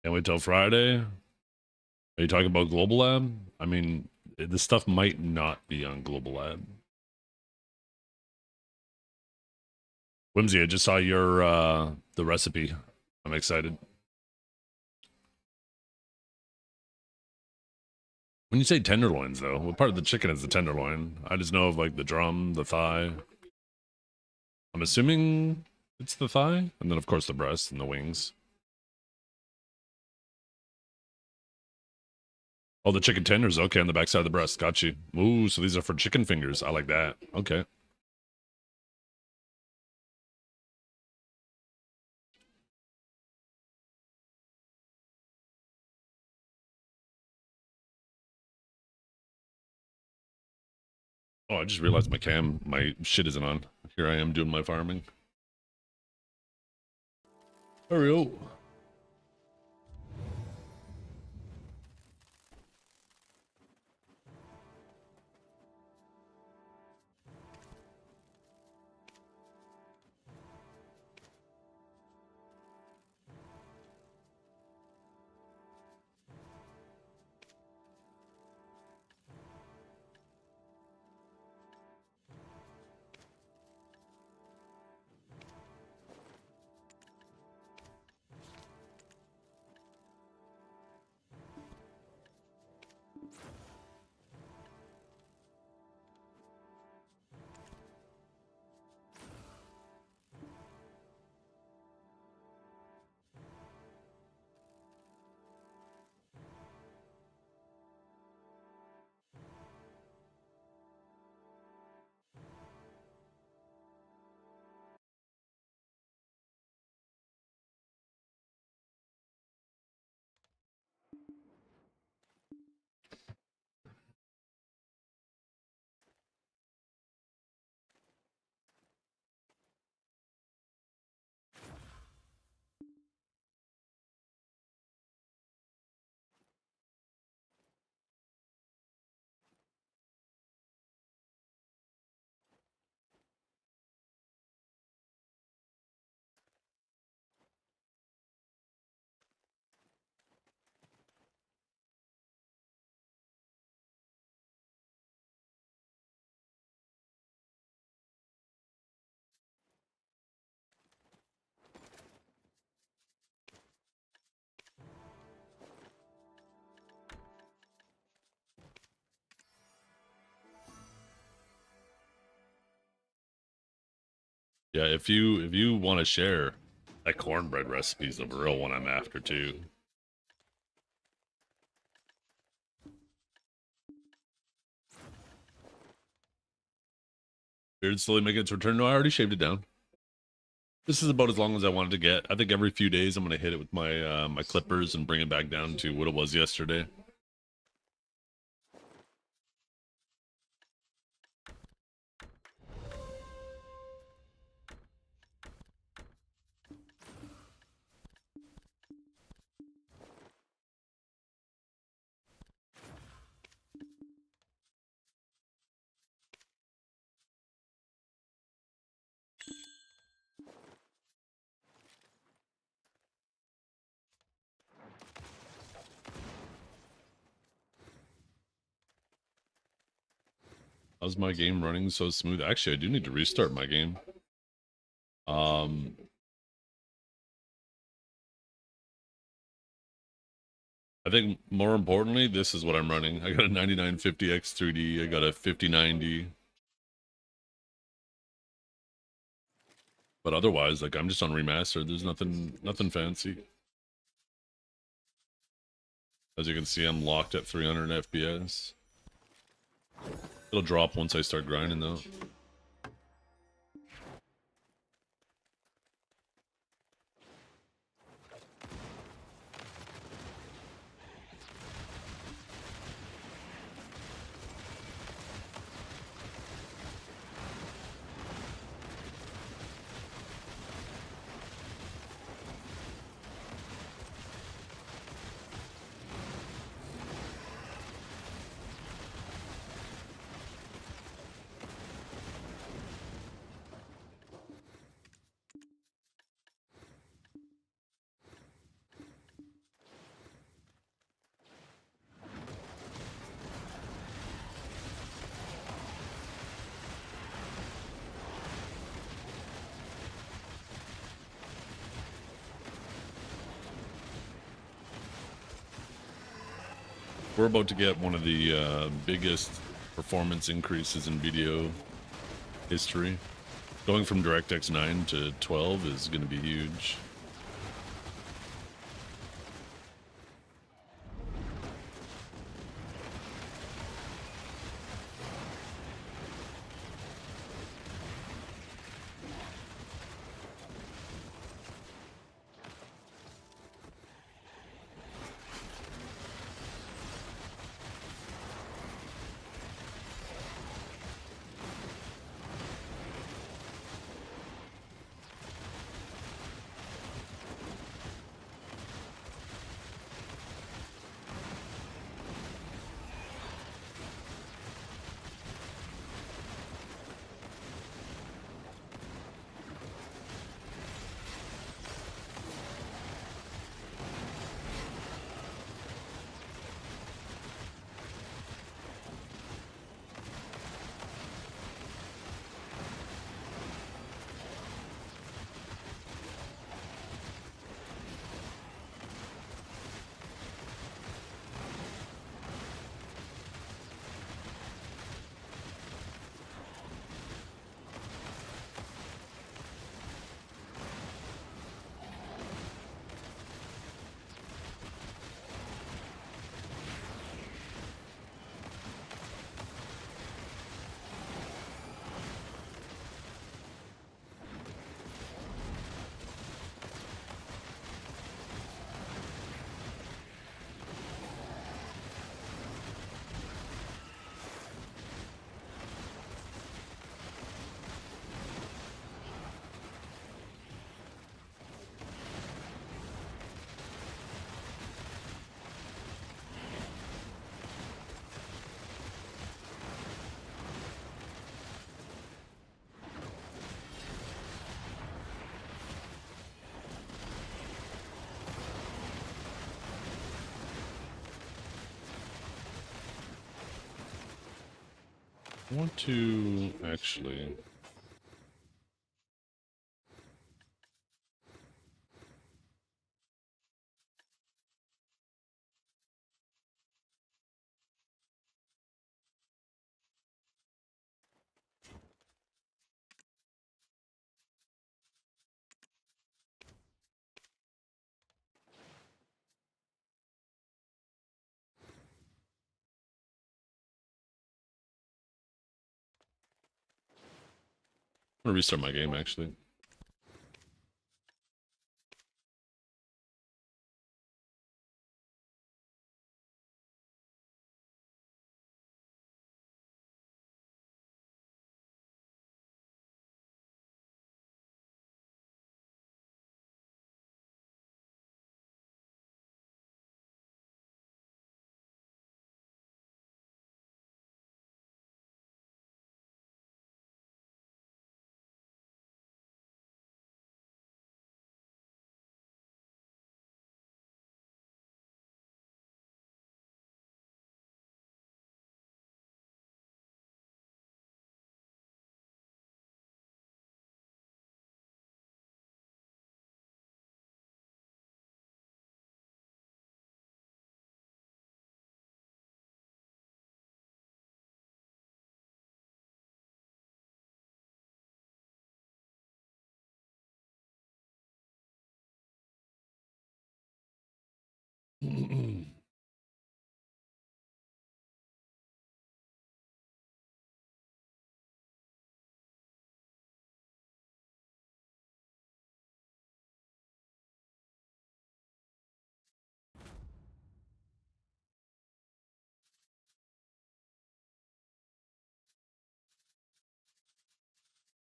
Can't wait till Friday. Are you talking about Global Lab? I mean, this stuff might not be on Global Lab. Whimsy, I just saw your the recipe. I'm excited. When you say tenderloins, though, what part of the chicken is the tenderloin? I just know of like the drum, the thigh. I'm assuming it's the thigh, and then of course the breast and the wings. Oh, the chicken tenders. Okay, on the backside of the breast. Got you. Ooh, so these are for chicken fingers. I like that. Okay. Oh, I just realized my shit isn't on. Here I am doing my farming. Hurry up. Yeah, if you want to share, that cornbread recipe is the real one I'm after too. Beard's slowly making its return. No, I already shaved it down. This is about as long as I wanted to get. I think every few days I'm gonna hit it with my my clippers and bring it back down to what it was yesterday. How's my game running so smooth? Actually, I do need to restart my game. I think more importantly, this is what I'm running. I got a 9950 X3D. I got a 5090. But otherwise, like I'm just on remastered. There's nothing fancy. As you can see, I'm locked at 300 FPS. It'll drop once I start grinding though. We're about to get one of the biggest performance increases in video history. Going from DirectX 9 to 12 is going to be huge. I want to actually... I'm gonna restart my game actually.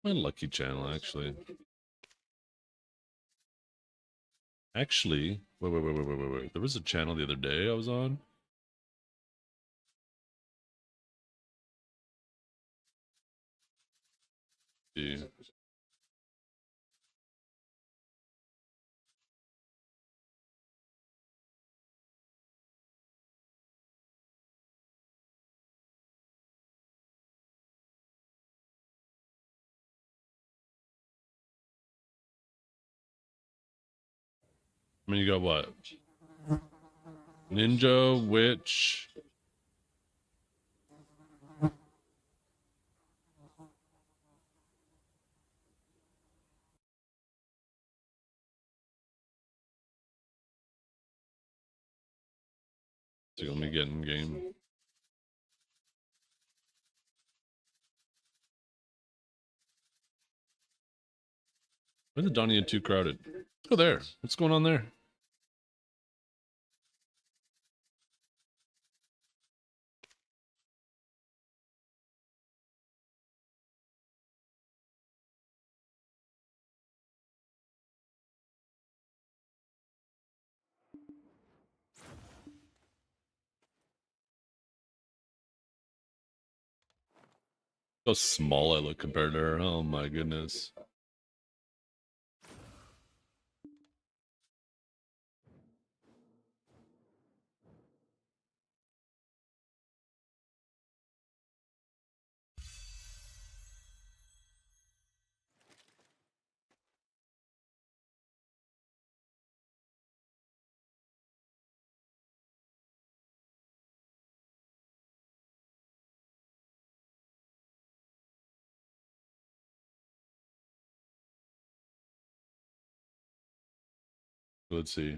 My lucky channel actually. Actually, wait. There was a channel the other day I was on. See. I mean, you got what? Ninja, Witch, So let me get in game. Where's the Donnie and 2 crowded? Let's go there. What's going on there? How small I look compared to her. Oh my goodness. Let's see.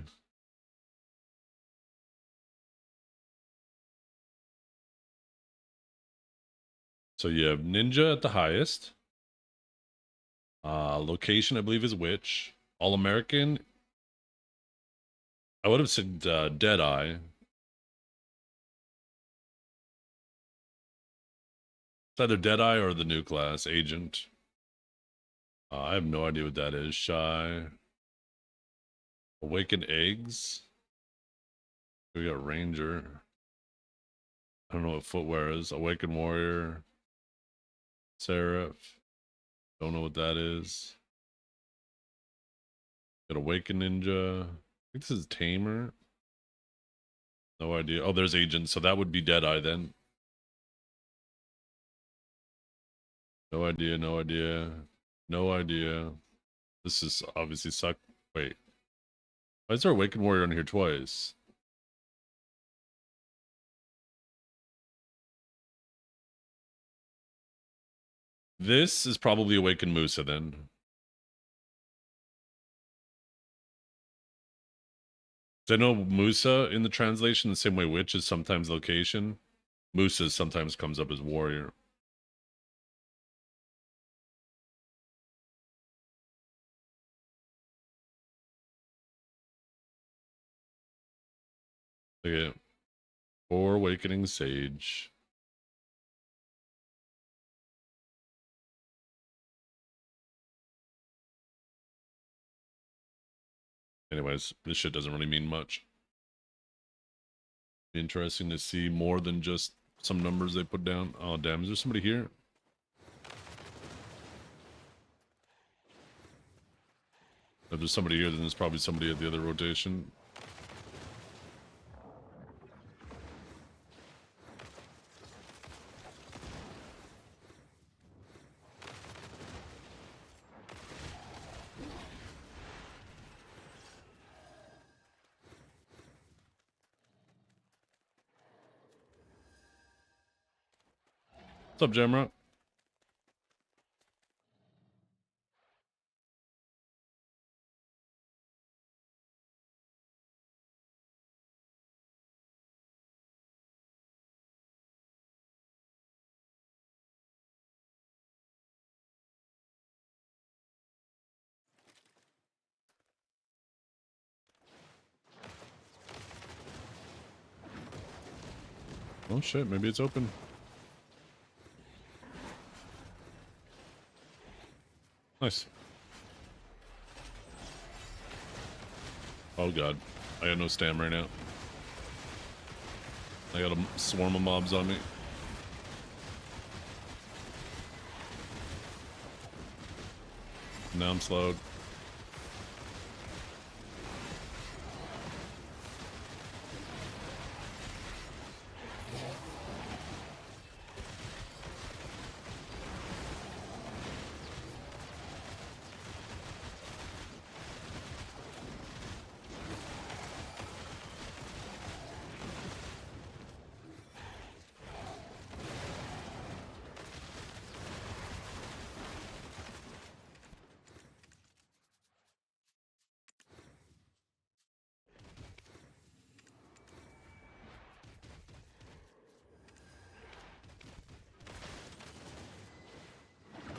So you have Ninja at the highest. Location, I believe, is Witch. All American. I would have said Deadeye. It's either Deadeye or the new class, Agent. I have no idea what that is. Shy. Awakened Eggs. We got Ranger. I don't know what footwear is. Awakened Warrior. Seraph. Don't know what that is. Got Awakened Ninja. I think this is Tamer. No idea. Oh, there's Agent. So that would be Deadeye then. No idea. No idea. No idea. This is obviously suck. Wait. Why is there Awakened Warrior on here twice? This is probably Awakened Musa then. I know Musa in the translation, the same way Witch is sometimes location. Musa sometimes comes up as warrior. Okay. Or Awakening Sage. Anyways, this shit doesn't really mean much. Interesting to see more than just some numbers they put down. Oh, damn. Is there somebody here? If there's somebody here, then there's probably somebody at the other rotation. What's up, Jamrock? Oh shit, maybe it's open. Nice. Oh god. I got no stam right now. I got a swarm of mobs on me. Now I'm slowed.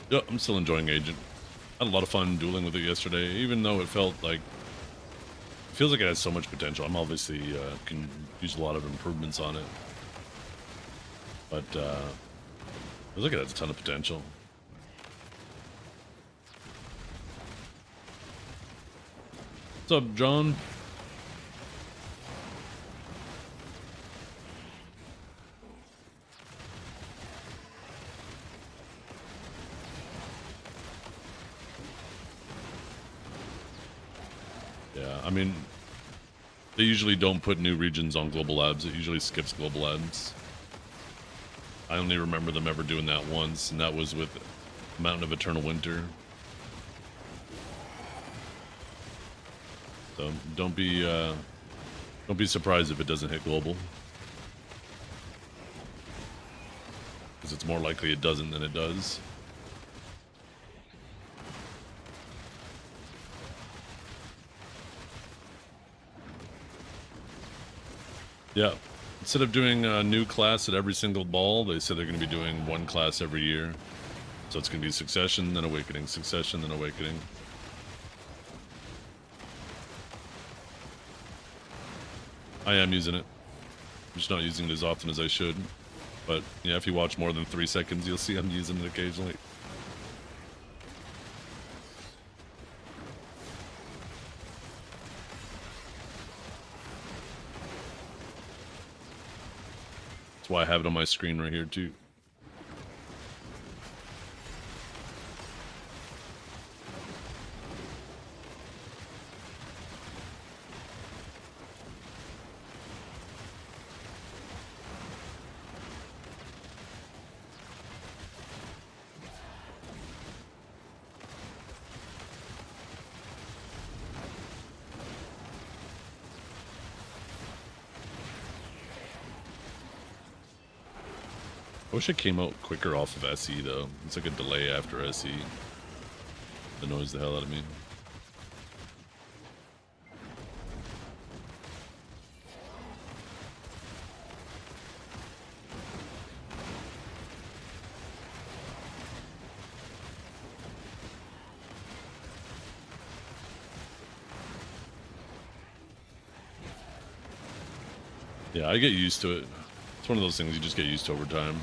Yeah, I'm still enjoying Agent. I had a lot of fun dueling with it yesterday, even though it felt like it feels like it has so much potential. I'm obviously can use a lot of improvements on it, but feels like it has a ton of potential. What's up, John? Yeah, I mean, they usually don't put new regions on Global Labs. It usually skips Global Labs. I only remember them ever doing that once, and that was with Mountain of Eternal Winter. So don't be surprised if it doesn't hit global, because it's more likely it doesn't than it does. Yeah. Instead of doing a new class at every single ball, they said they're going to be doing one class every year. So it's going to be Succession, then Awakening, Succession, then Awakening. I am using it. I'm just not using it as often as I should. But yeah, if you watch more than 3 seconds, you'll see I'm using it occasionally. That's why I have it on my screen right here too. I wish it came out quicker off of SE though. It's like a delay after SE. It annoys the hell out of me. Yeah, I get used to it. It's one of those things you just get used to over time.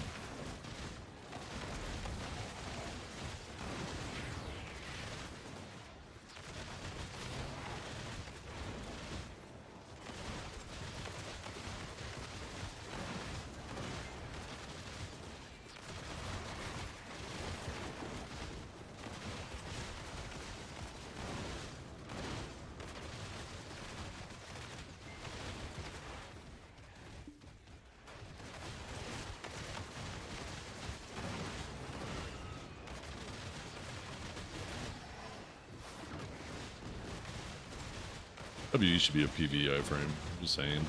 WE should be a PVI frame. Just saying.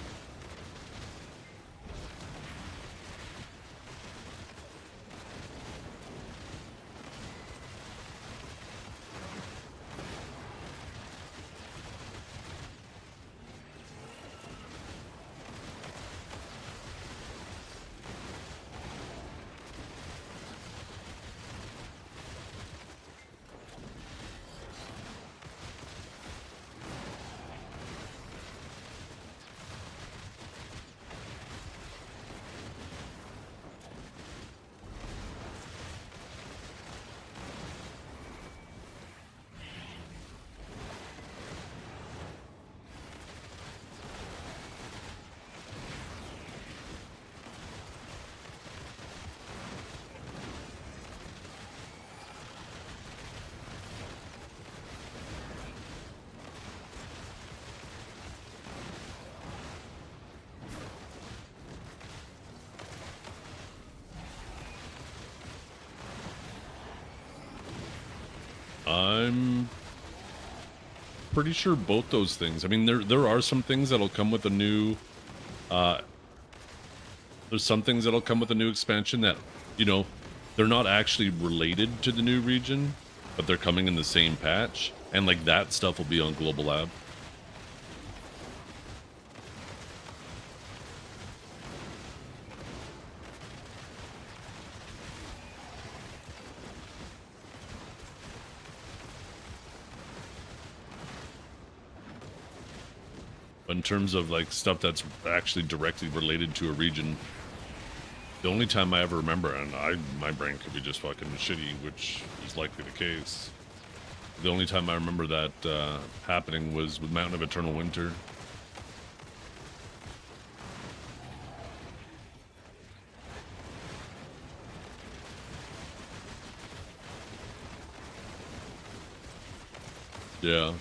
I'm pretty sure both those things. I mean, there are some things that'll come with a new. There's some things that'll come with a new expansion that, you know, they're not actually related to the new region, but they're coming in the same patch, and like that stuff will be on Global Lab. in terms of like stuff that's actually directly related to a region. The only time I ever remember, and my brain could be just fucking shitty, which is likely the case. The only time I remember that happening was with Mountain of Eternal Winter. Yeah.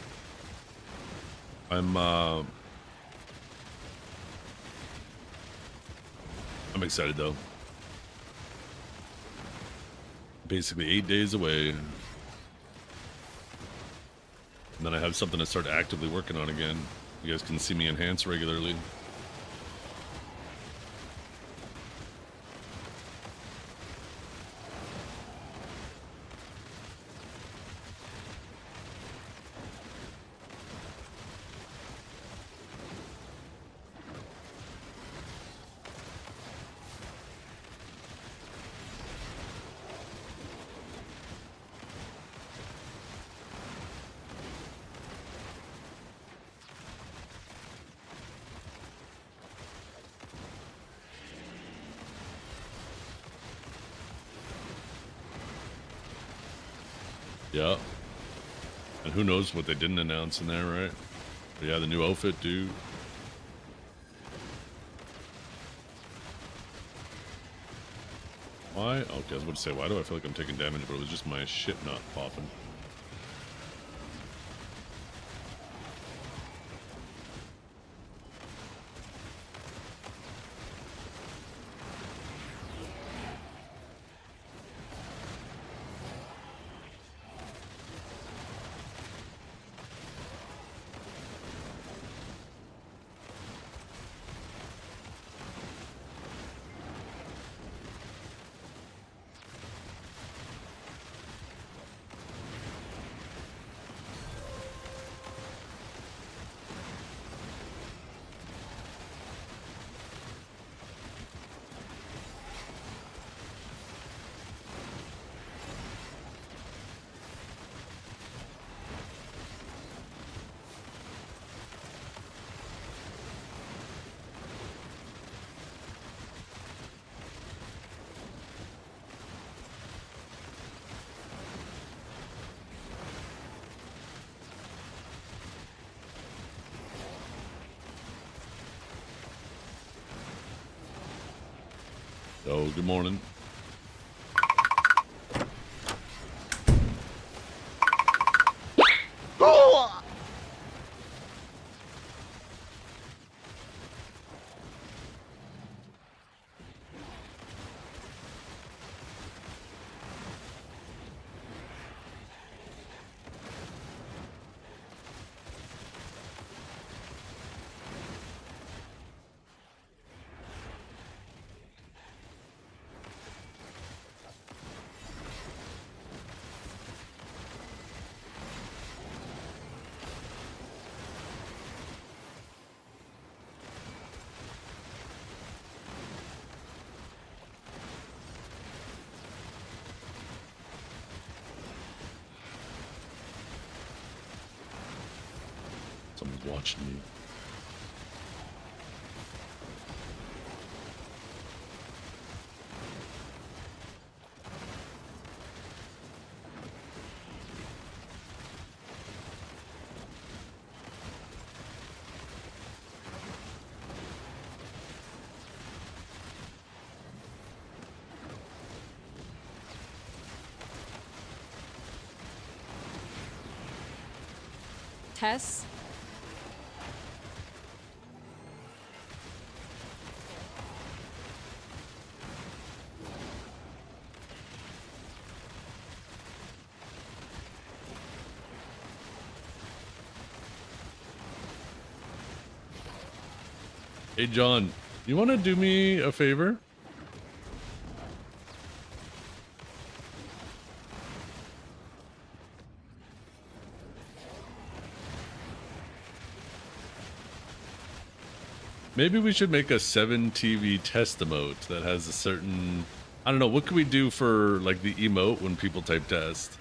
I'm excited though. Basically 8 days away. And then I have something to start actively working on again. You guys can see me enhance regularly. Yeah. And who knows what they didn't announce in there, right? But yeah, the new outfit, dude. Why? Okay, I was about to say, why do I feel like I'm taking damage, but it was just my shit not popping. So, good morning. Oh! Someone's watching me. Tess? Hey, John, you want to do me a favor? Maybe we should make a 7TV test emote that has a certain... I don't know, what can we do for, like, the emote when people type test?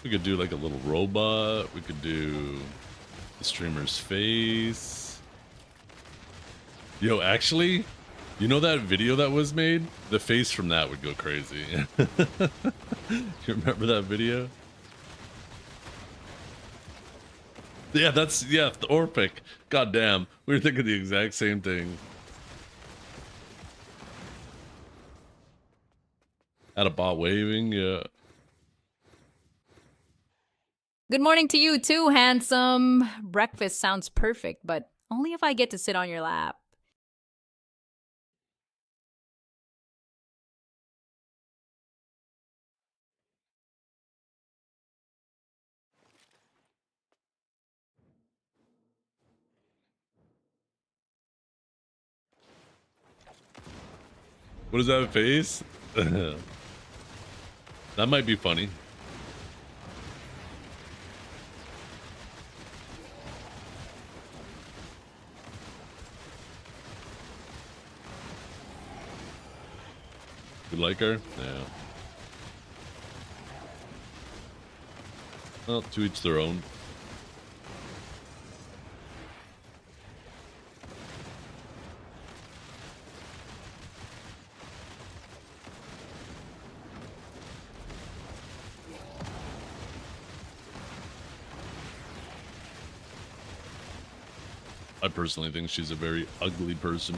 We could do like a little robot. We could do the streamer's face. Yo, actually, you know that video that was made? The face from that would go crazy. You remember that video? Yeah, that's, yeah, the Orpik. God damn. We were thinking the exact same thing. Had a bot waving, yeah. Good morning to you too, handsome. Breakfast sounds perfect, but only if I get to sit on your lap. What is that face? That might be funny. You like her? Yeah. Well, to each their own. I personally think she's a very ugly person.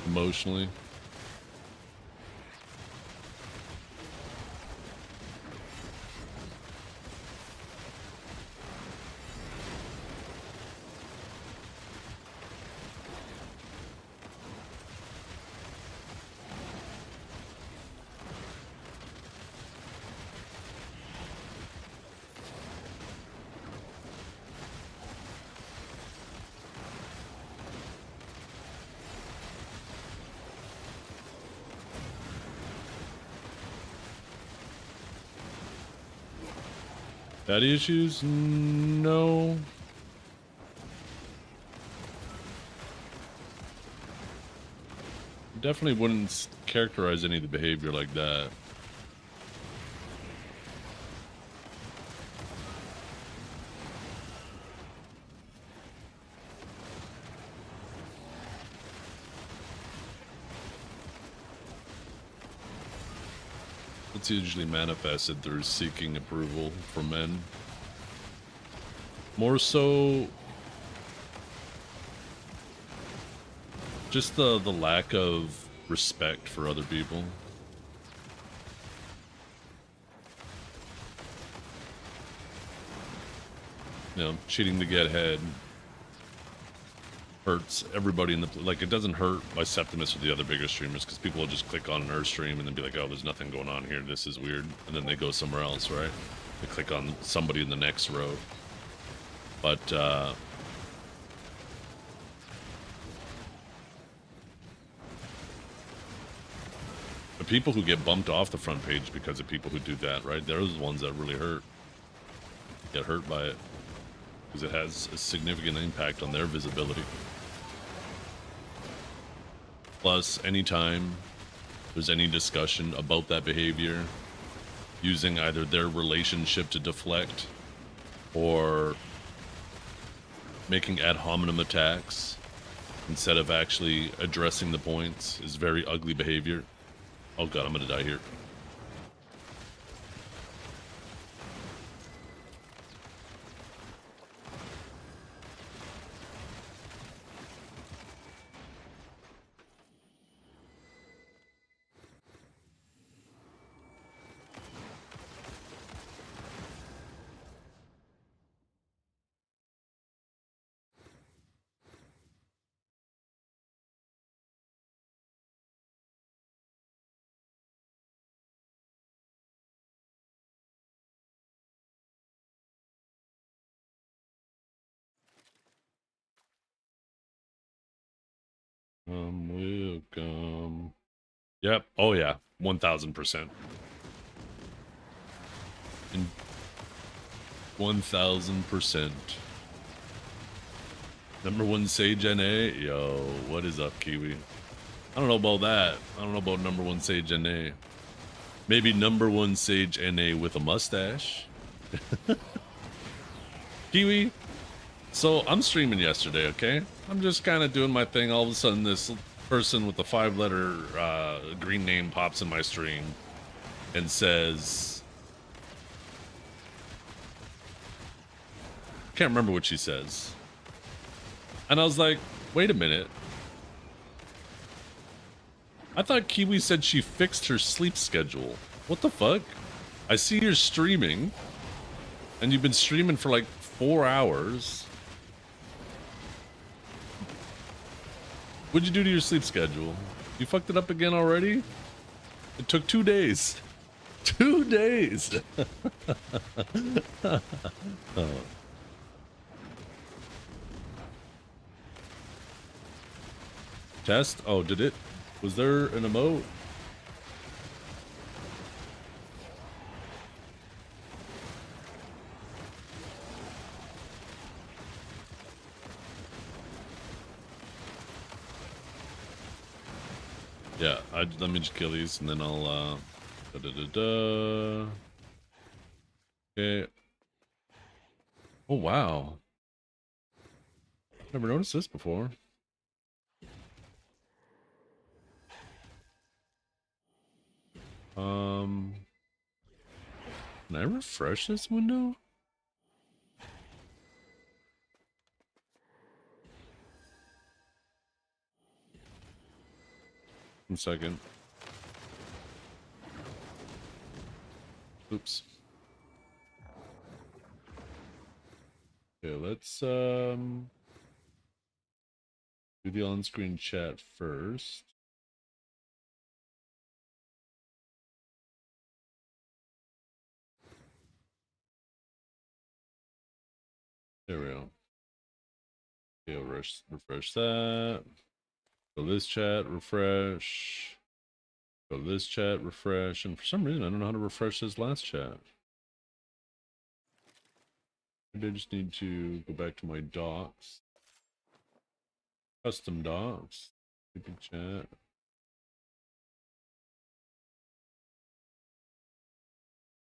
Emotionally. Daddy issues? No. Definitely wouldn't characterize any of the behavior like that. It's usually manifested through seeking approval from men. More so, just the lack of respect for other people. You know, cheating to get ahead hurts everybody in the, like, it doesn't hurt by Septimus or the other bigger streamers, because people will just click on an stream and then be like, oh, there's nothing going on here, this is weird, and then they go somewhere else, right? They click on somebody in the next row. But the people who get bumped off the front page because of people who do that, right? They're the ones that really get hurt by it, because it has a significant impact on their visibility. Plus, anytime there's any discussion about that behavior, using either their relationship to deflect or making ad hominem attacks instead of actually addressing the points is very ugly behavior. Oh god, I'm gonna die here. Welcome. Yep. Oh yeah. 1000%. 1000%. Number one Sage NA. Yo, what is up, Kiwi? I don't know about that. I don't know about number one Sage NA. Maybe #1 Sage NA with a mustache. Kiwi. So I'm streaming yesterday, okay? I'm just kind of doing my thing. All of a sudden, this person with the 5-letter green name pops in my stream and says, can't remember what she says. And I was like, wait a minute. I thought Kiwi said she fixed her sleep schedule. What the fuck? I see you're streaming, and you've been streaming for like 4 hours. What'd you do to your sleep schedule? You fucked it up again already? It took 2 days. 2 days. Oh. Test? Oh, did it? Was there an emote? Yeah, let me just kill these and then I'll Okay. Oh wow. Never noticed this before. Can I refresh this window? One second. Oops. Okay, let's do the on-screen chat first. There we go. Okay, I'll refresh that. Go this chat, refresh. Go this chat, refresh. And for some reason, I don't know how to refresh this last chat. Maybe I just need to go back to my docs. Custom docs. Stupid chat.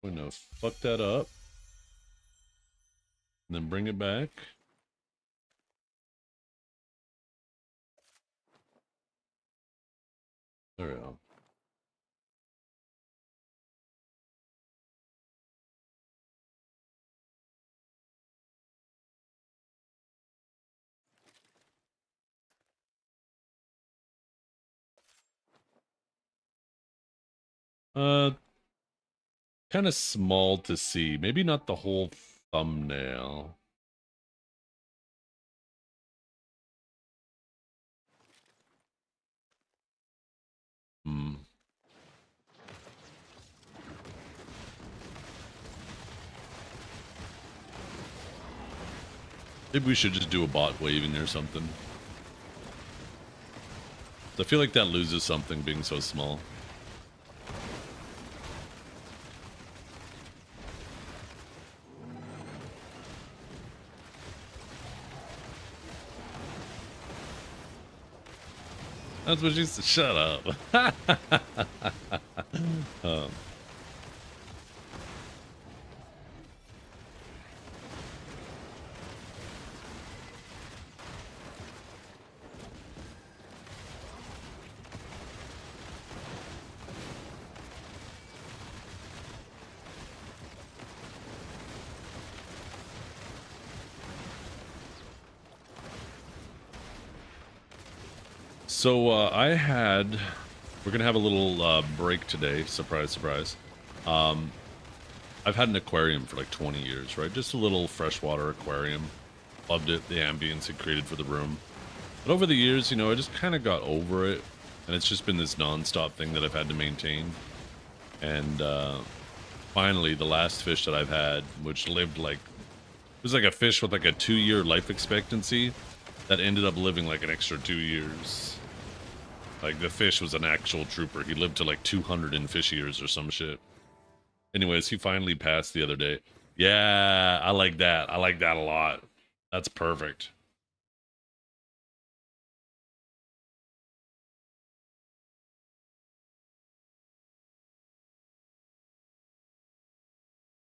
I'm gonna fuck that up. And then bring it back. There we go. Kind of small to see. Maybe not the whole thumbnail. Hmm. Maybe we should just do a bot waving or something. I feel like that loses something being so small. That's what she said. Shut up. So we're gonna have a little break today. Surprise, surprise. I've had an aquarium for like 20 years, right? Just a little freshwater aquarium. Loved it, the ambience it created for the room. But over the years, you know, I just kind of got over it, and it's just been this non-stop thing that I've had to maintain. And finally, the last fish that I've had, which lived like, it was like a fish with like a 2-year life expectancy that ended up living like an extra 2 years. Like, the fish was an actual trooper. He lived to like 200 fish years or some shit. Anyways, he finally passed the other day. Yeah, I like that. I like that a lot. That's perfect.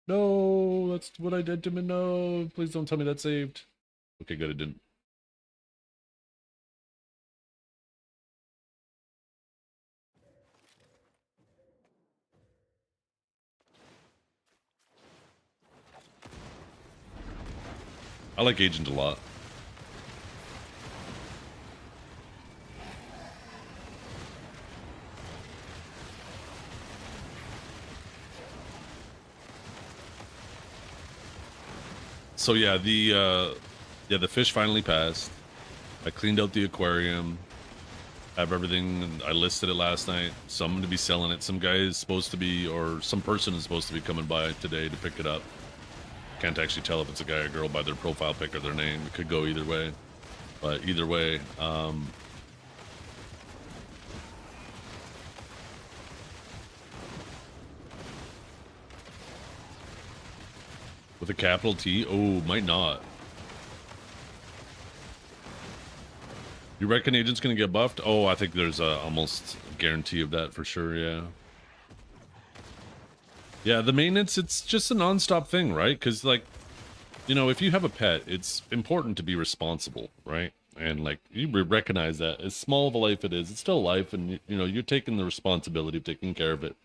No, that's what I did to him. No, please don't tell me that saved. Okay, good, it didn't. I like Agent a lot. So yeah, the fish finally passed. I cleaned out the aquarium. I have everything. I listed it last night. So I'm going to be selling it. Some guy is supposed to be, or some person is supposed to be coming by today to pick it up. Can't actually tell if it's a guy or girl by their profile pic or their name. It could go either way. But either way, with a capital T? Oh, might not. You reckon Agent's gonna get buffed? Oh, I think there's a almost guarantee of that for sure, yeah. Yeah, the maintenance, it's just a non-stop thing, right? Because, like, you know, if you have a pet, it's important to be responsible, right? And, like, you recognize that. As small of a life it is, it's still life, and, you know, you're taking the responsibility of taking care of it.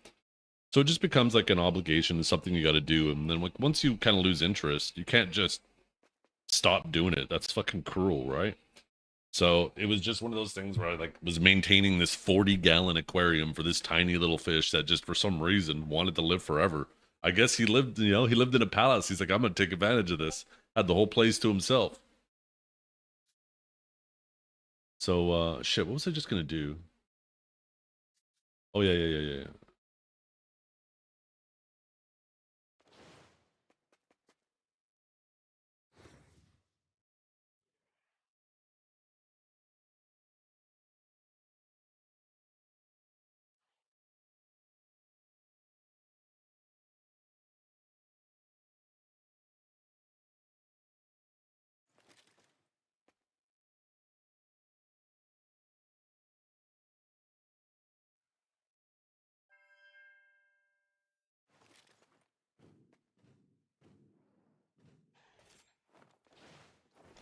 So it just becomes like an obligation and something you got to do. And then, like, once you kind of lose interest, you can't just stop doing it. That's fucking cruel, right? So it was just one of those things where I like was maintaining this 40-gallon aquarium for this tiny little fish that just for some reason wanted to live forever. I guess he lived, you know, he lived in a palace. He's like, I'm gonna take advantage of this. Had the whole place to himself. So shit, what was I just gonna do? Oh yeah.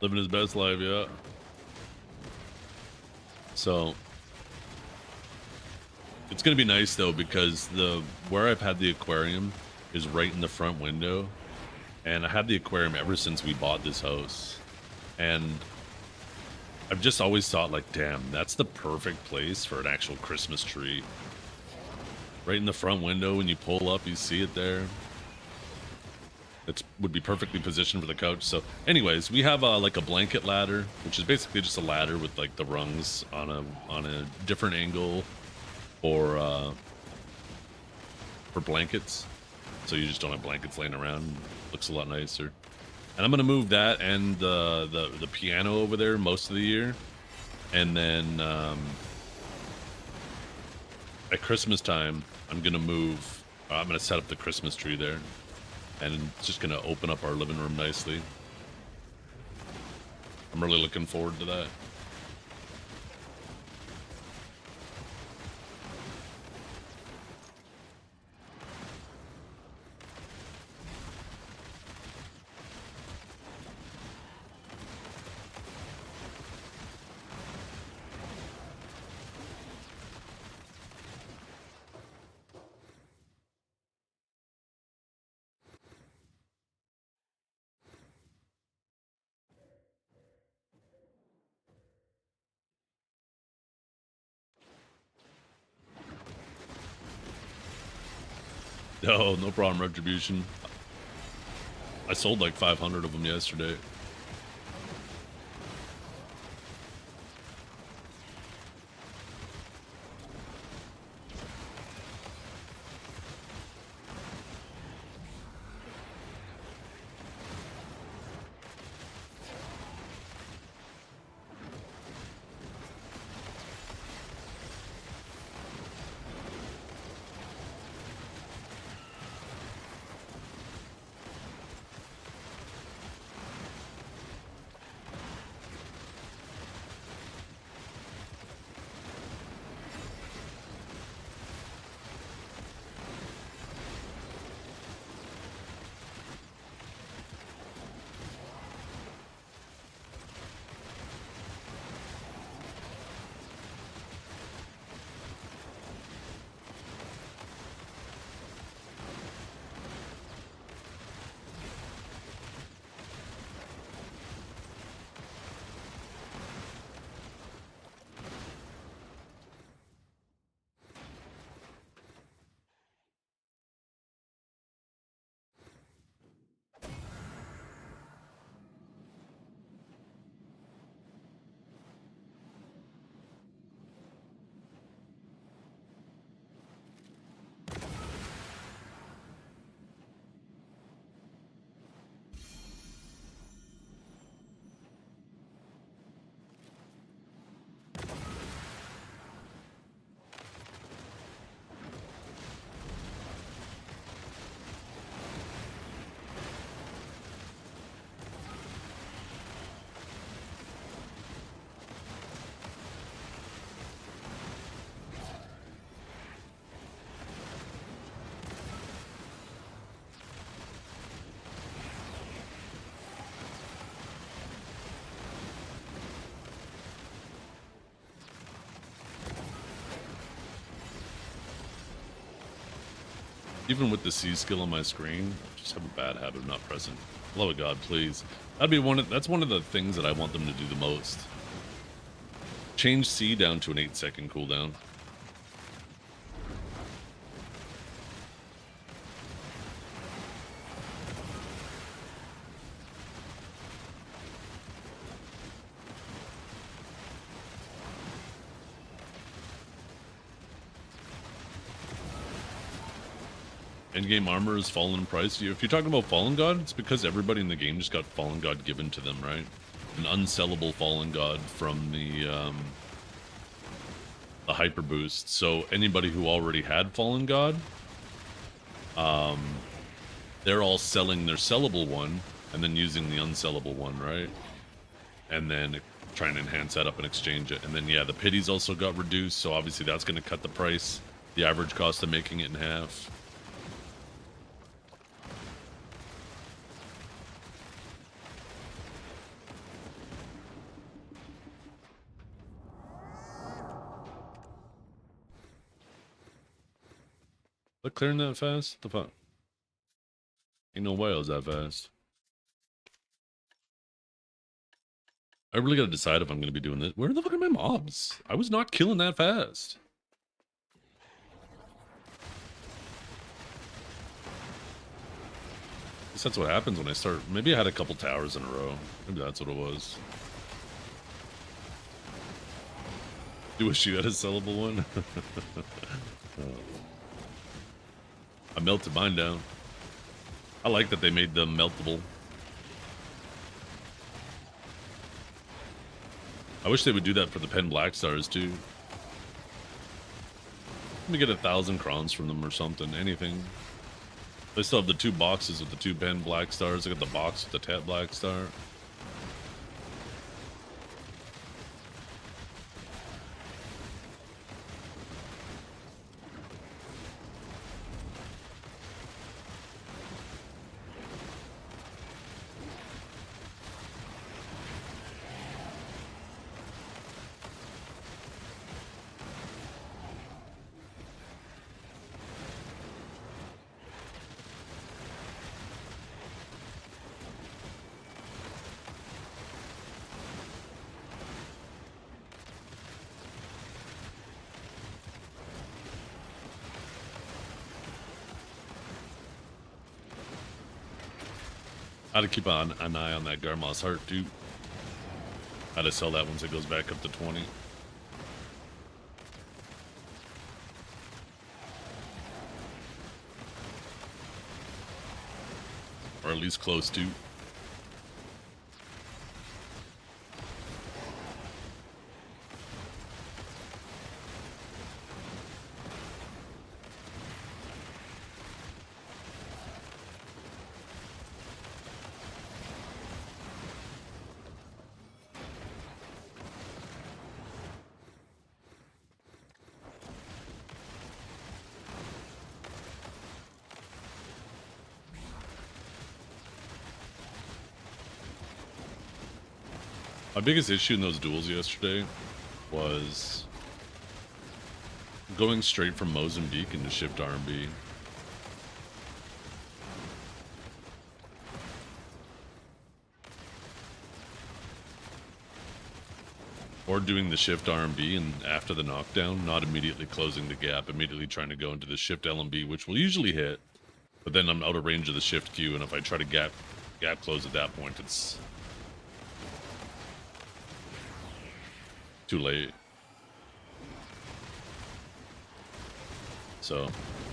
Living his best life, yeah. So it's gonna be nice though because the where I've had the aquarium is right in the front window, and I had the aquarium ever since we bought this house, and I've just always thought like, damn, that's the perfect place for an actual Christmas tree. Right in the front window, when you pull up, you see it there. It would be perfectly positioned for the couch. So, anyways, we have like a blanket ladder, which is basically just a ladder with like the rungs on a different angle, for blankets. So you just don't have blankets laying around. Looks a lot nicer. And I'm gonna move that and the piano over there most of the year, and then at Christmas time I'm gonna move. I'm gonna set up the Christmas tree there, and it's just gonna open up our living room nicely. I'm really looking forward to that. No, no problem, Retribution. I sold like 500 of them yesterday. Even with the C skill on my screen, I just have a bad habit of not pressing. Love of God, please. That'd be that's one of the things that I want them to do the most. Change C down to an 8-second cooldown. Endgame armor is fallen in price. If you're talking about Fallen God, it's because everybody in the game just got Fallen God given to them, right? An unsellable Fallen God from the Hyper Boost. So anybody who already had Fallen God, they're all selling their sellable one and then using the unsellable one, right? And then trying to enhance that up and exchange it. And then, yeah, the pities also got reduced, so obviously that's going to cut the price, the average cost of making it in half. But clearing that fast? The fuck? Ain't no way I was that fast. I really gotta decide if I'm gonna be doing this. Where the fuck are my mobs? I was not killing that fast. I guess that's what happens when I start. Maybe I had a couple towers in a row. Maybe that's what it was. You wish you had a sellable one? I melted mine down. I like that they made them meltable. I wish they would do that for the Pen Black Stars too. Let me get 1,000 crowns from them or something. Anything. They still have the 2 boxes with the 2 Pen Black Stars. I got the box with the Tat Black Star. I gotta keep an eye on that Garmoth's Heart too. How to sell that once it goes back up to 20. Or at least close to. My biggest issue in those duels yesterday was going straight from Mozambique into shift R&B. Or doing the shift R&B and after the knockdown, not immediately closing the gap, immediately trying to go into the shift LMB, which will usually hit, but then I'm out of range of the shift Q, and if I try to gap close at that point, it's too late. So,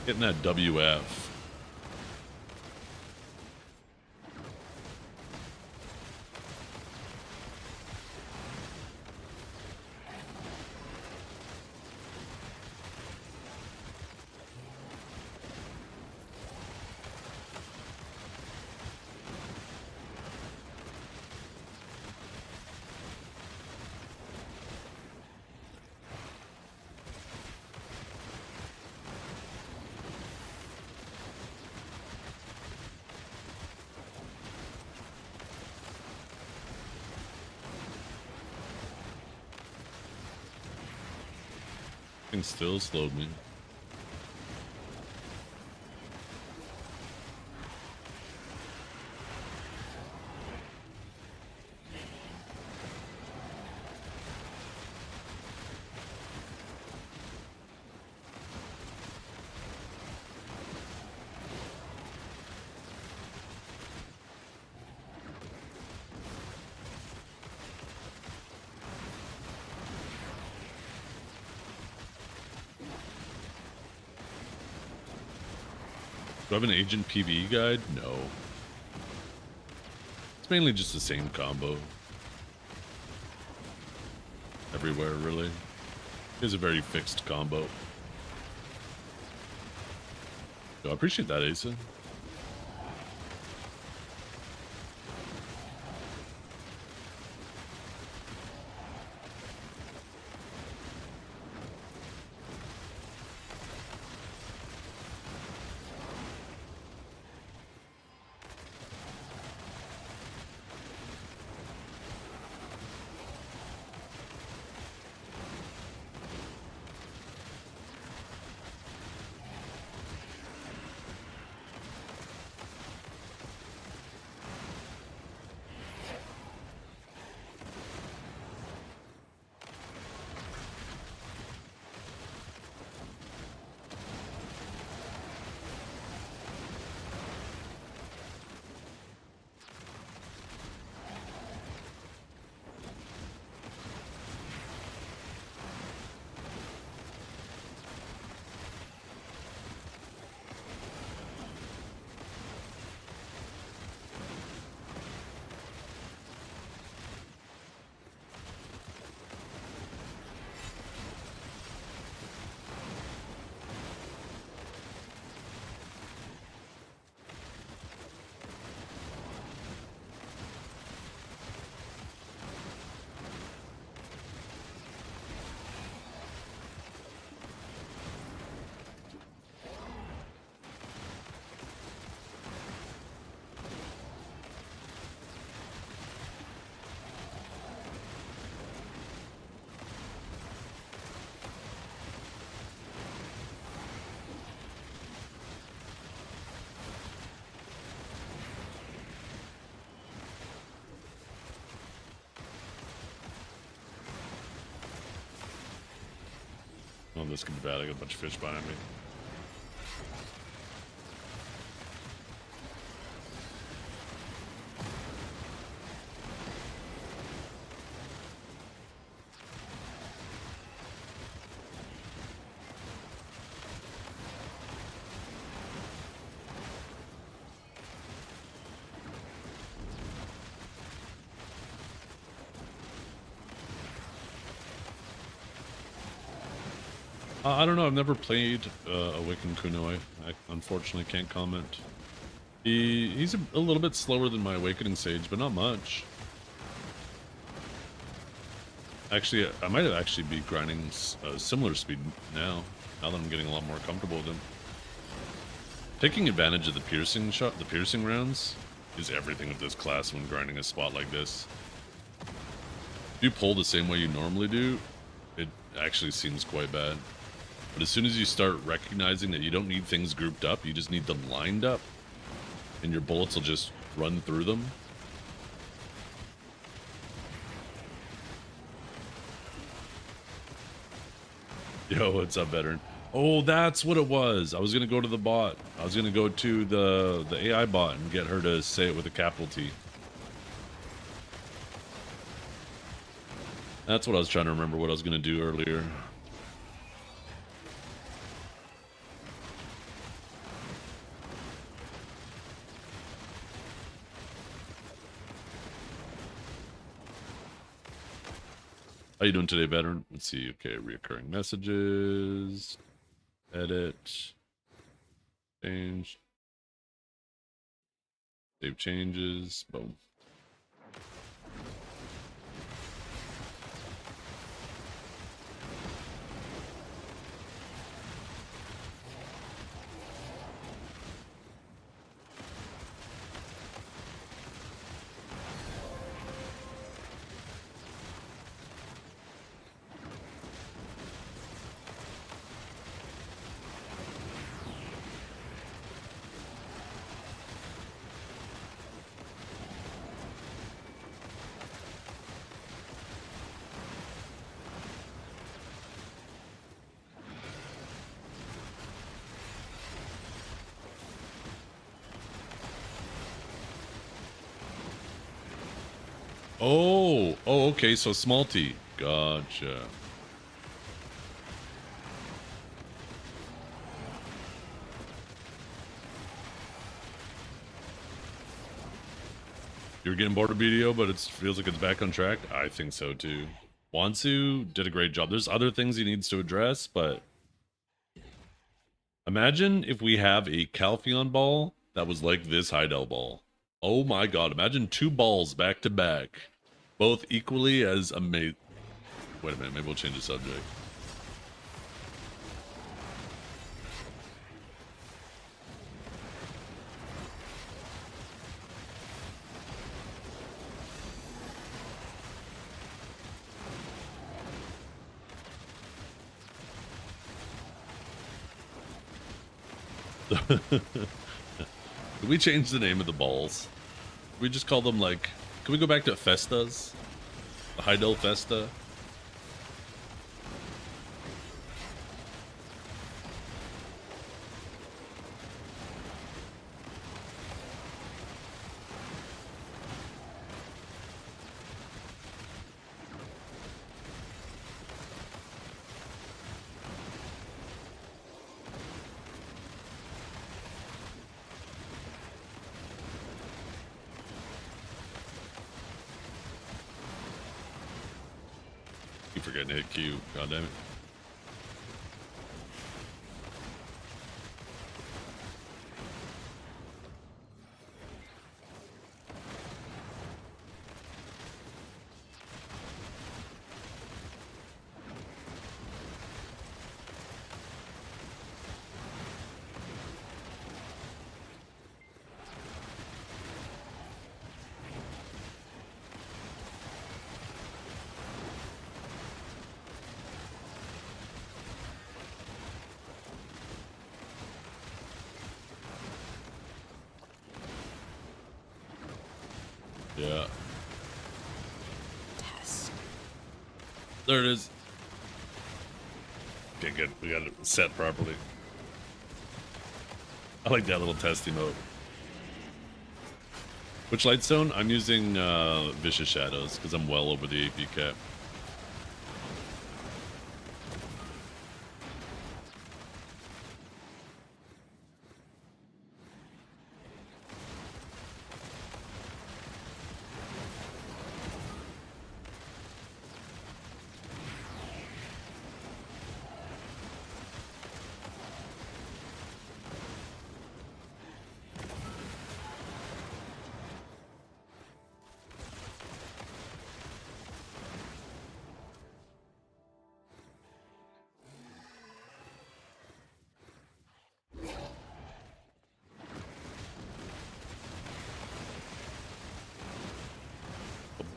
getting that WF. Still slowed me. Do I have an Agent PvE guide? No. It's mainly just the same combo. Everywhere, really. It's a very fixed combo. So I appreciate that, Asa. Oh, this could be bad. I got a bunch of fish behind me. I don't know. I've never played Awakened Kunoi. I unfortunately can't comment. He's a little bit slower than my Awakening Sage, but not much. Actually, I might have actually be grinding similar speed now that I'm getting a lot more comfortable with him. Taking advantage of the piercing shot, the piercing rounds, is everything with this class when grinding a spot like this. If you pull the same way you normally do, it actually seems quite bad. But as soon as you start recognizing that you don't need things grouped up, you just need them lined up, and your bullets will just run through them. Yo, what's up, veteran? Oh, that's what it was. I was gonna go to the bot. I was gonna go to the AI bot and get her to say it with a capital T. That's what I was trying to remember what I was gonna do earlier. How you doing today, veteran? Let's see. Okay, reoccurring messages. Edit. Change. Save changes. Boom. Oh, okay, so small T. Gotcha. You're getting bored of BDO, but it feels like it's back on track. I think so too. Wansu did a great job. There's other things he needs to address, but imagine if we have a Calpheon ball that was like this Heidel ball. Oh my god, imagine 2 balls back to back, both equally as amazing. Wait a minute, maybe we'll change the subject. Can we change the name of the balls? Can we just call them like, can we go back to Festas? The Heidel Festa? Keep forgetting to hit Q. God damn it. Yeah. Test. There it is. Okay, good. We got it set properly. I like that little test emote. Which Lightstone? I'm using Vicious Shadows because I'm well over the AP cap.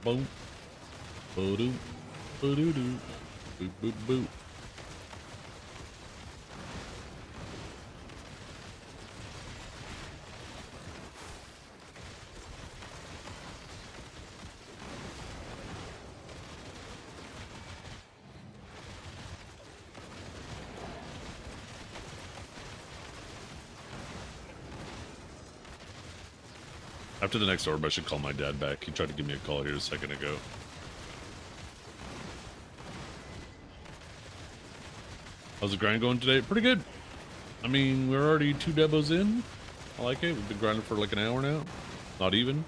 Boom. Boo-doo. Boo-doo-doo. Boop-boop-boop. After the next orb, I should call my dad back. He tried to give me a call here a second ago. How's the grind going today? Pretty good. I mean, we're already 2 debos in. I like it. We've been grinding for like an hour now. Not even.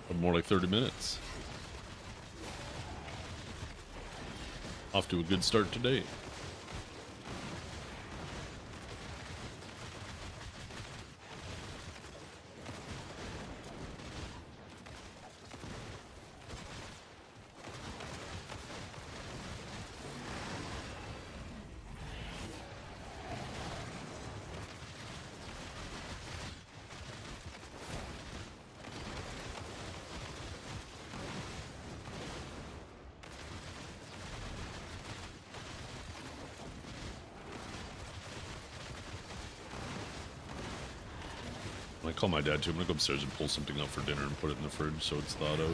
But more like 30 minutes. Off to a good start today. I call my dad too. I'm gonna go upstairs and pull something up for dinner and put it in the fridge so it's thawed out.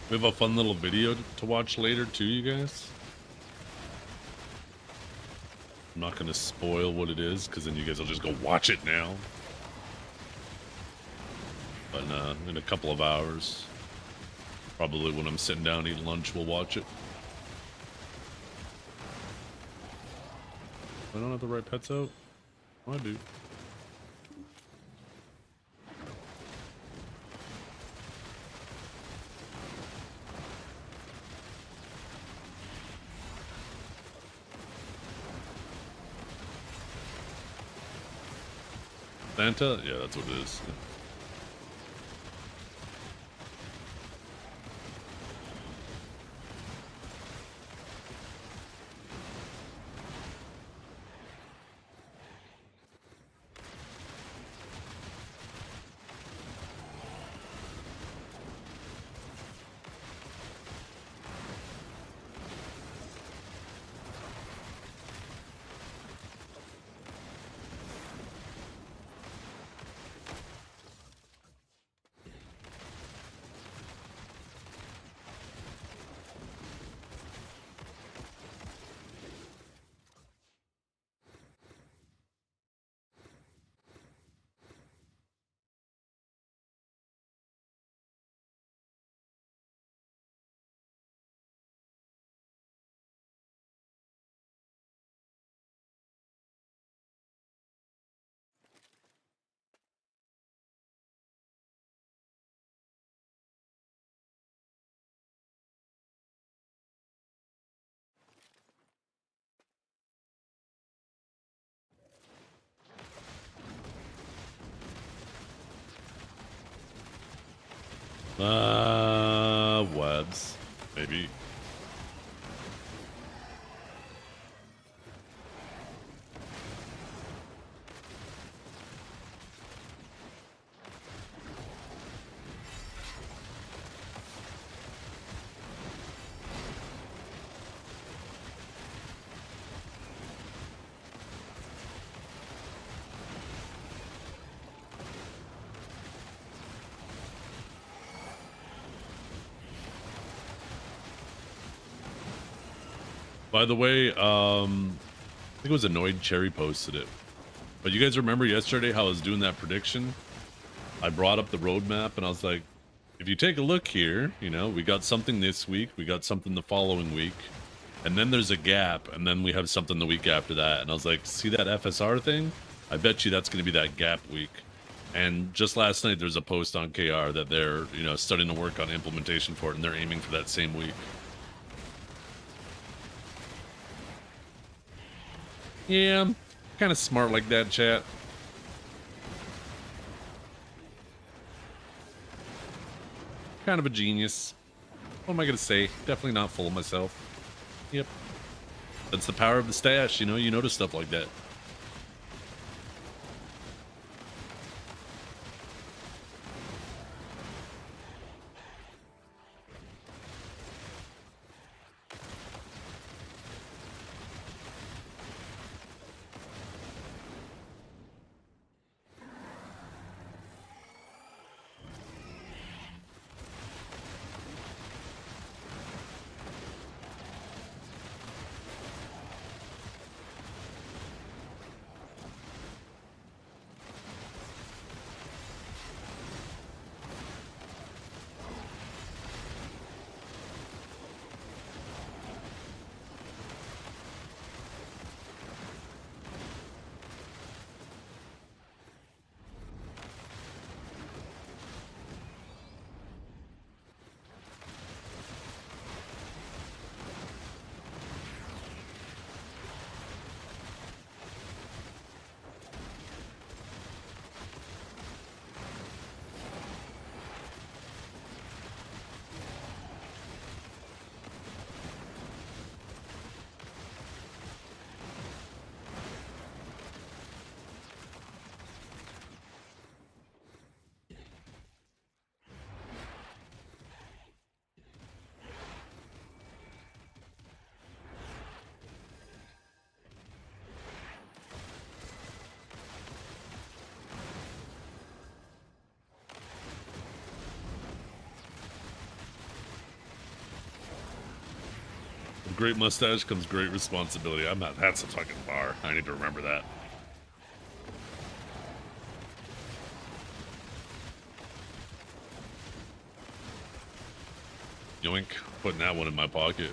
We have a fun little video to watch later too, you guys. I'm not gonna spoil what it is, because then you guys will just go watch it now. But in a couple of hours, probably when I'm sitting down eating lunch, we'll watch it. I don't have the right pets out. Oh, I do. Santa? Yeah, that's what it is. Webs. Maybe. By the way, I think it was Annoyed Cherry posted it. But you guys remember yesterday how I was doing that prediction? I brought up the roadmap and I was like, if you take a look here, you know, we got something this week, we got something the following week, and then there's a gap, and then we have something the week after that. And I was like, see that FSR thing? I bet you that's going to be that gap week. And just last night, there's a post on KR that they're, you know, starting to work on implementation for it, and they're aiming for that same week. Yeah, I'm kind of smart like that, chat. Kind of a genius. What am I going to say? Definitely not full of myself. Yep. That's the power of the stash, you know? You notice stuff like that. With great mustache comes great responsibility. I'm not. That's a fucking bar. I need to remember that. Yoink. Putting that one in my pocket.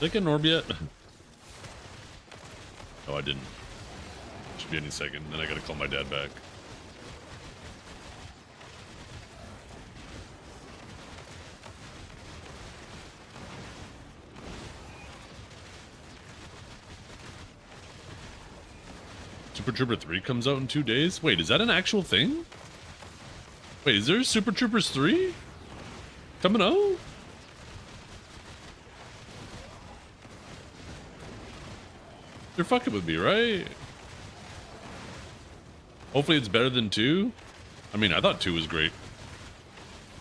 Did I get an orb yet? Oh, I didn't. Should be any second. Then I gotta call my dad back. Super Trooper 3 comes out in 2 days? Wait, is that an actual thing? Wait, is there Super Troopers 3? Coming out? You're fucking with me, right? Hopefully it's better than 2. I mean, I thought 2 was great.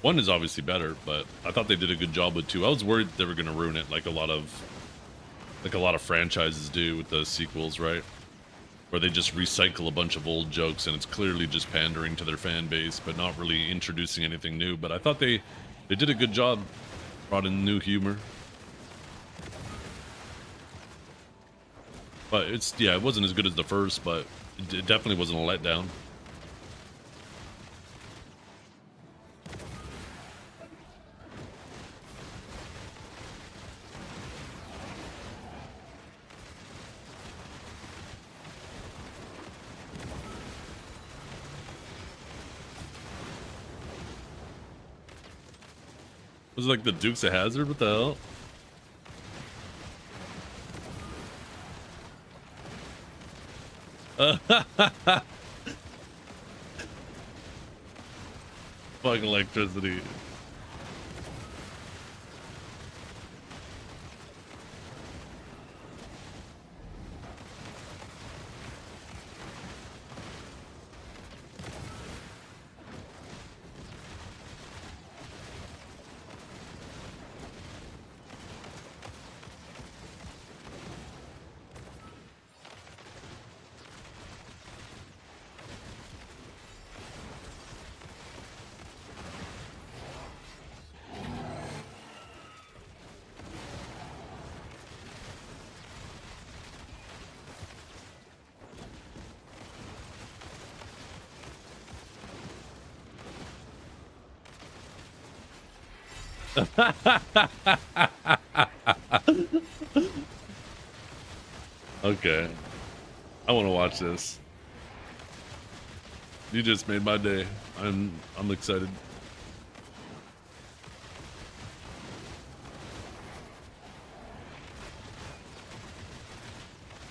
1 is obviously better, but I thought they did a good job with 2. I was worried they were gonna ruin it like a lot of franchises do with the sequels, right? Where they just recycle a bunch of old jokes and it's clearly just pandering to their fan base, but not really introducing anything new. But I thought they did a good job, brought in new humor. But it wasn't as good as the first, but it definitely wasn't a letdown. Was it like the Dukes of Hazzard? What the hell? Fucking electricity. Okay. I want to watch this. You just made my day. I'm excited.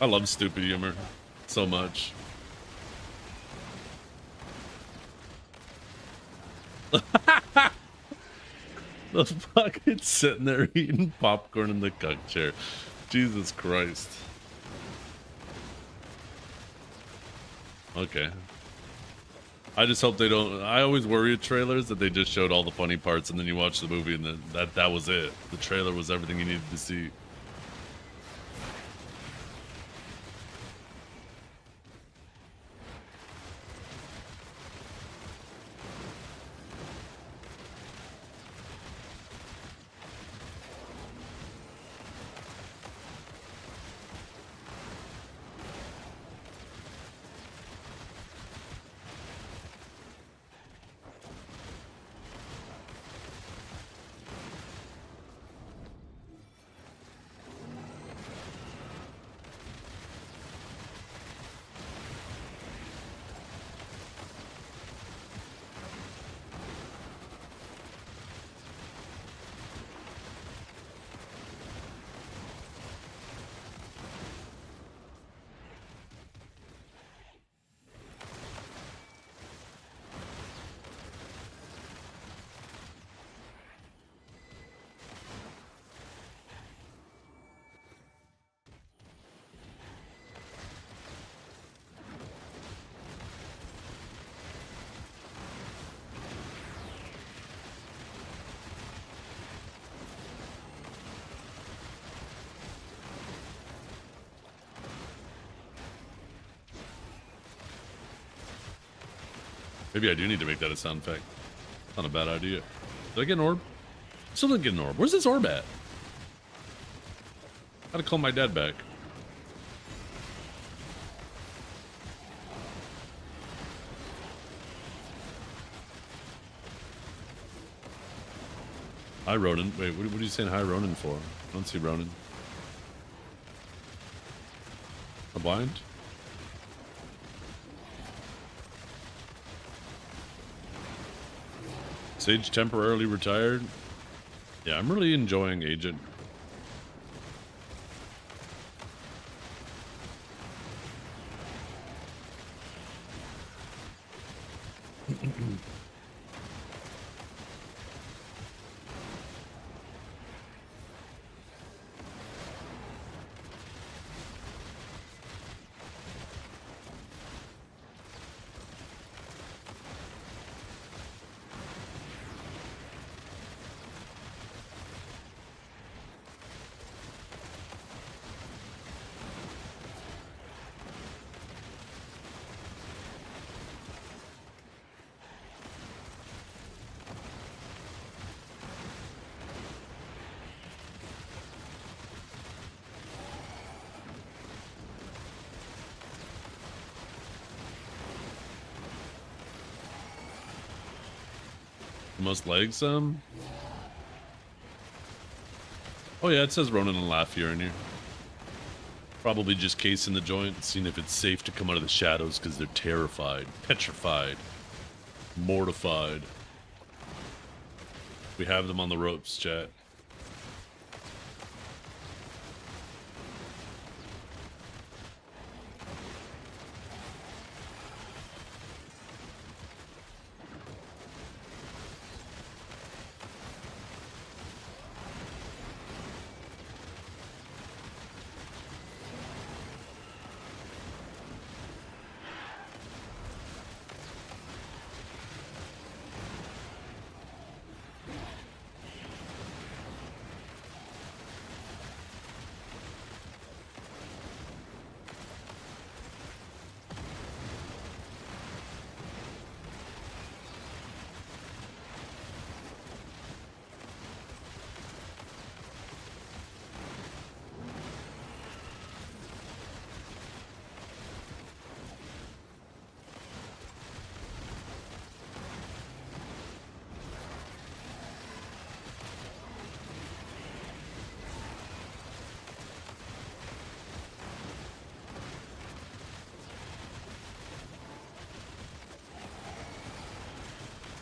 I love stupid humor so much. The fucking sitting there eating popcorn in the cuck chair. Jesus Christ. Okay. I just hope they don't. I always worry at trailers that they just showed all the funny parts and then you watch the movie and then that was it. The trailer was everything you needed to see. Maybe I do need to make that a sound effect. Not a bad idea. Did I get an orb? Still didn't get an orb. Where's this orb at? Gotta call my dad back. Hi, Ronan. Wait, what are you saying hi, Ronan, for? I don't see Ronan. I'm blind? Sage temporarily retired. Yeah, I'm really enjoying Agent. Most legs, Oh yeah, it says Ronan and Lafier in here. Probably just casing the joint, seeing if it's safe to come out of the shadows because they're terrified, petrified, mortified. We have them on the ropes, chat.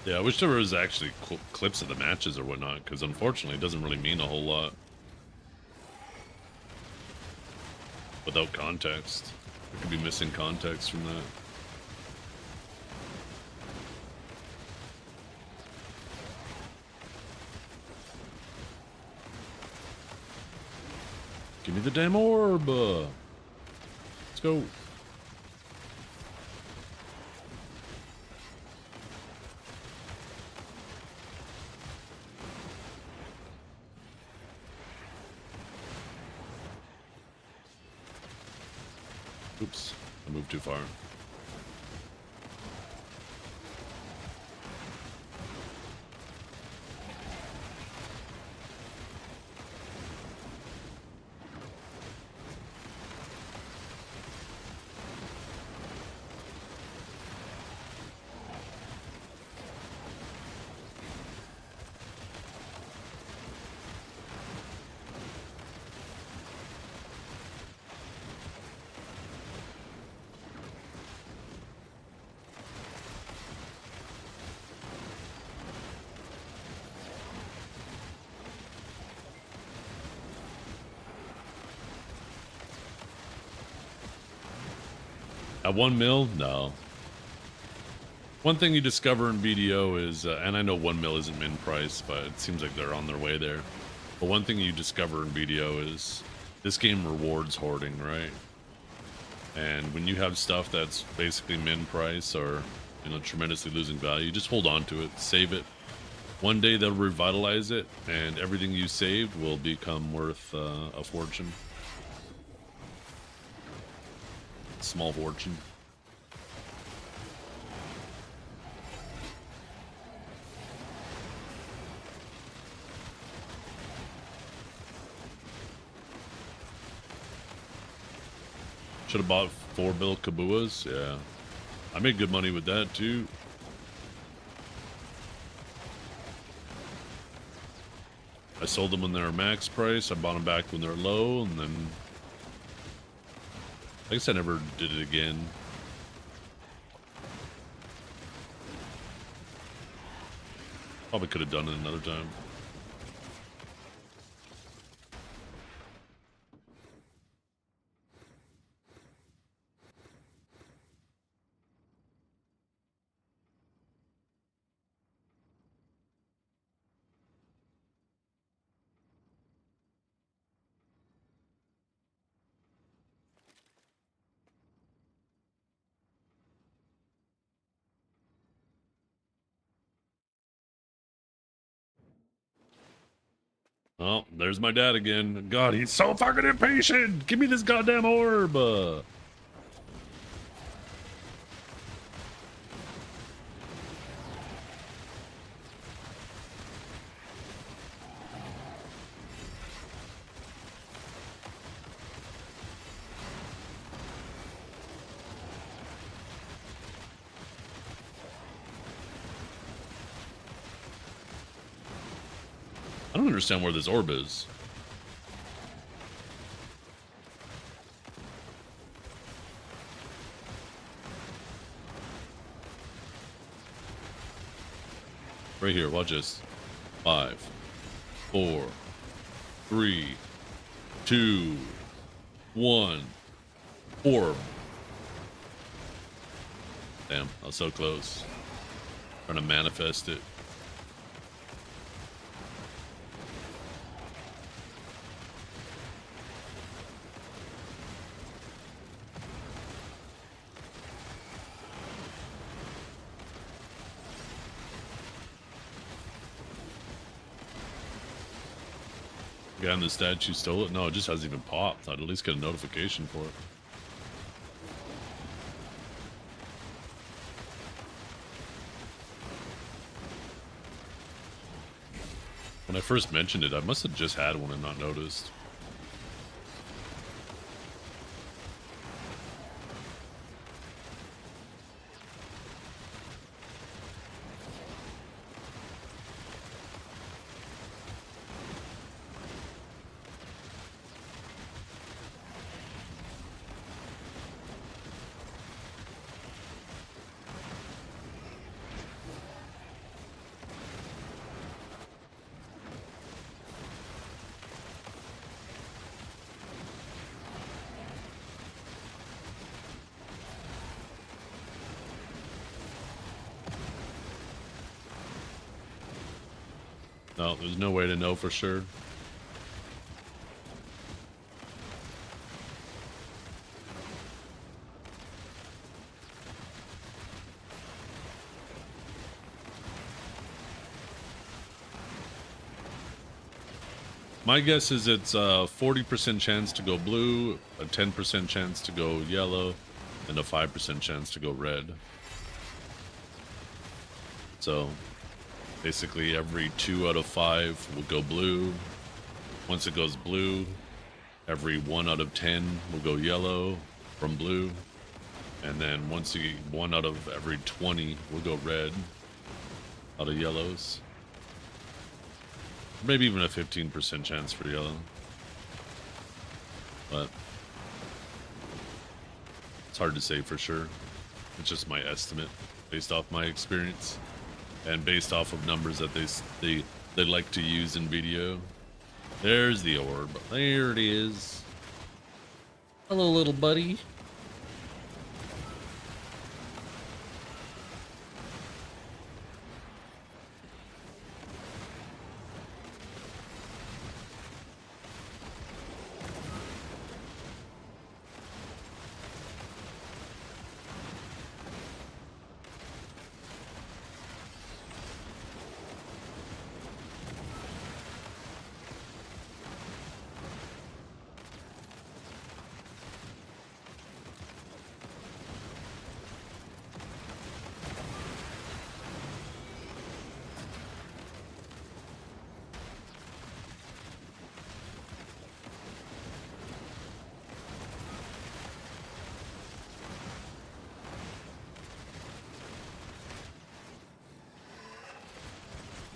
Yeah, I wish there was actually clips of the matches or whatnot, because unfortunately it doesn't really mean a whole lot without context. There could be missing context from that. Give me the damn orb! Let's go. Oops, I moved too far. At 1 mil? No. One thing you discover in BDO is, and I know 1 mil isn't min price, but it seems like they're on their way there. But one thing you discover in BDO is this game rewards hoarding, right? And when you have stuff that's basically min price or, you know, tremendously losing value, just hold on to it, save it. One day they'll revitalize it, and everything you saved will become worth a fortune. Small fortune. Should have bought 4 bill Kabuas. Yeah. I made good money with that too. I sold them when they were max price. I bought them back when they were low, and then I guess I never did it again. Probably could have done it another time. Oh, there's my dad again. God, he's so fucking impatient. Give me this goddamn orb. I don't understand where this orb is. Right here, watch this. 5, 4, 3, 2, 1. Orb. Damn, I was so close. Trying to manifest it. Guy in the statue stole it? No, it just hasn't even popped. I'd at least get a notification for it. When I first mentioned it, I must have just had one and not noticed. No, there's no way to know for sure. My guess is it's a 40% chance to go blue, a 10% chance to go yellow, and a 5% chance to go red. So basically every 2 out of 5 will go blue. Once it goes blue, every 1 out of 10 will go yellow from blue. And then once you get 1 out of every 20 will go red out of yellows. Maybe even a 15% chance for yellow. But it's hard to say for sure. It's just my estimate based off my experience and based off of numbers that they like to use in video. There's the orb. There it is. Hello, little buddy.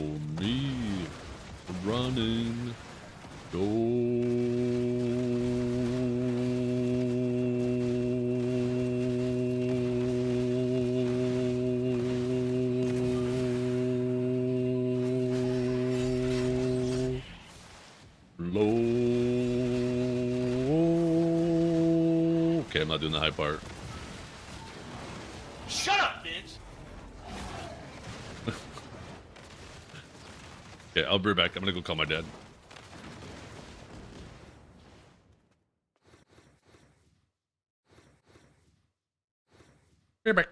For me, running, low. Okay, I'm not doing the high part. Shut up, bitch! Okay, I'll be right back. I'm gonna go call my dad. Be right back.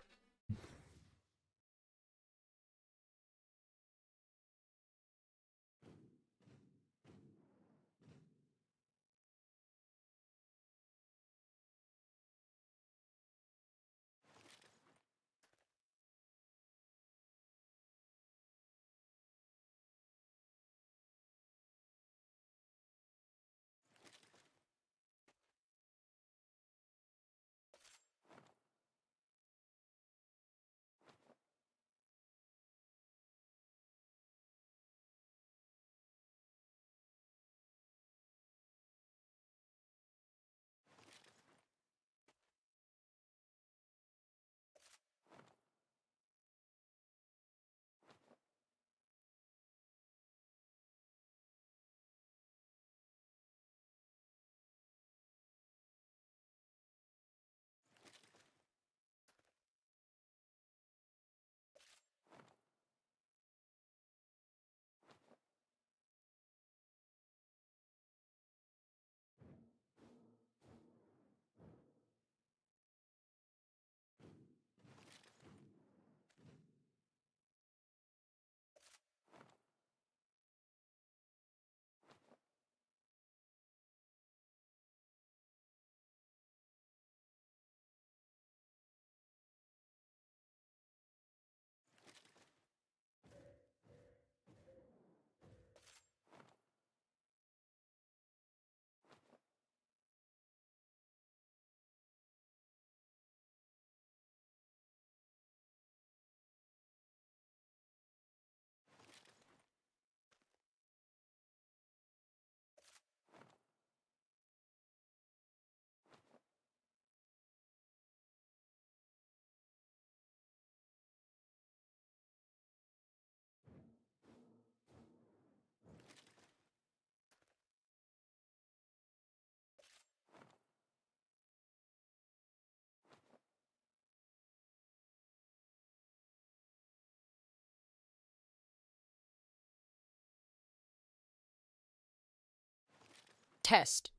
Test.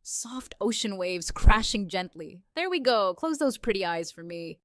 Soft ocean waves crashing gently. There we go. Close those pretty eyes for me.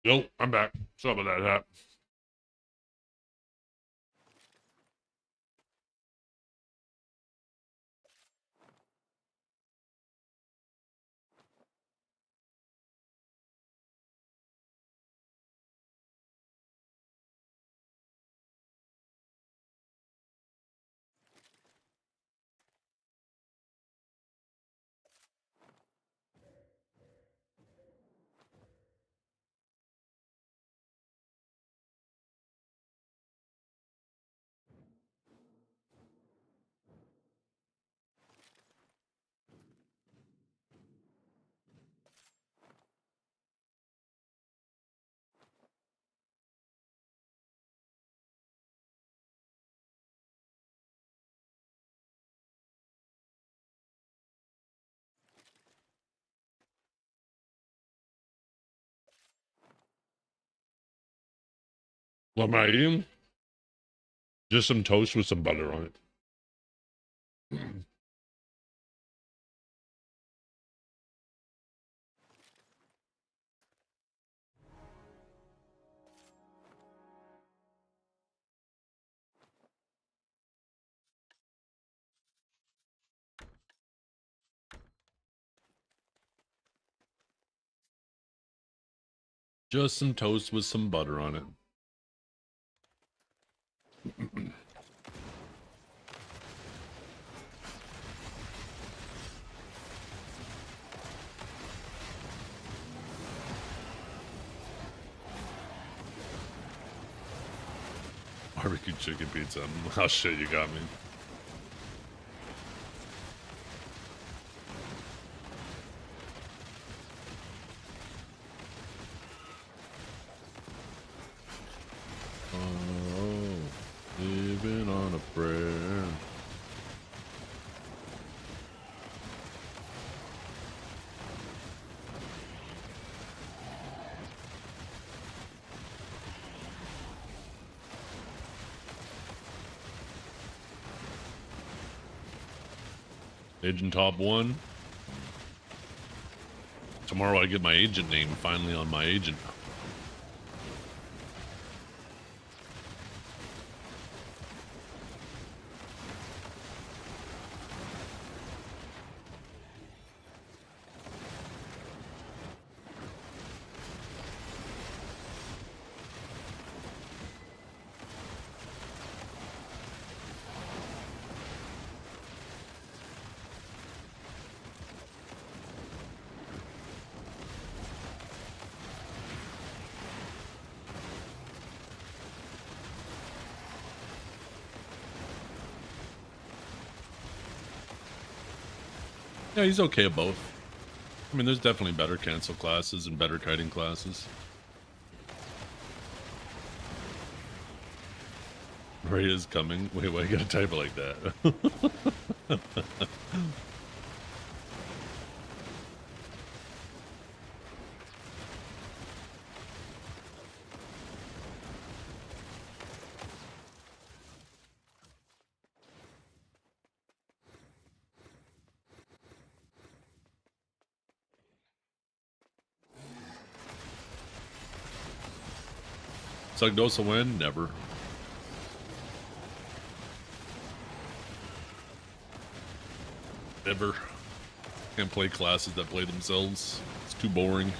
Yo, I'm back. Sorry about that hat. What am I eating? Just some toast with some butter on it. Just some toast with some butter on it. Barbecue chicken pizza. Oh shit, you got me. Oh, living on a prayer. Agent Top 1. Tomorrow I get my agent name finally on my agent. Yeah, he's okay at both. I mean, there's definitely better cancel classes and better kiting classes. Ray is coming. Wait, why you gotta type it like that? Sugdosa win? Never. Never. Can't play classes that play themselves. It's too boring.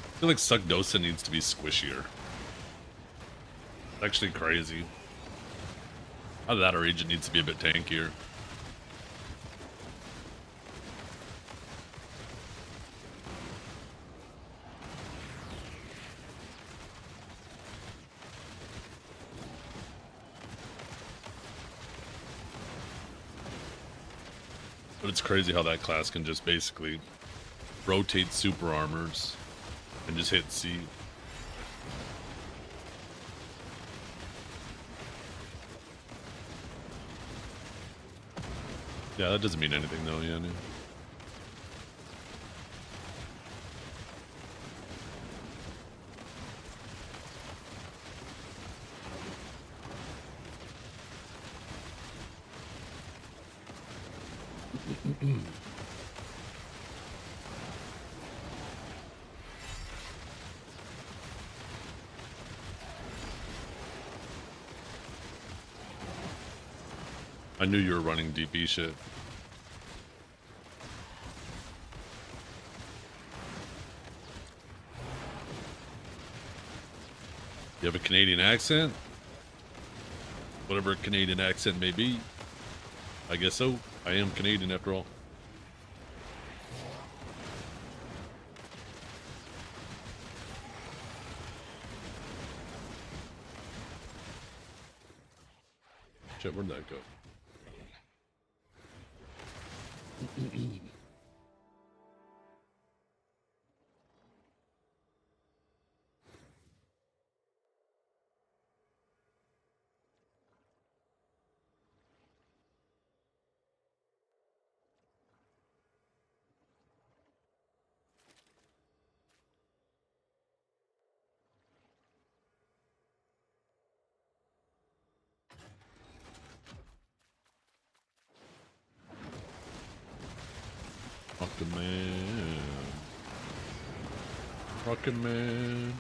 I feel like Sugdosa needs to be squishier. It's actually crazy. Either that or Agent needs to be a bit tankier. But it's crazy how that class can just basically rotate super armors and just hit C. Yeah, that doesn't mean anything though, yeah. I knew you were running DP shit. You have a Canadian accent? Whatever a Canadian accent may be. I guess so. I am Canadian after all. Shit, where'd that go? Fucking man. Fucking man.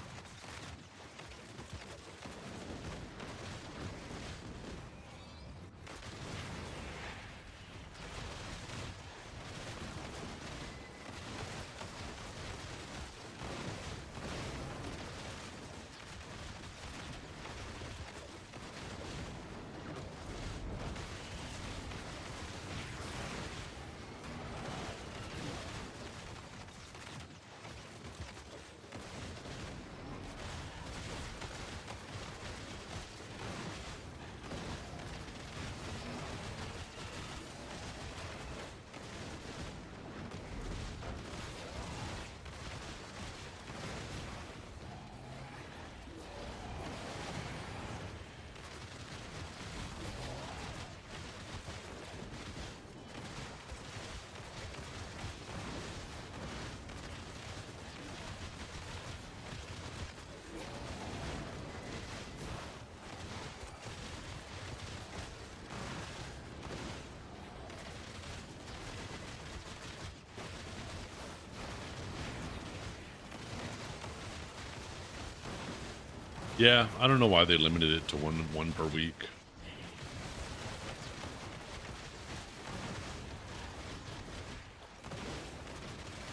Yeah, I don't know why they limited it to one per week.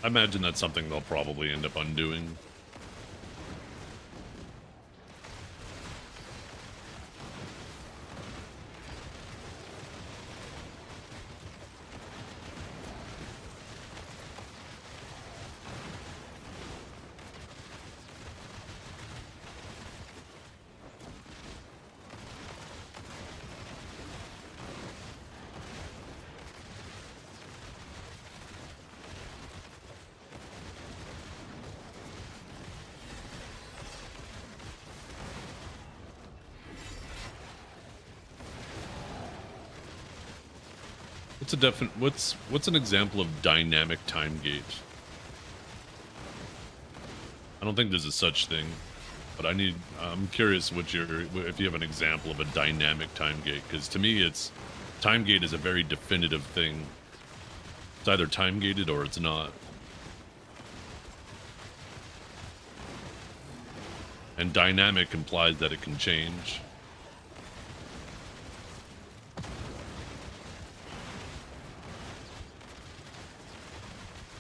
I imagine that's something they'll probably end up undoing. What's an example of dynamic time gate? I don't think there's a such thing, but I'm curious if you have an example of a dynamic time gate, because to me time gate is a very definitive thing. It's either time gated or it's not. And dynamic implies that it can change.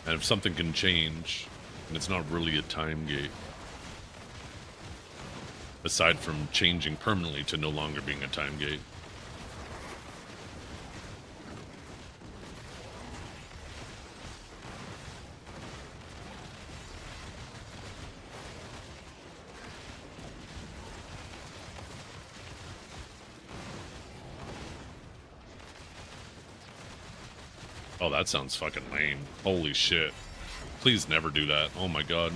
And if something can change, and it's not really a time gate, aside from changing permanently to no longer being a time gate. Oh, that sounds fucking lame. Holy shit. Please never do that. Oh my god.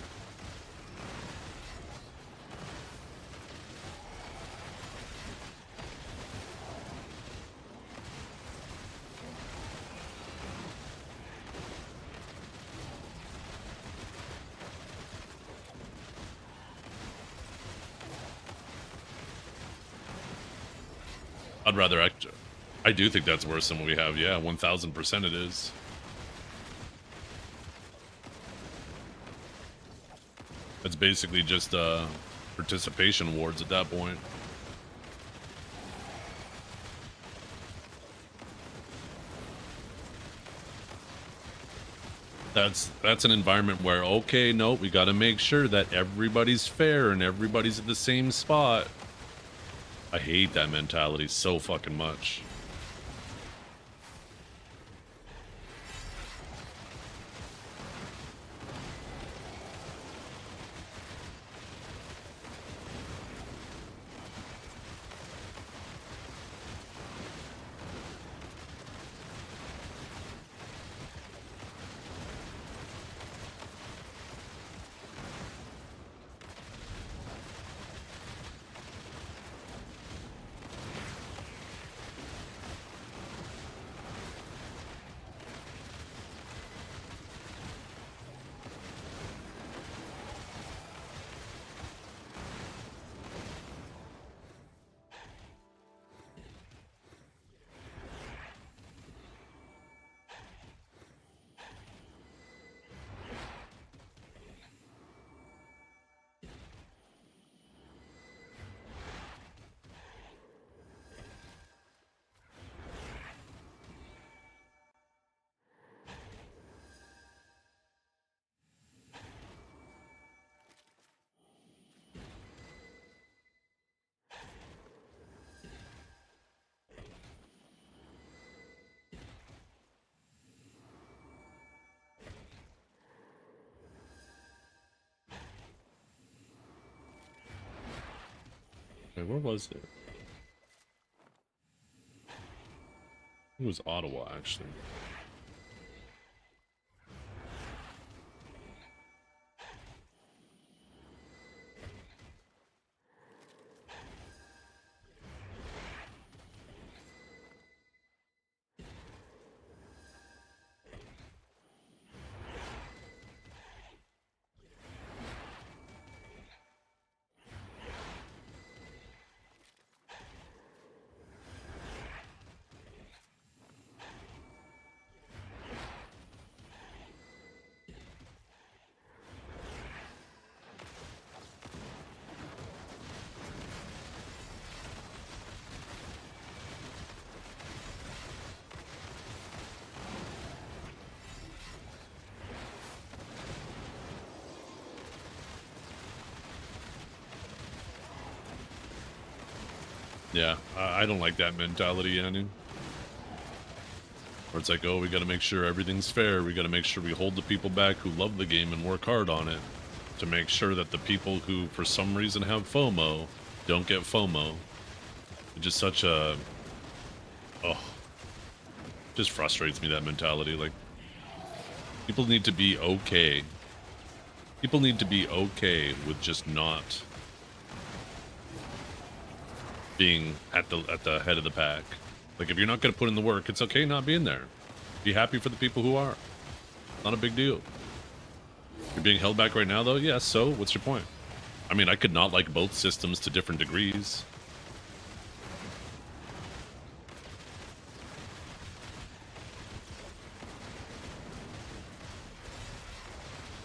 I'd rather I do think that's worse than what we have. Yeah, 1000% it is. It's basically just participation awards at that point. That's an environment where, okay, no, we got to make sure that everybody's fair and everybody's at the same spot. I hate that mentality so fucking much. Wait, where was it? It was Ottawa, actually. Yeah, I don't like that mentality, Anu. Where it's like, oh, we got to make sure everything's fair. We got to make sure we hold the people back who love the game and work hard on it to make sure that the people who, for some reason, have FOMO don't get FOMO. It's just such a... Oh. Just frustrates me, that mentality. Like, people need to be okay. People need to be okay with just not being at the head of the pack. Like, if you're not going to put in the work, it's okay not being there. Be happy for the people who are. Not a big deal. You're being held back right now, though? Yeah, so what's your point? I mean, I could not like both systems to different degrees.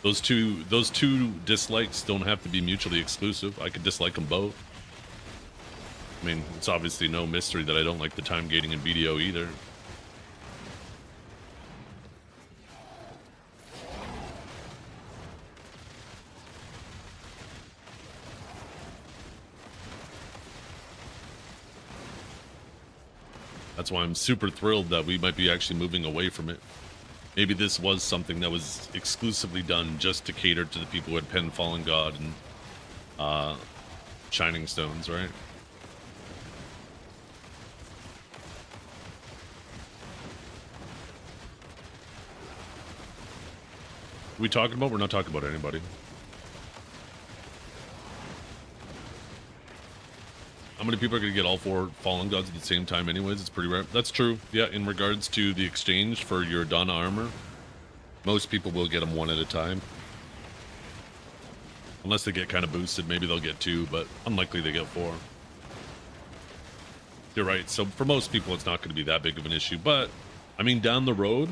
Those two dislikes don't have to be mutually exclusive. I could dislike them both. I mean, it's obviously no mystery that I don't like the time gating in BDO either. That's why I'm super thrilled that we might be actually moving away from it. Maybe this was something that was exclusively done just to cater to the people who had penned Fallen God and Shining Stones, right? We talking about? We're not talking about anybody. How many people are going to get all 4 Fallen Gods at the same time anyways? It's pretty rare. That's true. Yeah, in regards to the exchange for your Donna armor, most people will get them 1 at a time. Unless they get kind of boosted, maybe they'll get 2, but unlikely they get 4. You're right. So for most people, it's not going to be that big of an issue. But I mean, down the road,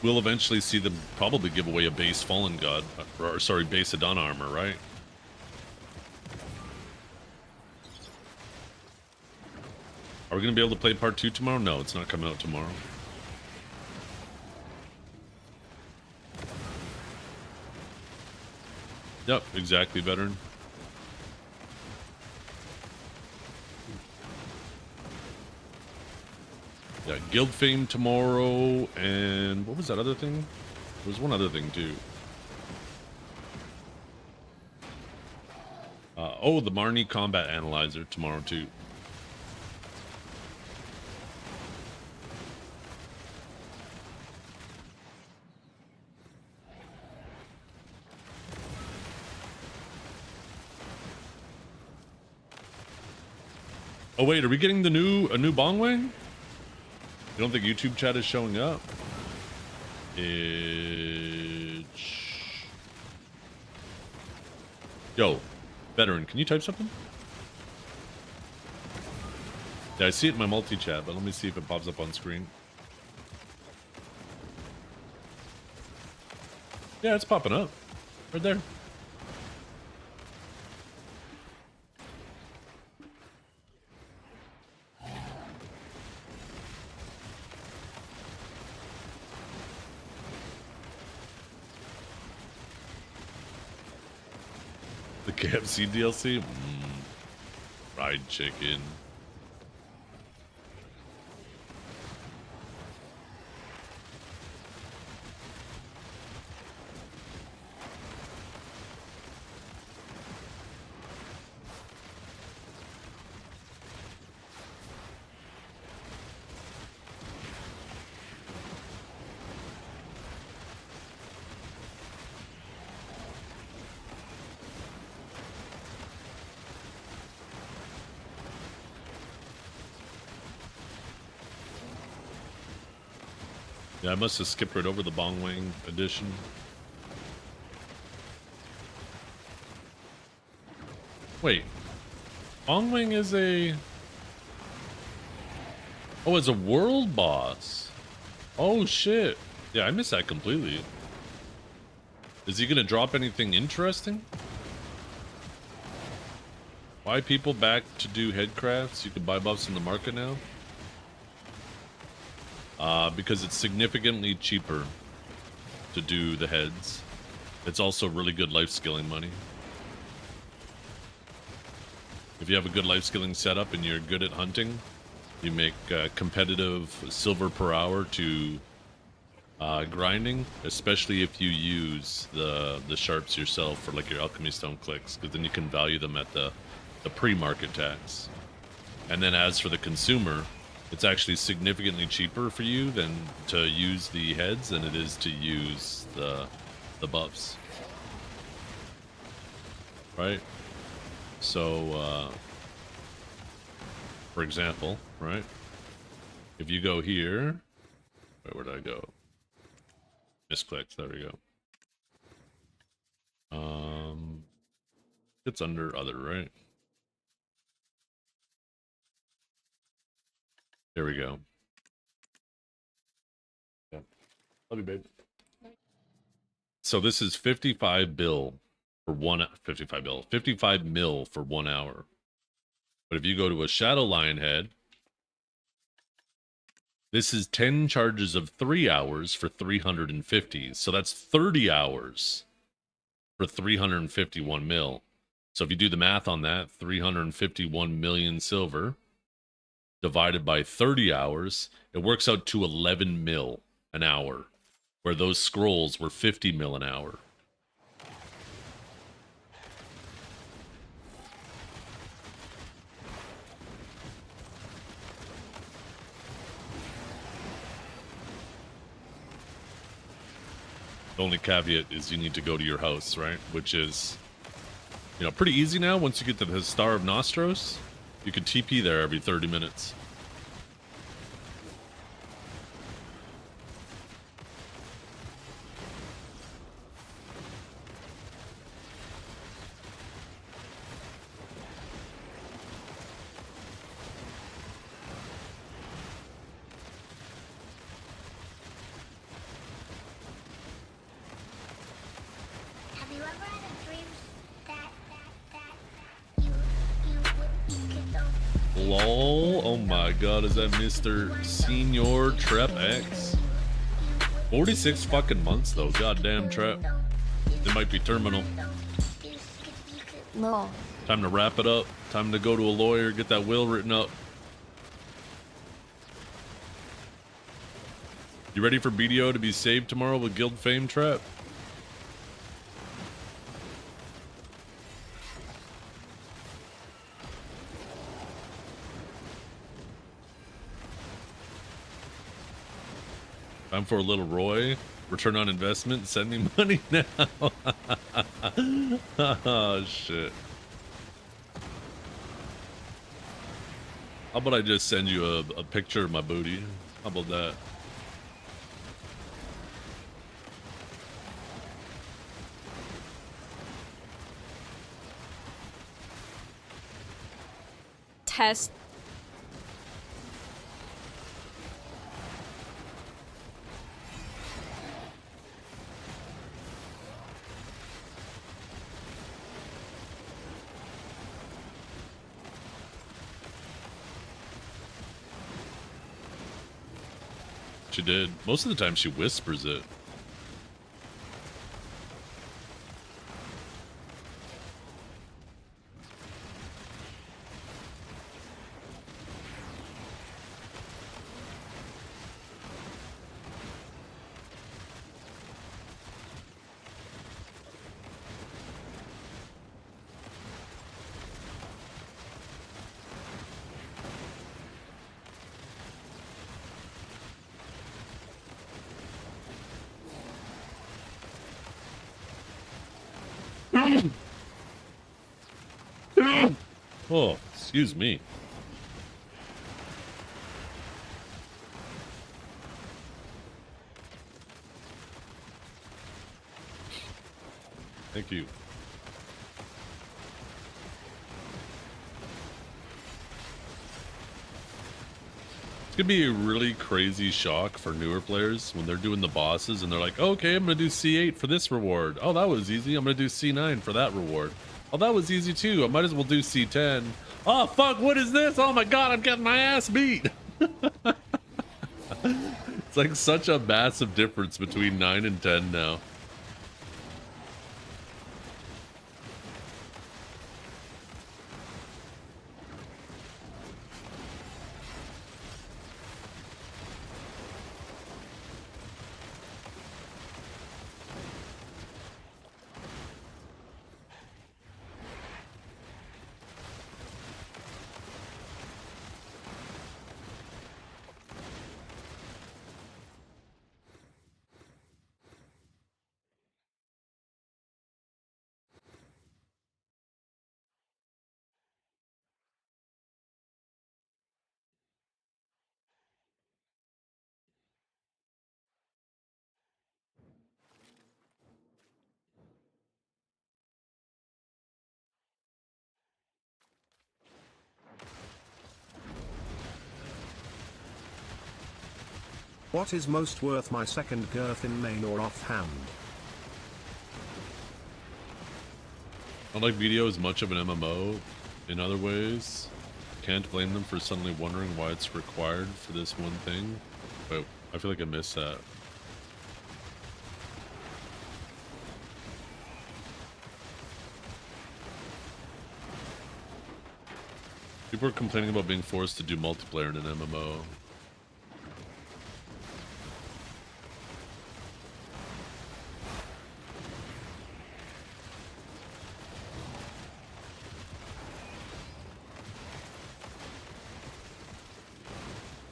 we'll eventually see them probably give away a base Fallen God, or sorry, base Adana armor, right? Are we going to be able to play part 2 tomorrow? No, it's not coming out tomorrow. Yep, exactly, veteran. Yeah, Guild Fame tomorrow, and what was that other thing? There was one other thing too. Oh, the Marnie Combat Analyzer tomorrow too. Oh wait, are we getting a new Bongwang? You don't think YouTube chat is showing up? Yo, veteran, can you type something? Yeah, I see it in my multi-chat, but let me see if it pops up on screen. Yeah, it's popping up. Right there. The KFC DLC? Fried chicken. Yeah, I must have skipped right over the Bongwang edition. Wait. Bongwang is a... Oh, it's a world boss. Oh, shit. Yeah, I missed that completely. Is he gonna drop anything interesting? Why people back to do headcrafts? You can buy buffs in the market now? Because it's significantly cheaper to do the heads. It's also really good life skilling money. If you have a good life skilling setup and you're good at hunting, you make competitive silver per hour to grinding, especially if you use the sharps yourself for like your alchemy stone clicks, because then you can value them at the pre-market tax. And then as for the consumer, it's actually significantly cheaper for you than to use the heads than it is to use the buffs. Right? So, for example, right? If you go here, where did I go? Misclicks, there we go. It's under other, right? There we go. Yeah. Love you, babe. So this is 55 bill for 55 mil for 1 hour. But if you go to a Shadow Lion head, this is 10 charges of 3 hours for 350. So that's 30 hours for 351 mil. So if you do the math on that, 351 million silver divided by 30 hours, it works out to 11 mil an hour, where those scrolls were 50 mil an hour. The only caveat is you need to go to your house, right? Which is, you know, pretty easy now. Once you get to the Star of Nostros, you can TP there every 30 minutes. Lol. Oh my god, is that Mr. Senior Trep X? 46 fucking months though. Goddamn Trep. It might be terminal. No. Time to wrap it up. Time to go to a lawyer, get that will written up. You ready for BDO to be saved tomorrow with Guild Fame Trap? Time for a little Roy. Return on investment. Send me money now. Oh, shit. How about I just send you a picture of my booty? How about that? Test. She did. Most of the time she whispers it. Oh, excuse me. Thank you. It's gonna be a really crazy shock for newer players when they're doing the bosses and they're like, okay, I'm gonna do C8 for this reward. Oh, that was easy. I'm gonna do C9 for that reward. Oh, that was easy too. I might as well do C10. Oh, fuck, what is this? Oh my god, I'm getting my ass beat. It's like such a massive difference between 9 and 10 now. What is most worth, my second girth in main or offhand? I don't like video as much of an MMO in other ways. Can't blame them for suddenly wondering why it's required for this one thing, but I feel like I missed that. People are complaining about being forced to do multiplayer in an MMO.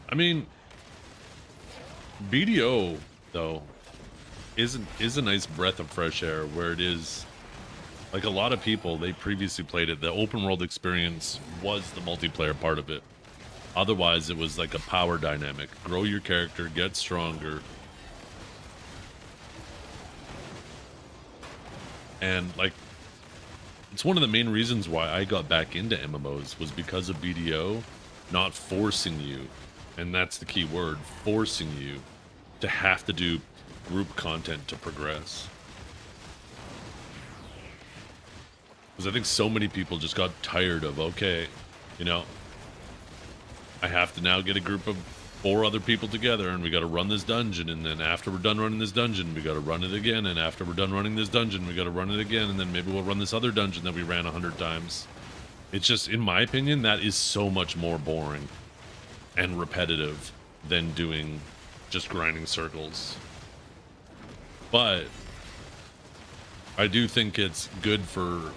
I mean, BDO though is a nice breath of fresh air where it is like a lot of people, they previously played it. The open world experience was the multiplayer part of it. Otherwise, it was like a power dynamic. Grow your character, get stronger. And like, it's one of the main reasons why I got back into MMOs was because of BDO not forcing you. And that's the key word, forcing you to have to do group content to progress. Because I think so many people just got tired of, okay, you know, I have to now get a group of 4 other people together, and we got to run this dungeon, and then after we're done running this dungeon, we got to run it again, and after we're done running this dungeon, we got to run it again, and then maybe we'll run this other dungeon that we ran 100 times. It's just, in my opinion, that is so much more boring and repetitive than doing just grinding circles. But I do think it's good for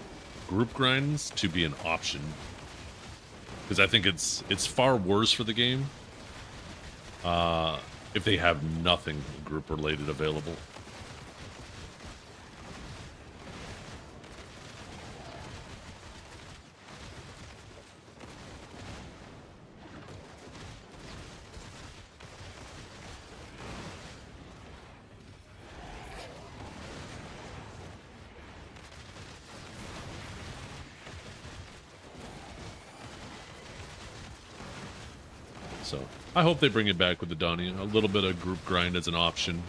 group grinds to be an option, because I think it's far worse for the game if they have nothing group related available. So I hope they bring it back with the Donnie. A little bit of group grind as an option.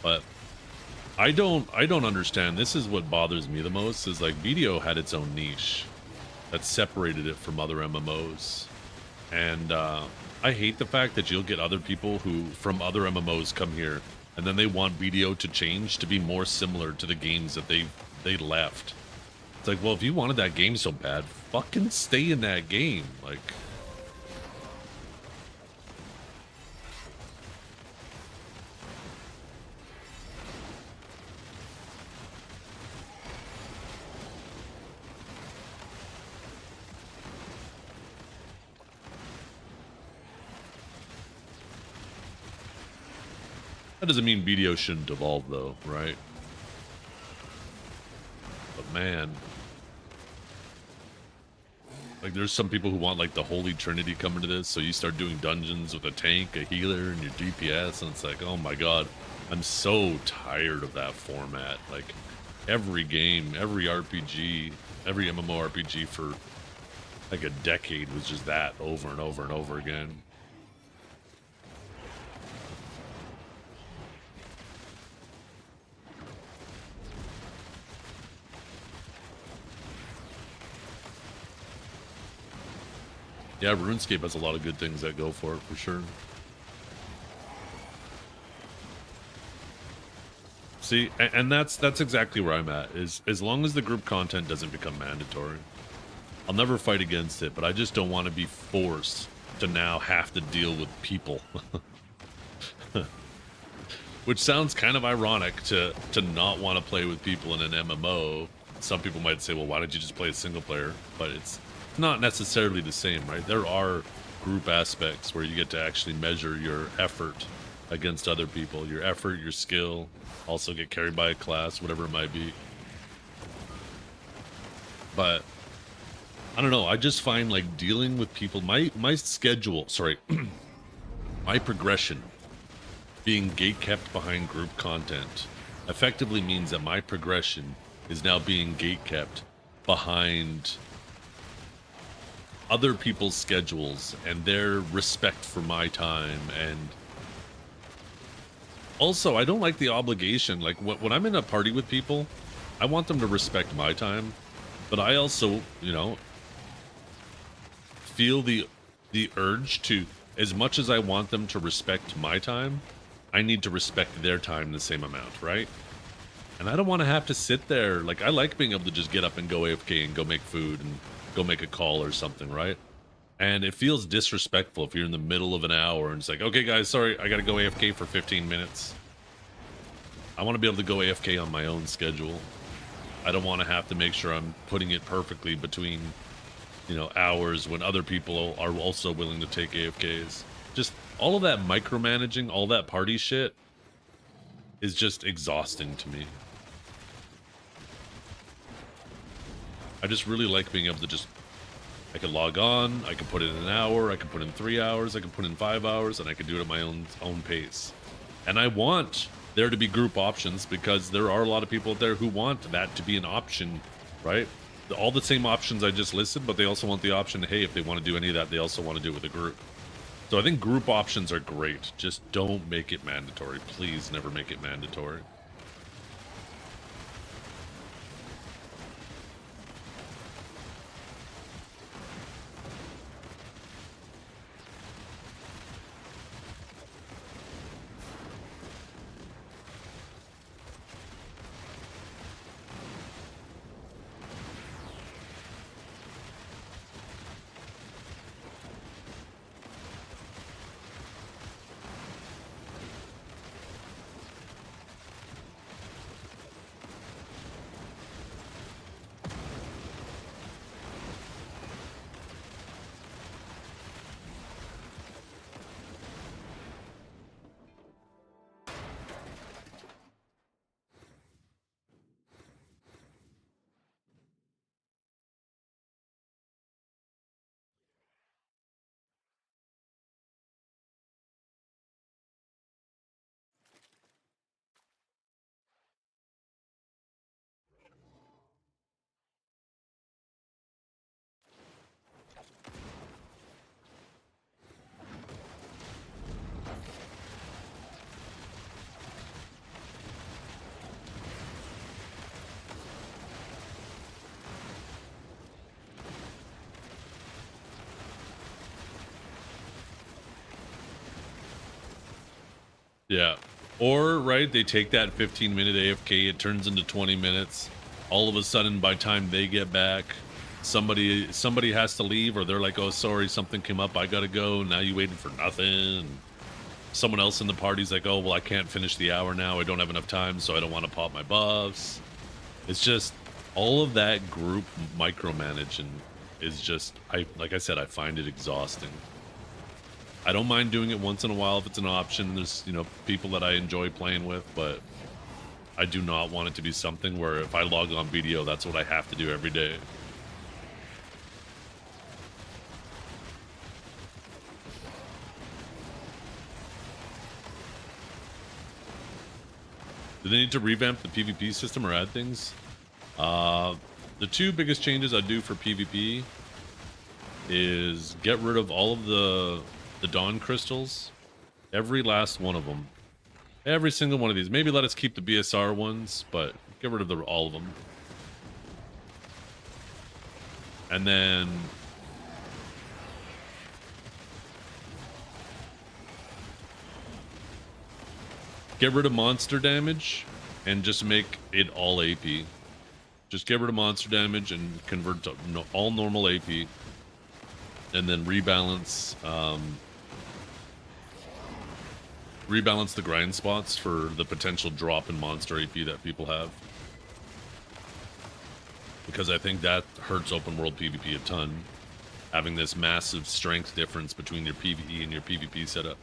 But I don't understand. This is what bothers me the most, is like BDO had its own niche that separated it from other MMOs. And I hate the fact that you'll get other people who from other MMOs come here and then they want BDO to change to be more similar to the games that they left. It's like, well, if you wanted that game so bad, fucking stay in that game. Like, that doesn't mean BDO shouldn't evolve, though, right? But man, like, there's some people who want like the Holy Trinity coming to this, so you start doing dungeons with a tank, a healer, and your DPS, and it's like, oh my god, I'm so tired of that format. Like, every game, every RPG, every MMORPG for like a decade was just that over and over and over again. Yeah, RuneScape has a lot of good things that go for it, for sure. See, and that's exactly where I'm at, is as long as the group content doesn't become mandatory, I'll never fight against it, but I just don't want to be forced to now have to deal with people. Which sounds kind of ironic to not want to play with people in an MMO. Some people might say, well, why don't you just play a single player? But it's not necessarily the same, right? There are group aspects where you get to actually measure your effort against other people, your effort, your skill, also get carried by a class, whatever it might be. But I don't know, I just find like dealing with people, my schedule, sorry, my progression being gatekept behind group content effectively means that my progression is now being gatekept behind other people's schedules and their respect for my time. And also, I don't like the obligation. Like, when I'm in a party with people, I want them to respect my time, but I also, you know, feel the urge to, as much as I want them to respect my time, I need to respect their time the same amount, right? And I don't want to have to sit there. Like, I like being able to just get up and go AFK and go make food and go make a call or something, right? And it feels disrespectful if you're in the middle of an hour and it's like, okay guys, sorry, I gotta go AFK for 15 minutes. I want to be able to go AFK on my own schedule. I don't want to have to make sure I'm putting it perfectly between, you know, hours when other people are also willing to take AFKs. Just all of that micromanaging, all that party shit is just exhausting to me. I just really like being able to just, I can log on, I can put in an hour, I can put in 3 hours, I can put in 5 hours, and I can do it at my own pace. And I want there to be group options, because there are a lot of people out there who want that to be an option, right? All the same options I just listed, but they also want the option, hey, if they want to do any of that, they also want to do it with a group. So I think group options are great. Just don't make it mandatory. Please never make it mandatory. Yeah. Or, right, they take that 15-minute AFK, it turns into 20 minutes. All of a sudden, by the time they get back, somebody has to leave, or they're like, oh, sorry, something came up, I gotta go. Now you waiting for nothing. And someone else in the party's like, oh, well, I can't finish the hour now. I don't have enough time, so I don't want to pop my buffs. It's just all of that group micromanaging is just, like I said, I find it exhausting. I don't mind doing it once in a while if it's an option. There's, you know, people that I enjoy playing with, but I do not want it to be something where if I log on BDO, that's what I have to do every day. Do they need to revamp the PvP system or add things? The two biggest changes I do for PvP is get rid of all of the Dawn crystals. Every last one of them. Every single one of these. Maybe let us keep the BSR ones, but get rid of all of them. And then get rid of monster damage and just make it all AP. Just get rid of monster damage and convert to all normal AP. And then rebalance rebalance the grind spots for the potential drop in monster AP that people have. Because I think that hurts open world PvP a ton. Having this massive strength difference between your PvE and your PvP setup.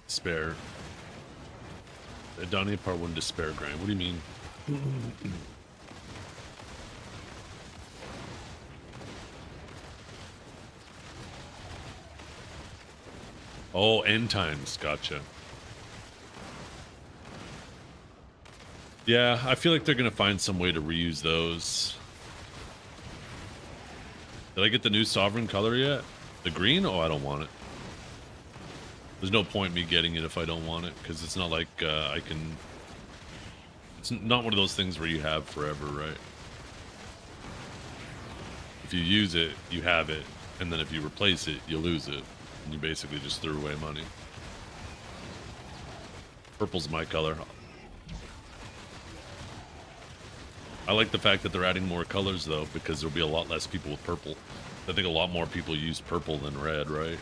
Despair. Donnie Part 1 Despair grind. What do you mean? Oh, end times. Gotcha. Yeah, I feel like they're going to find some way to reuse those. Did I get the new Sovereign color yet? The green? Oh, I don't want it. There's no point me getting it if I don't want it, because it's not like I can... It's not one of those things where you have forever, right? If you use it, you have it, and then if you replace it, you lose it. And you basically just threw away money. Purple's my color. I like the fact that they're adding more colors, though, because there'll be a lot less people with purple. I think a lot more people use purple than red, right?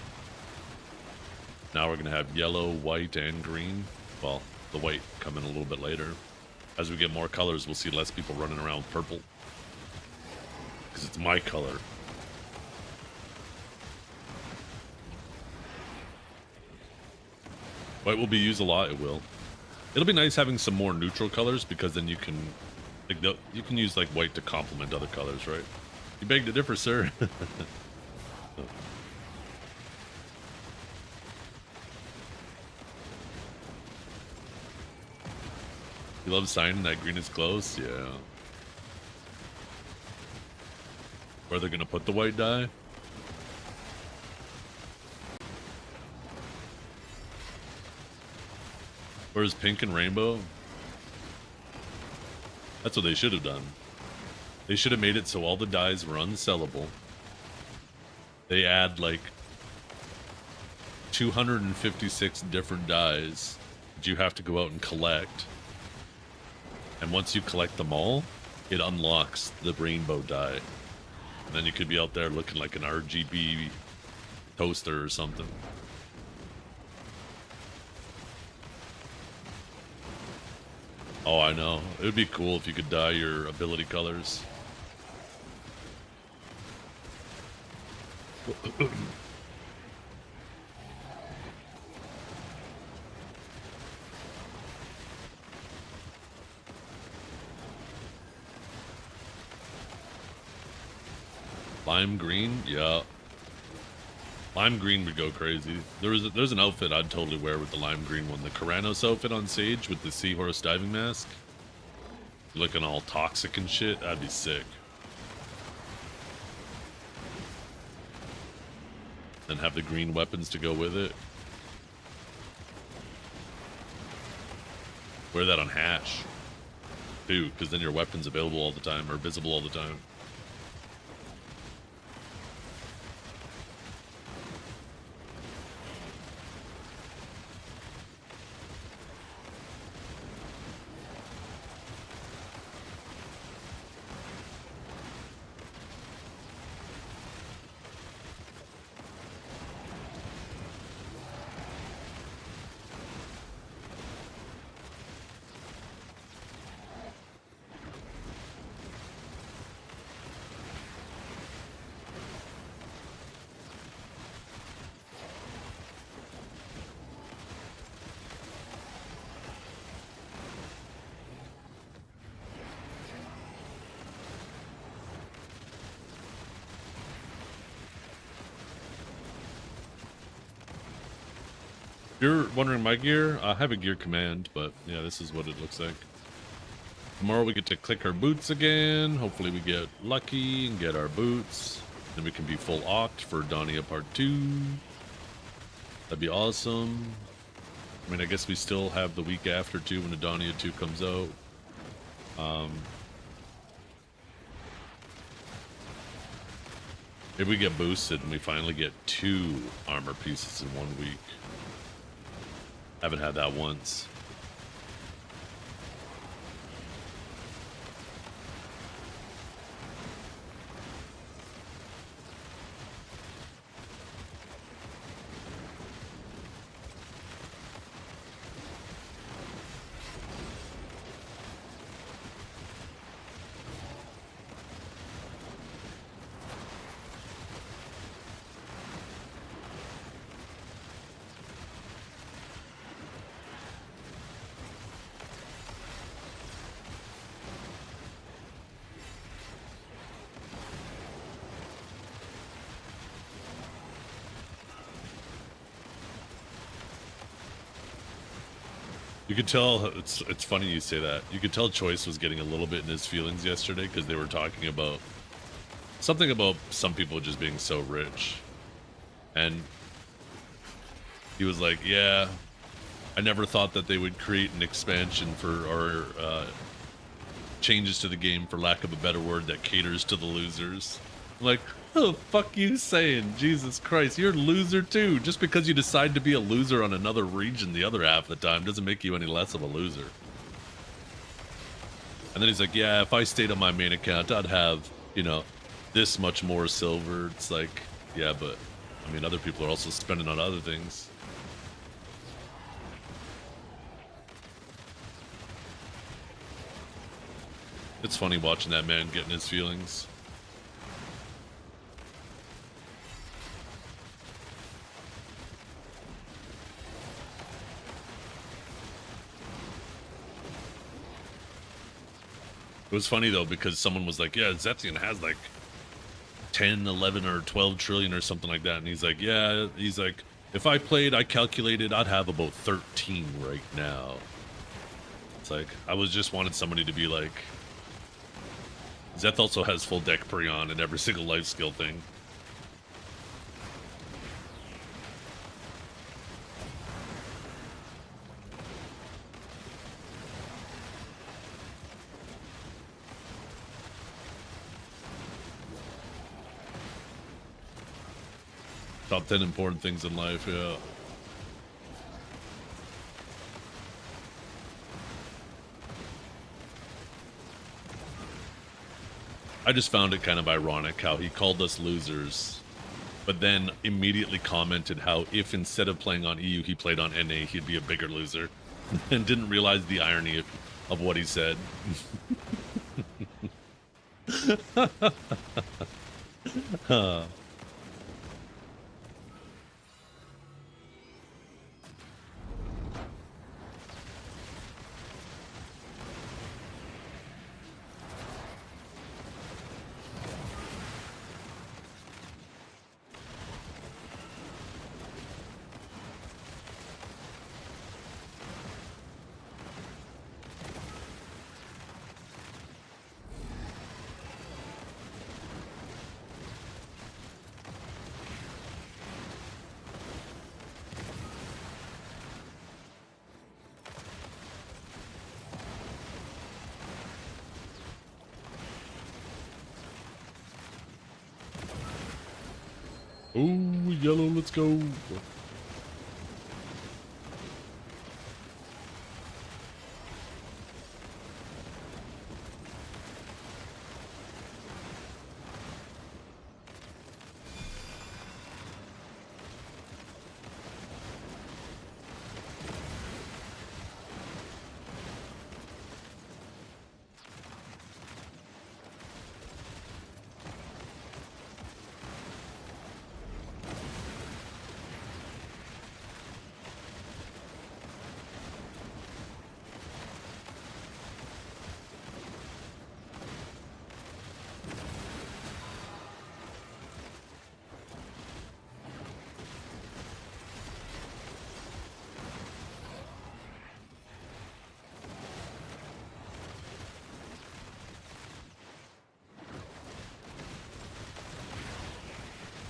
Now we're going to have yellow, white, and green. Well, the white coming a little bit later. As we get more colors, we'll see less people running around with purple. Because it's my color. White will be used a lot, it will. It'll be nice having some more neutral colors, because then you can... Like, you can use, like, white to complement other colors, right? You beg to differ, sir. Oh. You love signing that green is close? Yeah. Where they're gonna put the white dye? Where's pink and rainbow? That's what they should have done. They should have made it so all the dyes were unsellable. They add like 256 different dyes that you have to go out and collect. And once you collect them all, it unlocks the rainbow dye. And then you could be out there looking like an RGB toaster or something. Oh, I know. It would be cool if you could dye your ability colors. Lime green? Yeah. Lime green would go crazy. There's an outfit I'd totally wear with the lime green one. The Karanos outfit on Sage with the seahorse diving mask. Looking all toxic and shit. That'd be sick. And have the green weapons to go with it. Wear that on Hash. Too, because then your weapon's available all the time, or visible all the time. If you're wondering my gear, I have a gear command, but yeah, this is what it looks like. Tomorrow we get to click our boots again. Hopefully we get lucky and get our boots. Then we can be full oct for Dania Part 2. That'd be awesome. I mean, I guess we still have the week after too when the Dania 2 comes out. If we get boosted and we finally get 2 armor pieces in 1 week. Haven't had that once. You could tell, it's funny you say that. You could tell Choice was getting a little bit in his feelings yesterday because they were talking about something about some people just being so rich. And he was like, yeah, I never thought that they would create an expansion for, or changes to the game, for lack of a better word, that caters to the losers. I'm like, oh, fuck you saying? Jesus Christ, you're a loser too. Just because you decide to be a loser on another region the other half of the time doesn't make you any less of a loser. And then he's like, yeah, if I stayed on my main account, I'd have, you know, this much more silver. It's like, yeah, but, I mean, other people are also spending on other things. It's funny watching that man get in his feelings. It was funny though, because someone was like, yeah, Zephion has like 10, 11, or 12 trillion or something like that. And he's like, yeah, he's like, if I played, I calculated I'd have about 13 right now. It's like, I was just wanted somebody to be like, Zeth also has full deck Prion and every single life skill thing. Top 10 important things in life, yeah. I just found it kind of ironic how he called us losers, but then immediately commented how if instead of playing on EU he played on NA, he'd be a bigger loser, and didn't realize the irony of what he said. Oh, yellow, let's go.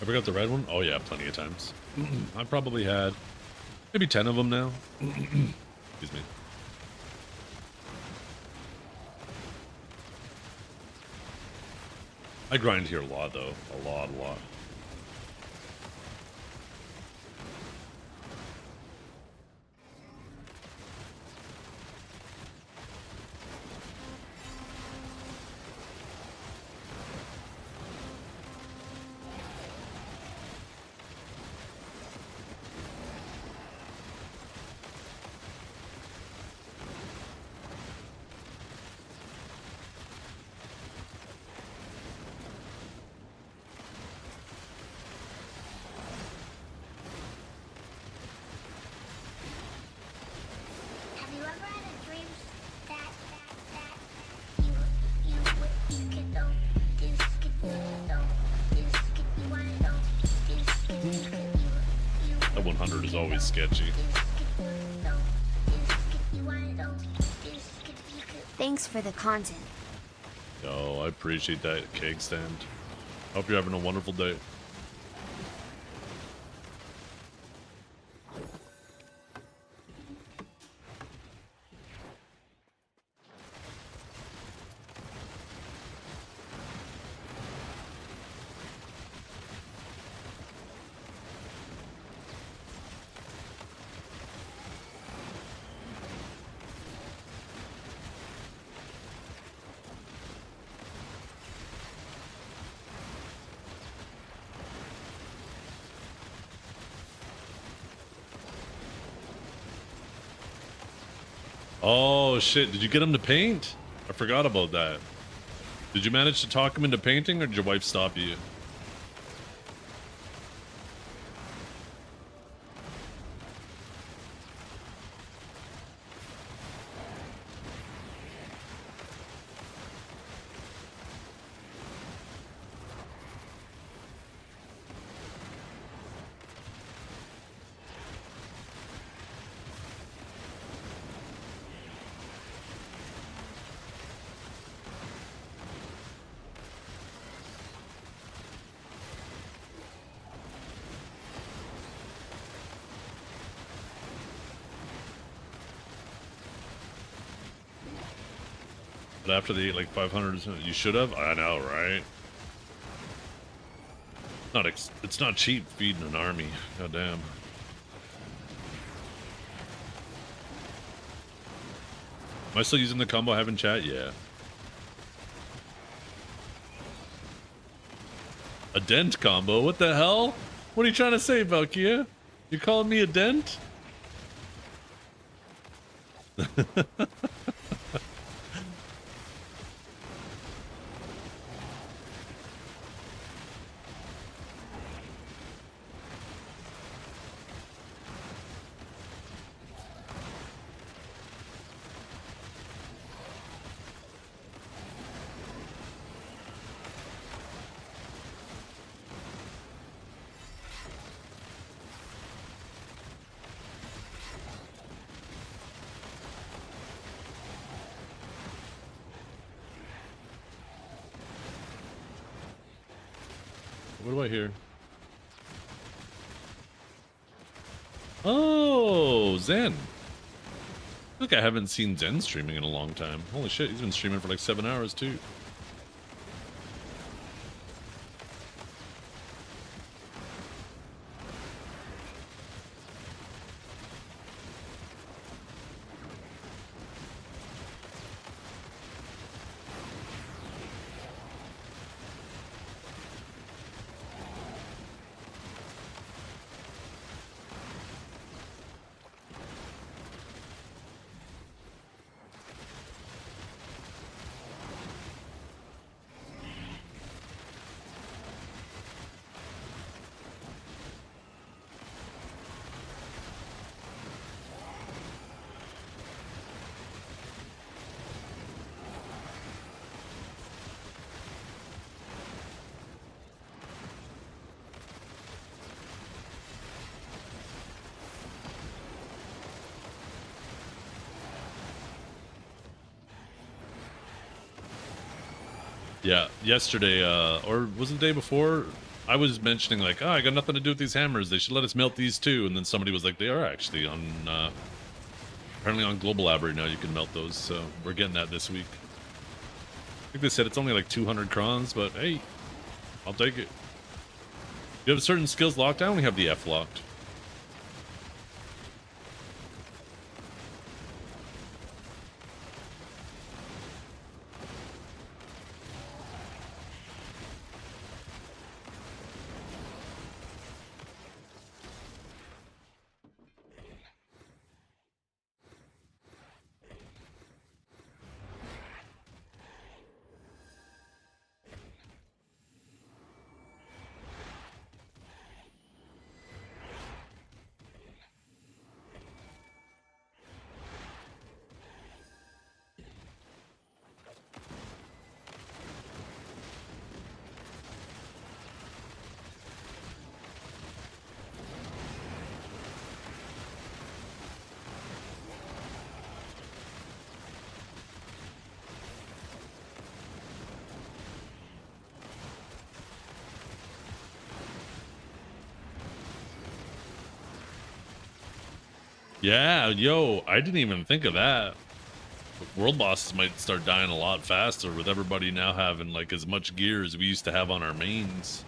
Ever got the red one? Oh yeah, plenty of times. I probably had maybe 10 of them now. Excuse me. I grind here a lot though. A lot. Have you ever had a dream that you could know this could know this could you wanna know this could you That 100 is always sketchy. Thanks for the content. Yo, I appreciate that cake stand. Hope you're having a wonderful day. Oh shit, did you get him to paint? I forgot about that. Did you manage to talk him into painting or did your wife stop you? But after they ate like 500, you should have. I know, right? It's not cheap feeding an army. God damn. Am I still using the combo I have in chat? Yeah. A dent combo? What the hell? What are you trying to say, Valkia? You calling me a dent? What do I hear? Oh, Zen. I think I haven't seen Zen streaming in a long time. Holy shit, he's been streaming for like 7 hours too. Yeah, yesterday, or was it the day before? I was mentioning like, oh, I got nothing to do with these hammers. They should let us melt these too. And then somebody was like, they are actually on, apparently on Global Lab right now. You can melt those. So we're getting that this week. I think they said it's only like 200 crons, but hey, I'll take it. You have certain skills locked down. We have the F locked. Yeah, yo, I didn't even think of that. World bosses might start dying a lot faster with everybody now having like as much gear as we used to have on our mains.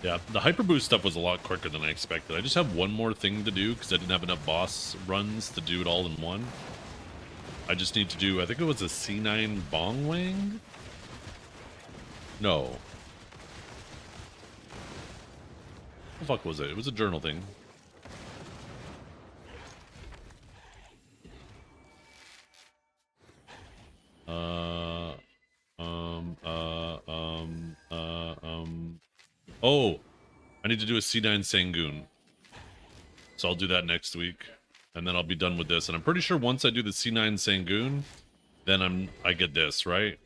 Yeah, the hyper boost stuff was a lot quicker than I expected. I just have one more thing to do because I didn't have enough boss runs to do it all in one. I just need to do, I think it was a C9 Bong Wang? No. What the fuck was it? It was a journal thing. Oh, I need to do a C9 Sangoon. So I'll do that next week. And then I'll be done with this. And I'm pretty sure once I do the C9 Sangoon, then I get this, right?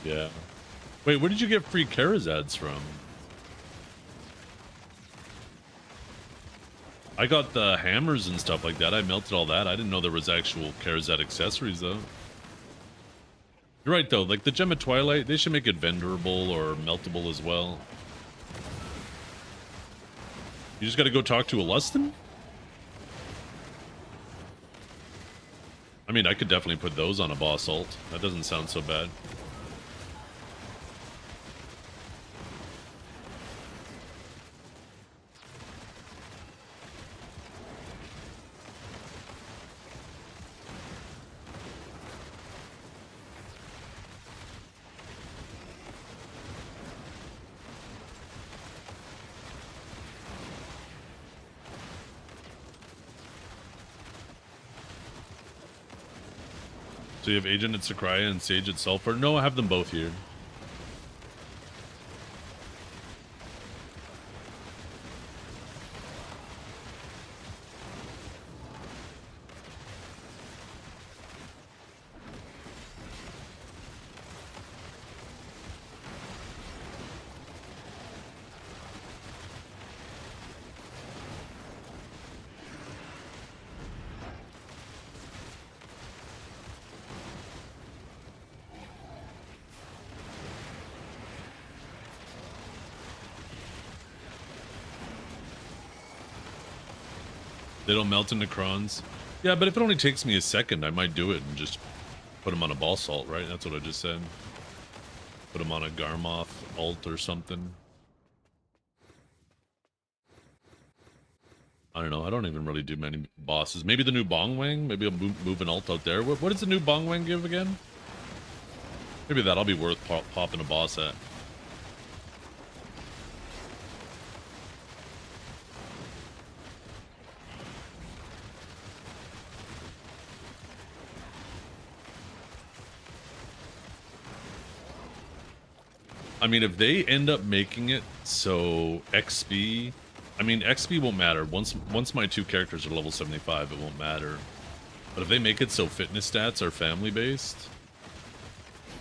Yeah. Wait, where did you get free Karazads from? I got the hammers and stuff like that. I melted all that. I didn't know there was actual Karazad accessories, though. You're right, though. Like, the Gem of Twilight, they should make it vendorable or meltable as well. You just gotta go talk to a Lustin? I mean, I could definitely put those on a boss ult. That doesn't sound so bad. So you have Agent at Sakraya and Sage at Sulfur? No, I have them both here. They don't melt into Necrons. Yeah, but if it only takes me a second, I might do it and just put them on a boss ult, right? That's what I just said. Put them on a Garmoth ult or something. I don't know. I don't even really do many bosses. Maybe the new Bong Wang? Maybe I'll move an ult out there. What does the new Bong Wang give again? Maybe that'll be worth popping a boss at. I mean, if they end up making it so XP, I mean, XP won't matter. Once my two characters are level 75, it won't matter. But if they make it so fitness stats are family-based,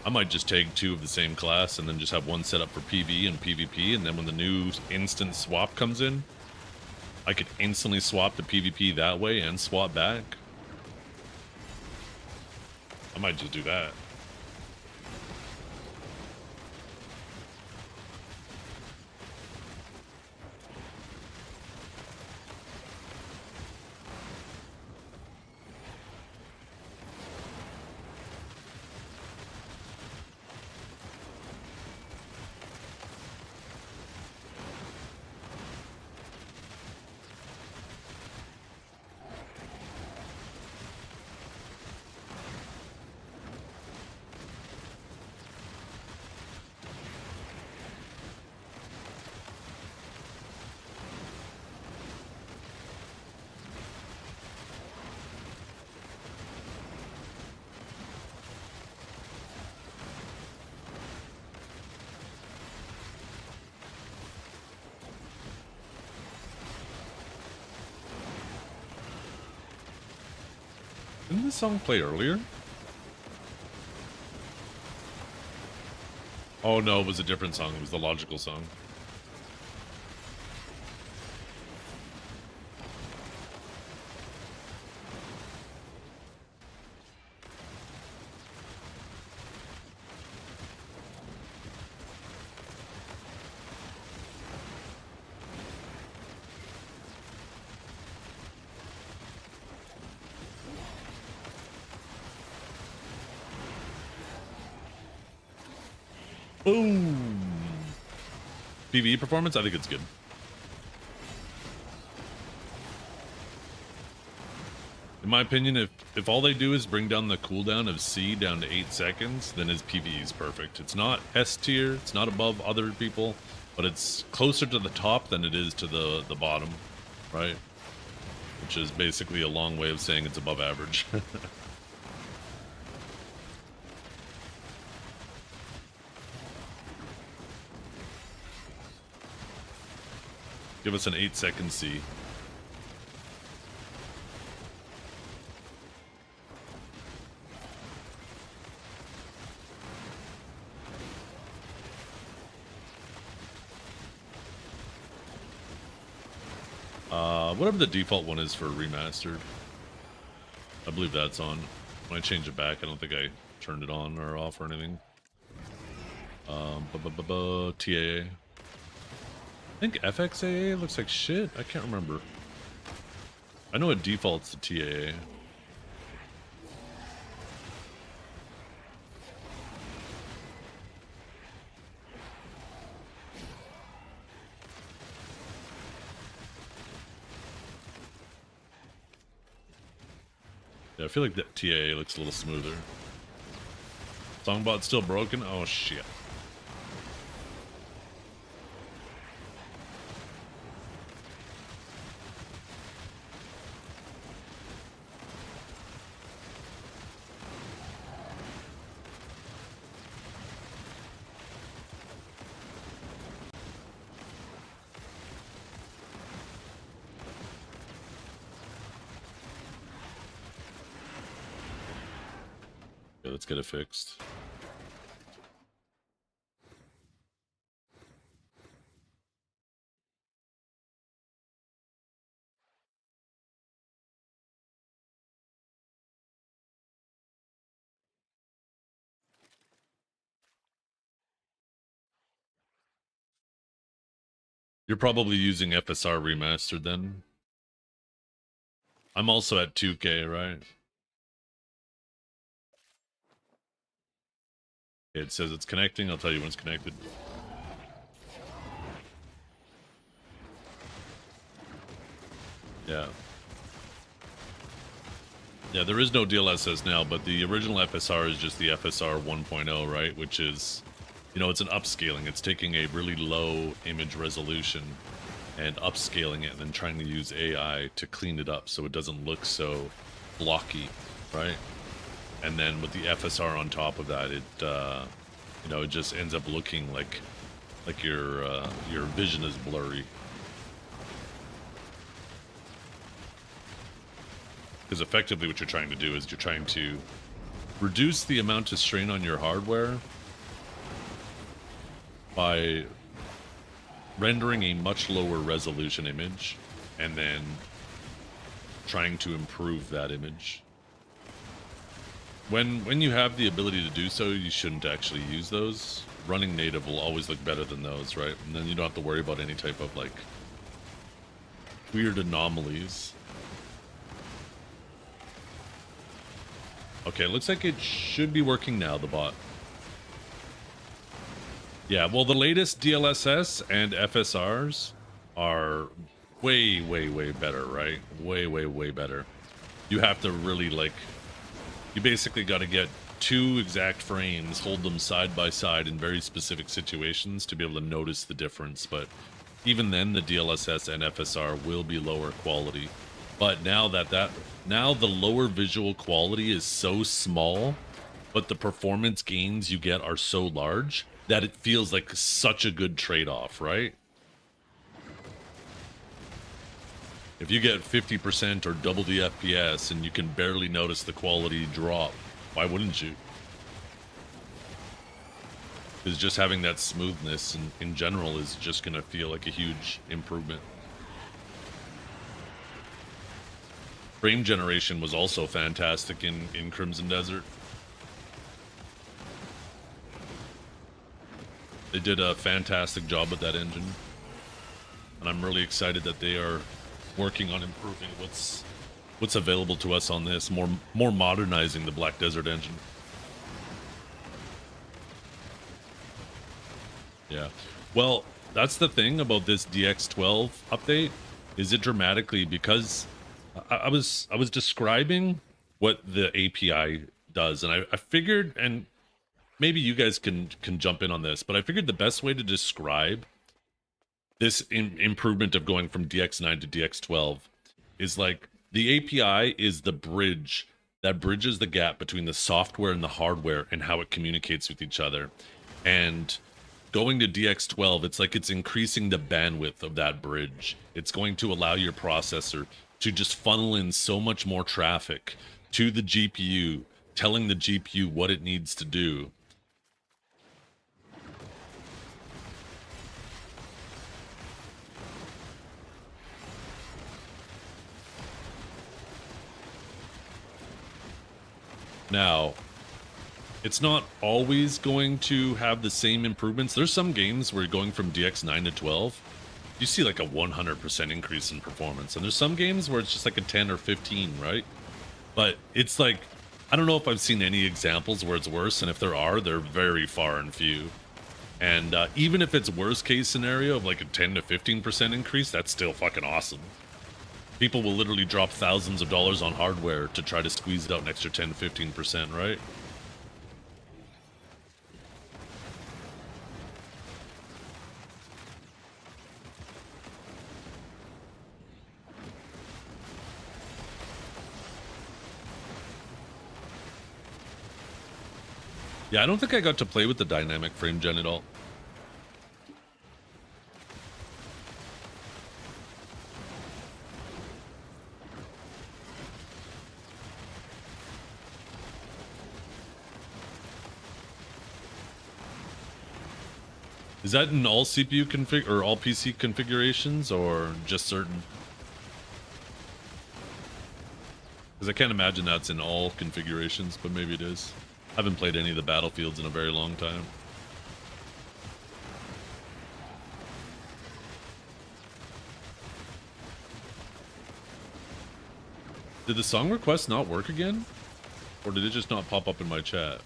I might just take two of the same class and then just have one set up for PV and PvP, and then when the new instant swap comes in, I could instantly swap to PvP that way and swap back. I might just do that. Didn't this song play earlier? Oh no, it was a different song. It was the Logical song. Boom. PvE performance, I think it's good. In my opinion, if all they do is bring down the cooldown of C down to 8 seconds, then his PvE is perfect. It's not S tier, it's not above other people, but it's closer to the top than it is to the bottom, right? Which is basically a long way of saying it's above average. Give us an 8-second C. Whatever the default one is for remastered. I believe that's on. When I change it back, I don't think I turned it on or off or anything. TAA. I think FXAA looks like shit. I can't remember. I know it defaults to TAA. Yeah, I feel like that TAA looks a little smoother. Songbot's still broken? Oh shit. Let's get it fixed. You're probably using FSR Remastered then. I'm also at 2K, right? It says it's connecting. I'll tell you when it's connected. Yeah. Yeah, there is no DLSS now, but the original FSR is just the FSR 1.0, right? Which is, you know, it's an upscaling. It's taking a really low image resolution and upscaling it and then trying to use AI to clean it up so it doesn't look so blocky, right? And then with the FSR on top of that, it you know, it just ends up looking like your vision is blurry. Because effectively what you're trying to do is you're trying to reduce the amount of strain on your hardware by rendering a much lower resolution image and then trying to improve that image. When you have the ability to do so, you shouldn't actually use those. Running native will always look better than those, right? And then you don't have to worry about any type of, like, weird anomalies. Okay, looks like it should be working now, the bot. Yeah, well, the latest DLSS and FSRs are way, way, way better, right? Way, way, way better. You have to really, like... You basically got to get 2 exact frames, hold them side by side in very specific situations to be able to notice the difference. But even then, the DLSS and FSR will be lower quality. But now now the lower visual quality is so small, but the performance gains you get are so large that it feels like such a good trade-off, right? If you get 50% or double the FPS and you can barely notice the quality drop, why wouldn't you? Because just having that smoothness in general is just going to feel like a huge improvement. Frame generation was also fantastic in Crimson Desert. They did a fantastic job with that engine. And I'm really excited that they are working on improving what's available to us on this, more modernizing the Black Desert engine. Yeah. Well, that's the thing about this DX12 update, is it dramatically, because I was describing what the API does, and I figured, and maybe you guys can jump in on this, but I figured the best way to describe this improvement of going from DX9 to DX12 is like the API is the bridge that bridges the gap between the software and the hardware and how it communicates with each other. And going to DX12, it's like it's increasing the bandwidth of that bridge. It's going to allow your processor to just funnel in so much more traffic to the GPU, telling the GPU what it needs to do. Now, it's not always going to have the same improvements. There's some games where you're going from DX9 to 12, you see like a 100% increase in performance. And there's some games where it's just like a 10 or 15, right? But it's like, I don't know if I've seen any examples where it's worse. And if there are, they're very far and few. And even if it's worst case scenario of like a 10 to 15% increase, that's still fucking awesome. People will literally drop thousands of dollars on hardware to try to squeeze out an extra 10 to 15%, right? Yeah, I don't think I got to play with the dynamic frame gen at all. Is that in all CPU config or all PC configurations, or just certain? Because I can't imagine that's in all configurations, but maybe it is. I haven't played any of the Battlefields in a very long time. Did the song request not work again? Or did it just not pop up in my chat?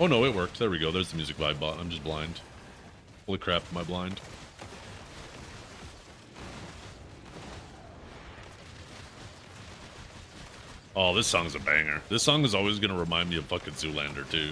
Oh no, it worked. There we go. There's the music vibe bot. I'm just blind. Holy crap, am I blind? Oh, this song's a banger. This song is always going to remind me of fucking Zoolander too.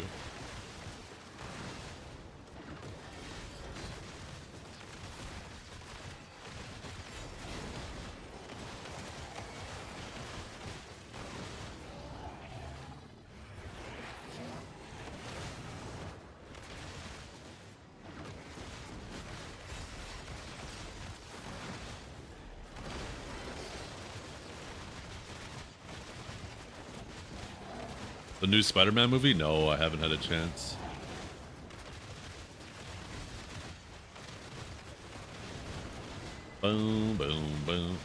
The new Spider-Man movie? No, I haven't had a chance. Boom, boom, boom.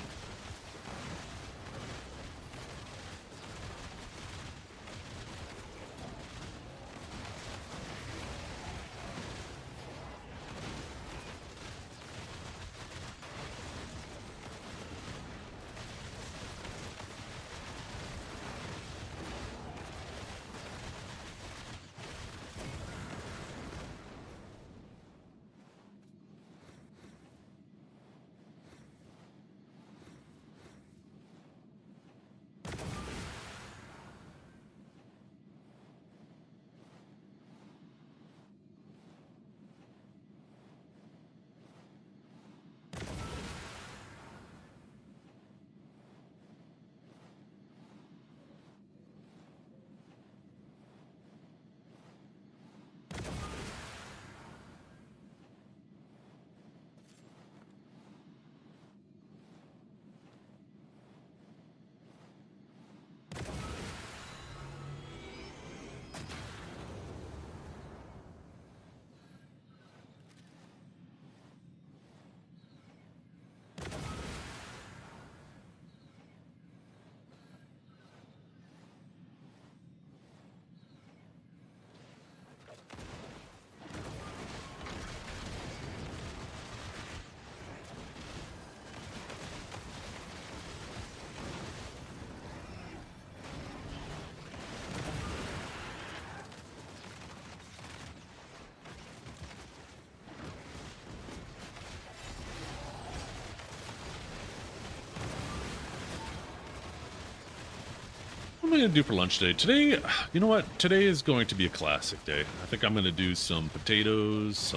What am I gonna do for lunch today? Today, you know what? Today is going to be a classic day. I think I'm gonna do some potatoes,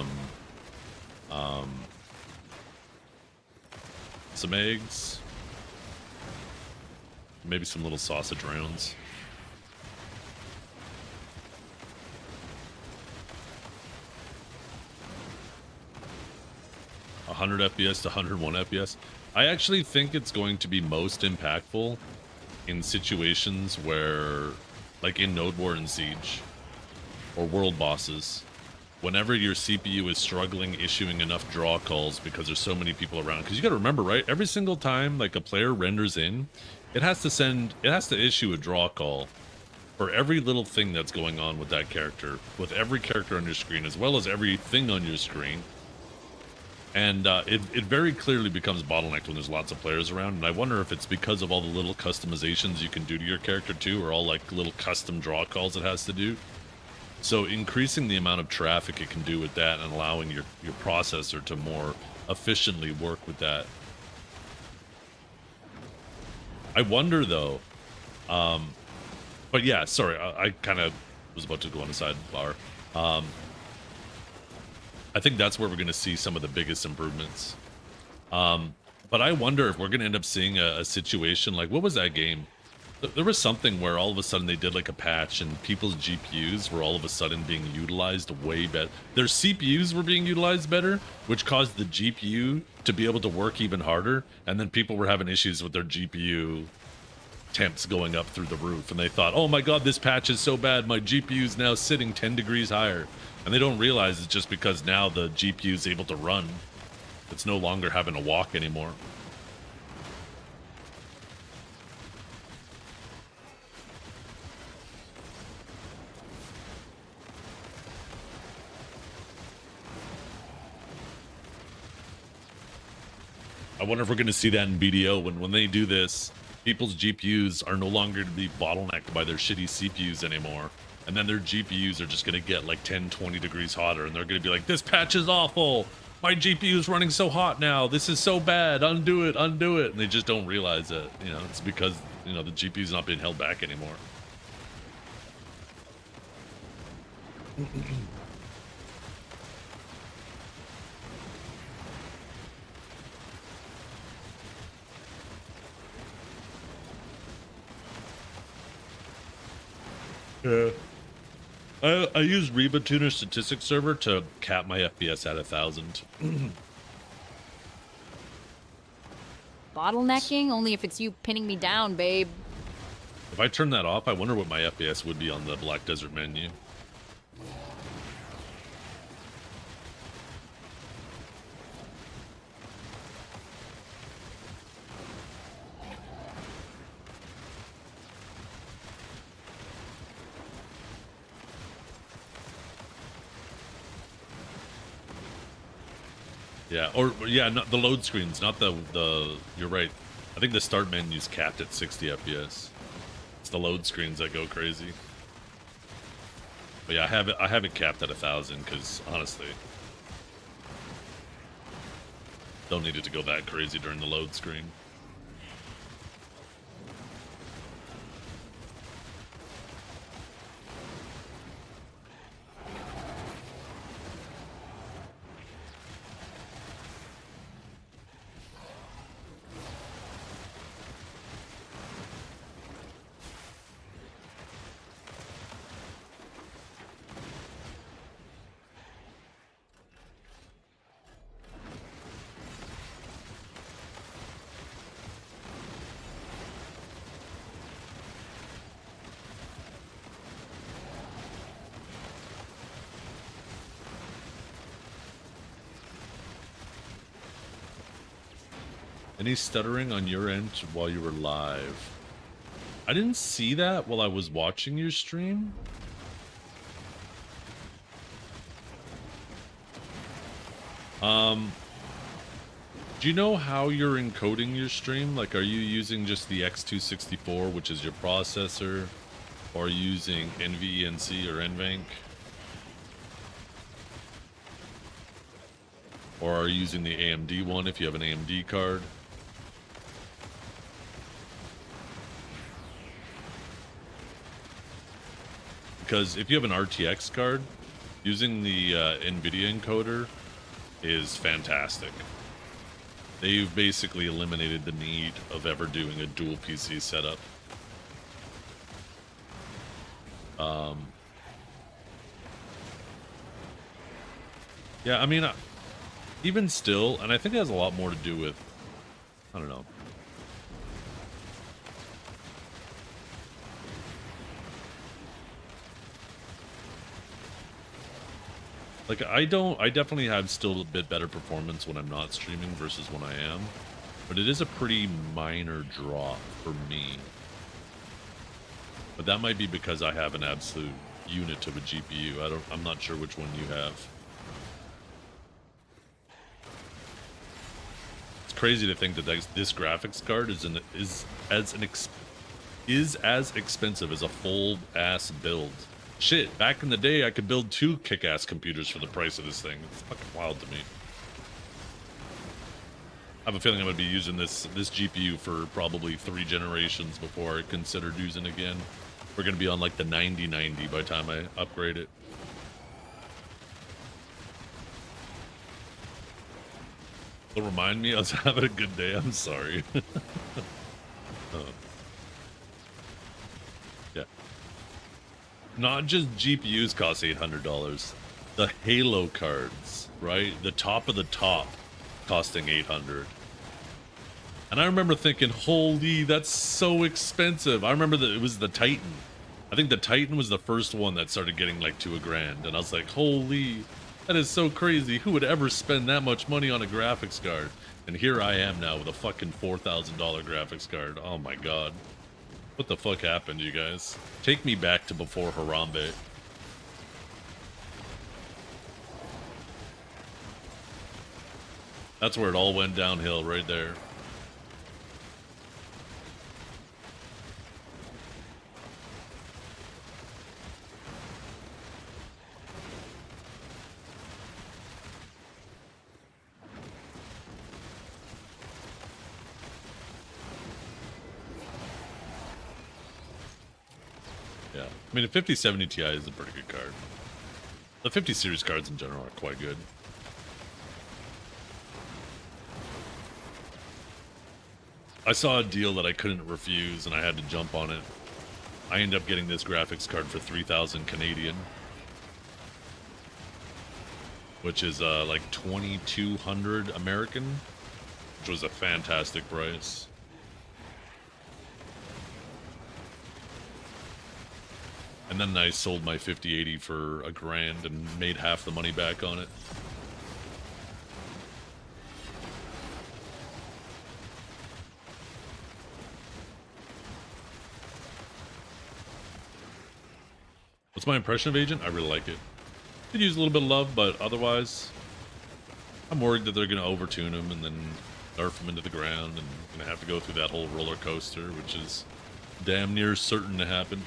um, some eggs, maybe some little sausage rounds. A 100 FPS to 101 FPS. I actually think it's going to be most impactful in situations where, like in Node War and Siege, or world bosses, whenever your CPU is struggling issuing enough draw calls because there's so many people around. Because you got to remember, right? Every single time like a player renders in, it has to issue a draw call for every little thing that's going on with that character, with every character on your screen, as well as everything on your screen. And it very clearly becomes bottlenecked when there's lots of players around. And I wonder if it's because of all the little customizations you can do to your character too, or all like little custom draw calls it has to do. So increasing the amount of traffic it can do with that and allowing your processor to more efficiently work with that. I wonder though, but yeah, sorry, I kind of was about to go on a sidebar. I think that's where we're going to see some of the biggest improvements. But I wonder if we're going to end up seeing a situation like, what was that game? There was something where all of a sudden they did like a patch and people's GPUs were all of a sudden being utilized way better. Their CPUs were being utilized better, which caused the GPU to be able to work even harder. And then people were having issues with their GPU temps going up through the roof. And they thought, oh my God, this patch is so bad. My GPU is now sitting 10 degrees higher. And they don't realize it's just because now the GPU is able to run. It's no longer having to walk anymore. I wonder if we're going to see that in BDO when they do this. People's GPUs are no longer to be bottlenecked by their shitty CPUs anymore. And then their GPUs are just going to get like 10, 20 degrees hotter. And they're going to be like, this patch is awful. My GPU is running so hot now. This is so bad. Undo it, undo it. And they just don't realize it. You know, it's because, you know, the GPU is not being held back anymore. Yeah. I use Reba Tuner Statistics Server to cap my FPS at 1,000. Bottlenecking? Only if it's you pinning me down, babe. If I turn that off, I wonder what my FPS would be on the Black Desert menu. Yeah, or yeah, not the load screens, not the you're right. I think the start menu's capped at 60 FPS. It's the load screens that go crazy. But yeah, I have it capped at 1,000 because honestly, don't need it to go that crazy during the load screen. Any stuttering on your end while you were live? I didn't see that while I was watching your stream. Do you know how you're encoding your stream? Like, are you using just the X264, which is your processor, or are you using NVENC or NVENC? Or are you using the AMD one if you have an AMD card? because if you have an RTX card, using the NVIDIA encoder is fantastic. They've basically eliminated the need of ever doing a dual PC setup. Yeah, I mean, even still, and I think it has a lot more to do with, I don't know. Like, I definitely have still a bit better performance when I'm not streaming versus when I am. But it is a pretty minor drop for me. But that might be because I have an absolute unit of a GPU. I'm not sure which one you have. It's crazy to think that this graphics card is as expensive as a full ass build. Shit, back in the day, I could build 2 kick-ass computers for the price of this thing. It's fucking wild to me. I have a feeling I'm going to be using this GPU for probably 3 generations before I consider using it again. We're going to be on like the 9090 by the time I upgrade it. Don't remind me I was having a good day. I'm sorry. Yeah. Not just GPUs cost $800. The Halo cards, right? The top of the top costing $800. And I remember thinking, holy, that's so expensive. I remember that it was the Titan. I think the Titan was the first one that started getting like to $1,000. And I was like, holy, that is so crazy. Who would ever spend that much money on a graphics card? And here I am now with a fucking $4,000 graphics card. Oh my god. What the fuck happened, you guys? Take me back to before Harambe. That's where it all went downhill, right there. Yeah, I mean, a 5070 Ti is a pretty good card. The 50 series cards in general are quite good. I saw a deal that I couldn't refuse and I had to jump on it. I ended up getting this graphics card for 3,000 Canadian. Which is like 2,200 American, which was a fantastic price. And then I sold my 5080 for $1,000 and made half the money back on it. What's my impression of Agent? I really like it. Could use a little bit of love, but otherwise, I'm worried that they're going to overtune him and then nerf him into the ground and going to have to go through that whole roller coaster, which is damn near certain to happen.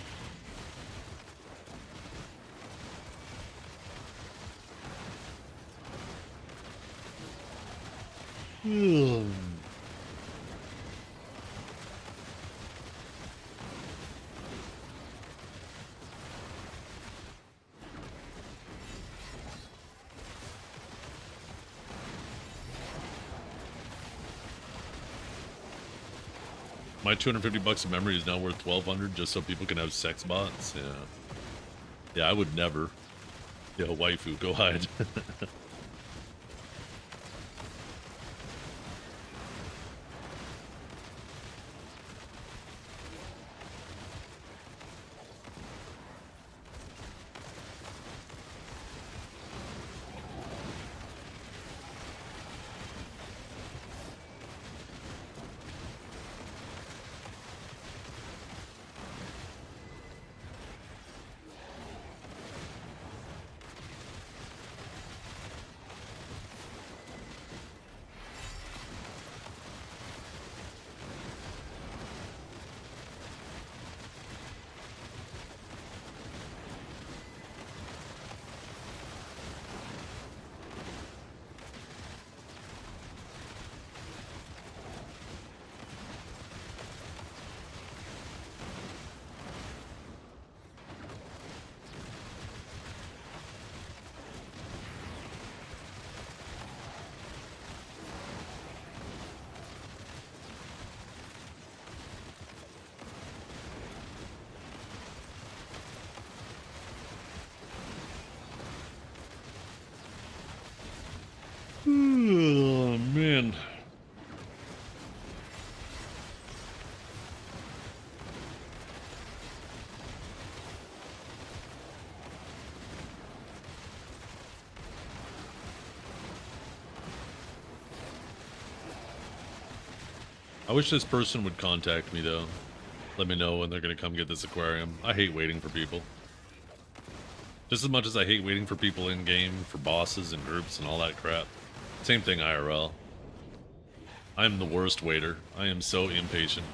My 250 bucks of memory is now worth 1,200 just so people can have sex bots. Yeah. Yeah, I would never. Yeah, waifu, go hide. man. I wish this person would contact me though. Let me know when they're gonna come get this aquarium. I hate waiting for people. Just as much as I hate waiting for people in game, for bosses and groups and all that crap. Same thing IRL. I am the worst waiter. I am so impatient.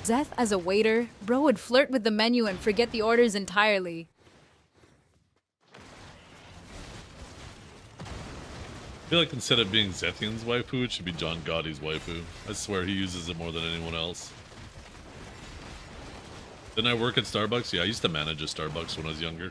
Zeth as a waiter? Bro would flirt with the menu and forget the orders entirely. I feel like instead of being Zethian's waifu, it should be John Gotti's waifu. I swear he uses it more than anyone else. Didn't I work at Starbucks? Yeah, I used to manage a Starbucks when I was younger.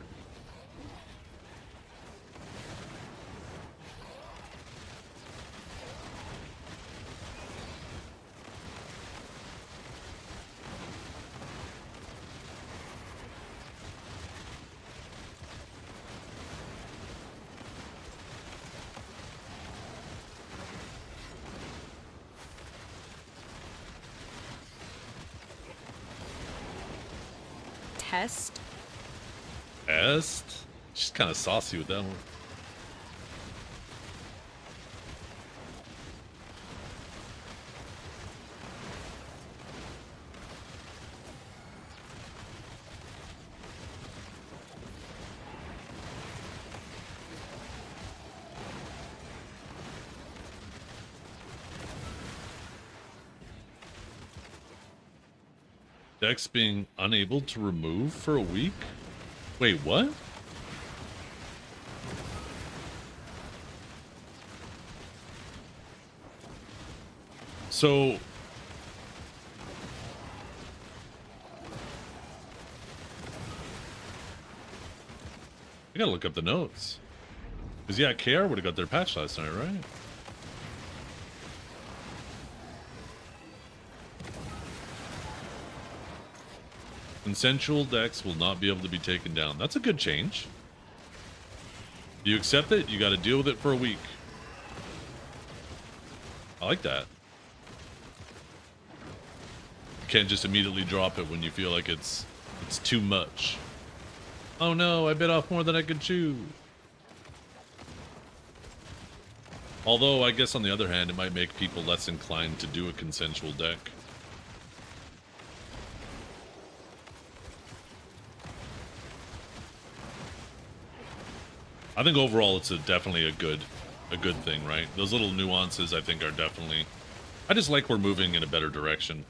Test? Est? She's kind of saucy with that one. Dex being unable to remove for a week? Wait, what? So... I gotta look up the notes. Because yeah, KR would have got their patch last night, right? Consensual decks will not be able to be taken down. That's a good change. You accept it, you got to deal with it for a week. I like that. You can't just immediately drop it when you feel like it's too much. Oh no, I bit off more than I could chew. Although, I guess on the other hand, it might make people less inclined to do a consensual deck. I think overall it's definitely a good thing, right? Those little nuances I think are definitely... I just like we're moving in a better direction.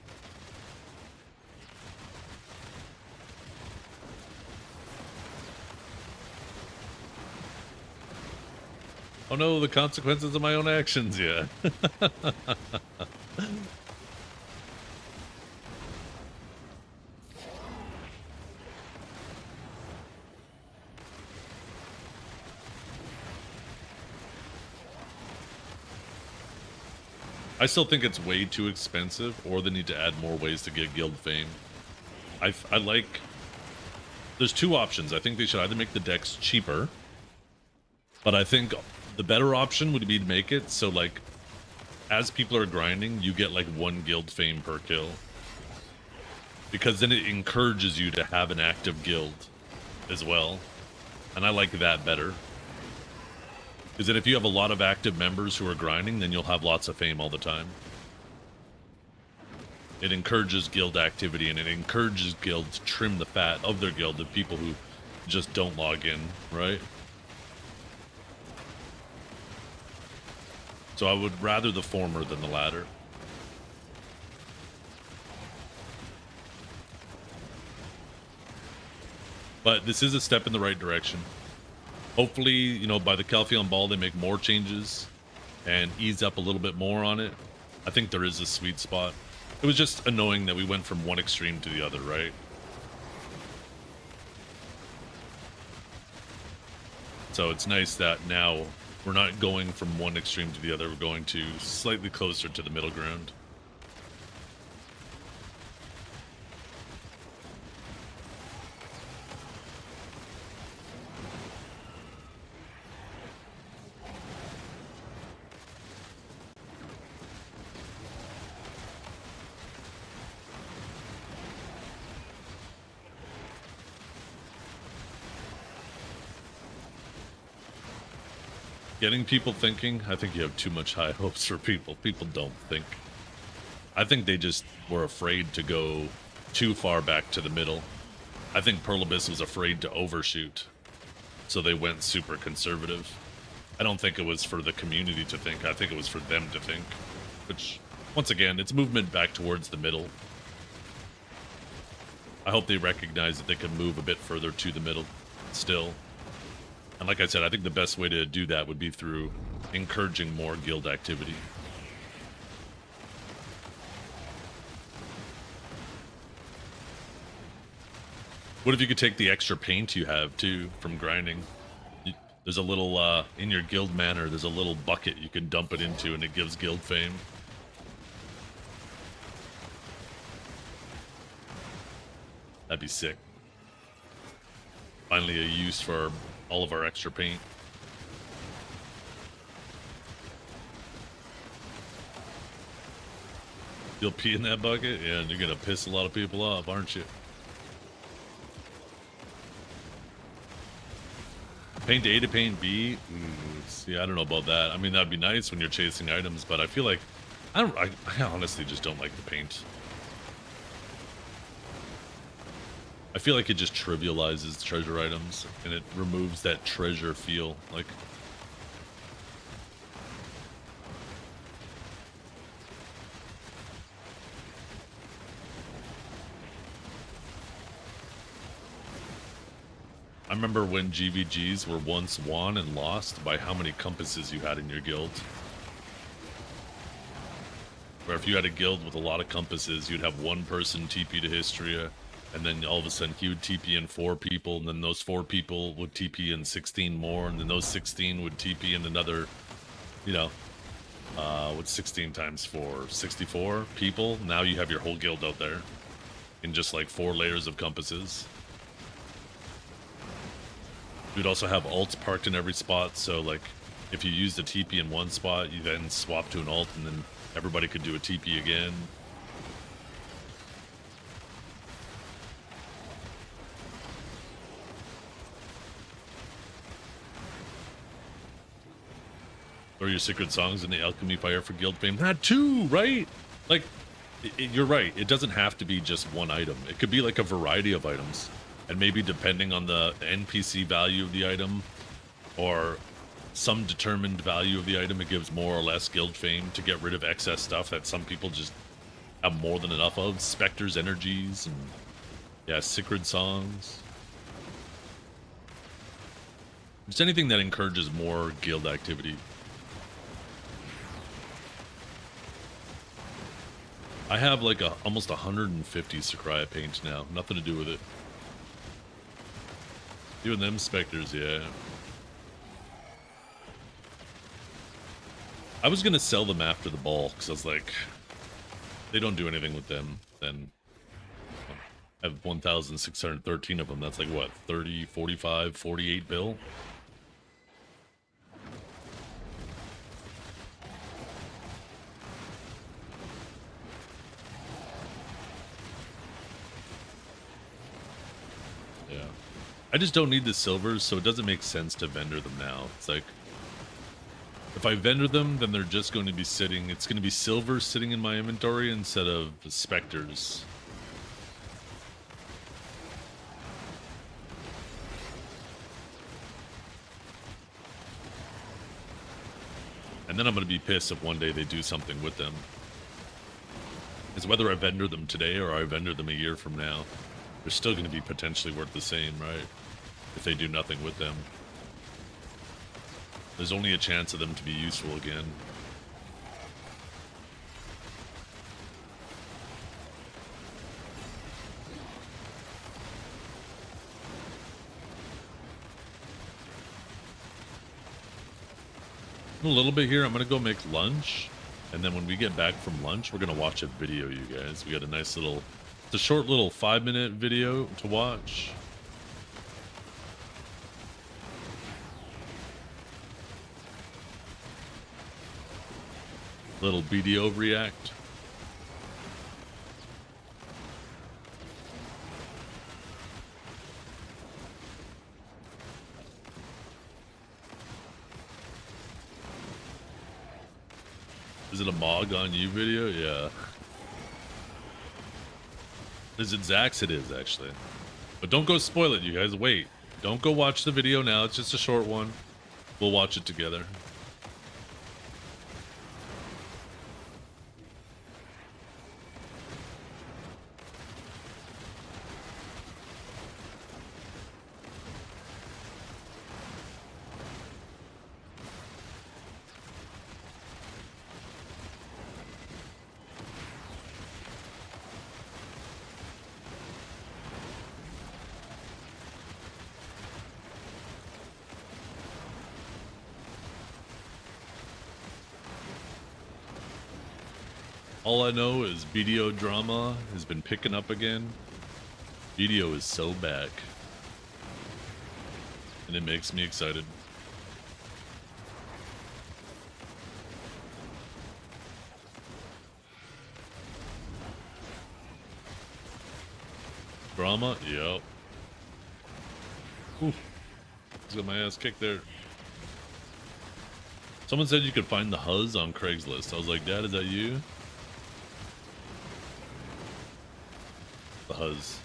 Oh no, the consequences of my own actions, yeah. I still think it's way too expensive, or they need to add more ways to get guild fame. I like... There's two options. I think they should either make the decks cheaper, but I think the better option would be to make it so, like, as people are grinding, you get, like, 1 guild fame per kill. Because then it encourages you to have an active guild as well. And I like that better. Because then if you have a lot of active members who are grinding, then you'll have lots of fame all the time. It encourages guild activity, and it encourages guilds to trim the fat of their guild of people who just don't log in, right? So I would rather the former than the latter. But this is a step in the right direction. Hopefully, you know, by the Calpheon Ball, they make more changes and ease up a little bit more on it. I think there is a sweet spot. It was just annoying that we went from one extreme to the other, right? So it's nice that now we're not going from one extreme to the other. We're going to slightly closer to the middle ground. Getting people thinking, I think you have too much high hopes for people. People don't think. I think they just were afraid to go too far back to the middle. I think Perlibus was afraid to overshoot, so they went super conservative. I don't think it was for the community to think. I think it was for them to think, which, once again, it's movement back towards the middle. I hope they recognize that they can move a bit further to the middle still. And like I said, I think the best way to do that would be through encouraging more guild activity. What if you could take the extra paint you have, too, from grinding? There's a little, in your guild manor, there's a little bucket you can dump it into, and it gives guild fame. That'd be sick. Finally a use for all of our extra paint. You'll pee in that bucket? Yeah, and you're gonna piss a lot of people off, aren't you? Paint A to paint B? See, I don't know about that. I mean, that'd be nice when you're chasing items, but I feel like I honestly just don't like the paint. I feel like it just trivializes treasure items, and it removes that treasure feel. Like, I remember when GVGs were once won and lost by how many compasses you had in your guild. Where if you had a guild with a lot of compasses, you'd have one person TP to Hystria, and then all of a sudden he would TP in 4 people, and then those 4 people would TP in 16 more, and then those 16 would TP in another, you know, what's 16 times 4? 64 people? Now you have your whole guild out there in just like 4 layers of compasses. You'd also have ults parked in every spot, so like if you used a TP in one spot, you then swap to an ult, and then everybody could do a TP again. Throw your secret songs in the alchemy fire for guild fame. That too, right? Like, you're right. It doesn't have to be just one item. It could be like a variety of items. And maybe depending on the NPC value of the item, or some determined value of the item, it gives more or less guild fame to get rid of excess stuff that some people just have more than enough of. Spectre's energies, and yeah, Secret songs. Just anything that encourages more guild activity. I have like almost 150 Sakurai paints now. Nothing to do with it. Even them specters, yeah. I was gonna sell them after the ball, because I was like, they don't do anything with them, then I have 1,613 of them. That's like what, 30, 45, 48 bill? Yeah. I just don't need the silvers, so it doesn't make sense to vendor them now. It's like, if I vendor them, then they're just going to be sitting, it's going to be silver sitting in my inventory instead of specters. And then I'm going to be pissed if one day they do something with them. It's whether I vendor them today or I vendor them a year from now. they're still going to be potentially worth the same, right? If they do nothing with them. There's only a chance of them to be useful again. A little bit here. I'm gonna go make lunch, and then when we get back from lunch, we're gonna watch a video, you guys. We got a nice little, it's a short little 5-minute video to watch. Little BDO react. Is it a Mog on you video? Yeah. Is it Zax? It is, actually. But don't go spoil it, you guys. Wait. Don't go watch the video now. It's just a short one. We'll watch it together. All I know is BDO drama has been picking up again. BDO is so back. And it makes me excited. Drama? Yep. Oof. Just got my ass kicked there. Someone said you could find the Huzz on Craigslist. I was like, Dad, is that you? The Huzz.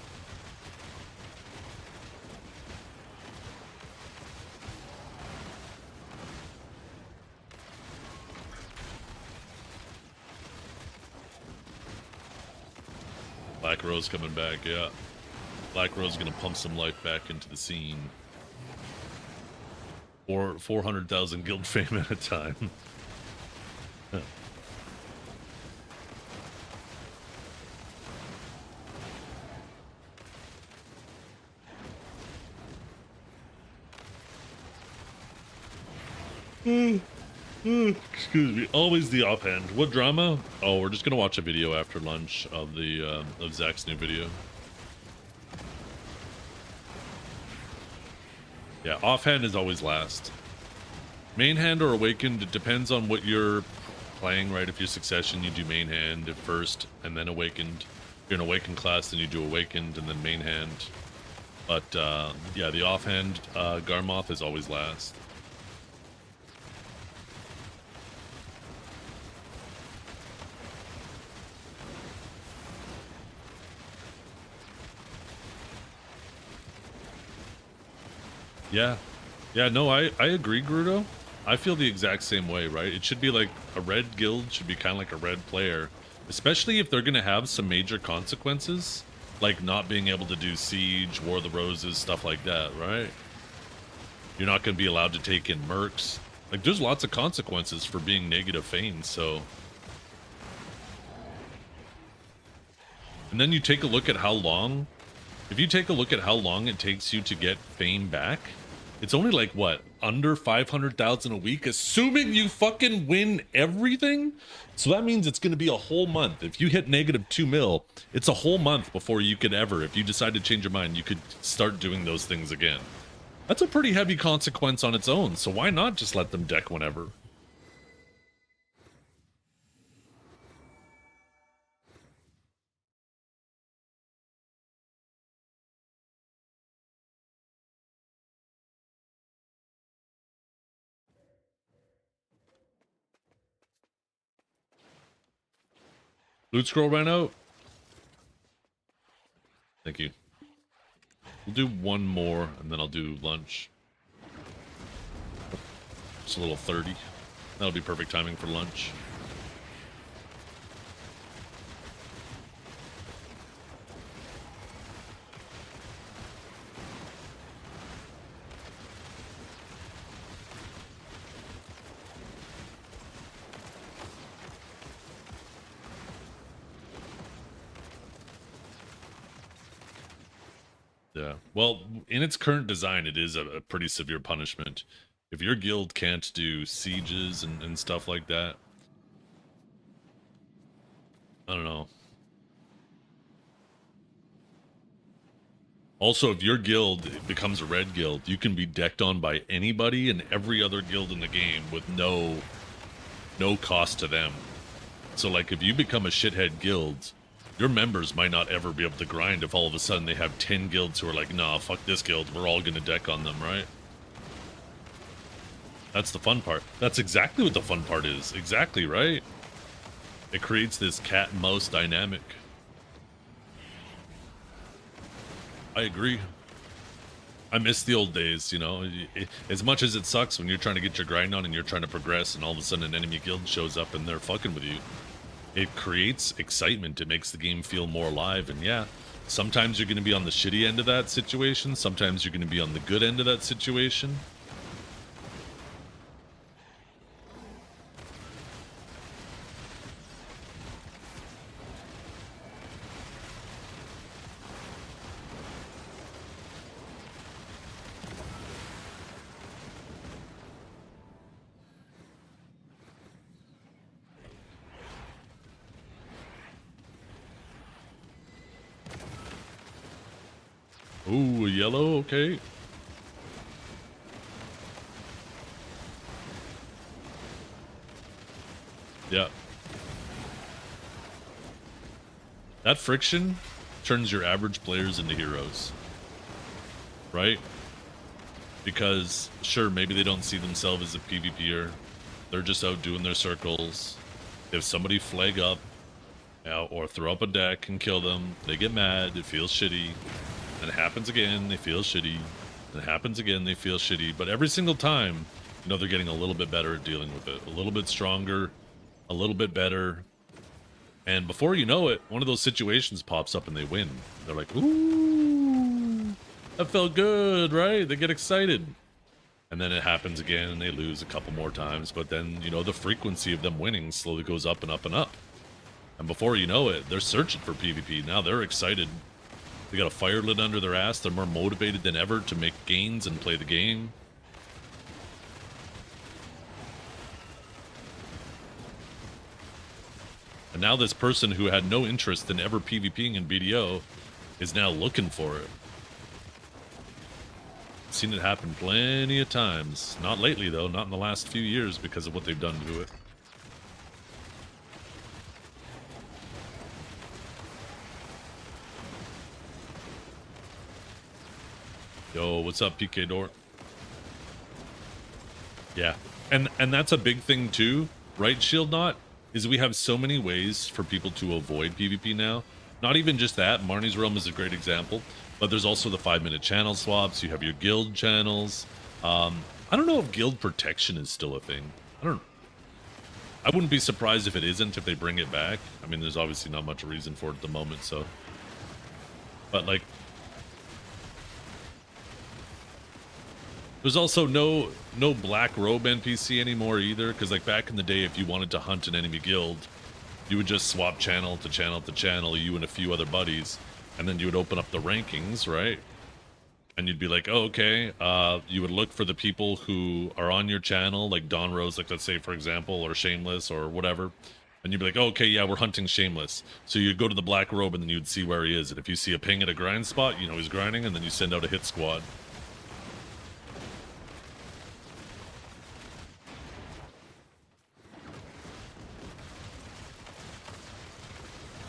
Black Rose coming back, yeah. Black Rose gonna pump some life back into the scene. Or 400,000 guild fame at a time. Excuse me. Always the offhand. What drama? Oh, we're just gonna watch a video after lunch of the of Zach's new video. Yeah, offhand is always last. Main hand or awakened, it depends on what you're playing, right? If you're Succession, you do main hand at first and then awakened. If you're an awakened class, then you do awakened and then main hand. But yeah, the offhand Garmoth is always last. Yeah. Yeah, no, I agree, Grudo. I feel the exact same way, right? It should be like a red guild should be kind of like a red player, especially if they're going to have some major consequences, like not being able to do Siege, War of the Roses, stuff like that, right? You're not going to be allowed to take in mercs. Like, there's lots of consequences for being negative fame, so... And then you take a look at how long... If you take a look at how long it takes you to get fame back, it's only like, what, under 500,000 a week, assuming you fucking win everything? So that means it's going to be a whole month. If you hit negative 2 mil, it's a whole month before you could ever, if you decide to change your mind, you could start doing those things again. That's a pretty heavy consequence on its own, so why not just let them deck whenever? Loot scroll ran out. Thank you. We'll do one more, and then I'll do lunch. Just a little 30. That'll be perfect timing for lunch. Yeah. Well, in its current design, it is a pretty severe punishment. If your guild can't do sieges and stuff like that, I don't know. Also, if your guild becomes a red guild, you can be decked on by anybody and every other guild in the game with no cost to them. So like if you become a shithead guild, your members might not ever be able to grind if all of a sudden they have 10 guilds who are like, nah, fuck this guild, we're all gonna deck on them, right? That's the fun part. That's exactly what the fun part is. Exactly, right? It creates this cat and mouse dynamic. I agree. I miss the old days, you know. As much as it sucks when you're trying to get your grind on and you're trying to progress and all of a sudden an enemy guild shows up and they're fucking with you, it creates excitement. It makes the game feel more alive. And yeah, sometimes you're going to be on the shitty end of that situation. Sometimes you're going to be on the good end of that situation. Ooh, a yellow, okay. Yeah. That friction turns your average players into heroes. Right? Because, sure, maybe they don't see themselves as a PvPer. They're just out doing their circles. If somebody flag up, or throw up a deck and kill them, they get mad, it feels shitty. And it happens again, they feel shitty. And it happens again, they feel shitty. But every single time, you know, they're getting a little bit better at dealing with it. A little bit stronger, a little bit better. And before you know it, one of those situations pops up and they win. They're like, ooh, that felt good, right? They get excited. And then it happens again and they lose a couple more times. But then, you know, the frequency of them winning slowly goes up and up and up. And before you know it, they're searching for PvP. Now they're excited. They got a fire lit under their ass. They're more motivated than ever to make gains and play the game. And now this person who had no interest in ever PvPing in BDO is now looking for it. I've seen it happen plenty of times. Not lately, though. Not in the last few years because of what they've done to it. Yo, what's up, PK Dort? Yeah, and that's a big thing too, right, Shield Knot? Is we have so many ways for people to avoid PvP now. Not even just that, Marnie's Realm is a great example, but there's also the 5-minute channel swaps, you have your guild channels. I don't know if guild protection is still a thing. I wouldn't be surprised if it isn't, if they bring it back. I mean, there's obviously not much reason for it at the moment, so. But like, there's also no black robe NPC anymore either, because like back in the day, if you wanted to hunt an enemy guild, you would just swap channel to channel to channel, you and a few other buddies, and then you would open up the rankings, right? And you'd be like, oh, okay, you would look for the people who are on your channel, like Don Rose, like let's say, for example, or Shameless or whatever. And you'd be like, oh, okay, yeah, we're hunting Shameless. So you'd go to the black robe and then you'd see where he is. And if you see a ping at a grind spot, you know he's grinding, and then you send out a hit squad.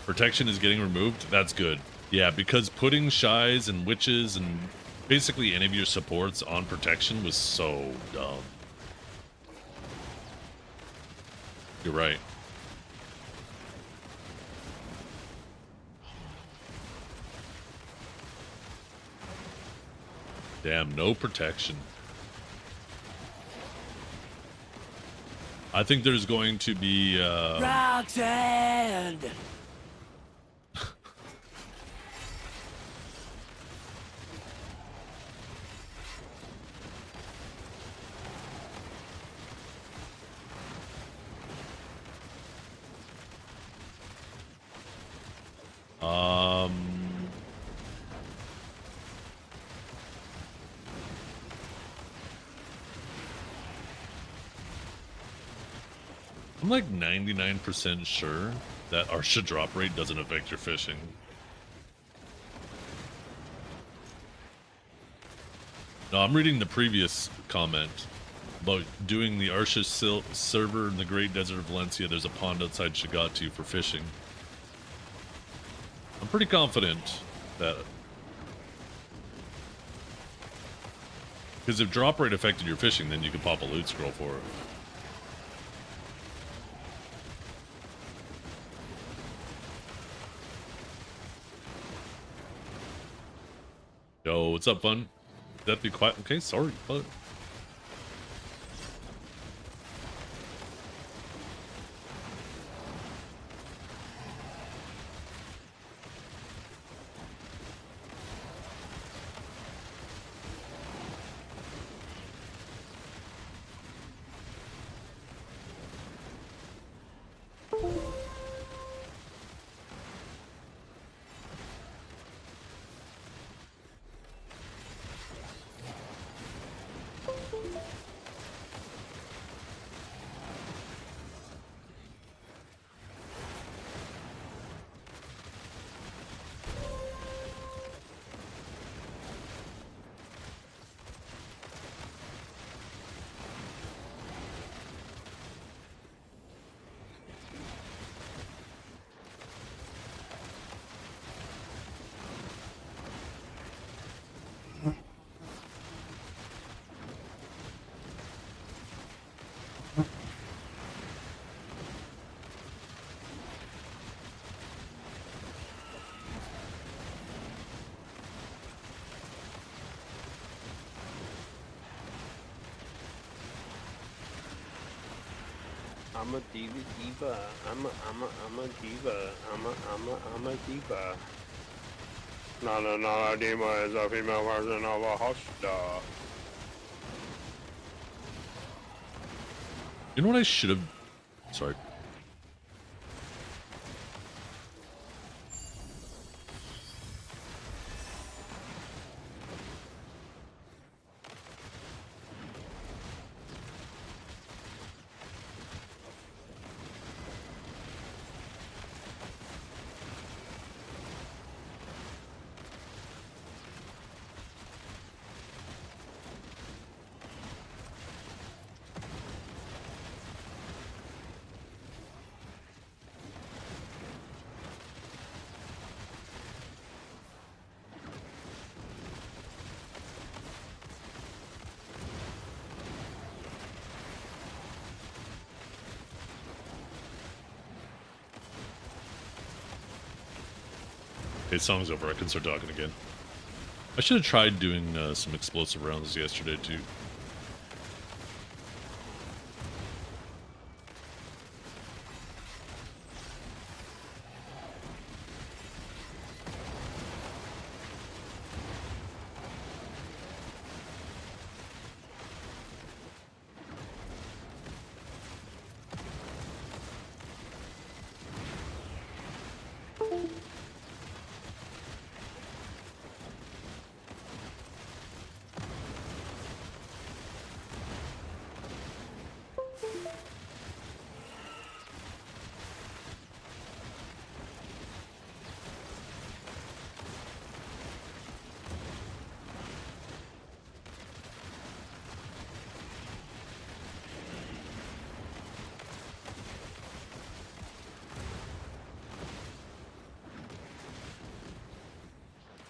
Protection is getting removed. That's good. Yeah, because putting Shies and Witches and basically any of your supports on protection was so dumb. You're right. Damn, no protection. I think there's going to be Roxanne! I'm like 99% sure that Arsha drop rate doesn't affect your fishing. No, I'm reading the previous comment about doing the Arsha server in the Great Desert of Valencia. There's a pond outside Shigatu for fishing. I'm pretty confident that... Because if drop rate affected your fishing, then you could pop a loot scroll for it. Yo, what's up, fun? That be quiet? Okay, sorry, but... I'm a diva. I'm a diva. I'm a diva. Not a diva is a female version of a hosta. You know what I should have... Sorry. Okay, song's over. I can start talking again. I should have tried doing some explosive rounds yesterday, too.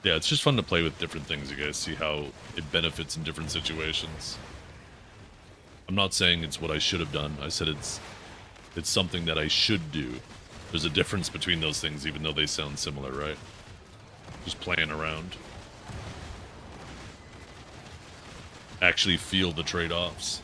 Yeah, it's just fun to play with different things, you guys. See how it benefits in different situations. I'm not saying it's what I should have done. I said it's something that I should do. There's a difference between those things, even though they sound similar, right? Just playing around. Actually feel the trade-offs.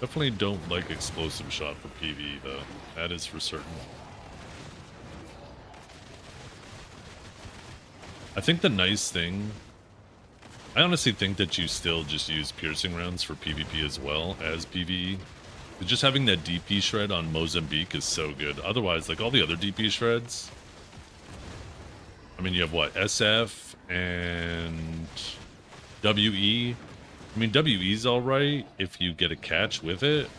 Definitely don't like explosive shot for PV though. That is for certain. I think the nice thing, I honestly think that you still just use piercing rounds for PvP as well as PvE. Just having that DP shred on Mozambique is so good. Otherwise, like all the other DP shreds, I mean, you have what, SF and WE. I mean, WE's all right if you get a catch with it.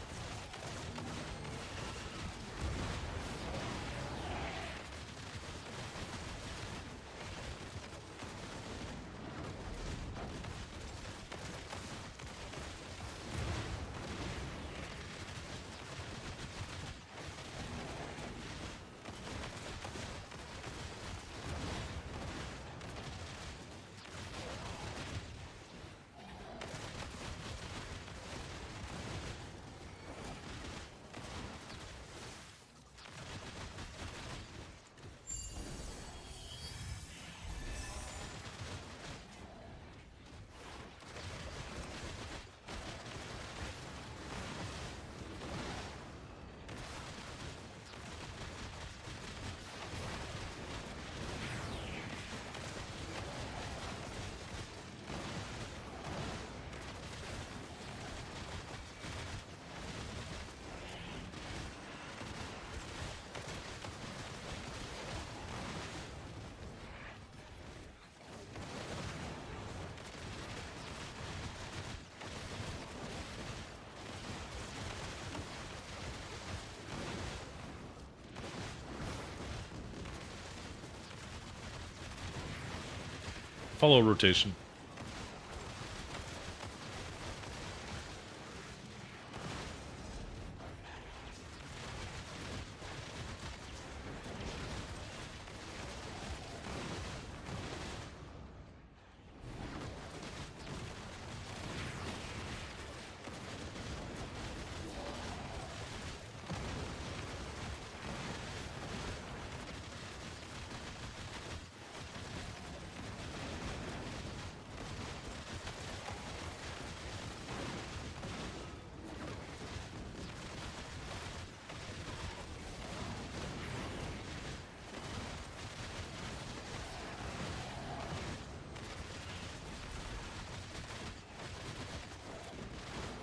Follow rotation.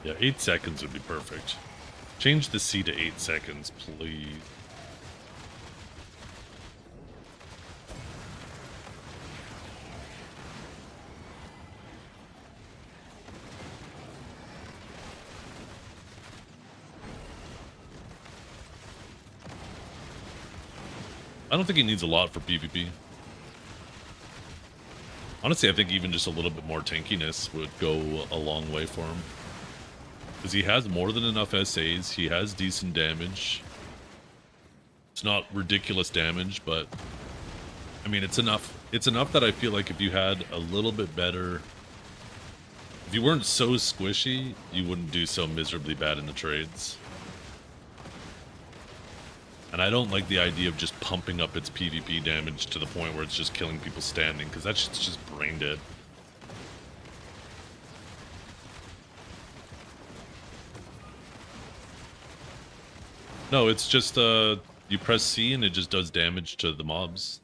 Yeah, 8 seconds would be perfect. Change the C to 8 seconds, please. I don't think he needs a lot for PvP. Honestly, I think even just a little bit more tankiness would go a long way for him. Because he has more than enough SAs, he has decent damage. It's not ridiculous damage, but I mean, it's enough. It's enough that I feel like if you had a little bit better, if you weren't so squishy, you wouldn't do so miserably bad in the trades. And I don't like the idea of just pumping up its PvP damage to the point where it's just killing people standing, because that's just brain dead. No, it's just you press C and it just does damage to the mobs.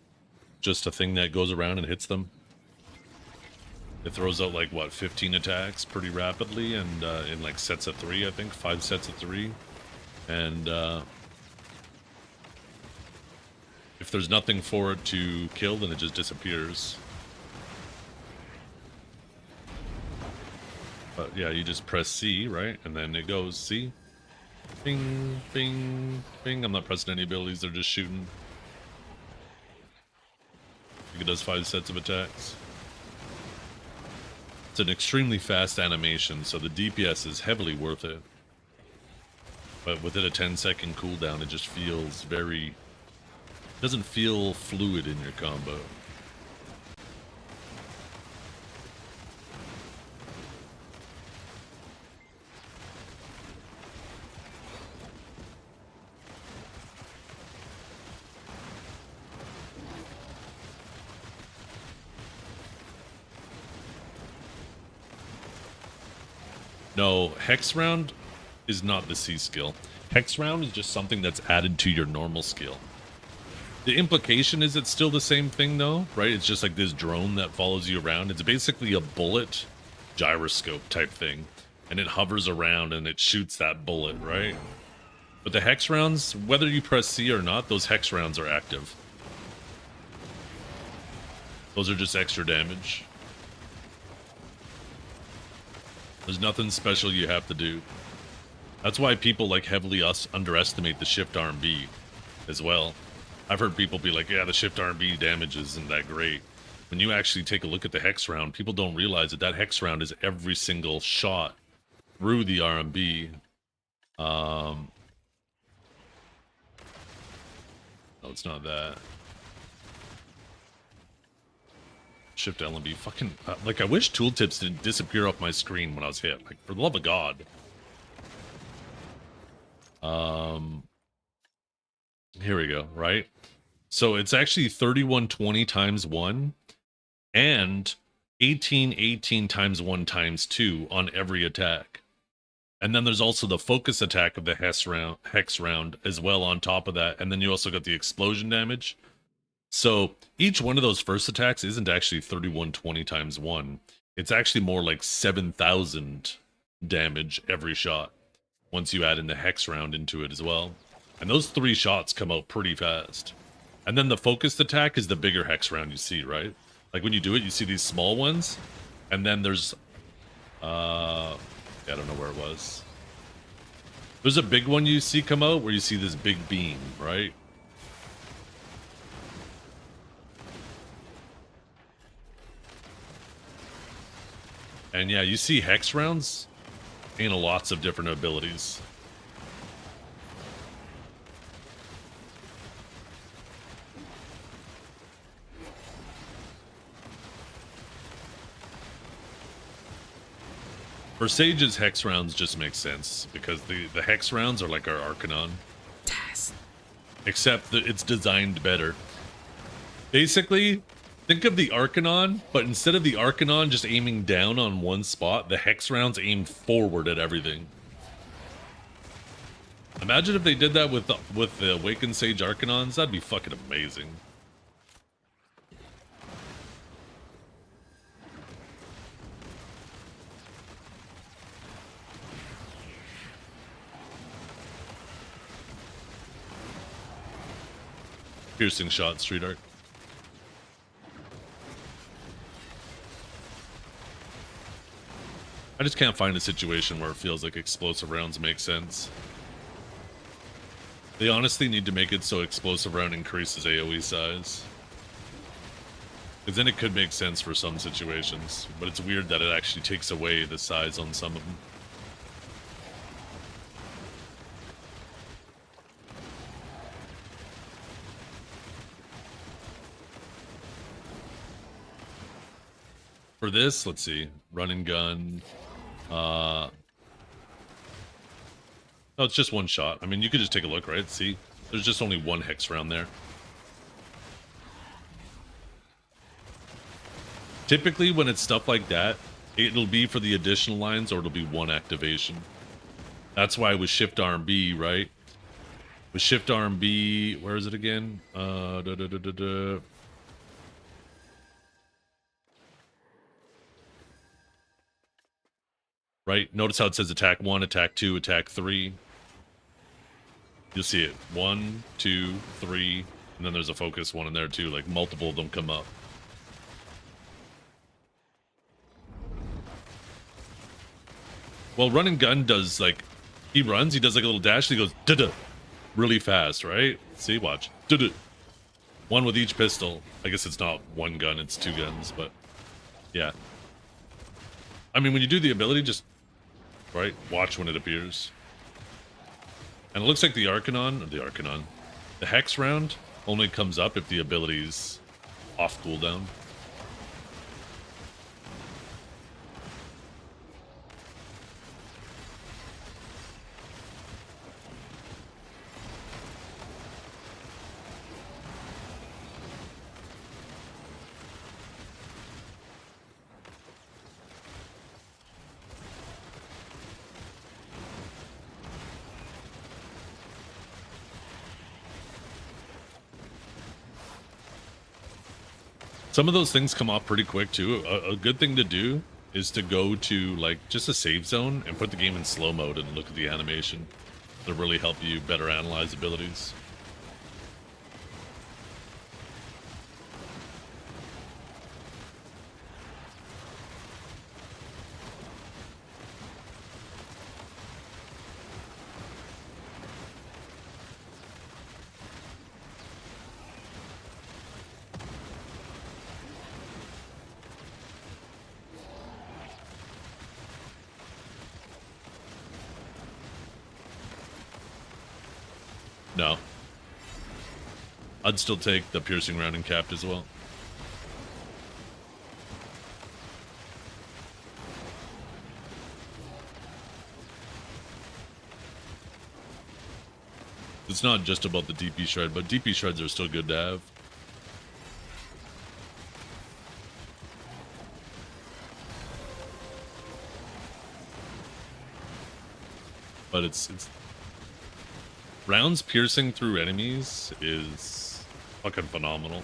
Just a thing that goes around and hits them. It throws out like what, 15 attacks pretty rapidly, and in like sets of 3, I think 5 sets of 3. And if there's nothing for it to kill, then it just disappears. But yeah, you just press C, right? And then it goes C. Bing, bing, bing. I'm not pressing any abilities, they're just shooting. I think it does 5 sets of attacks. It's an extremely fast animation, so the DPS is heavily worth it. But within a 10-second cooldown, it just feels very... doesn't feel fluid in your combo. No, Hex Round, is not the C skill. Hex round is just something that's added to your normal skill. The implication is it's still the same thing though, right? It's just like this drone that follows you around. It's basically a bullet gyroscope type thing. And it hovers around and it shoots that bullet, right? But the hex rounds, whether you press C or not, those hex rounds are active. Those are just extra damage. There's nothing special you have to do. That's why people like heavily underestimate the shift RMB as well. I've heard people be like, yeah, the shift RMB damage isn't that great. When you actually take a look at the hex round, people don't realize that that hex round is every single shot through the RMB. No, it's not that. Shift LMB. Fucking, like, I wish tooltips didn't disappear off my screen when I was hit. Like, for the love of God. Here we go, right? So it's actually 3120 times 1 and 1818 times 1 times 2 on every attack. And then there's also the focus attack of the hex round as well on top of that. And then you also got the explosion damage. So each one of those first attacks isn't actually 3120 times 1. It's actually more like 7,000 damage every shot once you add in the hex round into it as well. And those 3 shots come out pretty fast. And then the focused attack is the bigger hex round you see, right? Like when you do it, you see these small ones. And then there's... I don't know where it was. There's a big one you see come out where you see this big beam, right? And yeah, you see hex rounds in lots of different abilities. For Sage's hex rounds just makes sense because the hex rounds are like our Arcanon. Except that it's designed better. Basically, think of the Arcanon, but instead of the Arcanon just aiming down on one spot, the hex rounds aim forward at everything. Imagine if they did that with the Awakened Sage Arcanons. That'd be fucking amazing. Piercing shot, Street Art. I just can't find a situation where it feels like explosive rounds make sense. They honestly need to make it so explosive round increases AoE size. Because then it could make sense for some situations, but it's weird that it actually takes away the size on some of them. For this, let's see, run and gun. No, it's just one shot. I mean, you could just take a look, right? See, there's just only one hex round there. Typically, when it's stuff like that, it'll be for the additional lines or it'll be one activation. That's why with Shift RMB, right? With Shift RMB, where is it again? Right? Notice how it says attack 1, attack 2, attack 3. You'll see it. 1, 2, 3, and then there's a focus one in there too. Like multiple of them come up. Well, run and gun does like, he runs, he does like a little dash, he goes da-da really fast, right? See, watch. Da-da. One with each pistol. I guess it's not one gun, it's 2 guns, but yeah. I mean, when you do the ability, just, right, watch when it appears. And it looks like the hex round only comes up if the ability's off cooldown. Some of those things come off pretty quick too. A good thing to do is to go to like just a save zone and put the game in slow mode and look at the animation. It'll really help you better analyze abilities. No. I'd still take the piercing round and capped as well. It's not just about the DP shred, but DP shreds are still good to have. But it's rounds piercing through enemies is fucking phenomenal.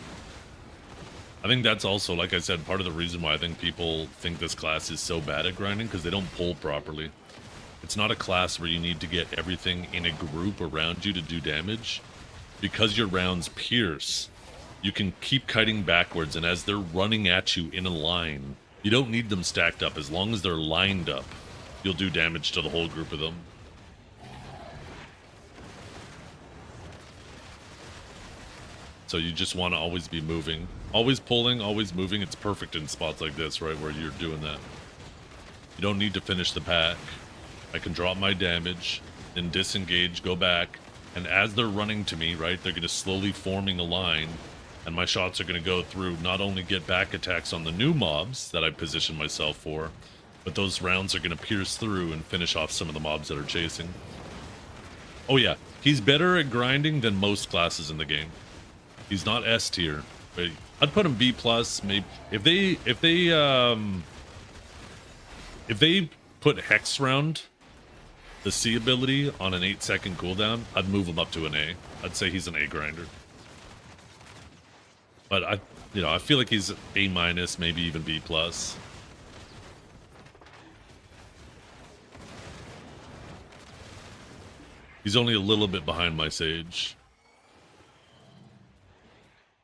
I think that's also, like I said, part of the reason why I think people think this class is so bad at grinding, because they don't pull properly. It's not a class where you need to get everything in a group around you to do damage. Because your rounds pierce, you can keep kiting backwards, and as they're running at you in a line, you don't need them stacked up. As long as they're lined up, you'll do damage to the whole group of them. So you just want to always be moving. Always pulling, always moving. It's perfect in spots like this, right, where you're doing that. You don't need to finish the pack. I can drop my damage, then disengage, go back, and as they're running to me, right, they're going to slowly forming a line, and my shots are going to go through, not only get back attacks on the new mobs that I positioned myself for, but those rounds are going to pierce through and finish off some of the mobs that are chasing. Oh yeah, he's better at grinding than most classes in the game. He's not S tier, but I'd put him B plus. Maybe if they put Hex Round, the C ability, on an 8-second cooldown, I'd move him up to an A. I'd say he's an A grinder. But I feel like he's A minus, maybe even B plus. He's only a little bit behind my Sage.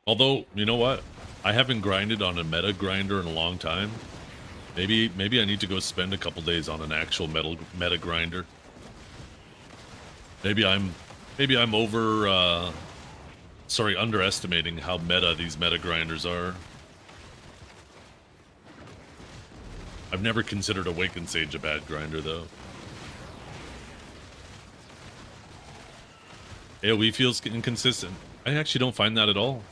Although, you know what? I haven't grinded on a meta grinder in a long time. Maybe I need to go spend a couple days on an actual meta grinder. Maybe I'm underestimating how meta these meta grinders are. I've never considered Awakened Sage a bad grinder though. AoE feels inconsistent. I actually don't find that at all.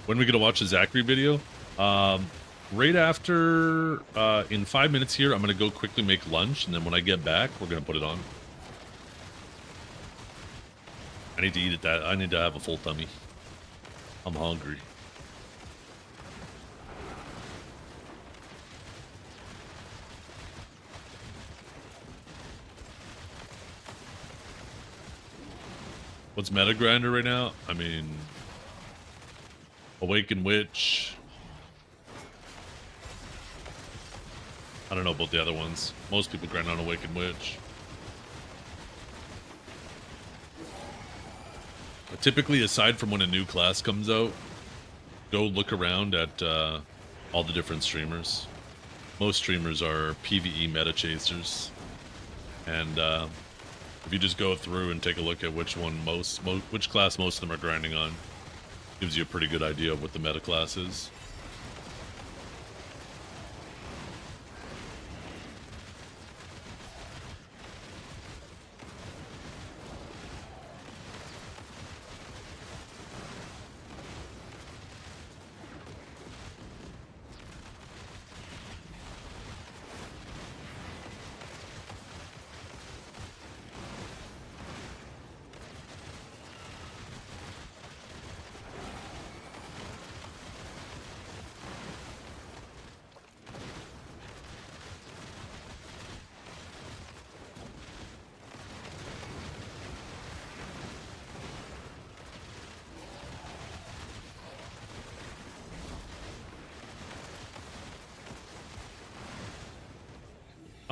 When are we gonna watch a Zachary video? Right after, in 5 minutes here, I'm gonna go quickly make lunch, and then when I get back, we're gonna put it on. I need to eat that. I need to have a full tummy. I'm hungry. What's meta grinder right now? I mean, Awakened Witch. I don't know about the other ones. Most people grind on Awakened Witch. But typically, aside from when a new class comes out, go look around at all the different streamers. Most streamers are PvE meta chasers. And if you just go through and take a look at which class most of them are grinding on, gives you a pretty good idea of what the meta class is.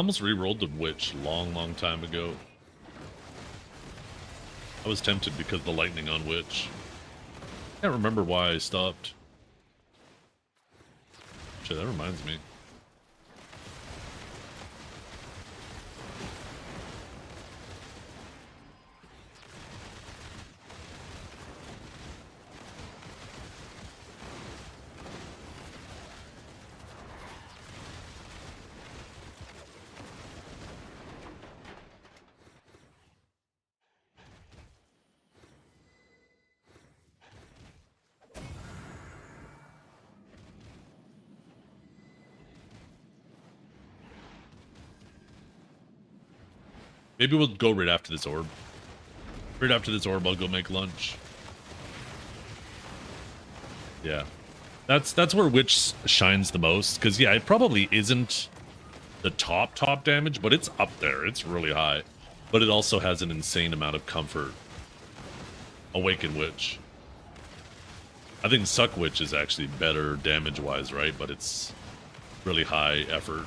almost re-rolled the Witch long time ago. I was tempted because of the lightning on Witch. Can't remember why I stopped. Shit, that reminds me. Maybe we'll go right after this orb. Right after this orb, I'll go make lunch. Yeah. That's where Witch shines the most. Because, yeah, it probably isn't the top damage, but it's up there. It's really high. But it also has an insane amount of comfort. Awaken Witch. I think Suck Witch is actually better damage-wise, right? But it's really high effort.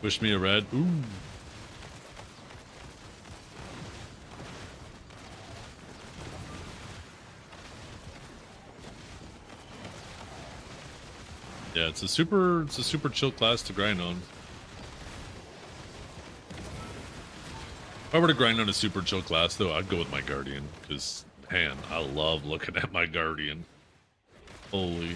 Wish me a red. Ooh. Yeah, it's a super chill class to grind on. If I were to grind on a super chill class though, I'd go with my Guardian, because man, I love looking at my Guardian. Holy.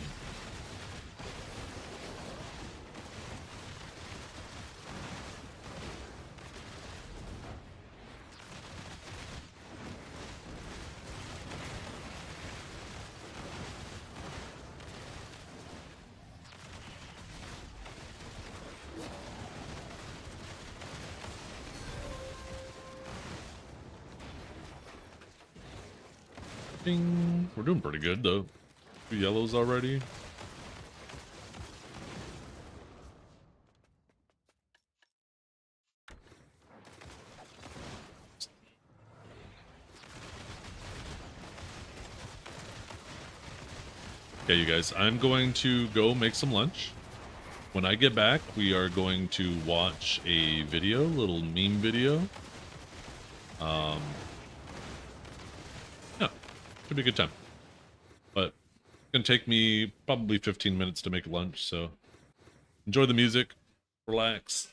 Ding. We're doing pretty good though. 2 yellows already. Okay, you guys, I'm going to go make some lunch. When I get back, we are going to watch a video, little meme video. Yeah, should be a good time. But it's gonna take me probably 15 minutes to make lunch, so enjoy the music, relax.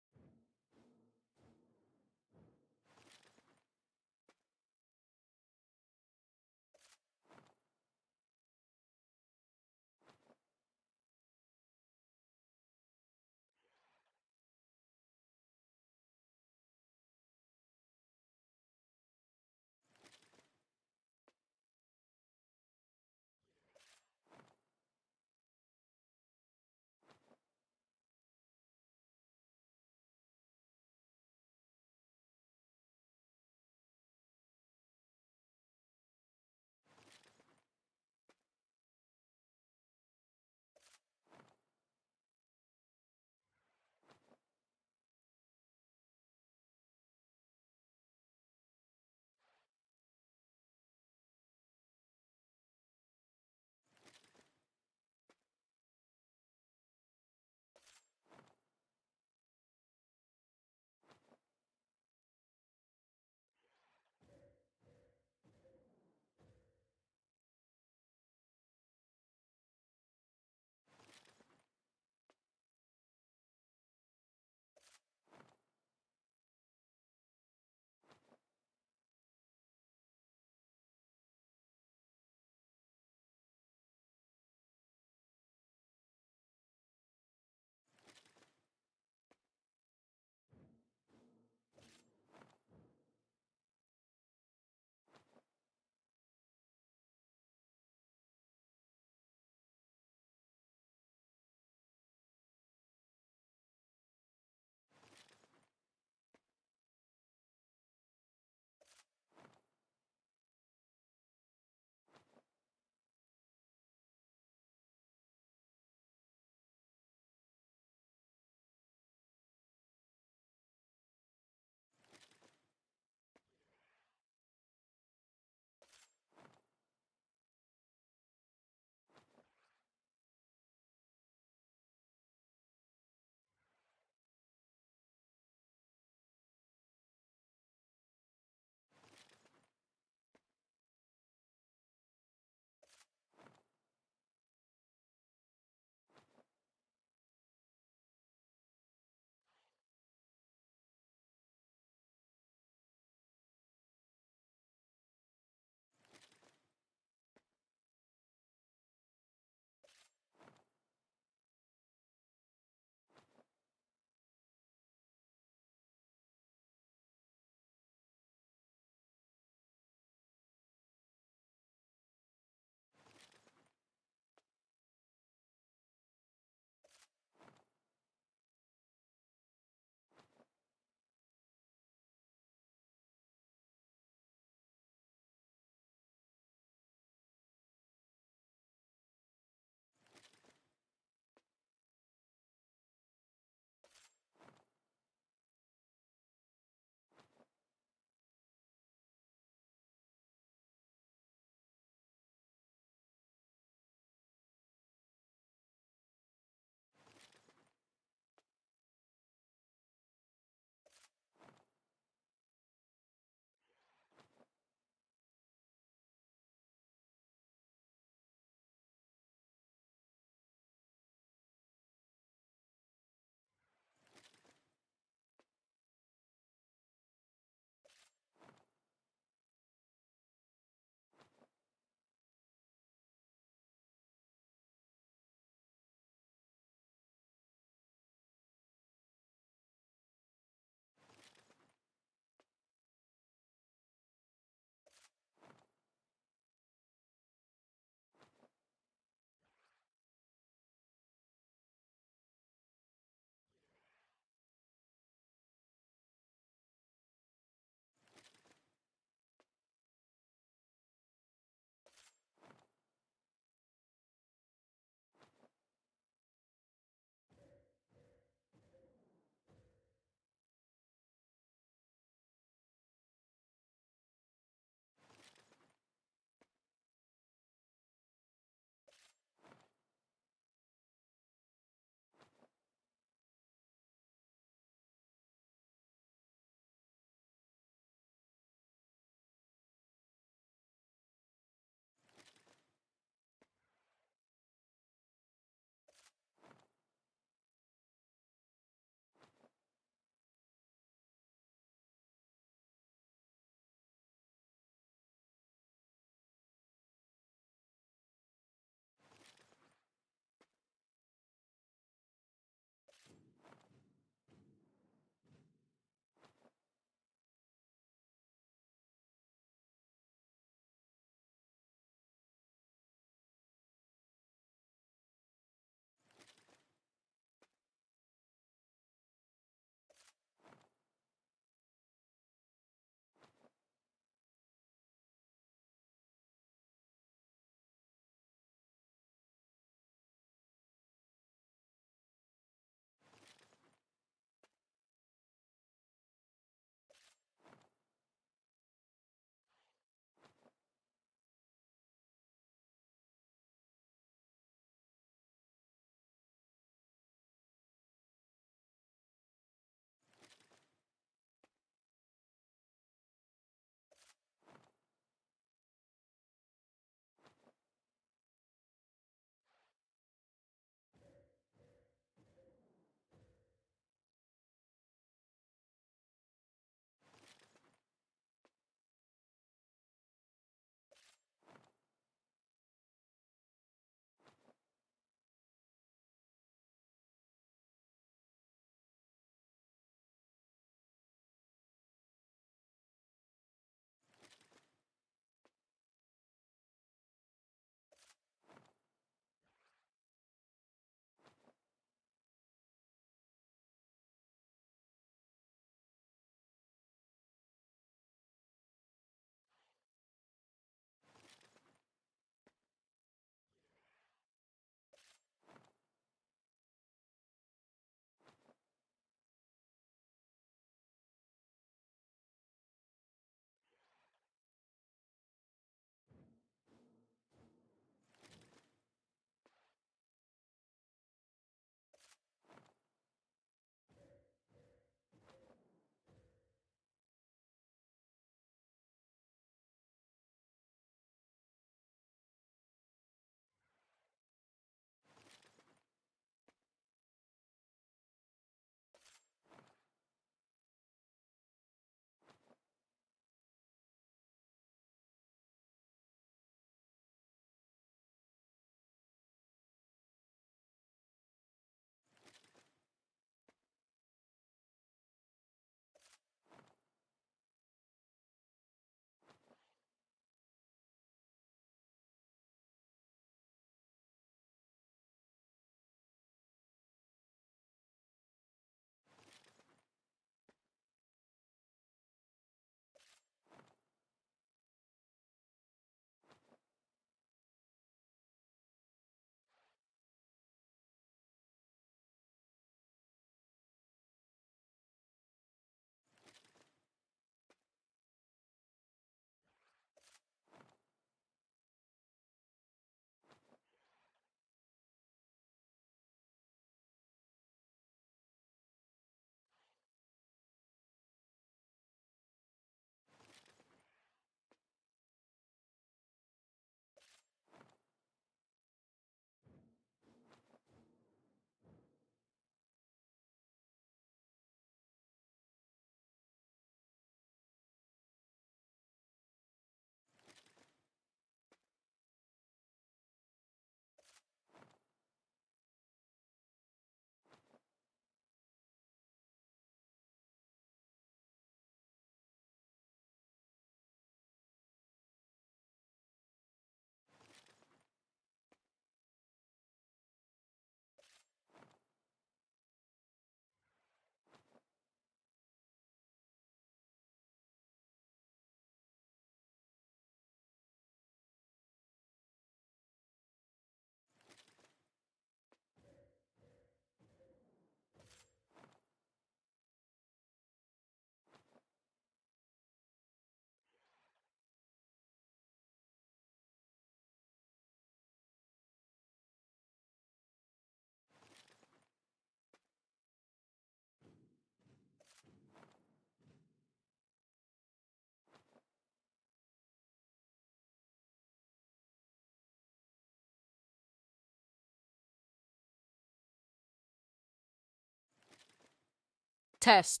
Test.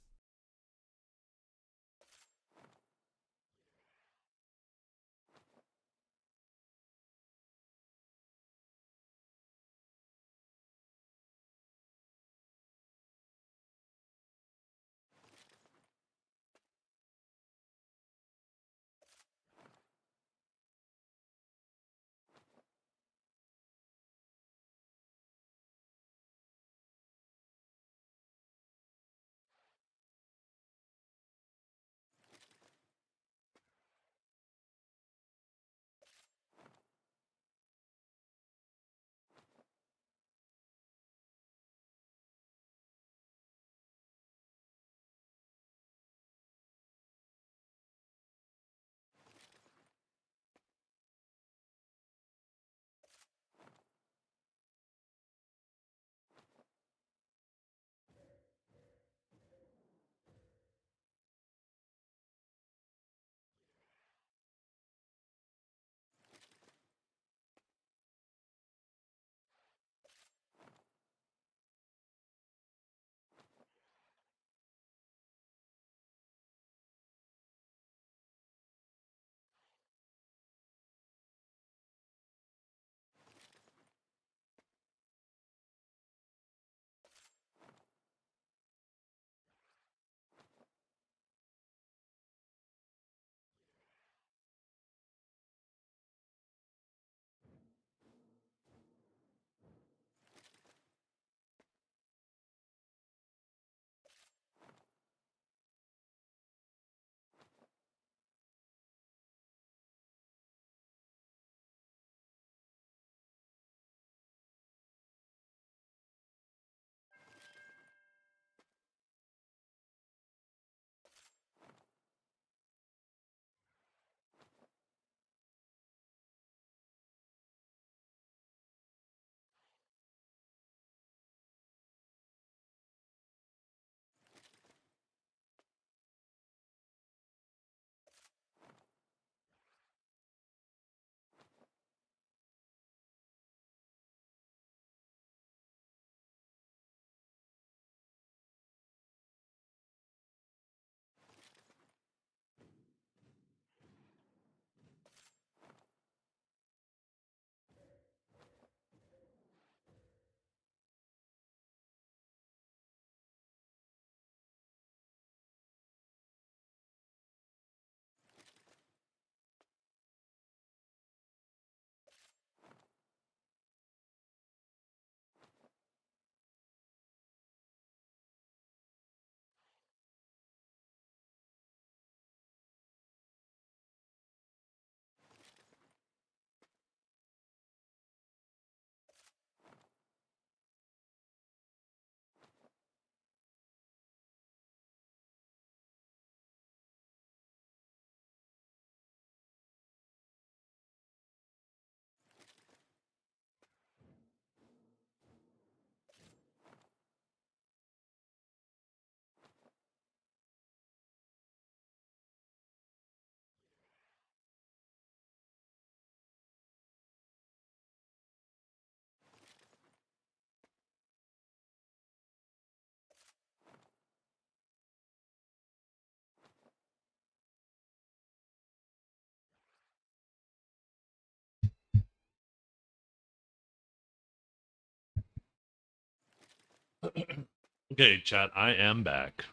Okay, chat, I am back.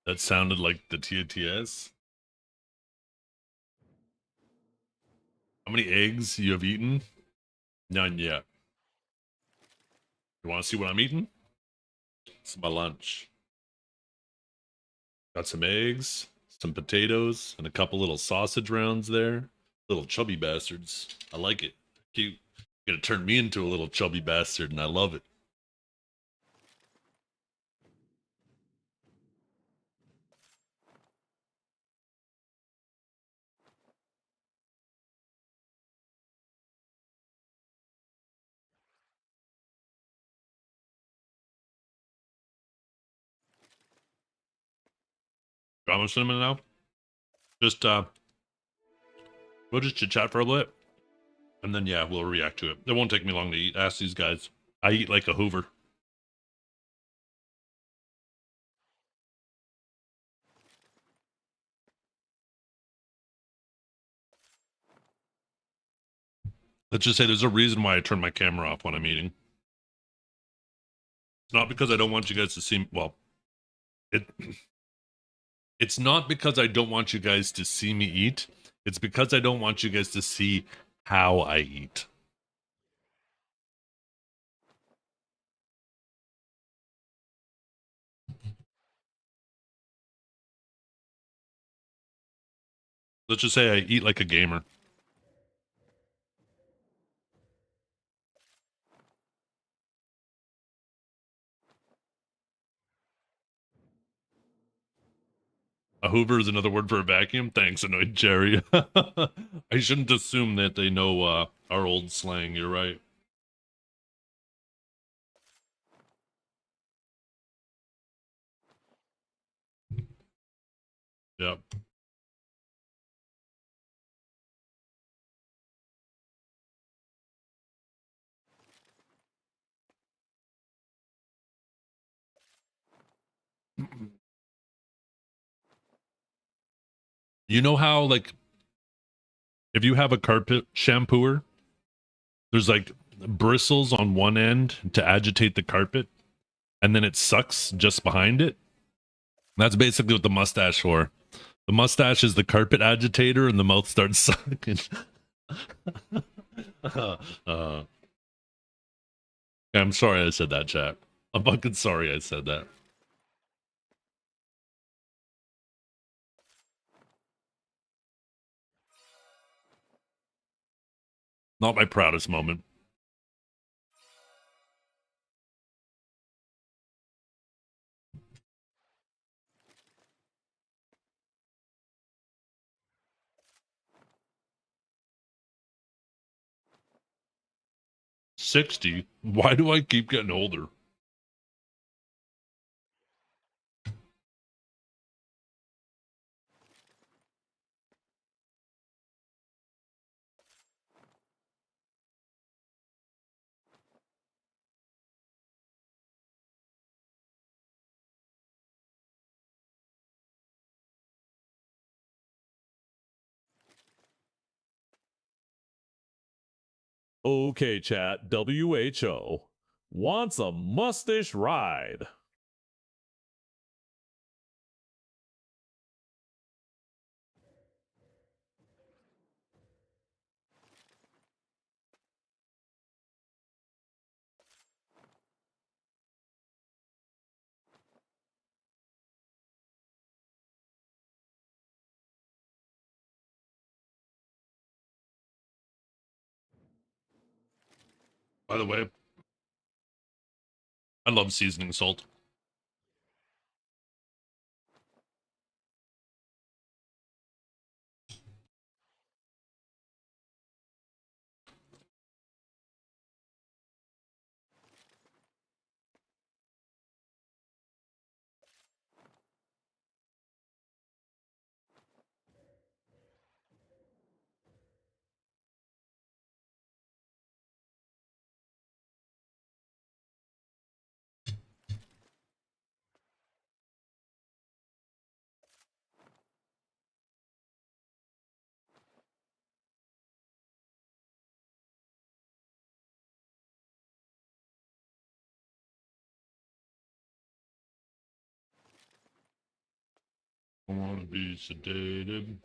That sounded like the TTS. How many eggs you have eaten? None yet. You want to see what I'm eating? It's my lunch. Got some eggs, some potatoes, and a couple little sausage rounds there. Little chubby bastards. I like it. Cute. Gonna turn me into a little chubby bastard, and I love it. Drama Cinnamon now. Just we'll just chit chat for a bit, and then yeah, we'll react to it. It won't take me long to eat. Ask these guys. I eat like a Hoover. Let's just say there's a reason why I turn my camera off when I'm eating. It's not because I don't want you guys to see. Well, it's not because I don't want you guys to see me eat. It's because I don't want you guys to see how I eat. Let's just say I eat like a gamer. A Hoover is another word for a vacuum. Thanks, Annoyed Jerry. I shouldn't assume that they know our old slang. You're right. Yep. You know how, like, if you have a carpet shampooer, there's like bristles on one end to agitate the carpet, and then it sucks just behind it? That's basically what the mustache for. The mustache is the carpet agitator, and the mouth starts sucking. I'm sorry I said that, chat. I'm fucking sorry I said that. Not my proudest moment. $60? Why do I keep getting older? Okay, chat. WHO wants a mustache ride. By the way, I love seasoning salt. I want to be sedated.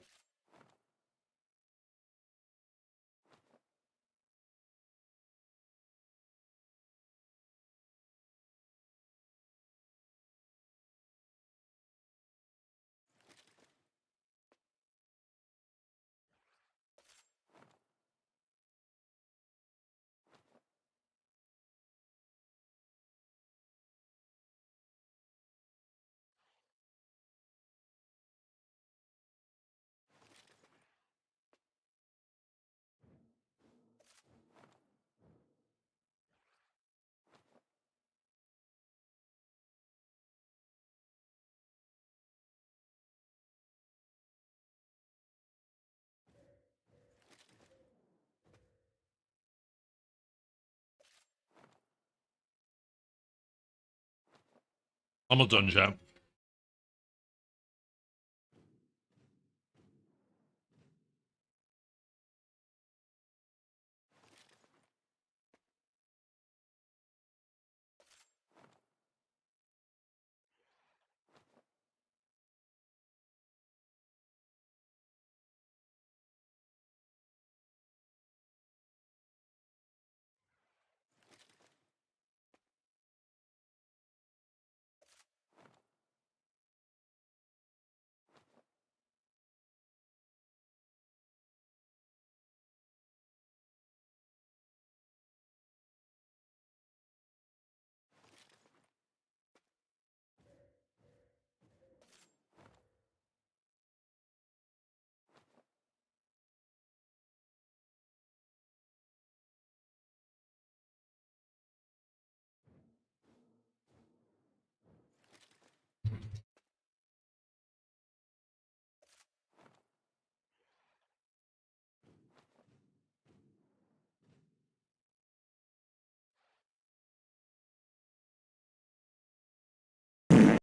Almost done, chat.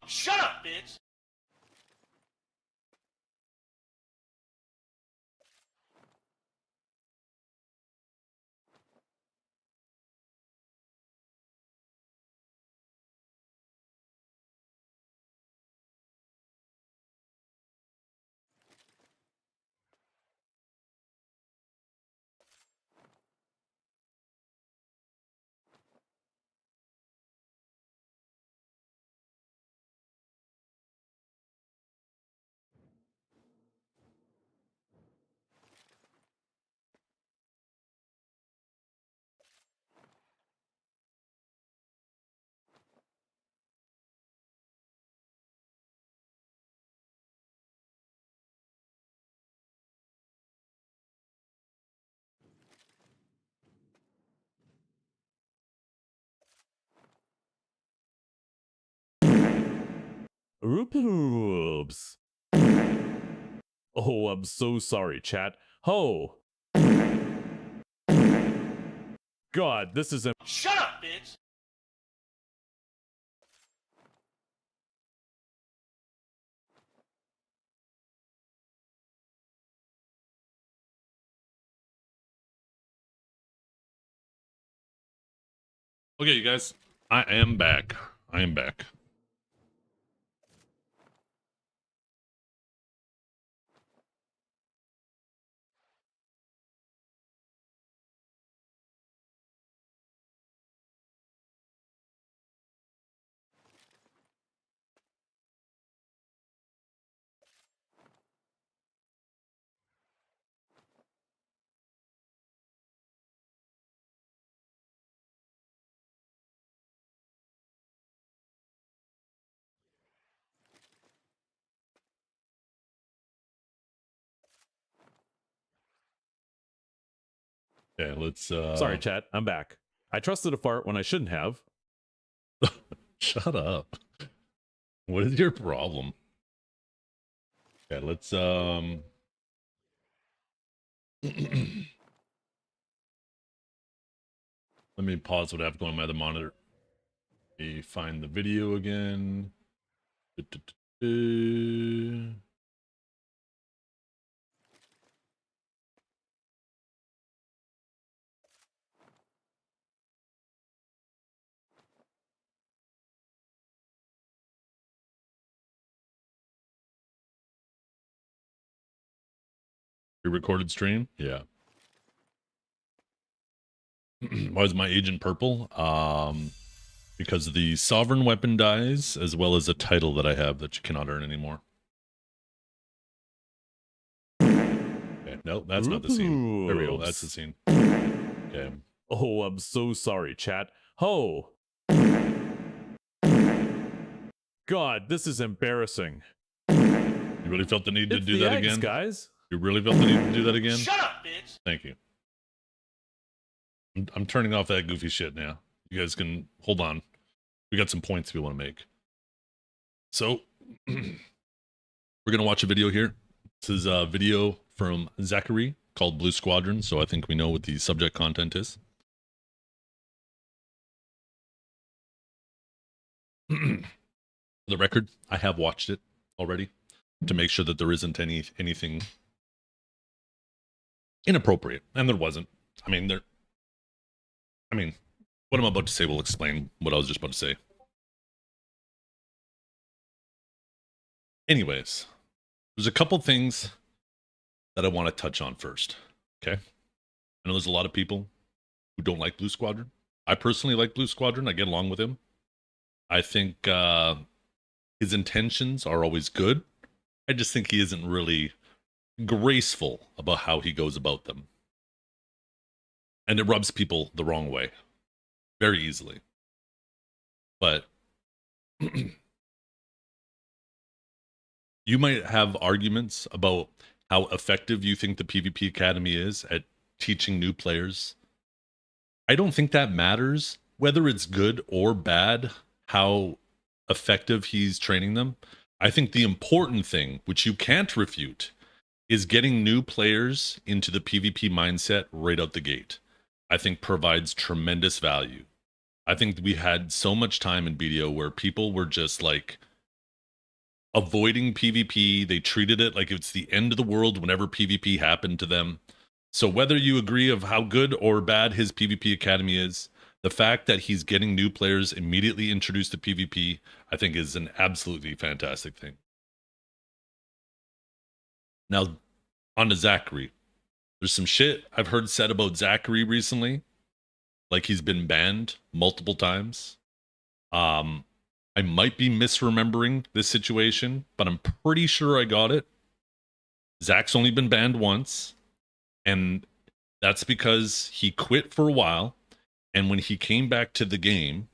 Shut up, bitch! Oops. Oh, I'm so sorry, chat. Ho! God, this is Shut up, bitch! Okay, you guys. I am back. I am back. Okay, let's sorry, chat. I'm back. I trusted a fart when I shouldn't have. Shut up. What is your problem? Okay, let's let me pause what I have going on my other monitor. Let me find the video again. Pre-recorded stream? Yeah. Why is my agent purple? Because the sovereign weapon dies, as well as a title that I have that you cannot earn anymore. Okay, no, that's not the scene. There we go. That's the scene. Okay. Oh, I'm so sorry, chat. Ho! God, this is embarrassing. You really felt the need to It's do the that eggs, again? guys. You really felt the need to do that again? Shut up, bitch! Thank you. I'm turning off that goofy shit now. You guys can hold on. We got some points we want to make. So we're gonna watch a video here. This is a video from Zachary called Blue Squadron, so I think we know what the subject content is. For the record, I have watched it already to make sure that there isn't anything inappropriate, and there wasn't. I mean, what I'm about to say will explain what I was just about to say. Anyways, there's a couple things that I want to touch on first. Okay, I know there's a lot of people who don't like Blue Squadron. I personally like Blue Squadron. I get along with him. I think his intentions are always good. I just think he isn't really graceful about how he goes about them. And it rubs people the wrong way very easily. But you might have arguments about how effective you think the PvP Academy is at teaching new players. I don't think that matters, whether it's good or bad, how effective he's training them. I think the important thing, which you can't refute, is getting new players into the PvP mindset right out the gate. I think provides tremendous value. I think we had so much time in BDO where people were just like avoiding PvP. They treated it like it's the end of the world whenever PvP happened to them. So whether you agree of how good or bad his PvP Academy is, the fact that he's getting new players immediately introduced to PvP, I think is an absolutely fantastic thing. Now, on to Zachary. There's some shit I've heard said about Zachary recently. Like he's been banned multiple times. I might be misremembering this situation, but I'm pretty sure I got it. Zach's only been banned once, and that's because he quit for a while, and when he came back to the game,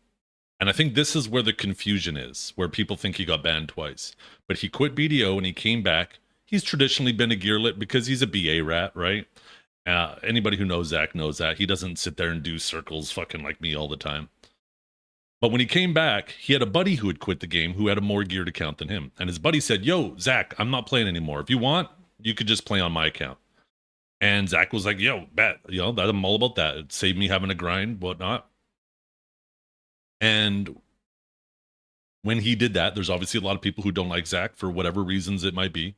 and I think this is where the confusion is, where people think he got banned twice, but he quit BDO and he came back. He's traditionally been a gearlet because he's a BA rat, right? Anybody who knows Zach knows that. He doesn't sit there and do circles fucking like me all the time. But when he came back, he had a buddy who had quit the game who had a more geared account than him. And his buddy said, yo, Zach, I'm not playing anymore. If you want, you could just play on my account. And Zach was like, yo, bet, I'm all about that. It saved me having to grind, whatnot. And when he did that, there's obviously a lot of people who don't like Zach for whatever reasons it might be.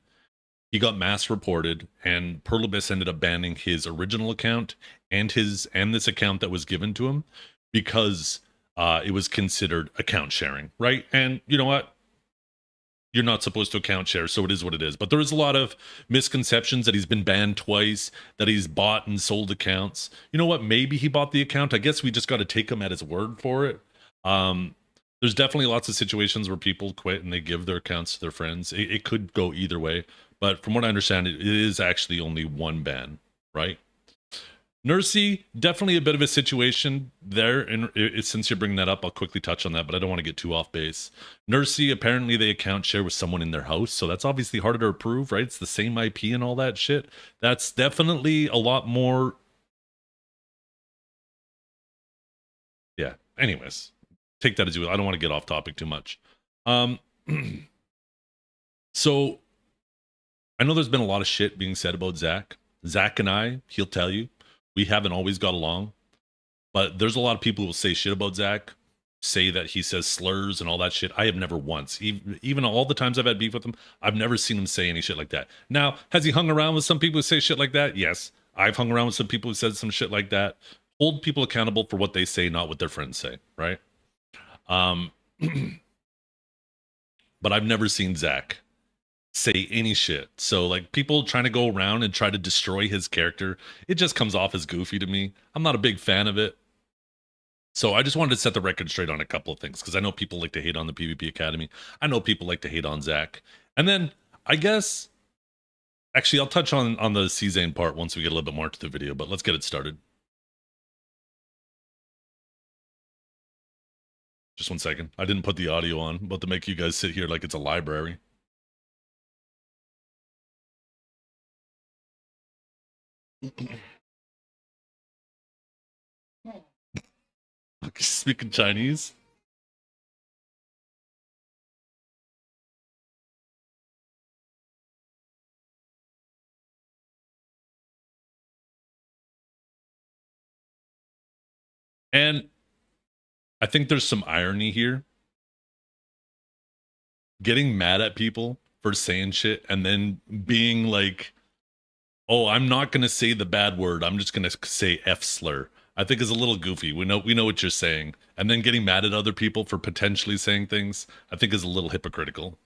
He got mass reported, and Pearl Abyss ended up banning his original account and this account that was given to him because it was considered account sharing, right? And you know what? You're not supposed to account share, so it is what it is. But there is a lot of misconceptions that he's been banned twice, that he's bought and sold accounts. You know what? Maybe he bought the account. I guess we just got to take him at his word for it. There's definitely lots of situations where people quit and they give their accounts to their friends. It could go either way. But from what I understand, it is actually only one ban, right? Nursey, definitely a bit of a situation there. And since you're bringing that up, I'll quickly touch on that, but I don't want to get too off base. Nursey, apparently they account share with someone in their house, so that's obviously harder to approve, right? It's the same IP and all that shit. That's definitely a lot more. Yeah. Anyways, take that as you will. I don't want to get off topic too much. So I know there's been a lot of shit being said about Zach. Zach and I, he'll tell you, we haven't always got along. But there's a lot of people who will say shit about Zach, say that he says slurs and all that shit. I have never once, even all the times I've had beef with him, I've never seen him say any shit like that. Now, has he hung around with some people who say shit like that? Yes. I've hung around with some people who said some shit like that. Hold people accountable for what they say, not what their friends say, right? But I've never seen Zach say any shit. So like people trying to go around and try to destroy his character, it just comes off as goofy to me. I'm not a big fan of it. So I just wanted to set the record straight on a couple of things because I know people like to hate on the PvP Academy. I know people like to hate on Zach. And then I guess actually I'll touch on the Czane part once we get a little bit more to the video, but let's get it started. Just 1 second. I didn't put the audio on. I'm about to make you guys sit here like it's a library. Speaking Chinese. And I think there's some irony here. getting mad at people for saying shit and then being like, oh, I'm not gonna say the bad word. I'm just gonna say F slur. I think is a little goofy. We know what you're saying, and then getting mad at other people for potentially saying things, I think is a little hypocritical.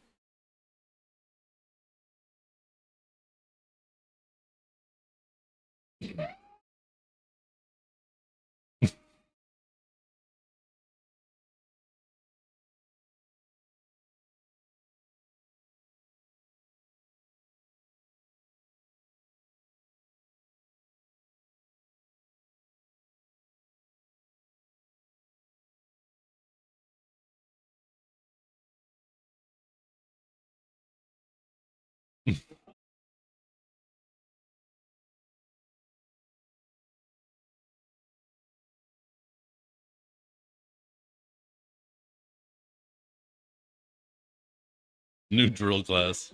New drill class.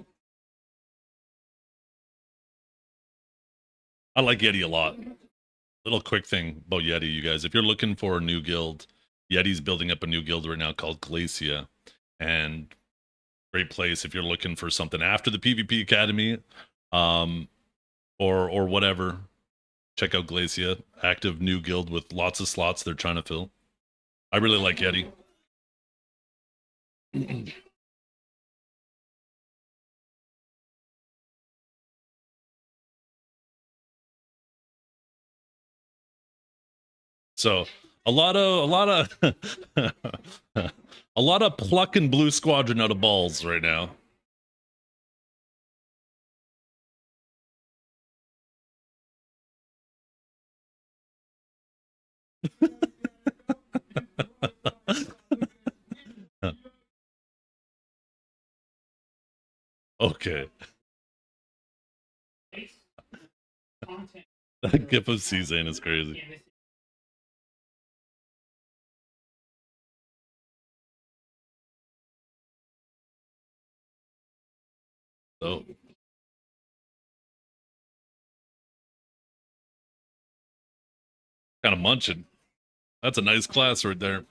I like Yeti a lot. Little quick thing about Yeti, you guys. If you're looking for a new guild, Yeti's building up a new guild right now called Glacia. And great place if you're looking for something after the PvP Academy, or whatever. Check out Glacia, active new guild with lots of slots they're trying to fill. I really like Yeti. So a lot of a lot of plucking Blue Squadron out of balls right now. Okay. That gif of Cezanne is crazy. So kind of munching. That's a nice class right there.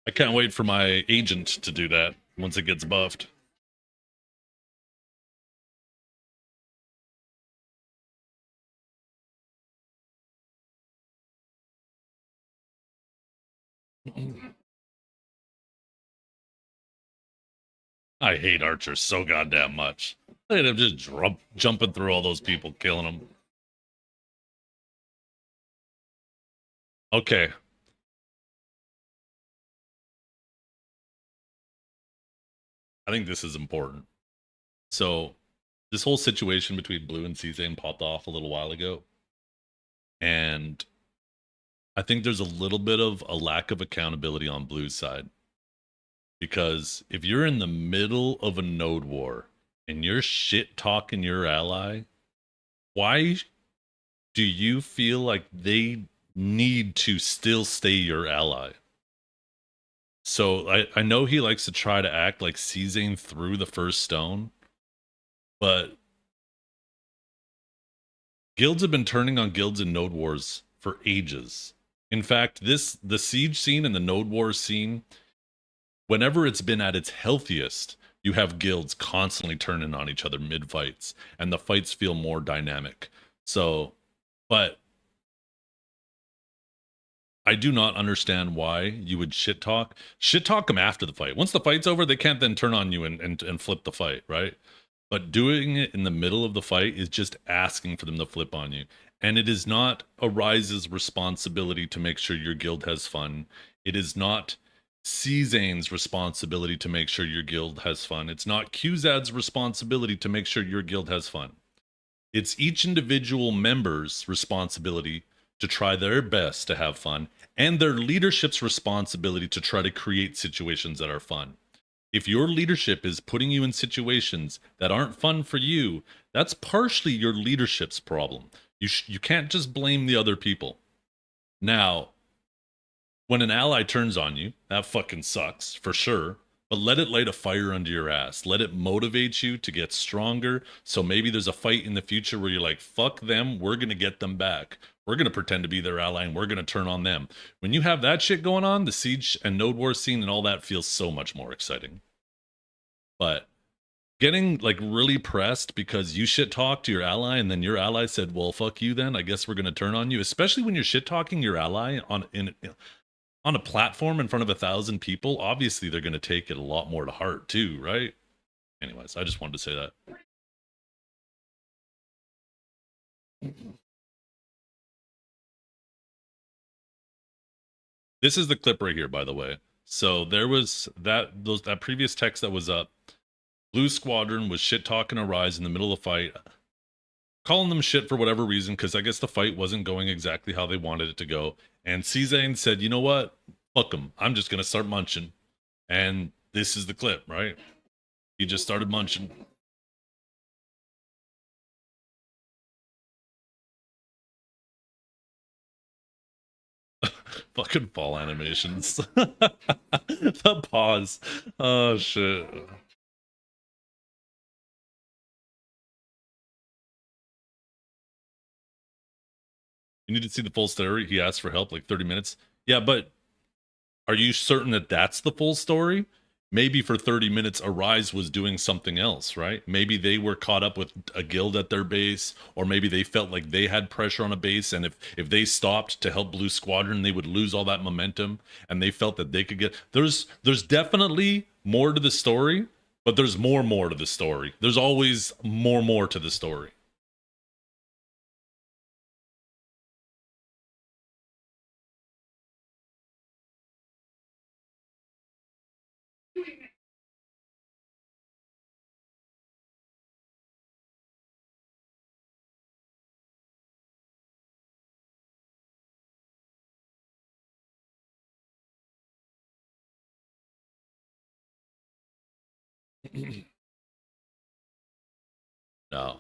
I can't wait for my agent to do that once it gets buffed. I hate Archer so goddamn much. Look at him just jumping through all those people, killing them. Okay. I think this is important. So, this whole situation between Blue and Cezanne popped off a little while ago. And I think there's a little bit of a lack of accountability on Blue's side. Because if you're in the middle of a node war and you're shit talking your ally, why do you feel like they need to still stay your ally? So I know he likes to try to act like Cezanne threw the first stone, but guilds have been turning on guilds in node wars for ages. In fact, the siege scene and the node wars scene, whenever it's been at its healthiest, you have guilds constantly turning on each other mid-fights, and the fights feel more dynamic. So, but I do not understand why you would shit talk them after the fight. Once the fight's over, they can't then turn on you and flip the fight, right? But doing it in the middle of the fight is just asking for them to flip on you. And it is not Arise's responsibility to make sure your guild has fun. It is not Cezanne's responsibility to make sure your guild has fun. It's not QZad's responsibility to make sure your guild has fun. It's each individual member's responsibility to try their best to have fun, and their leadership's responsibility to try to create situations that are fun. If your leadership is putting you in situations that aren't fun for you, that's partially your leadership's problem. You can't just blame the other people. Now, when an ally turns on you, that fucking sucks, for sure. But let it light a fire under your ass. Let it motivate you to get stronger. So maybe there's a fight in the future where you're like, fuck them, we're going to get them back. We're going to pretend to be their ally and we're going to turn on them. When you have that shit going on, the siege and node war scene and all that feels so much more exciting. but getting like really pressed because you shit talked to your ally and then your ally said, well, fuck you then, I guess we're going to turn on you, especially when you're shit talking your ally on a platform in front of 1,000 people. Obviously they're going to take it a lot more to heart too, right? Anyways, I just wanted to say that. This is the clip right here, by the way. So there was that previous text that was up. Blue Squadron was shit talking Arise in the middle of the fight, calling them shit for whatever reason, because I guess the fight wasn't going exactly how they wanted it to go. And C-Zane said, you know what? Fuck them. I'm just gonna start munching. And this is the clip, right? He just started munching. Fucking fall animations. The pause. Oh shit. You need to see the full story. He asked for help like 30 minutes. Yeah, but are you certain that that's the full story? Maybe for 30 minutes, Arise was doing something else, right? Maybe they were caught up with a guild at their base, or maybe they felt like they had pressure on a base, and if they stopped to help Blue Squadron, they would lose all that momentum, and they felt that they could get... There's definitely more to the story, but there's more to the story. There's always more to the story. No.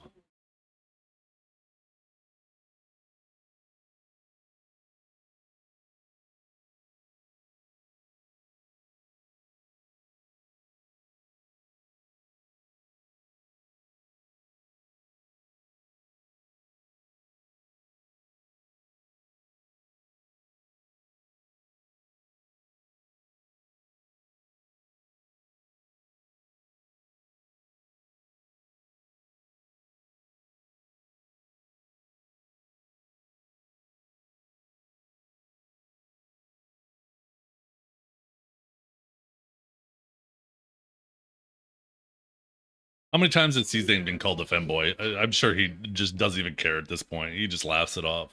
How many times has C-Zane been called a femboy? I'm sure he just doesn't even care at this point. He just laughs it off.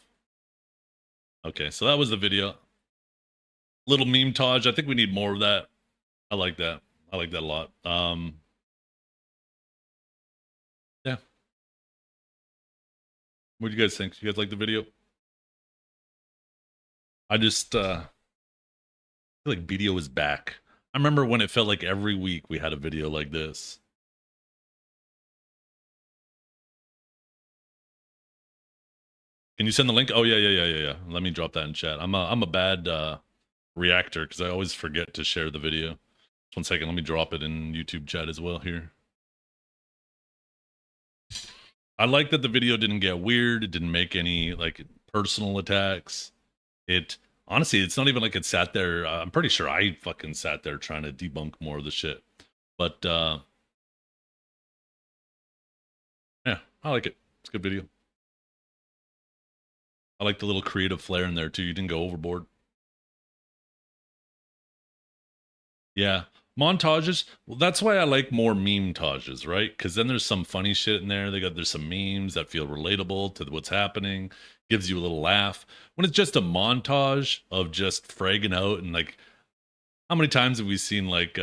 Okay, so that was the video. Little meme Taj. I think we need more of that. I like that. I like that a lot. Yeah. What do you guys think? You guys like the video? I just feel like video is back. I remember when it felt like every week we had a video like this. Can you send the link? Oh yeah. Let me drop that in chat. I'm a bad reactor because I always forget to share the video. Just 1 second, let me drop it in YouTube chat as well here. I like that the video didn't get weird. It didn't make any like personal attacks. It honestly, it's not even like it sat there. I'm pretty sure I fucking sat there trying to debunk more of the shit. But yeah, I like it. It's a good video. I like the little creative flair in there too. You didn't go overboard. Yeah. Montages. Well, that's why I like more meme-tages, right? Because then there's some funny shit in there. There's some memes that feel relatable to what's happening. Gives you a little laugh. When it's just a montage of just fragging out and like, how many times have we seen like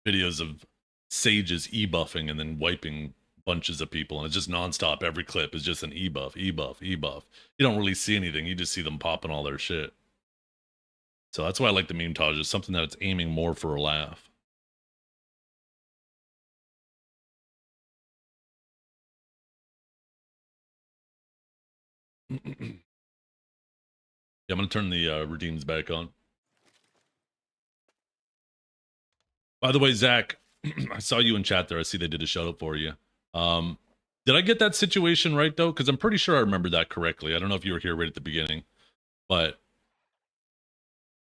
videos of sages e-buffing and then wiping bunches of people, and it's just nonstop. Every clip is just an e-buff. You don't really see anything. You just see them popping all their shit. So that's why I like the meme-tages, something that's aiming more for a laugh. Yeah, I'm gonna turn the redeems back on. By the way, Zach, I saw you in chat there. I see they did a shout out for you. Did I get that situation right though? Because I'm pretty sure I remember that correctly. I don't know if you were here right at the beginning, but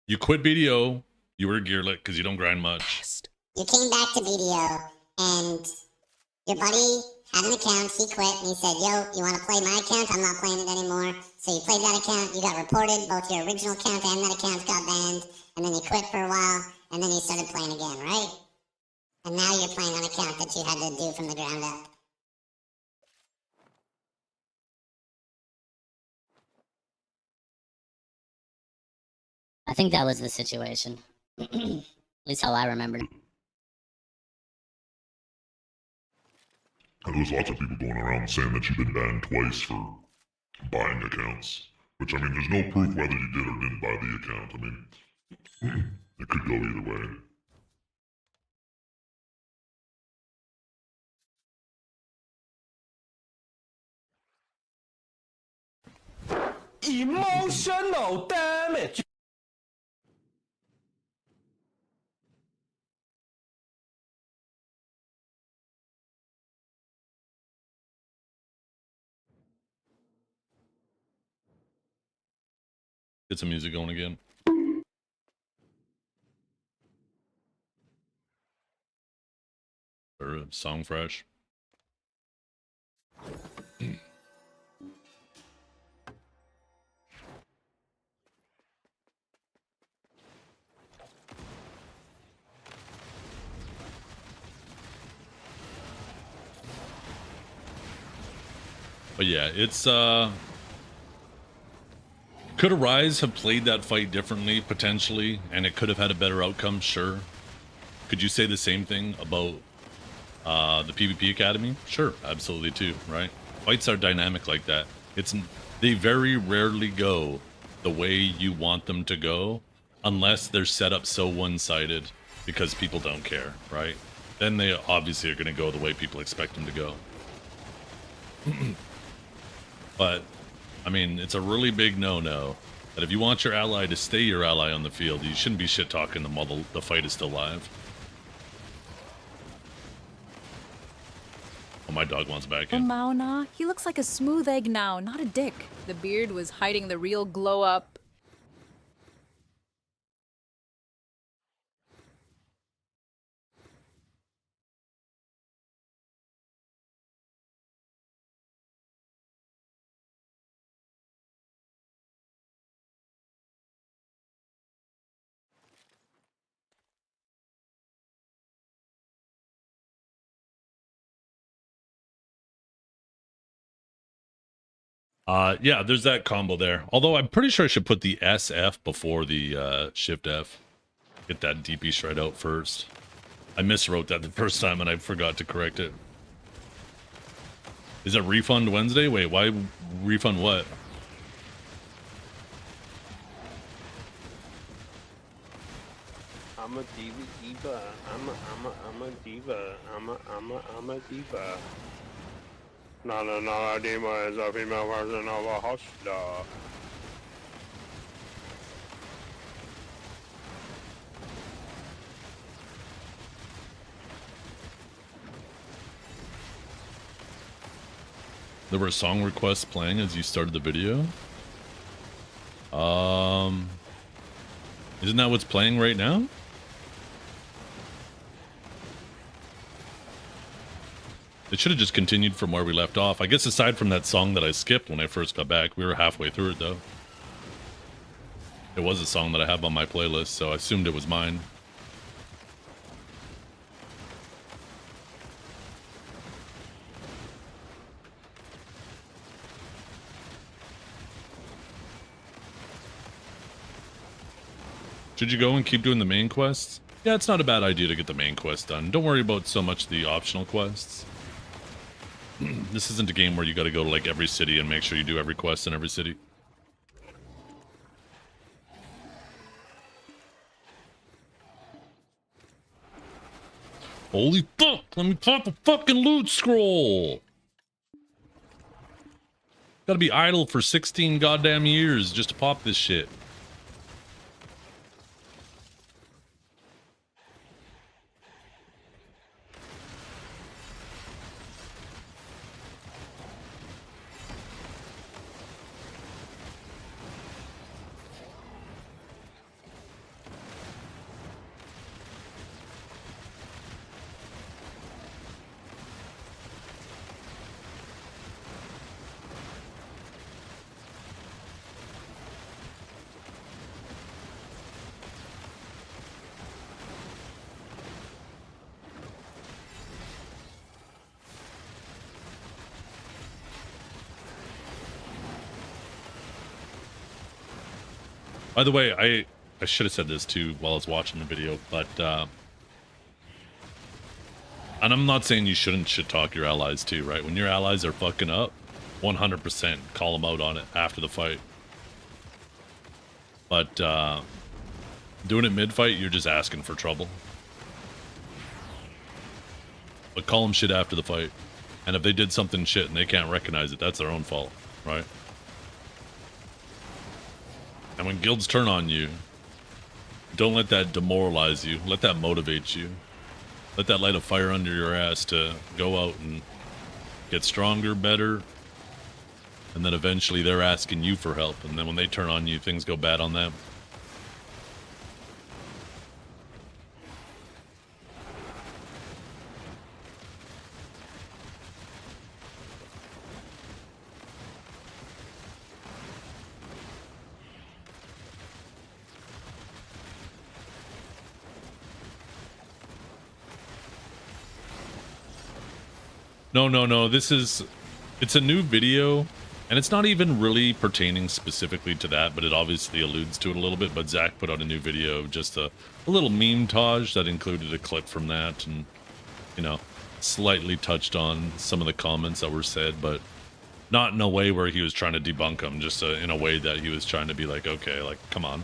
you quit BDO. You were gearlit because you don't grind much. you came back to BDO, and your buddy had an account, he quit, and he said, yo, you want to play my account? I'm not playing it anymore. So you played that account, you got reported, both your original account and that account got banned, and then you quit for a while, and then you started playing again, right? And now you're playing on an account that you had to do from the ground up. I think that was the situation. At least how I remembered. There was lots of people going around saying that you've been banned twice for buying accounts. Which, I mean, there's no proof whether you did or didn't buy the account. I mean, it could go either way. Emotional damage. Get some music going again. Or a song fresh. But yeah, it's could Arise have played that fight differently potentially, and it could have had a better outcome? Sure. Could you say the same thing about the PvP Academy? Sure, absolutely too. Right? Fights are dynamic like that. They very rarely go the way you want them to go, unless they're set up so one-sided because people don't care. Right? Then they obviously are going to go the way people expect them to go. But I mean, it's a really big no-no that if you want your ally to stay your ally on the field, you shouldn't be shit-talking them while the fight is still live. Oh, my dog wants back Oh, in. Mauna, he looks like a smooth egg now, not a dick. The beard was hiding the real glow up. Yeah, there's that combo there. Although I'm pretty sure I should put the SF before the Shift F. Get that DP shred out first. I miswrote that the first time and I forgot to correct it. Is it Refund Wednesday? Wait, why refund what? I'm a diva. I'm a diva. I'm a diva. Not a diva is a female version of a hostler. There were song requests playing as you started the video. Isn't that what's playing right now? It should have just continued from where we left off. I guess aside from that song that I skipped when I first got back, we were halfway through it though. It was a song that I have on my playlist, so I assumed it was mine. Should you go and keep doing the main quests? Yeah, it's not a bad idea to get the main quest done. Don't worry about so much the optional quests. This isn't a game where you gotta go to like every city and make sure you do every quest in every city. Holy fuck! Let me pop a fucking loot scroll! Gotta be idle for 16 goddamn years just to pop this shit. By the way, I should have said this too while I was watching the video, but and I'm not saying you shouldn't shit talk your allies too, right? When your allies are fucking up, 100% call them out on it after the fight. But doing it mid-fight, you're just asking for trouble. But call them shit after the fight. And if they did something shit and they can't recognize it, that's their own fault, right? And when guilds turn on you, don't let that demoralize you. Let that motivate you. Let that light a fire under your ass to go out and get stronger, better. And then eventually they're asking you for help. And then when they turn on you, things go bad on them. No. It's a new video, and it's not even really pertaining specifically to that, but it obviously alludes to it a little bit. But Zach put out a new video of just a little meme-tage that included a clip from that, and, you know, slightly touched on some of the comments that were said, but not in a way where he was trying to debunk them, just in a way that he was trying to be like, okay, like, come on.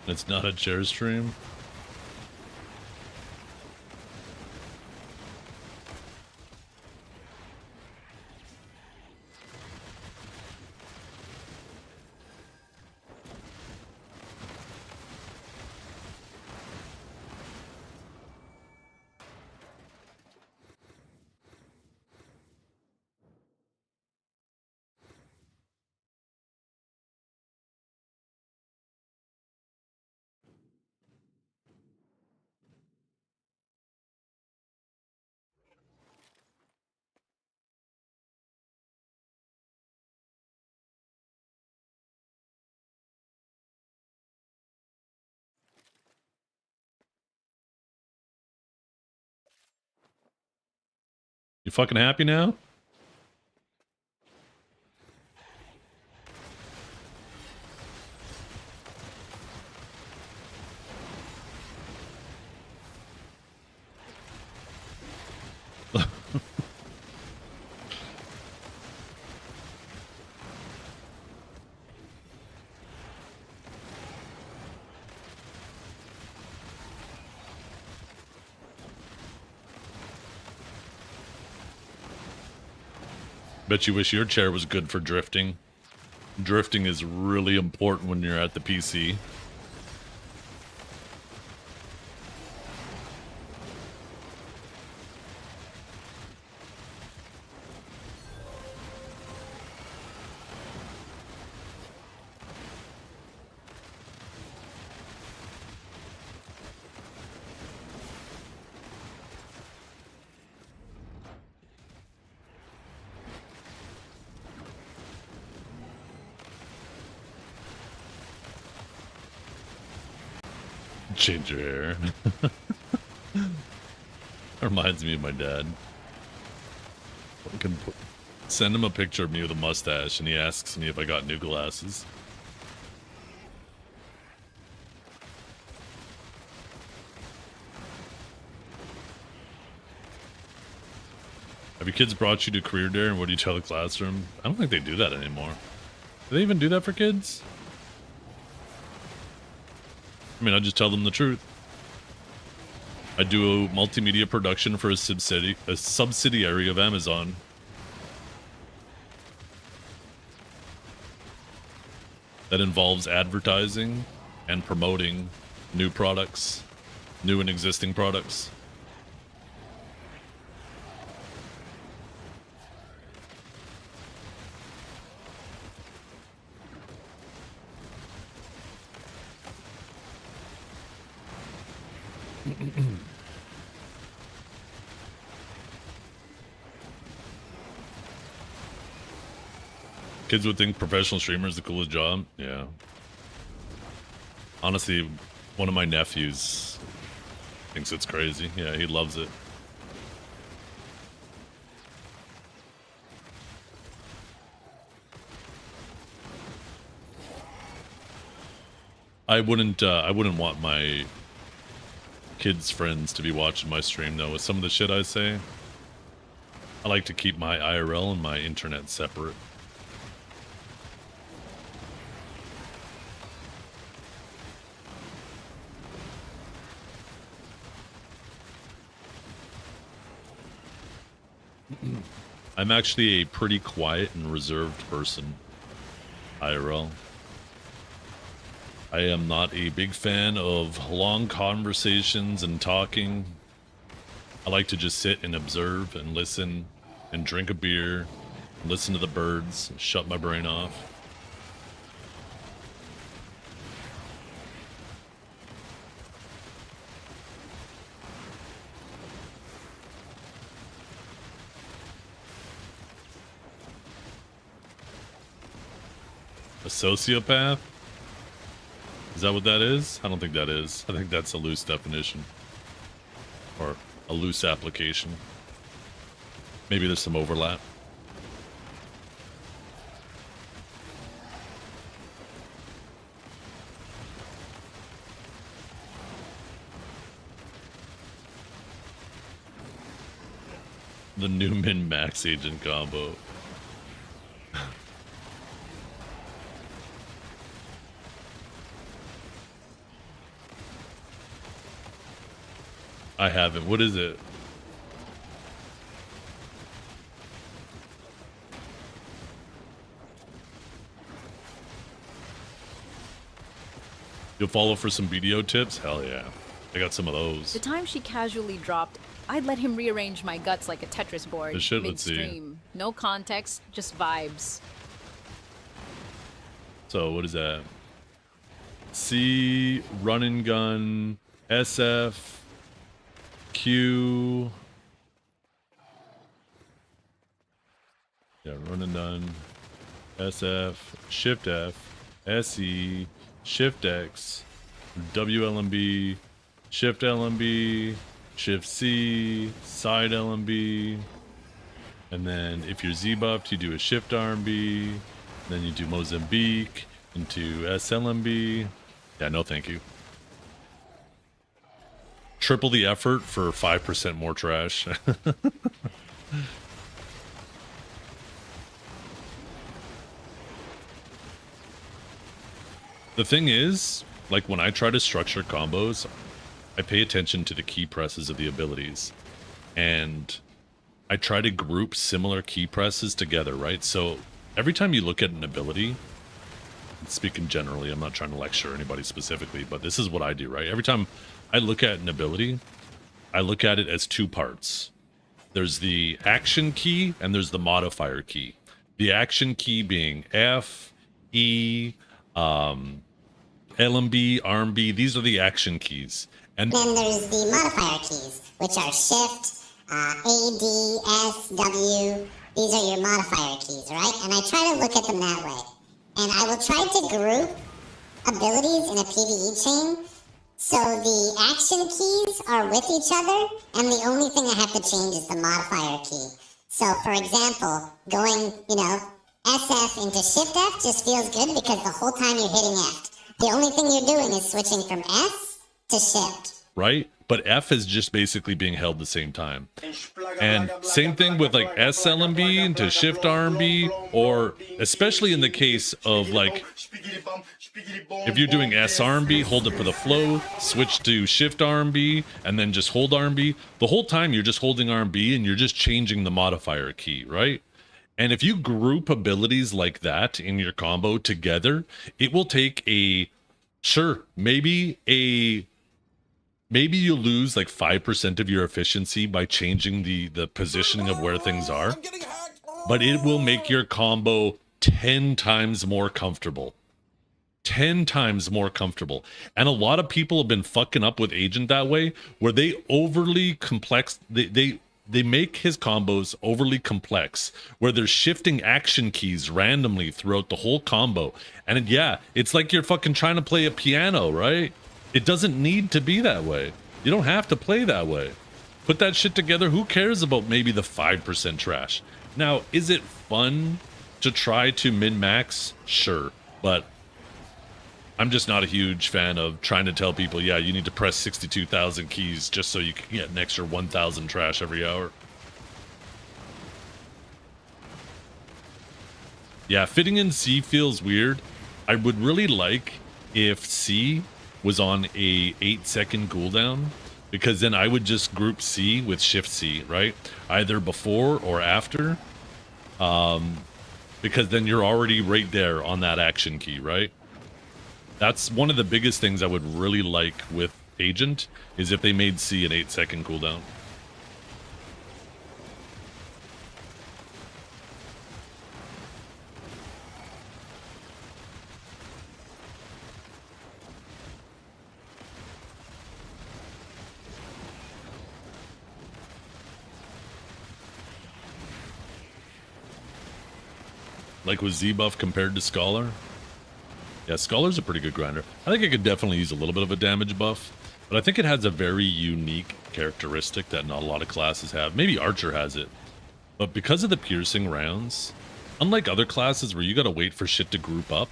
It's not a chair stream. You fucking happy now? Bet you wish your chair was good for drifting. Drifting is really important when you're at the PC. Change your hair. Reminds me of my dad. Send him a picture of me with a mustache, and he asks me if I got new glasses. Have your kids brought you to Career Day, and what do you tell the classroom? I don't think they do that anymore. Do they even do that for kids? I mean, I just tell them the truth. I do a multimedia production for a subsidiary of Amazon. That involves advertising and promoting new products, new and existing products. Kids would think professional streamer is the coolest job. Yeah. Honestly, one of my nephews thinks it's crazy. Yeah, he loves it. I wouldn't want my kids' friends to be watching my stream though. With some of the shit I say, I like to keep my IRL and my internet separate. I'm actually a pretty quiet and reserved person, IRL. I am not a big fan of long conversations and talking. I like to just sit and observe and listen and drink a beer, and listen to the birds, and shut my brain off. A sociopath? Is that what that is? I don't think that is. I think that's a loose definition. Or a loose application. Maybe there's some overlap. The Newman Max Agent combo. I haven't. What is it? You'll follow for some BDO tips? Hell yeah. I got some of those. The time she casually dropped, I'd let him rearrange my guts like a Tetris board The shit, let's see. midstream. No context, just vibes. So what is that? C, run and gun, SF, Q. Yeah, run and done. SF, Shift F, SE, Shift X, WLMB, Shift LMB, Shift C, Side LMB. And then if you're Z buffed, you do a Shift RMB. Then you do Mozambique into SLMB. Yeah, no thank you. Triple the effort for 5% more trash. The thing is, like when I try to structure combos, I pay attention to the key presses of the abilities. And I try to group similar key presses together, right? So every time you look at an ability, speaking generally, I'm not trying to lecture anybody specifically, but this is what I do, right? Every time I look at an ability, I look at it as two parts. There's the action key and there's the modifier key. The action key being F, E, LMB, RMB. These are the action keys. And then there's the modifier keys, which are Shift, A, D, S, W. These are your modifier keys, right? And I try to look at them that way. And I will try to group abilities in a PvE chain So the action keys are with each other, and the only thing I have to change is the modifier key. So, for example, going, SF into Shift F just feels good because the whole time you're hitting F. The only thing you're doing is switching from F to Shift. Right? But F is just basically being held the same time. And same thing with like SLMB into Shift RMB, or especially in the case of like, if you're doing SRMB, hold it for the flow, switch to Shift RMB, and then just hold RMB. The whole time you're just holding RMB and you're just changing the modifier key, right? And if you group abilities like that in your combo together, it will take maybe you lose like 5% of your efficiency by changing the positioning of where things are, but it will make your combo 10 times more comfortable. 10 times more comfortable. And a lot of people have been fucking up with Agent that way, where they overly complex, they make his combos overly complex, where they're shifting action keys randomly throughout the whole combo. And it's like you're fucking trying to play a piano, right? It doesn't need to be that way. You don't have to play that way. Put that shit together. Who cares about maybe the 5% trash? Now, is it fun to try to min-max? Sure. But I'm just not a huge fan of trying to tell people, yeah, you need to press 62,000 keys just so you can get an extra 1,000 trash every hour. Yeah, fitting in C feels weird. I would really like if C was on a 8-second cooldown, because then I would just group C with Shift C, right? Either before or after, because then you're already right there on that action key, right? That's one of the biggest things I would really like with Agent, is if they made C an 8-second cooldown. Like with Z-Buff compared to Scholar? Yeah, Scholar's a pretty good grinder. I think it could definitely use a little bit of a damage buff, but I think it has a very unique characteristic that not a lot of classes have. Maybe Archer has it. But because of the piercing rounds, unlike other classes where you gotta wait for shit to group up,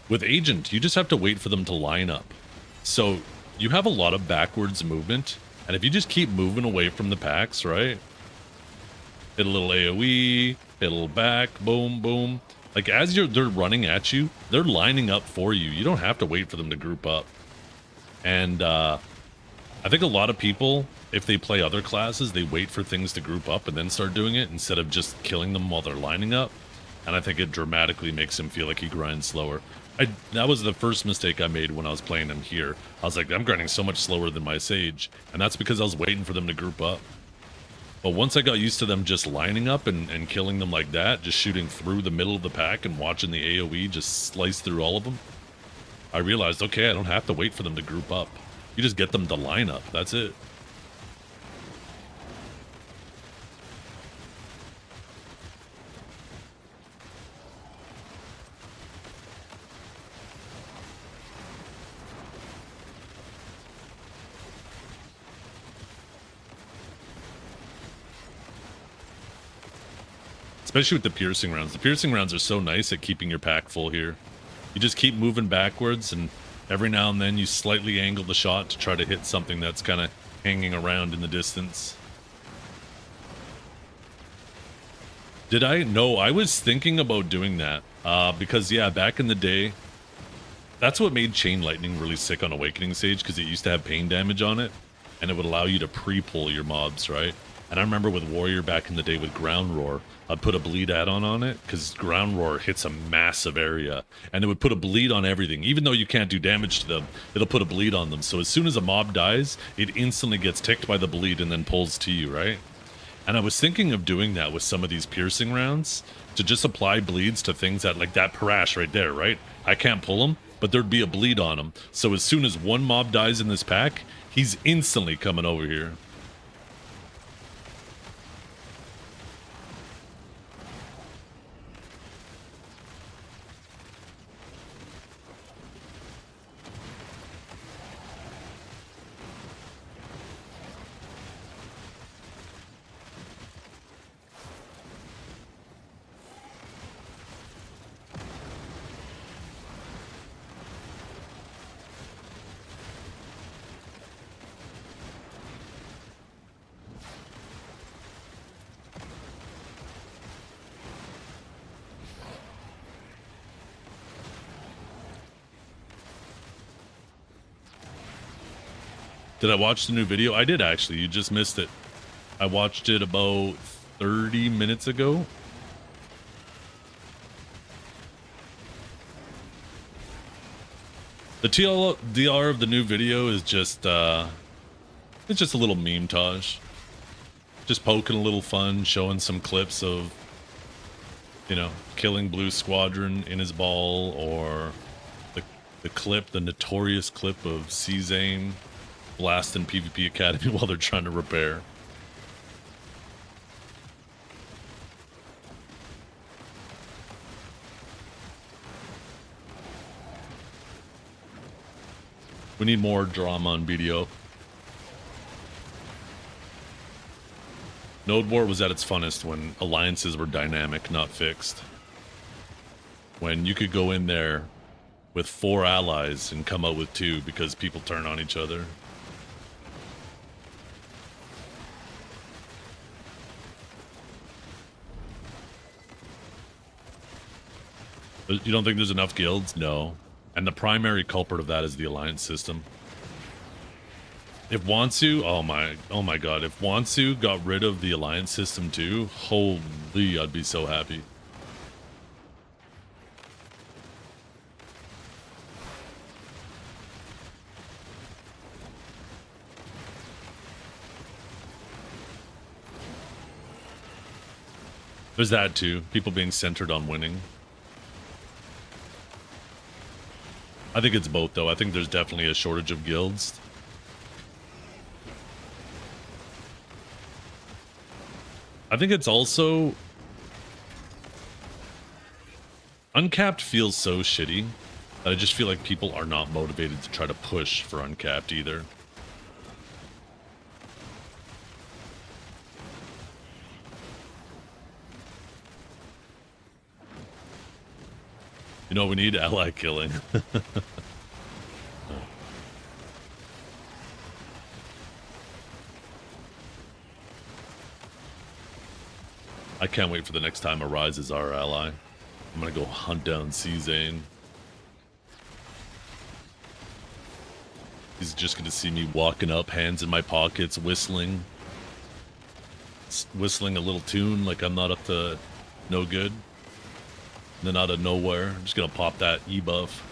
with Agent, you just have to wait for them to line up. So you have a lot of backwards movement, and if you just keep moving away from the packs, right? Hit a little AoE, hit a little back, boom, boom. Like, as they're running at you, they're lining up for you. You don't have to wait for them to group up. And I think a lot of people, if they play other classes, they wait for things to group up and then start doing it instead of just killing them while they're lining up. And I think it dramatically makes him feel like he grinds slower. That was the first mistake I made when I was playing him here. I was like, I'm grinding so much slower than my Sage. And that's because I was waiting for them to group up. But once I got used to them just lining up and killing them like that, just shooting through the middle of the pack and watching the AoE just slice through all of them, I realized, okay, I don't have to wait for them to group up. You just get them to line up. That's it. Especially with the piercing rounds. The piercing rounds are so nice at keeping your pack full here. You just keep moving backwards, and every now and then you slightly angle the shot to try to hit something that's kind of hanging around in the distance. Did I? No, I was thinking about doing that. Because, yeah, back in the day, that's what made Chain Lightning really sick on Awakening Sage, because it used to have pain damage on it, and it would allow you to pre-pull your mobs, right? And I remember with Warrior back in the day with Ground Roar, I'd put a bleed add-on on it, because Ground Roar hits a massive area, and it would put a bleed on everything. Even though you can't do damage to them, it'll put a bleed on them. So as soon as a mob dies, it instantly gets ticked by the bleed and then pulls to you, right? And I was thinking of doing that with some of these piercing rounds, to just apply bleeds to things that, like that Parash right there, right? I can't pull him, but there'd be a bleed on him. So as soon as one mob dies in this pack, he's instantly coming over here. Did I watch the new video? I did actually. You just missed it. I watched it about 30 minutes ago. The TLDR of the new video is just it's just a little meme-tage. Just poking a little fun, showing some clips of, you know, killing Blue Squadron in his ball, or the notorious clip of C-Zane blasting PvP Academy while they're trying to repair. We need more drama on BDO. Node War was at its funnest when alliances were dynamic, not fixed. When you could go in there with 4 allies and come out with 2 because people turn on each other. You don't think there's enough guilds? No. And the primary culprit of that is the alliance system. If Wansu, oh my god, if Wansu got rid of the alliance system too, holy, I'd be so happy. There's that too, people being centered on winning. I think it's both though. I think there's definitely a shortage of guilds. I think it's also... Uncapped feels so shitty that I just feel like people are not motivated to try to push for Uncapped either. You know, we need ally killing. I can't wait for the next time Arise is our ally. I'm gonna go hunt down C-Zane. He's just gonna see me walking up, hands in my pockets, whistling. Whistling a little tune like I'm not up to no good. And then out of nowhere, I'm just gonna pop that E-buff.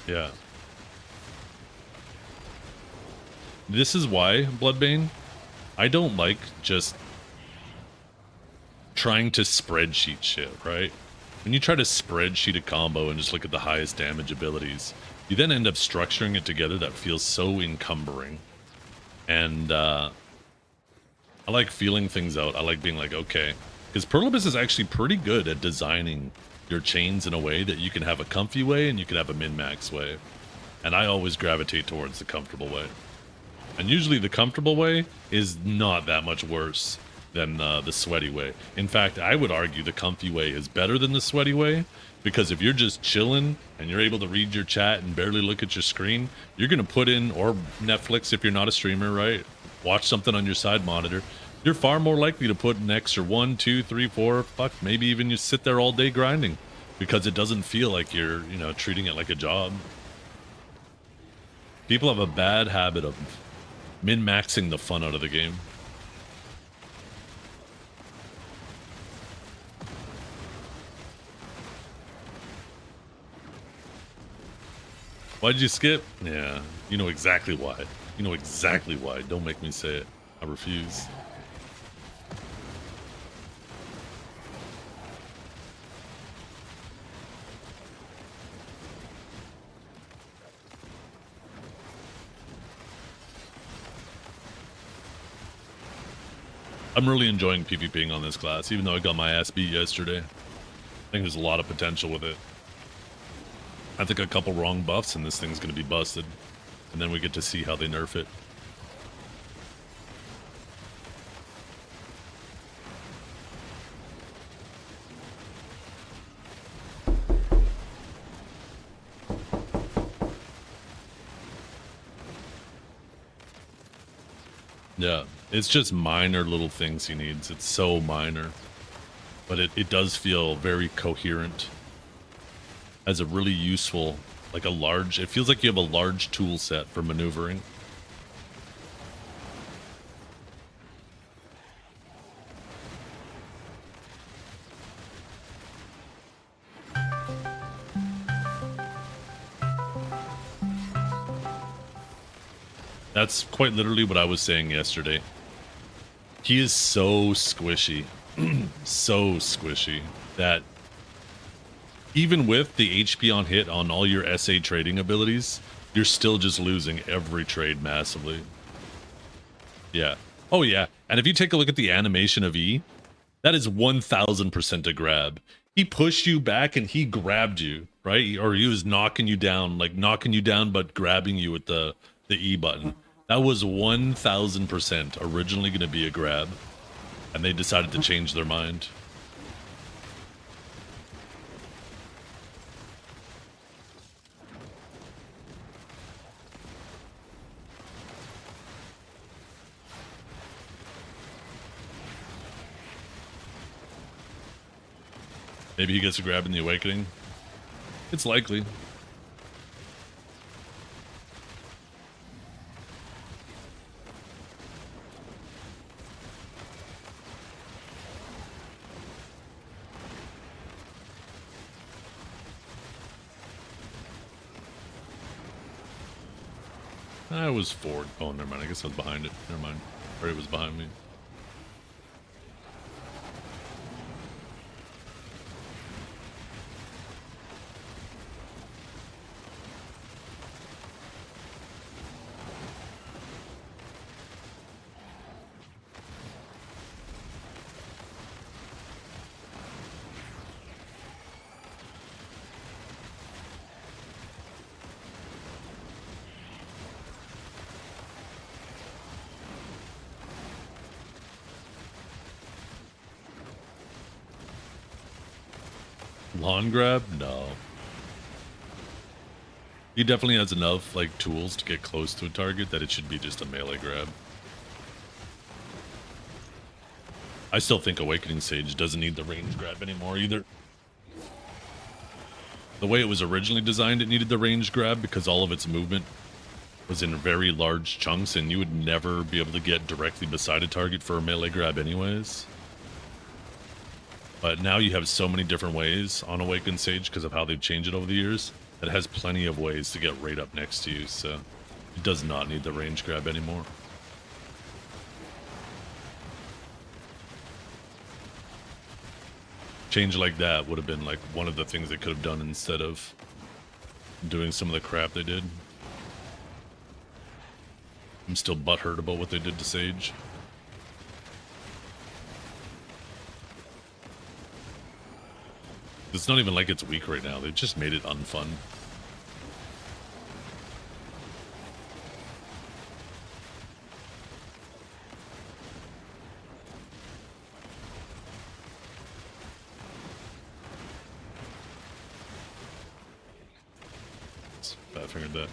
Yeah. This is why, Bloodbane, I don't like just trying to spreadsheet shit, right? When you try to spreadsheet a combo and just look at the highest damage abilities, you then end up structuring it together that feels so encumbering. And I like feeling things out. I like being like, okay. Because Perlibus is actually pretty good at designing your chains in a way that you can have a comfy way and you can have a min-max way. And I always gravitate towards the comfortable way. And usually the comfortable way is not that much worse than the sweaty way. In fact, I would argue the comfy way is better than the sweaty way, because if you're just chilling and you're able to read your chat and barely look at your screen, you're going to put in, or Netflix if you're not a streamer, right? Watch something on your side monitor. You're far more likely to put an extra 1, 2, 3, 4, fuck, maybe even you sit there all day grinding, because it doesn't feel like you're, you know, treating it like a job. People have a bad habit of min-maxing the fun out of the game. Why'd you skip? Yeah, you know exactly why. You know exactly why. Don't make me say it. I refuse. I'm really enjoying PvPing on this class, even though I got my ass beat yesterday. I think there's a lot of potential with it. I think a couple wrong buffs and this thing's going to be busted. And then we get to see how they nerf it. Yeah, it's just minor little things he needs. It's so minor. but it does feel very coherent as a really useful, like a large, it feels like you have a large tool set for maneuvering. That's quite literally what I was saying yesterday. He is so squishy, so squishy, that even with the HP on hit on all your SA trading abilities, you're still just losing every trade massively. Yeah. Oh yeah. And if you take a look at the animation of E, that is 1000% a grab. He pushed you back and he grabbed you, right? Or he was knocking you down, like knocking you down, but grabbing you with the E button. That was 1000% originally going to be a grab, and they decided to change their mind. Maybe he gets a grab in the Awakening. It's likely. I was forward. Oh, never mind. I guess I was behind it. Never mind. Or it was behind me. Lawn grab? No. He definitely has enough like tools to get close to a target that it should be just a melee grab. I still think Awakening Sage doesn't need the range grab anymore either. The way it was originally designed, it needed the range grab because all of its movement was in very large chunks and you would never be able to get directly beside a target for a melee grab anyways. But now you have so many different ways on Awakened Sage because of how they've changed it over the years. That it has plenty of ways to get right up next to you, so it does not need the range grab anymore. Change like that would have been like one of the things they could have done instead of doing some of the crap they did. I'm still butthurt about what they did to Sage. It's not even like it's weak right now. They just made it unfun. I figured that.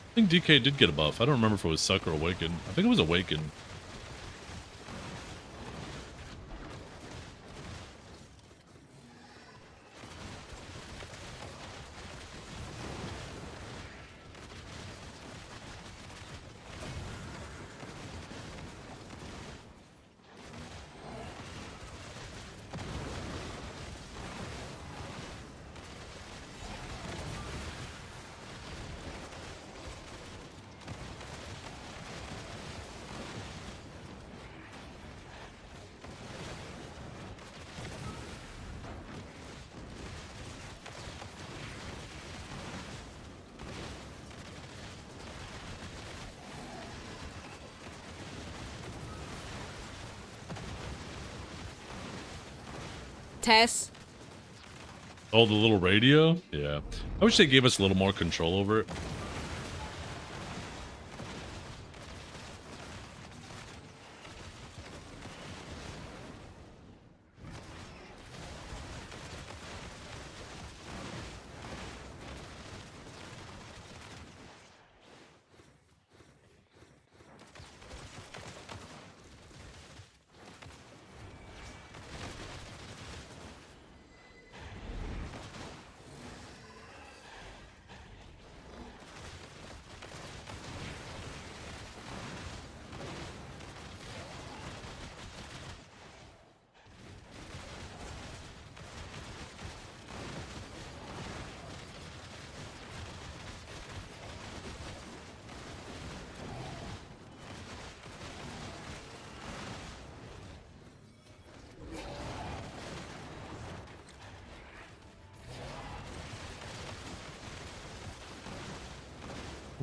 I think DK did get a buff. I don't remember if it was Suck or Awaken. I think it was Awaken. Tess? Oh, the little radio? Yeah. I wish they gave us a little more control over it.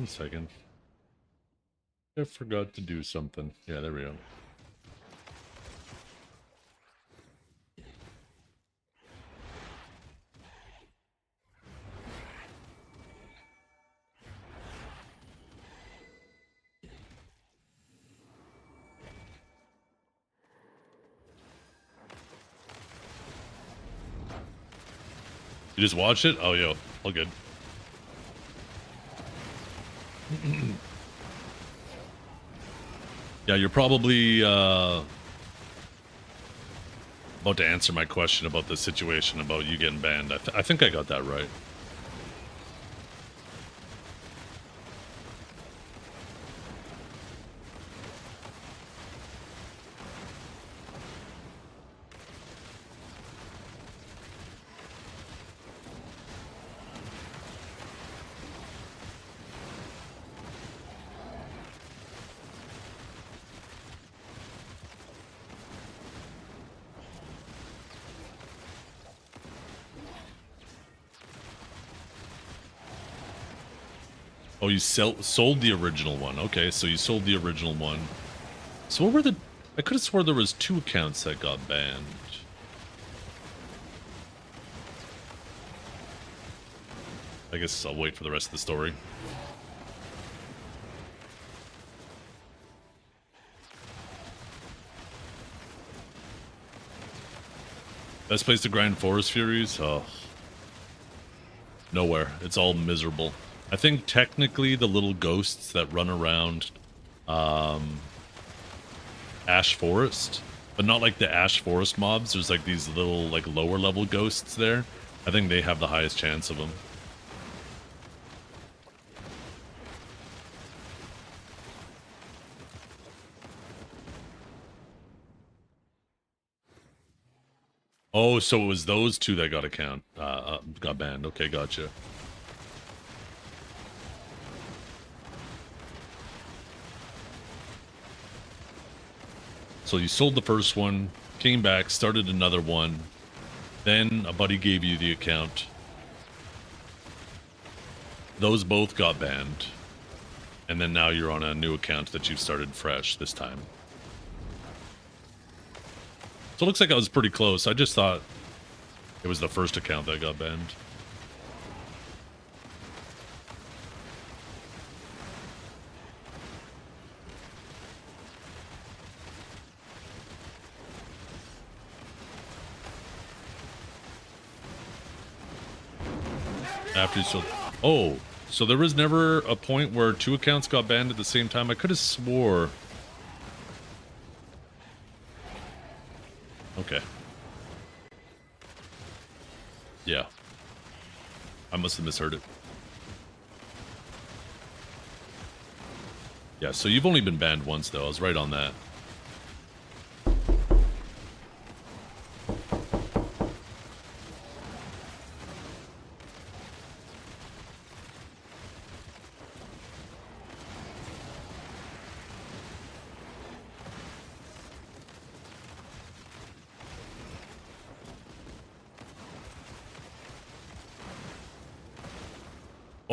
1 second. I forgot to do something. Yeah, there we go. You just watched it? Oh, yo, all good. Yeah, you're probably about to answer my question about the situation about you getting banned. I think I got that right. Oh, you sold the original one. Okay, so you sold the original one. So what were the... I could have swore there was 2 accounts that got banned. I guess I'll wait for the rest of the story. Best place to grind Forest Furies? Oh. Nowhere. It's all miserable. I think technically the little ghosts that run around Ash Forest, but not like the Ash Forest mobs. There's like these little like lower level ghosts there. I think they have the highest chance of them. Oh, so it was those 2 that got got banned. Okay, gotcha. So you sold the first one, came back, started another one, then a buddy gave you the account. Those both got banned. And then now you're on a new account that you've started fresh this time. So it looks like I was pretty close. I just thought it was the first account that got banned. After you sold... Oh, so there was never a point where 2 accounts got banned at the same time? I could have swore... Okay. Yeah. I must have misheard it. Yeah, so you've only been banned once, though. I was right on that.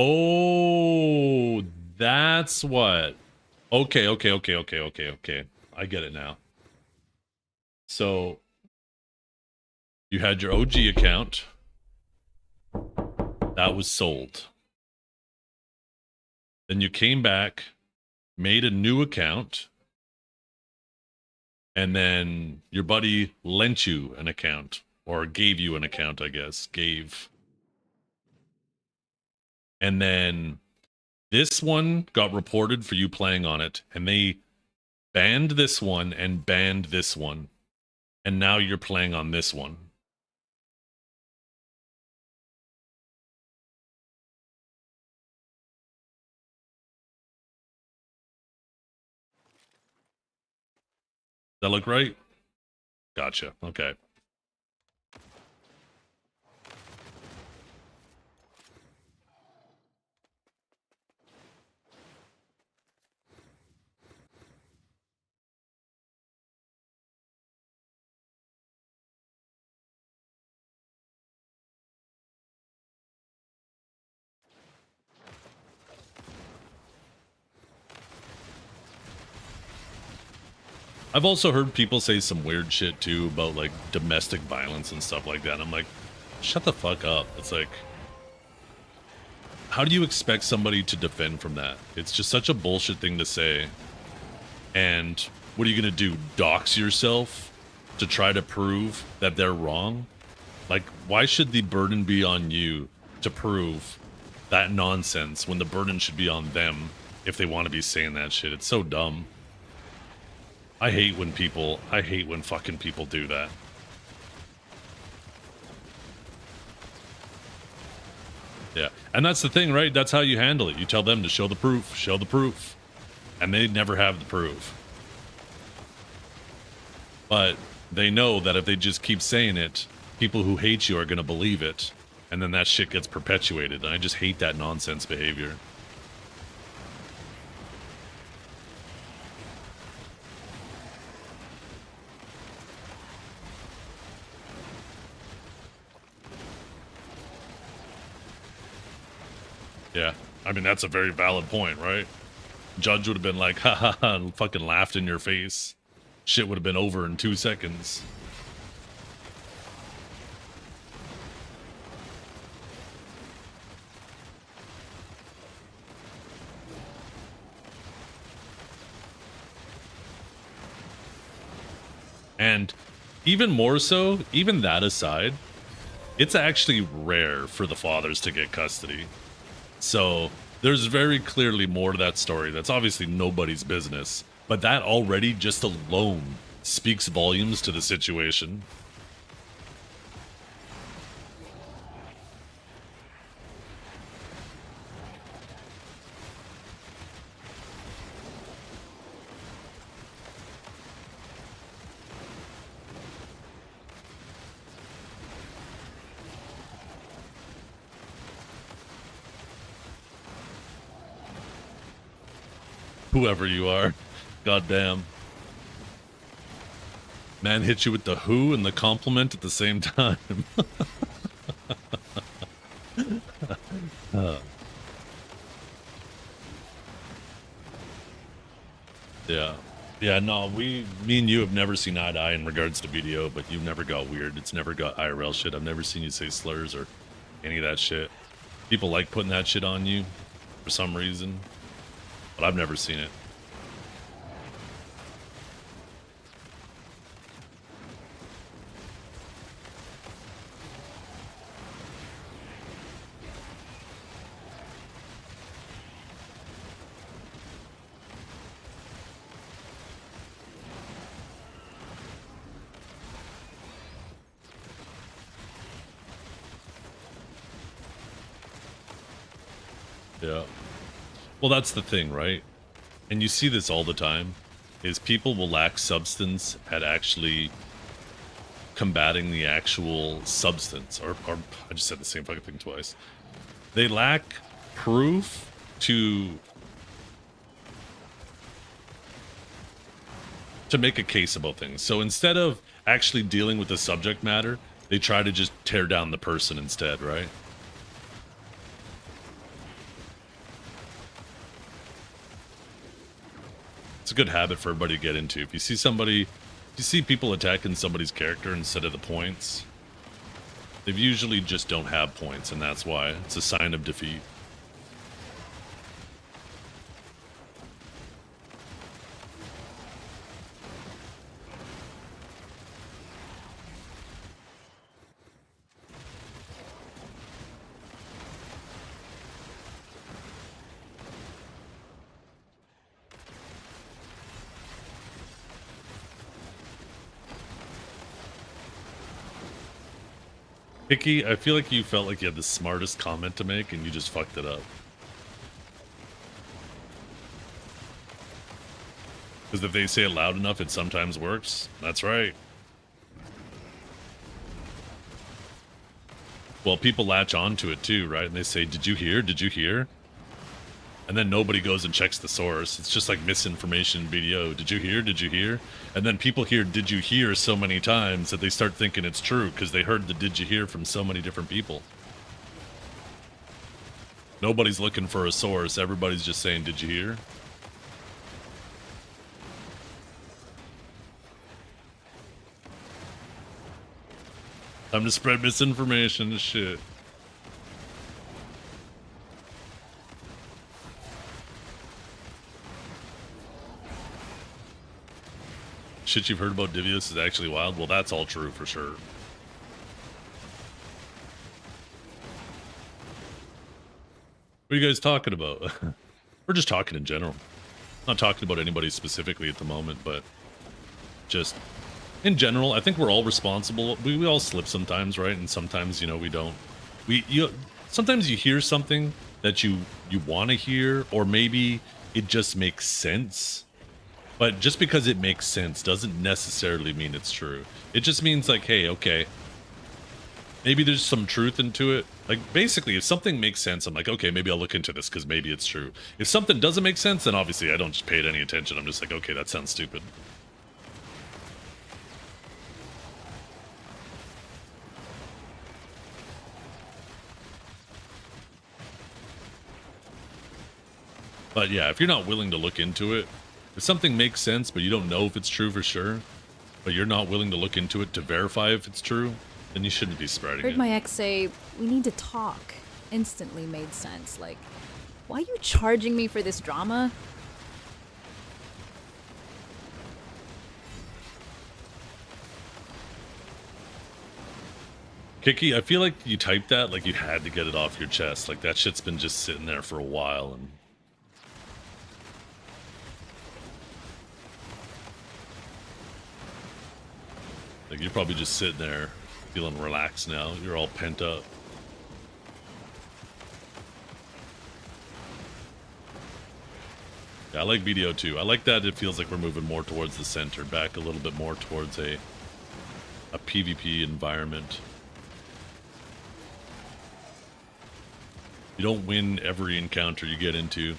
Oh, that's what. Okay. I get it now. So you had your OG account. That was sold. Then you came back, made a new account, and then your buddy lent you an account, or gave you an account, I guess. Gave. And then this one got reported for you playing on it, and they banned this one and banned this one. And now you're playing on this one. Does that look right? Gotcha. Okay. I've also heard people say some weird shit too about like domestic violence and stuff like that. And I'm like, shut the fuck up. It's like, how do you expect somebody to defend from that? It's just such a bullshit thing to say. And what are you gonna do? Dox yourself to try to prove that they're wrong? Like, why should the burden be on you to prove that nonsense when the burden should be on them if they want to be saying that shit? It's so dumb. I hate when fucking people do that. Yeah, and that's the thing, right? That's how you handle it. You tell them to show the proof, and they never have the proof. But they know that if they just keep saying it, people who hate you are going to believe it, and then that shit gets perpetuated. And I just hate that nonsense behavior. Yeah, I mean, that's a very valid point, right? Judge would have been like, ha ha ha, and fucking laughed in your face. Shit would have been over in 2 seconds. And even more so, even that aside, it's actually rare for the fathers to get custody. So there's very clearly more to that story. That's obviously nobody's business. But that already, just alone, speaks volumes to the situation. Whoever you are. Goddamn. Man hit you with the who and the compliment at the same time. Yeah. Yeah, no, me and you have never seen eye to eye in regards to video, but you've never got weird. It's never got IRL shit. I've never seen you say slurs or any of that shit. People like putting that shit on you for some reason, but I've never seen it. Yeah. Well, that's the thing, right? And you see this all the time, is people will lack substance at actually combating the actual substance. Or I just said the same fucking thing twice. They lack proof to make a case about things. So instead of actually dealing with the subject matter, they try to just tear down the person instead, right? It's a good habit for everybody to get into. If you see people attacking somebody's character instead of the points, they usually just don't have points, and that's why. It's a sign of defeat. Hickey, I feel like you felt like you had the smartest comment to make and you just fucked it up. Because if they say it loud enough, it sometimes works. That's right. Well, people latch onto it too, right? And they say, did you hear? Did you hear? And then nobody goes and checks the source. It's just like misinformation video. Did you hear? Did you hear? And then people hear did you hear so many times that they start thinking it's true because they heard the did you hear from so many different people. Nobody's looking for a source. Everybody's just saying, did you hear? Time to spread misinformation and shit. Shit you've heard about Divius is actually wild. Well, that's all true for sure. What are you guys talking about? We're just talking in general. Not talking about anybody specifically at the moment, but just in general, I think we're all responsible. We all slip sometimes, right? And sometimes, you know, we don't. Sometimes you hear something that you want to hear, or maybe it just makes sense. But just because it makes sense doesn't necessarily mean it's true. It just means like, hey, okay, maybe there's some truth into it. Like, basically, if something makes sense, I'm like, okay, maybe I'll look into this because maybe it's true. If something doesn't make sense, then obviously I don't just pay it any attention. I'm just like, okay, that sounds stupid. But yeah, if you're not willing to look into it, if something makes sense, but you don't know if it's true for sure, but you're not willing to look into it to verify if it's true, then you shouldn't be spreading Heard it. my ex say, we need to talk. Instantly made sense. Like, why are you charging me for this drama? Kiki, I feel like you typed that like you had to get it off your chest. Like that shit's been just sitting there for a while, and like you're probably just sitting there feeling relaxed now. You're all pent up. Yeah, I like BDO too. I like that it feels like we're moving more towards the center, back a little bit more towards a PvP environment. You don't win every encounter you get into.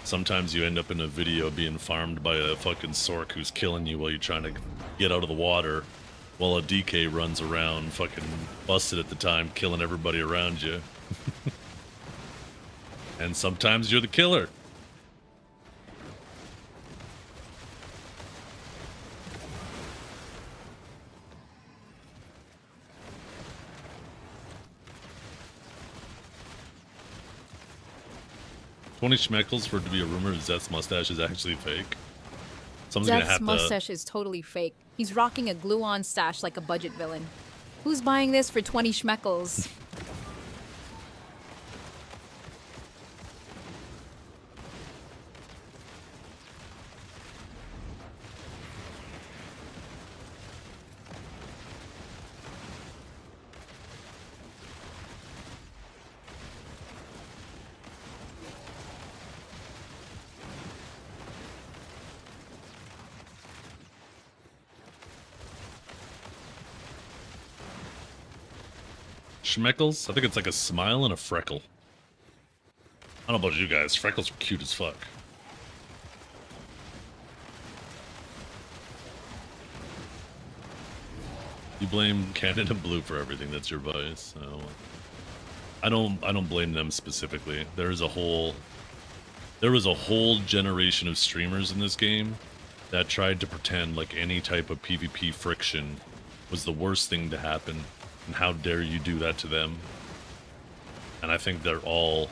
Sometimes you end up in a video being farmed by a fucking Sork who's killing you while you're trying to get out of the water, while a DK runs around fucking busted at the time, killing everybody around you. And sometimes you're the killer. $20 schmeckles for it to be a rumor Zeth's mustache is actually fake. Someone's gonna Zeth's have mustache is totally fake. He's rocking a glue-on stash like a budget villain. Who's buying this for 20 schmeckles? Schmeckles? I think it's like a smile and a freckle. I don't know about you guys. Freckles are cute as fuck. You blame Canada Blue for everything. That's your bias. Oh. I don't blame them specifically. There was a whole generation of streamers in this game that tried to pretend like any type of PvP friction was the worst thing to happen. And how dare you do that to them? And I think they're all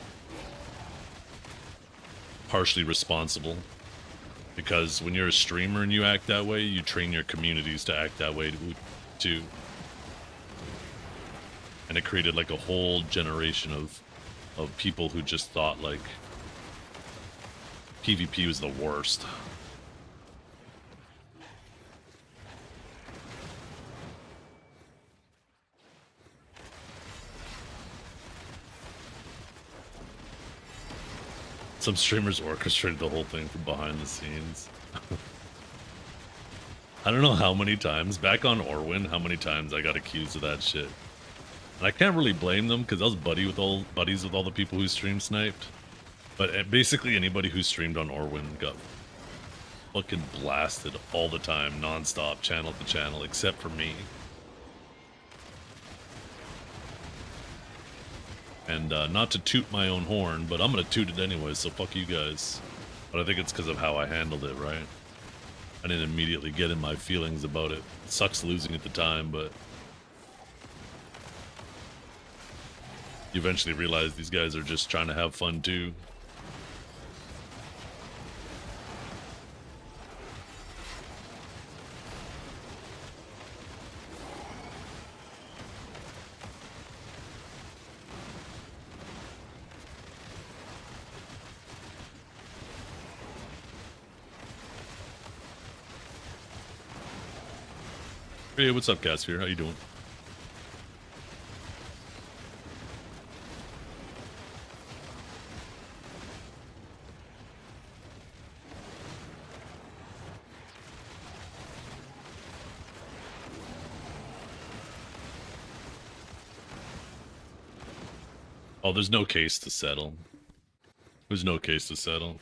partially responsible. Because when you're a streamer and you act that way, you train your communities to act that way too. And it created like a whole generation of people who just thought like PvP was the worst. Some streamers orchestrated the whole thing from behind the scenes. I don't know how many times, back on Orwin, how many times I got accused of that shit. And I can't really blame them, because I was buddies with all the people who stream sniped. But basically anybody who streamed on Orwin got fucking blasted all the time, non-stop, channel to channel, except for me. And not to toot my own horn, but I'm gonna toot it anyway, so fuck you guys. But I think it's because of how I handled it, right? I didn't immediately get in my feelings about it. It sucks losing at the time, but You eventually realize these guys are just trying to have fun too. Hey, what's up, Casphere? How you doing? Oh, there's no case to settle. There's no case to settle.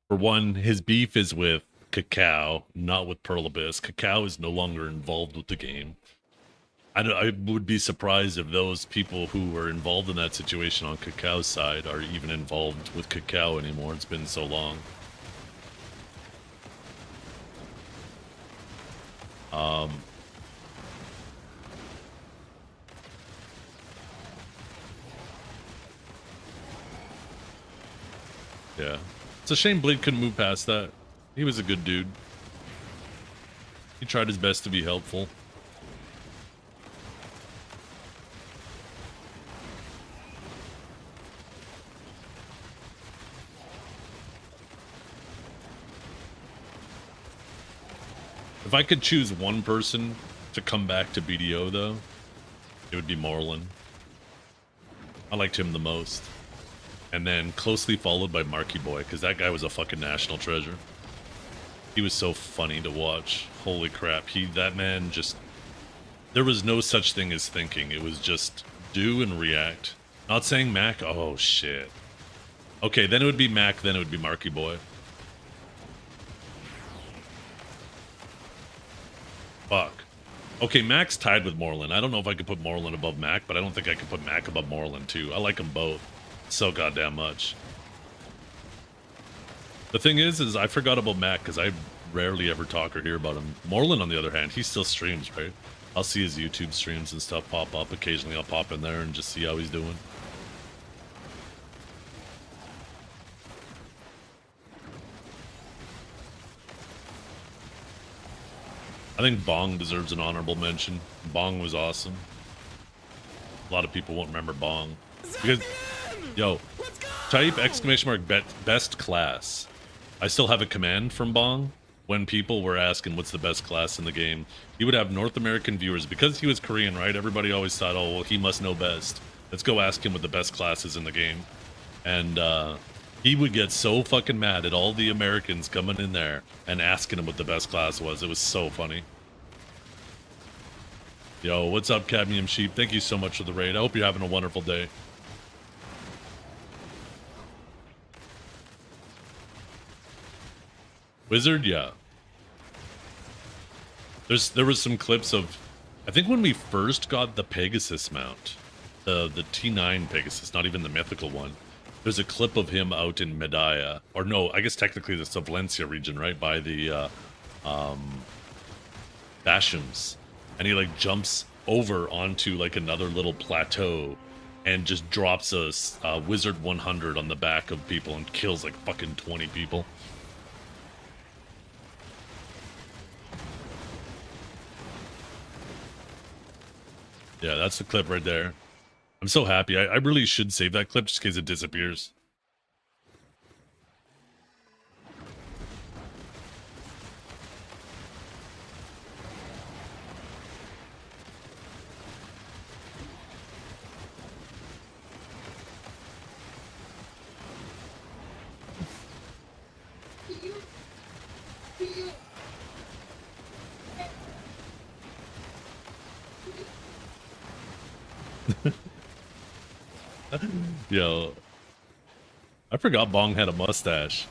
For one, his beef is with Cacao, not with Pearl Abyss. Cacao is no longer involved with the game. I would be surprised if those people who were involved in that situation on Cacao's side are even involved with Cacao anymore. It's been so long. Yeah. It's a shame Blade couldn't move past that. He was a good dude. He tried his best to be helpful. If I could choose one person to come back to BDO, though, it would be Morlin. I liked him the most. And then closely followed by Marky Boy, because that guy was a fucking national treasure. He was so funny to watch. Holy crap. That man just... There was no such thing as thinking. It was just do and react. Not saying Mac. Oh, shit. Okay, then it would be Mac, then it would be Marky Boy. Fuck. Okay, Mac's tied with Morlin. I don't know if I could put Morlin above Mac, but I don't think I could put Mac above Morlin, too. I like them both so goddamn much. The thing is I forgot about Mac because I rarely ever talk or hear about him. Morlin, on the other hand, he still streams, right? I'll see his YouTube streams and stuff pop up. Occasionally I'll pop in there and just see how he's doing. I think Bong deserves an honorable mention. Bong was awesome. A lot of people won't remember Bong. Because, yo, type exclamation mark best class. I still have a command from Bong when people were asking what's the best class in the game. He would have North American viewers. Because he was Korean, right? Everybody always thought, oh, well, he must know best. Let's go ask him what the best class is in the game. And he would get so fucking mad at all the Americans coming in there and asking him what the best class was. It was so funny. Yo, what's up, Cadmium Sheep? Thank you so much for the raid. I hope you're having a wonderful day. Wizard, yeah. There was some clips of, I think when we first got the Pegasus mount, the T9 Pegasus, not even the mythical one. There's a clip of him out in Medaya, or no, I guess technically that's the Valencia region, right by the Bashams, and he like jumps over onto like another little plateau and just drops a Wizard 100 on the back of people and kills like fucking 20 people. Yeah, that's the clip right there. I'm so happy. I really should save that clip just in case it disappears. Yo, I forgot Bong had a mustache.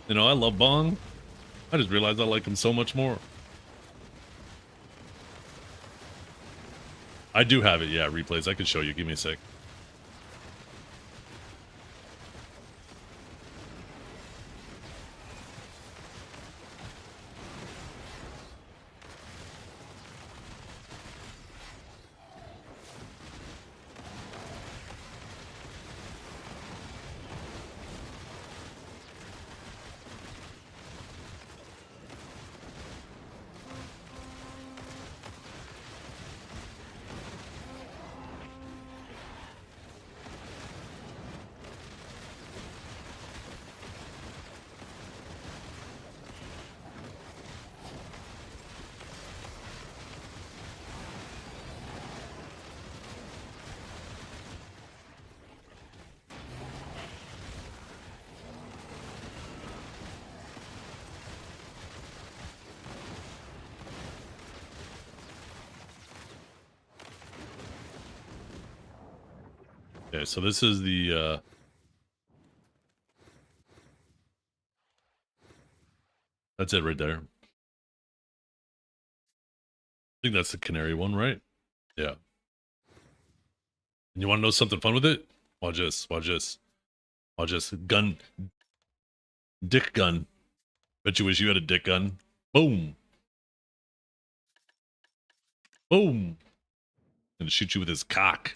You know, I love Bong. I just realized I like him so much more. I do have it, yeah, replays. I could show you. Give me a sec. Okay, so this is the that's it right there. I think that's the canary one, right? Yeah. And you want to know something fun with it? Watch this. Watch this. Watch this. Gun. Dick gun. Bet you wish you had a dick gun. Boom. Boom. Gonna shoot you with his cock.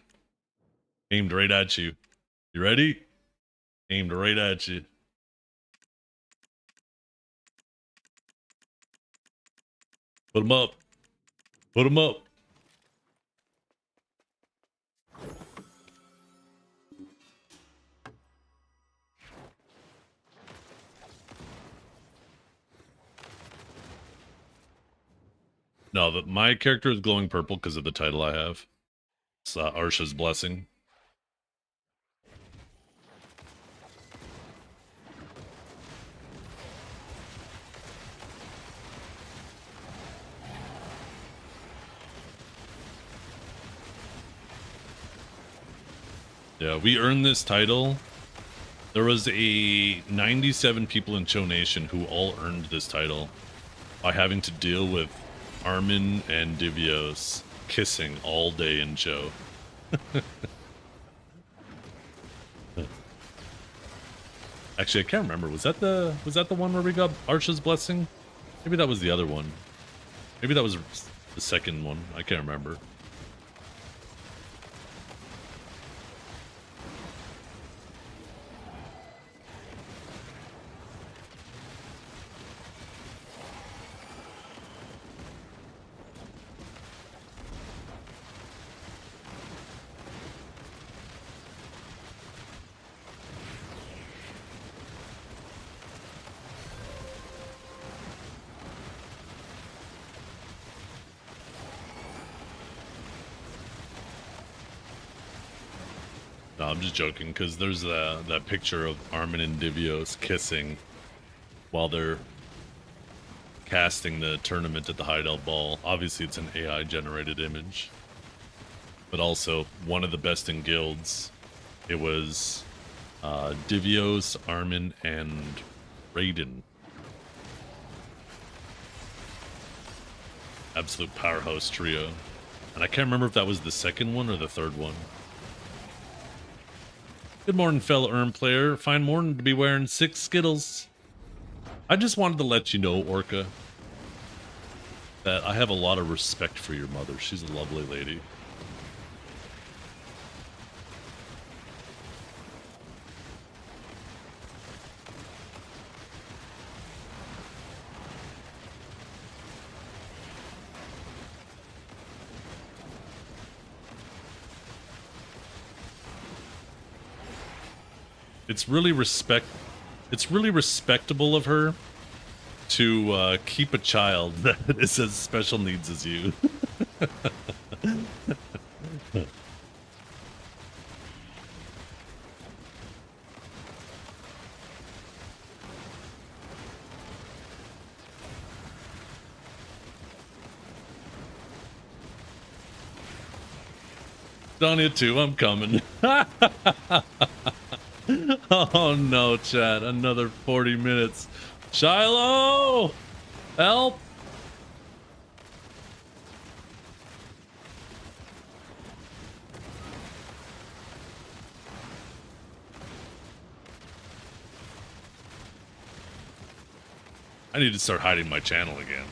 Aimed right at you. You ready? Aimed right at you. Put him up. Put him up. No, my character is glowing purple because of the title I have. It's Arsha's Blessing. Yeah, we earned this title. There was 97 people in Cho Nation who all earned this title by having to deal with Armin and Divios kissing all day in Cho. Actually, I can't remember. Was that the one where we got Arsha's Blessing? Maybe that was the other one. Maybe that was the second one. I can't remember. No, I'm just joking, because there's that picture of Armin and Divios kissing while they're casting the tournament at the Heidel Ball. Obviously, it's an AI-generated image. But also, one of the best in guilds, it was Divios, Armin, and Raiden. Absolute powerhouse trio. And I can't remember if that was the second one or the third one. Good morning, fellow Erm player. Fine morning to be wearing 6 Skittles. I just wanted to let you know, Orca, that I have a lot of respect for your mother. She's a lovely lady. It's really respectable of her to keep a child that is as special needs as you. Donia too, I'm coming. Oh no, chat. Another 40 minutes. Shiloh! Help! I need to start hiding my channel again.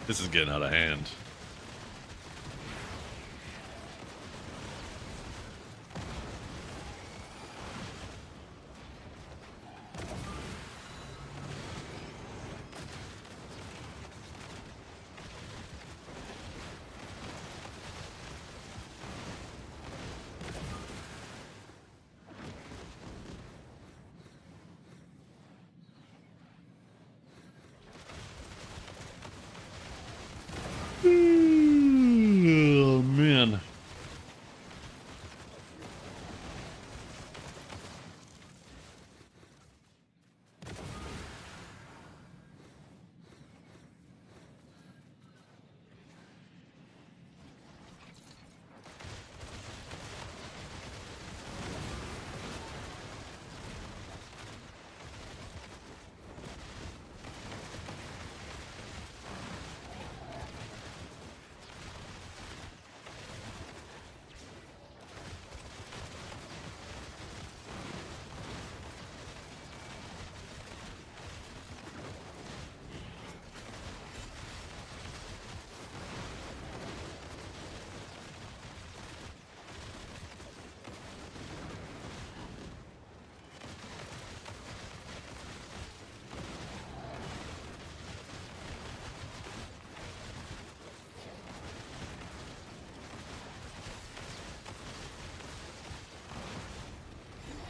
This is getting out of hand.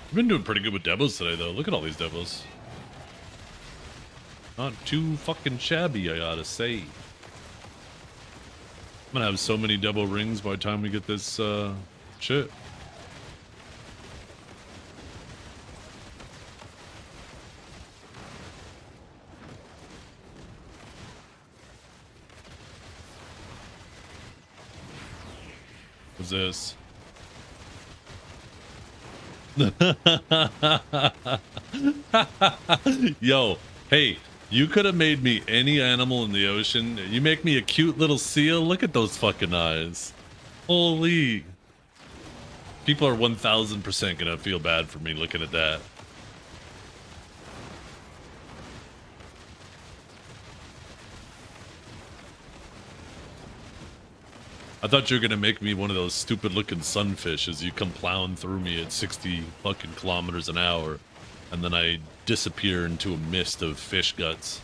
I've been doing pretty good with devos today, though. Look at all these devos. Not too fucking shabby, I gotta say. I'm gonna have so many devo rings by the time we get this, shit. What's this? Yo, hey, you could have made me any animal in the ocean. You make me a cute little seal. Look at those fucking eyes. Holy. People are 1000% gonna feel bad for me looking at that. I thought you were gonna make me one of those stupid looking sunfish as you come plowing through me at 60 fucking kilometers an hour, and then I disappear into a mist of fish guts.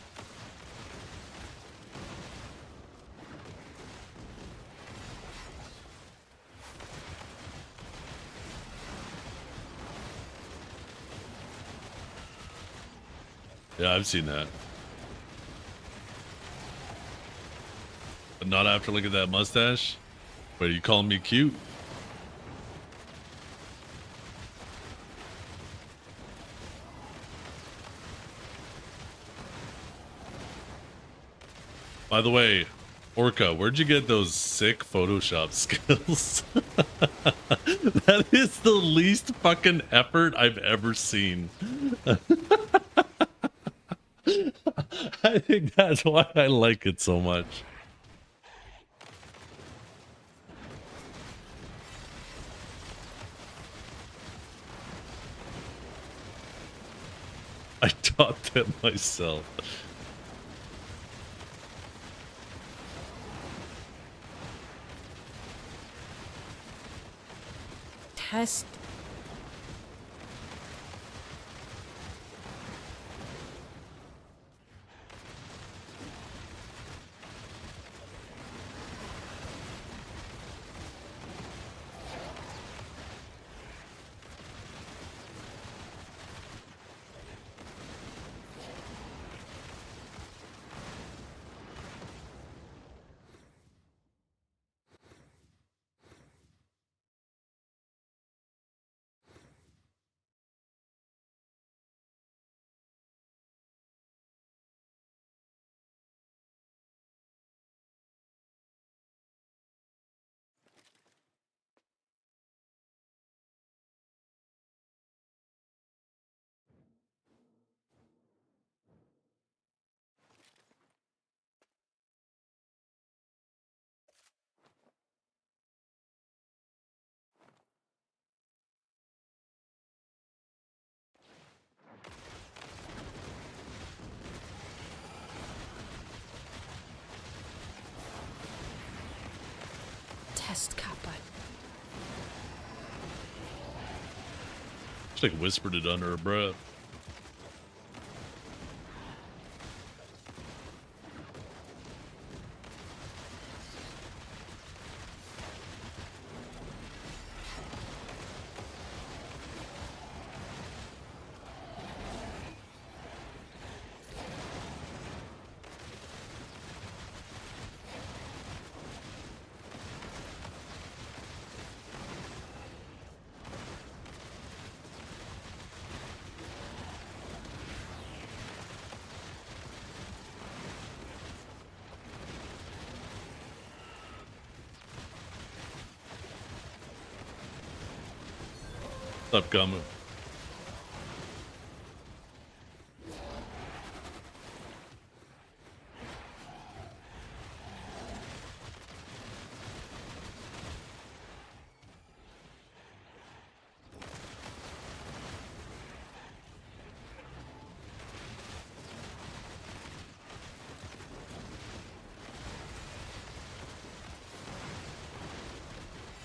Yeah, I've seen that. But not after looking at that mustache? Wait, are you calling me cute? By the way, Orca, where'd you get those sick Photoshop skills? That is the least fucking effort I've ever seen. I think that's why I like it so much. I taught them myself. Test. Test kappa. Just like whispered it under her breath. What's up, Gamu?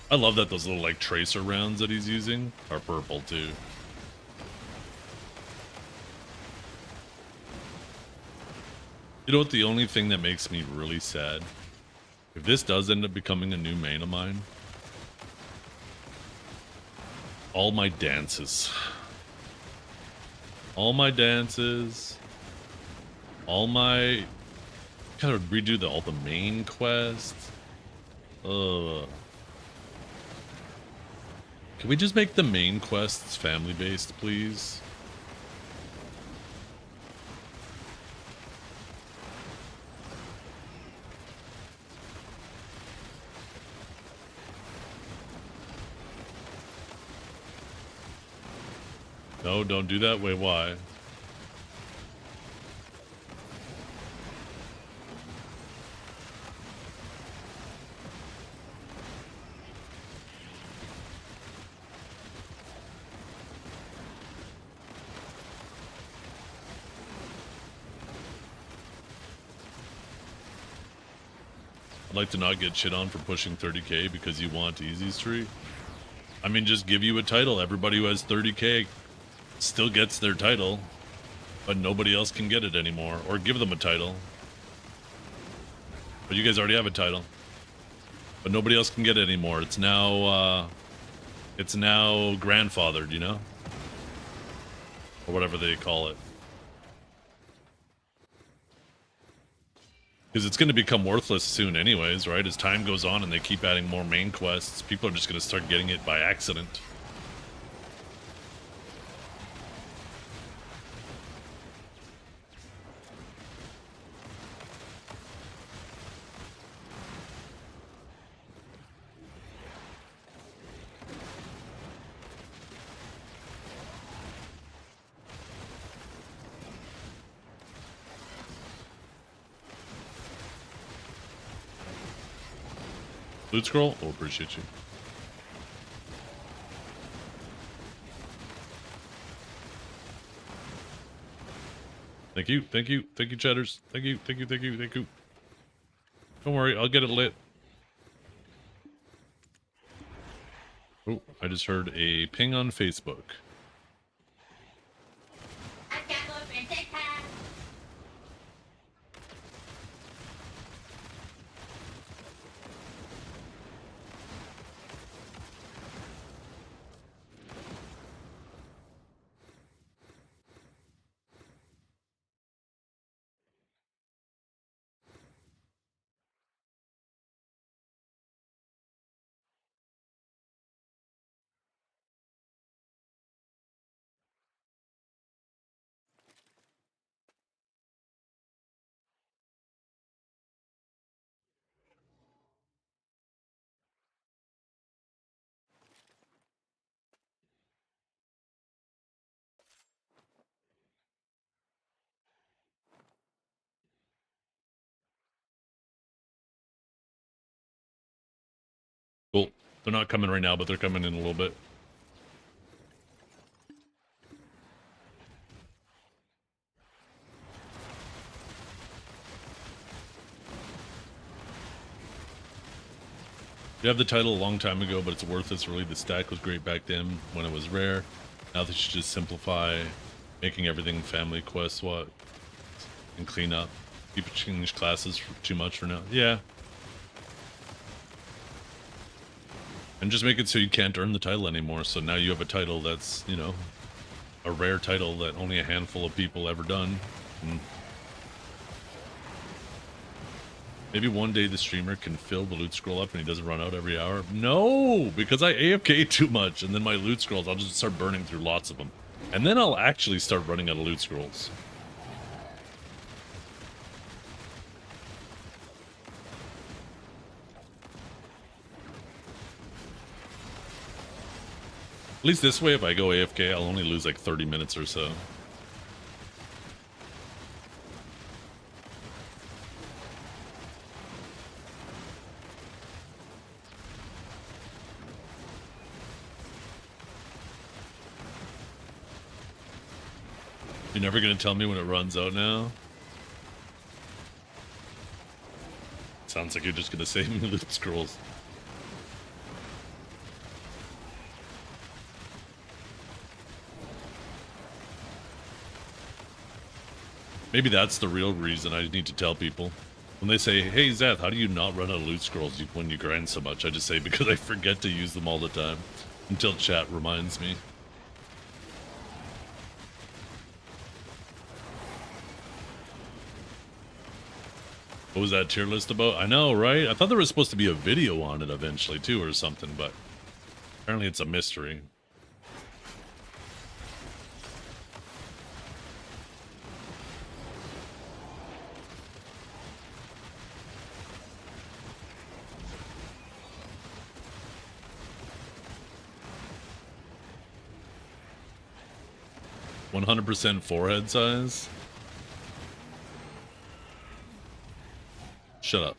I love that those little like tracer rounds that he's using are purple too. You know what, the only thing that makes me really sad, if this does end up becoming a new main of mine, all my dances all my dances, all my... Kind of redo all the main quests. Can we just make the main quests family-based, please? No, don't do that. Wait, why? I'd like to not get shit on for pushing 30k because you want Easy Street. I mean, just give you a title. Everybody who has 30k still gets their title, but nobody else can get it anymore. Or give them a title. But you guys already have a title. But nobody else can get it anymore. It's now grandfathered, you know? Or whatever they call it. Because it's going to become worthless soon anyways, right? As time goes on and they keep adding more main quests, people are just going to start getting it by accident. Loot scroll? Oh, appreciate you. Thank you, thank you, thank you, Cheddars. Thank you, thank you, thank you, thank you. Don't worry, I'll get it lit. Oh, I just heard a ping on Facebook. Cool. They're not coming right now, but they're coming in a little bit. You have the title a long time ago, but it's worthless. Really, the stack was great back then when it was rare. Now they should just simplify, making everything family quest what and clean up. People change classes too much for now. Yeah. And just make it so you can't earn the title anymore. So now you have a title that's, you know, a rare title that only a handful of people ever done. And maybe one day the streamer can fill the loot scroll up and he doesn't run out every hour. No, because I AFK too much, and then my loot scrolls, I'll just start burning through lots of them. And then I'll actually start running out of loot scrolls. At least this way, if I go AFK, I'll only lose like 30 minutes or so. You're never gonna tell me when it runs out now? Sounds like you're just gonna save me loot scrolls. Maybe that's the real reason I need to tell people. When they say, hey Zeth, how do you not run out of loot scrolls when you grind so much? I just say, because I forget to use them all the time. Until chat reminds me. What was that tier list about? I know, right? I thought there was supposed to be a video on it eventually too or something, but apparently it's a mystery. %, forehead size. Shut up.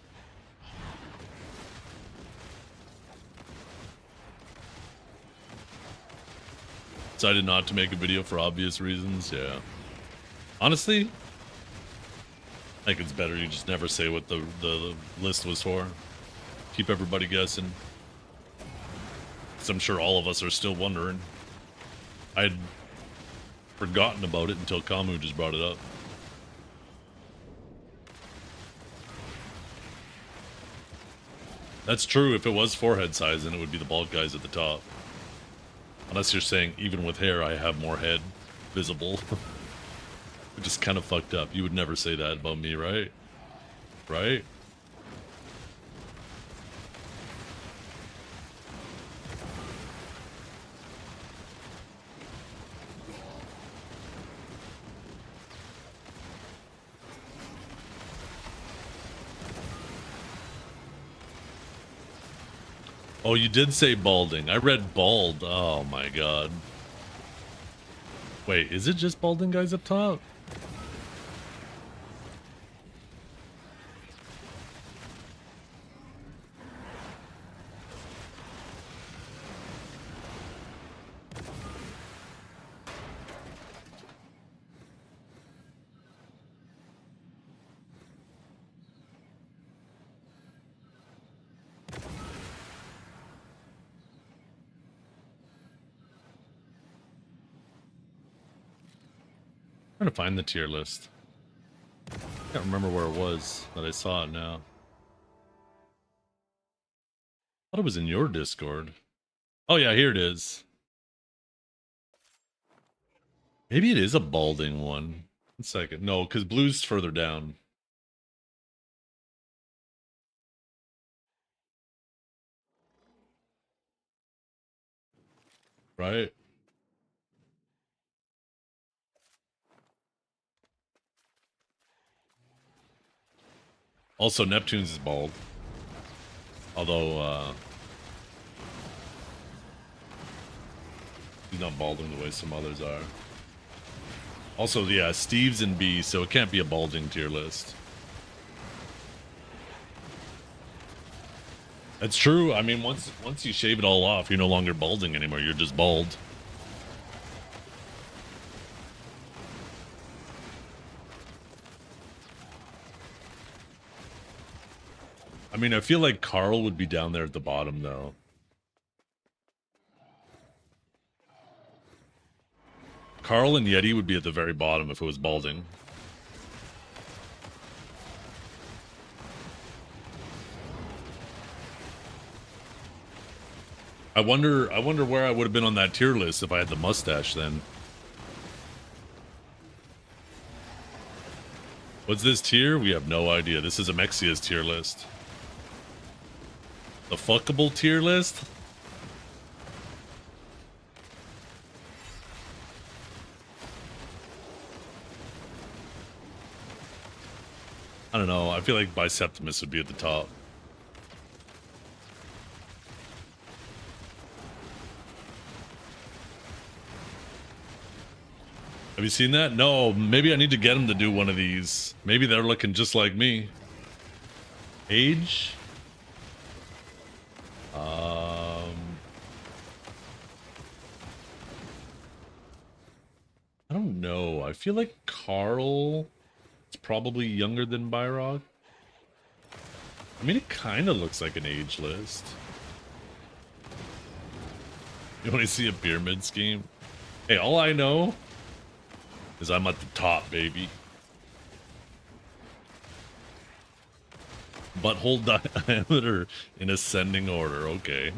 Decided not to make a video for obvious reasons. Yeah. Honestly, I think it's better you just never say what the list was for. Keep everybody guessing. Because I'm sure all of us are still wondering. I'd forgotten about it until Kamu just brought it up. That's true. If it was forehead size, then it would be the bald guys at the top. Unless you're saying, even with hair, I have more head visible. Which is kind of fucked up. You would never say that about me, right? Right? Oh, you did say balding. I read bald. Oh my god. Wait, is it just balding guys up top? Trying to find the tier list. Can't remember where it was, but I saw it now. Thought it was in your Discord. Oh yeah, here it is. Maybe it is a balding one. 1 second. No, because blue's further down. Right? Also, Neptune's is bald. Although, he's not balding the way some others are. Also, yeah, Steve's in B, so it can't be a balding tier list. That's true. I mean, once you shave it all off, you're no longer balding anymore. You're just bald. I mean, I feel like Carl would be down there at the bottom, though. Carl and Yeti would be at the very bottom if it was balding. I wonder where I would have been on that tier list if I had the mustache then. What's this tier? We have no idea. This is Amexia's tier list. The fuckable tier list? I don't know. I feel like Biseptimus would be at the top. Have you seen that? No, maybe I need to get him to do one of these. Maybe they're looking just like me. Age? I don't know. I feel like Carl is probably younger than Byrog. I mean, it kind of looks like an age list. You want to see a pyramid scheme? Hey, all I know is I'm at the top, baby. Butthole diameter in ascending order. Okay.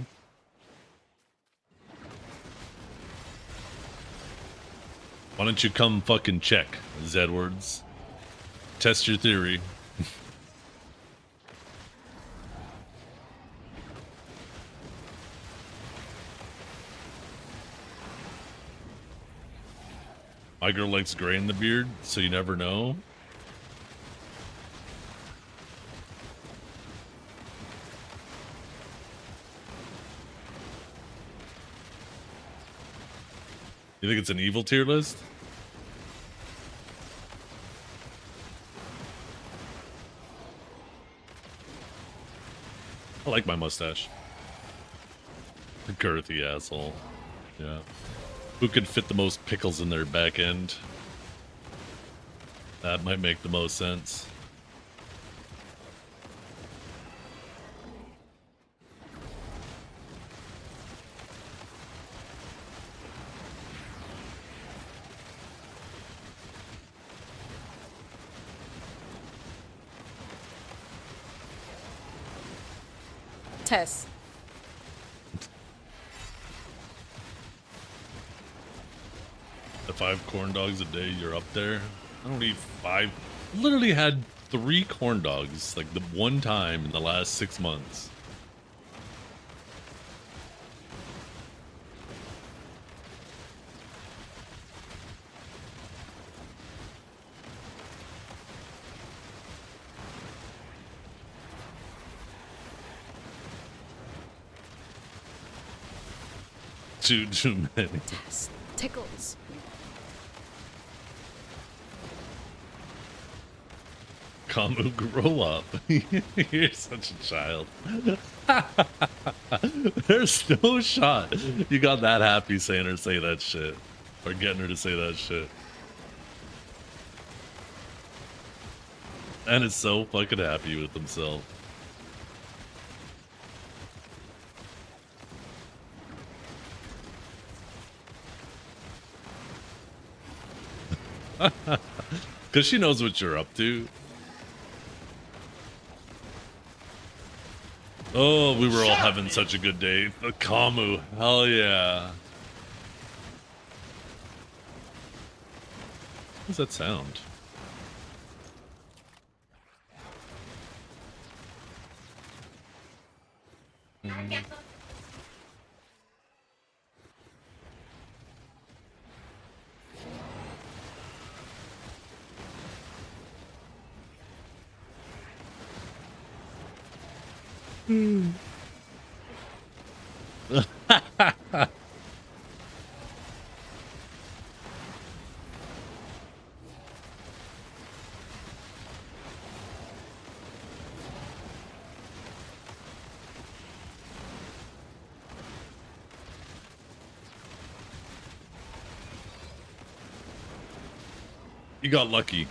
Why don't you come fucking check, Zedwards? Test your theory. My girl likes gray in the beard, so you never know. You think it's an evil tier list? I like my mustache. Girthy asshole. Yeah. Who could fit the most pickles in their back end? That might make the most sense. Tess. The 5 corn dogs a day, you're up there. I don't eat 5. Literally had 3 corn dogs like the one time in the last 6 months. Too many. Tess. Tickles. Kamu, grow up. You're such a child. There's no shot you got that happy saying her say that shit. Or getting her to say that shit. And is so fucking happy with himself. Because she knows what you're up to. Oh, we were all having such a good day. The Kamu. Hell yeah. What does that sound? You got lucky.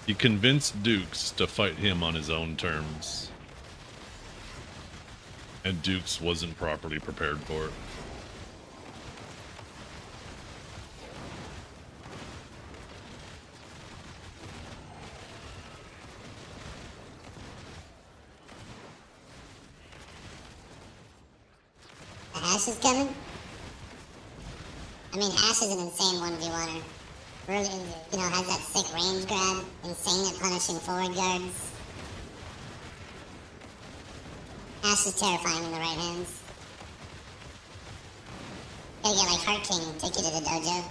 He convinced Dukes to fight him on his own terms. And Dukes wasn't properly prepared for it. Ash is coming? I mean, Ash is an insane 1v1er. Really, you know, has that sick range grab, insane at punishing forward guards. Ash is terrifying in the right hands. Gotta get like Heart King and take you to the dojo.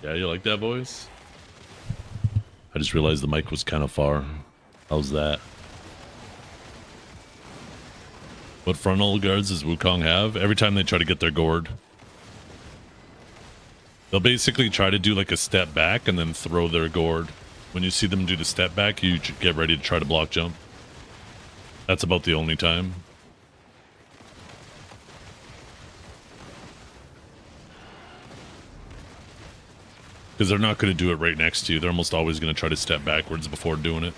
Yeah, you like that, boys? I just realized the mic was kind of far. How's that? What frontal guards does Wukong have? Every time they try to get their gourd, they'll basically try to do like a step back and then throw their gourd. When you see them do the step back, you get ready to try to block jump. That's about the only time. Because they're not going to do it right next to you. They're almost always going to try to step backwards before doing it.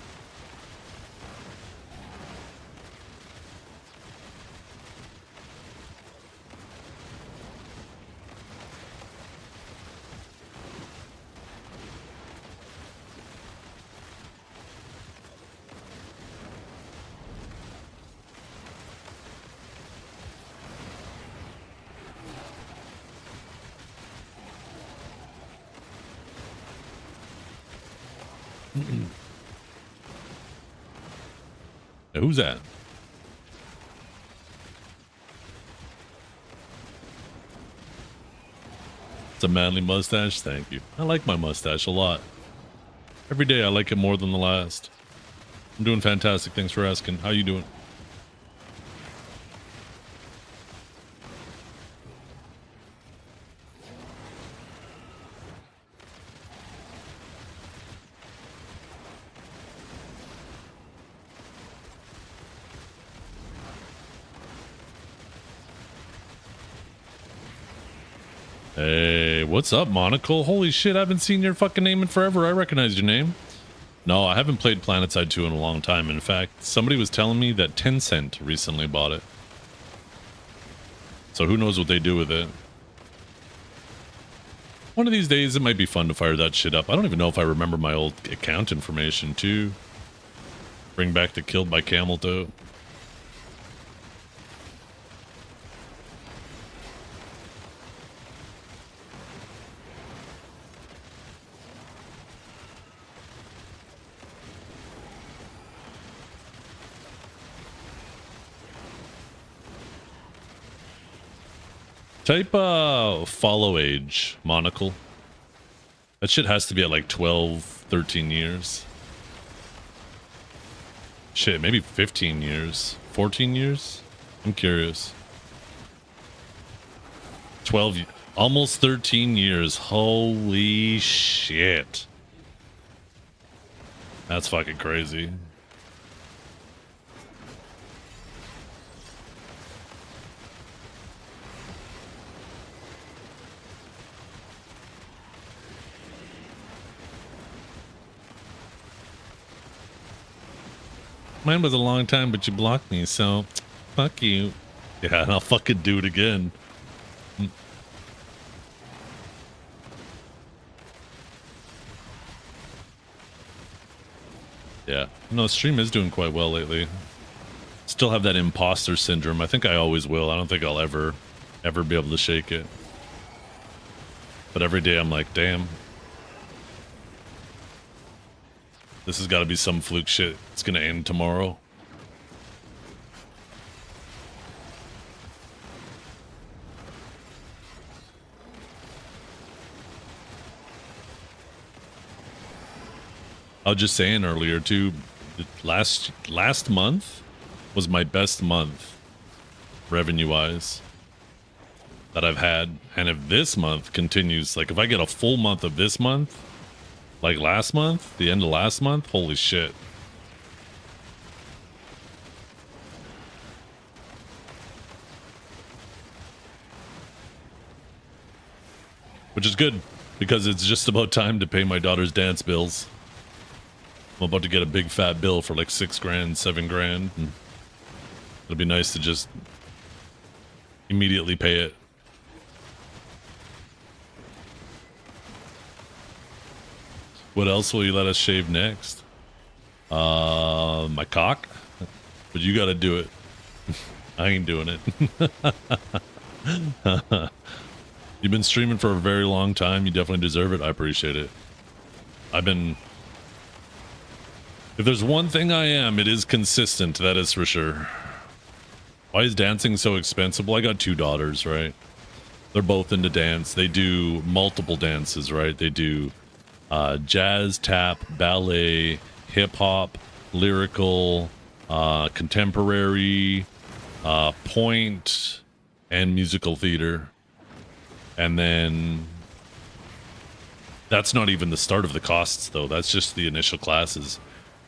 Hey, who's that? It's a manly mustache. Thank you. I like my mustache a lot. Every day I like it more than the last. I'm doing fantastic. Thanks for asking. How you doing? Hey, what's up, Monocle? Holy shit, I haven't seen your fucking name in forever. I recognized your name. No, I haven't played PlanetSide 2 in a long time. In fact, somebody was telling me that Tencent recently bought it. So who knows what they do with it. One of these days, it might be fun to fire that shit up. I don't even know if I remember my old account information, too. Bring back the Killed by Camel Toe. Type follow age, Monocle. That shit has to be at like 12, 13 years. Shit, maybe 15 years. 14 years? I'm curious. 12, almost 13 years. Holy shit. That's fucking crazy. Mine was a long time, but you blocked me, so fuck you. Yeah, and I'll fucking do it again. Yeah. No, the stream is doing quite well lately. Still have that imposter syndrome. I think I always will. I don't think I'll ever be able to shake it. But every day I'm like, damn. This has got to be some fluke shit. It's going to end tomorrow. I was just saying earlier too, last month was my best month revenue wise that I've had. And if this month continues, like if I get a full month of this month, like last month, the end of last month, holy shit. Which is good, because it's just about time to pay my daughter's dance bills. I'm about to get a big fat bill for like 6 grand, 7 grand. And it'll be nice to just immediately pay it. What else will you let us shave next? My cock? But you gotta do it. I ain't doing it. You've been streaming for a very long time. You definitely deserve it. I appreciate it. If there's one thing I am, it is consistent. That is for sure. Why is dancing so expensive? Well, I got 2 daughters, right? They're both into dance. They do multiple dances, right? They do jazz, tap, ballet, hip-hop, lyrical, contemporary, point, and musical theater. And then that's not even the start of the costs, though. That's just the initial classes.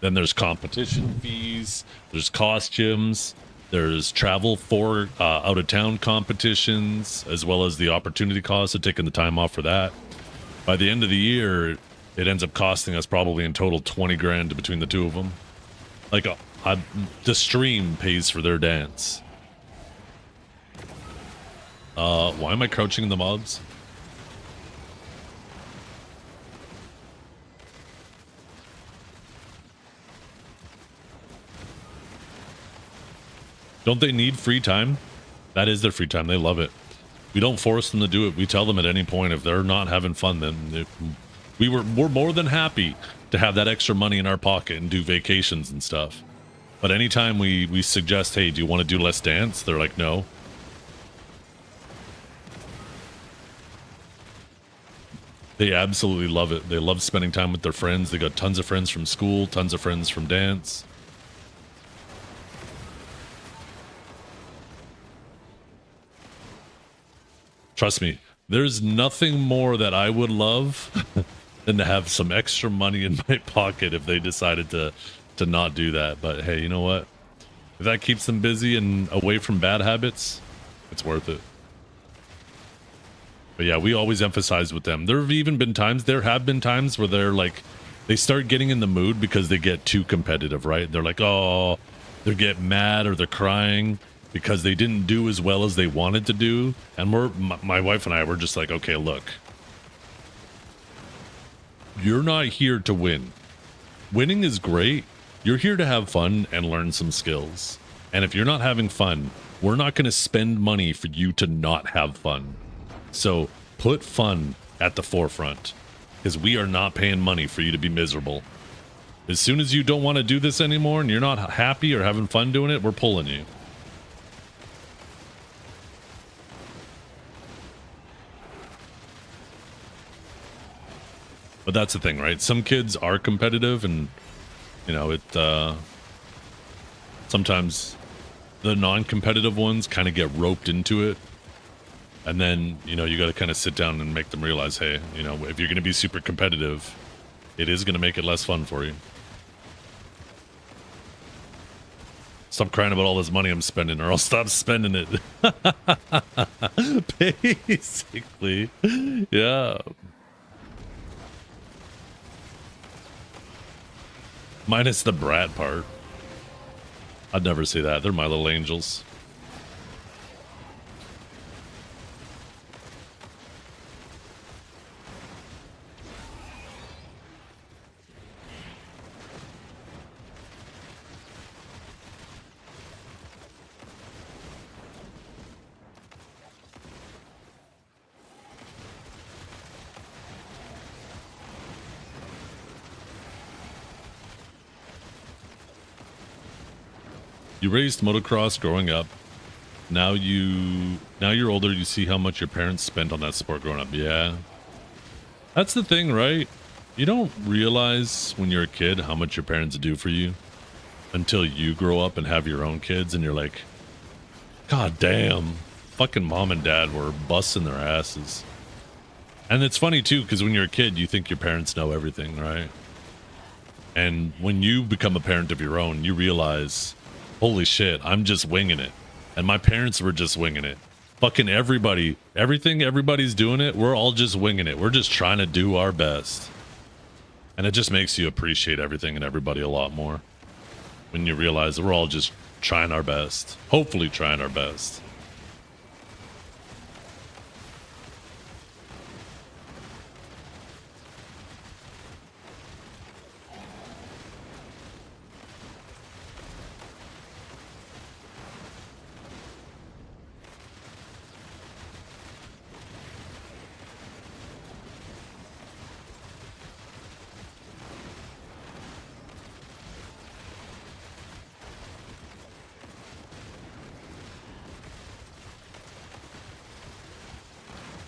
Then there's competition fees, there's costumes, there's travel for out-of-town competitions, as well as the opportunity cost of taking the time off for that. By the end of the year, it ends up costing us probably in total 20 grand between the 2 of them. Like, the stream pays for their dance. Why am I crouching in the mobs? Don't they need free time? That is their free time. They love it. We don't force them to do it. We tell them at any point if they're not having fun, then we're more than happy to have that extra money in our pocket and do vacations and stuff. But anytime we suggest, hey, do you want to do less dance? They're like, no. They absolutely love it. They love spending time with their friends. They got tons of friends from school, tons of friends from dance. Trust me, there's nothing more that I would love than to have some extra money in my pocket if they decided to not do that. But hey, you know what? If that keeps them busy and away from bad habits, it's worth it. But yeah, we always emphasize with them. There have been times where they're like, they start getting in the mood because they get too competitive, right? They're like, oh, they get mad or they're crying because they didn't do as well as they wanted to do. And my wife and I were just like, okay, look, you're not here to win. Winning is great. You're here to have fun and learn some skills. And if you're not having fun, we're not going to spend money for you to not have fun. So put fun at the forefront, because we are not paying money for you to be miserable. As soon as you don't want to do this anymore and you're not happy or having fun doing it, we're pulling you. But that's the thing, right? Some kids are competitive, and you know, sometimes the non-competitive ones kind of get roped into it. And then, you know, you got to kind of sit down and make them realize, hey, you know, if you're going to be super competitive, it is going to make it less fun for you. Stop crying about all this money I'm spending, or I'll stop spending it. Basically, yeah. Minus the brat part. I'd never say that. They're my little angels. You raced motocross growing up. Now you're older, you see how much your parents spent on that sport growing up. Yeah. That's the thing, right? You don't realize when you're a kid how much your parents do for you until you grow up and have your own kids, and you're like, God damn, fucking mom and dad were busting their asses. And it's funny too, because when you're a kid, you think your parents know everything, right? And when you become a parent of your own, you realize, holy shit, I'm just winging it. And my parents were just winging it. Fucking everybody, everybody's doing it. We're all just winging it. We're just trying to do our best. And it just makes you appreciate everything and everybody a lot more when you realize that we're all just trying our best. Hopefully trying our best.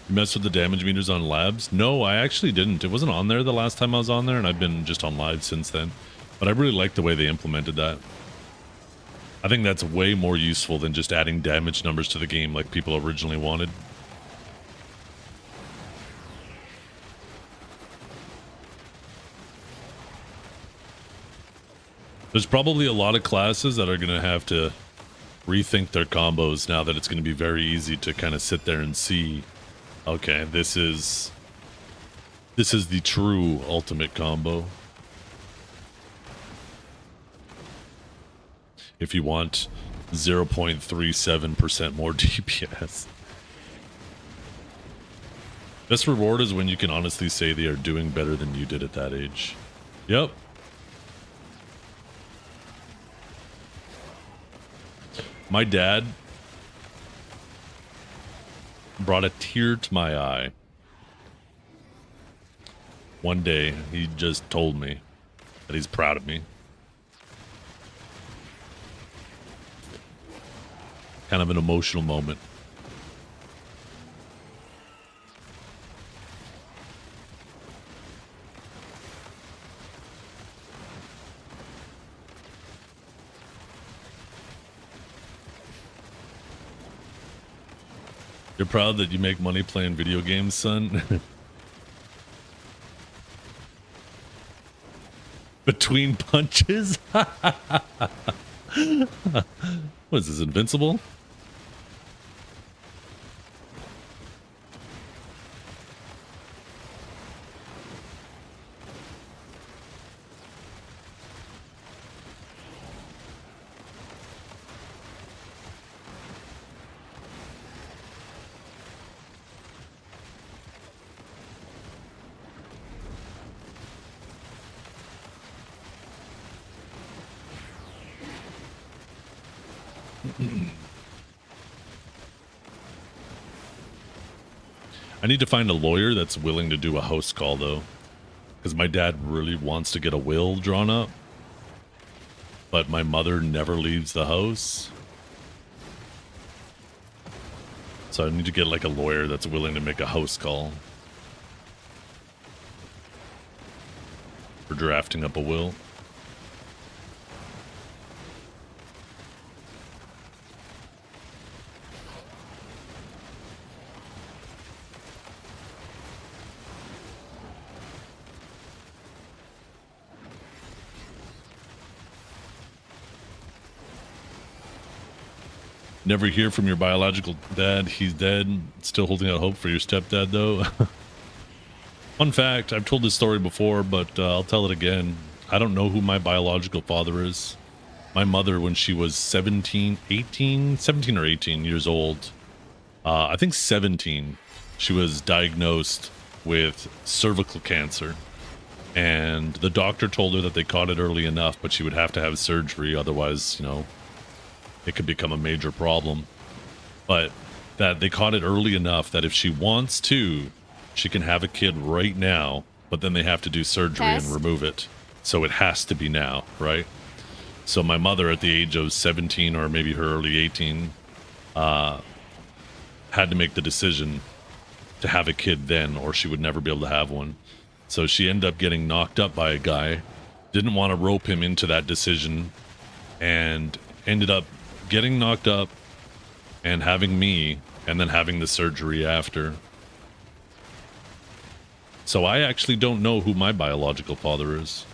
You messed with the damage meters on labs? No, I actually didn't. It wasn't on there the last time I was on there, and I've been just on live since then. But I really like the way they implemented that. I think that's way more useful than just adding damage numbers to the game like people originally wanted. There's probably a lot of classes that are going to have to rethink their combos now that it's going to be very easy to kind of sit there and see, okay, this is the true ultimate combo. If you want 0.37% more DPS. Best reward is when you can honestly say they are doing better than you did at that age. Yep. My dad brought a tear to my eye. One day, he just told me that he's proud of me. kind of an emotional moment. You're proud that you make money playing video games, son? Between punches? What is this, Invincible? I need to find a lawyer that's willing to do a house call, though, because my dad really wants to get a will drawn up, but my mother never leaves the house. So I need to get like a lawyer that's willing to make a house call for drafting up a will. Never hear from your biological dad. He's dead. Still holding out hope for your stepdad, though. Fun fact, I've told this story before, but I'll tell it again. I don't know who my biological father is. My mother, when she was 17 or 18 years old, I think 17, she was diagnosed with cervical cancer. And the doctor told her that they caught it early enough, but she would have to have surgery. Otherwise, you know, it could become a major problem. But that they caught it early enough that if she wants to, she can have a kid right now, but then they have to do surgery and remove it. So it has to be now, right? So my mother at the age of 17 or maybe her early 18 had to make the decision to have a kid then, or she would never be able to have one. So she ended up getting knocked up by a guy, didn't want to rope him into that decision, and ended up getting knocked up and having me, and then having the surgery after. So I actually don't know who my biological father is.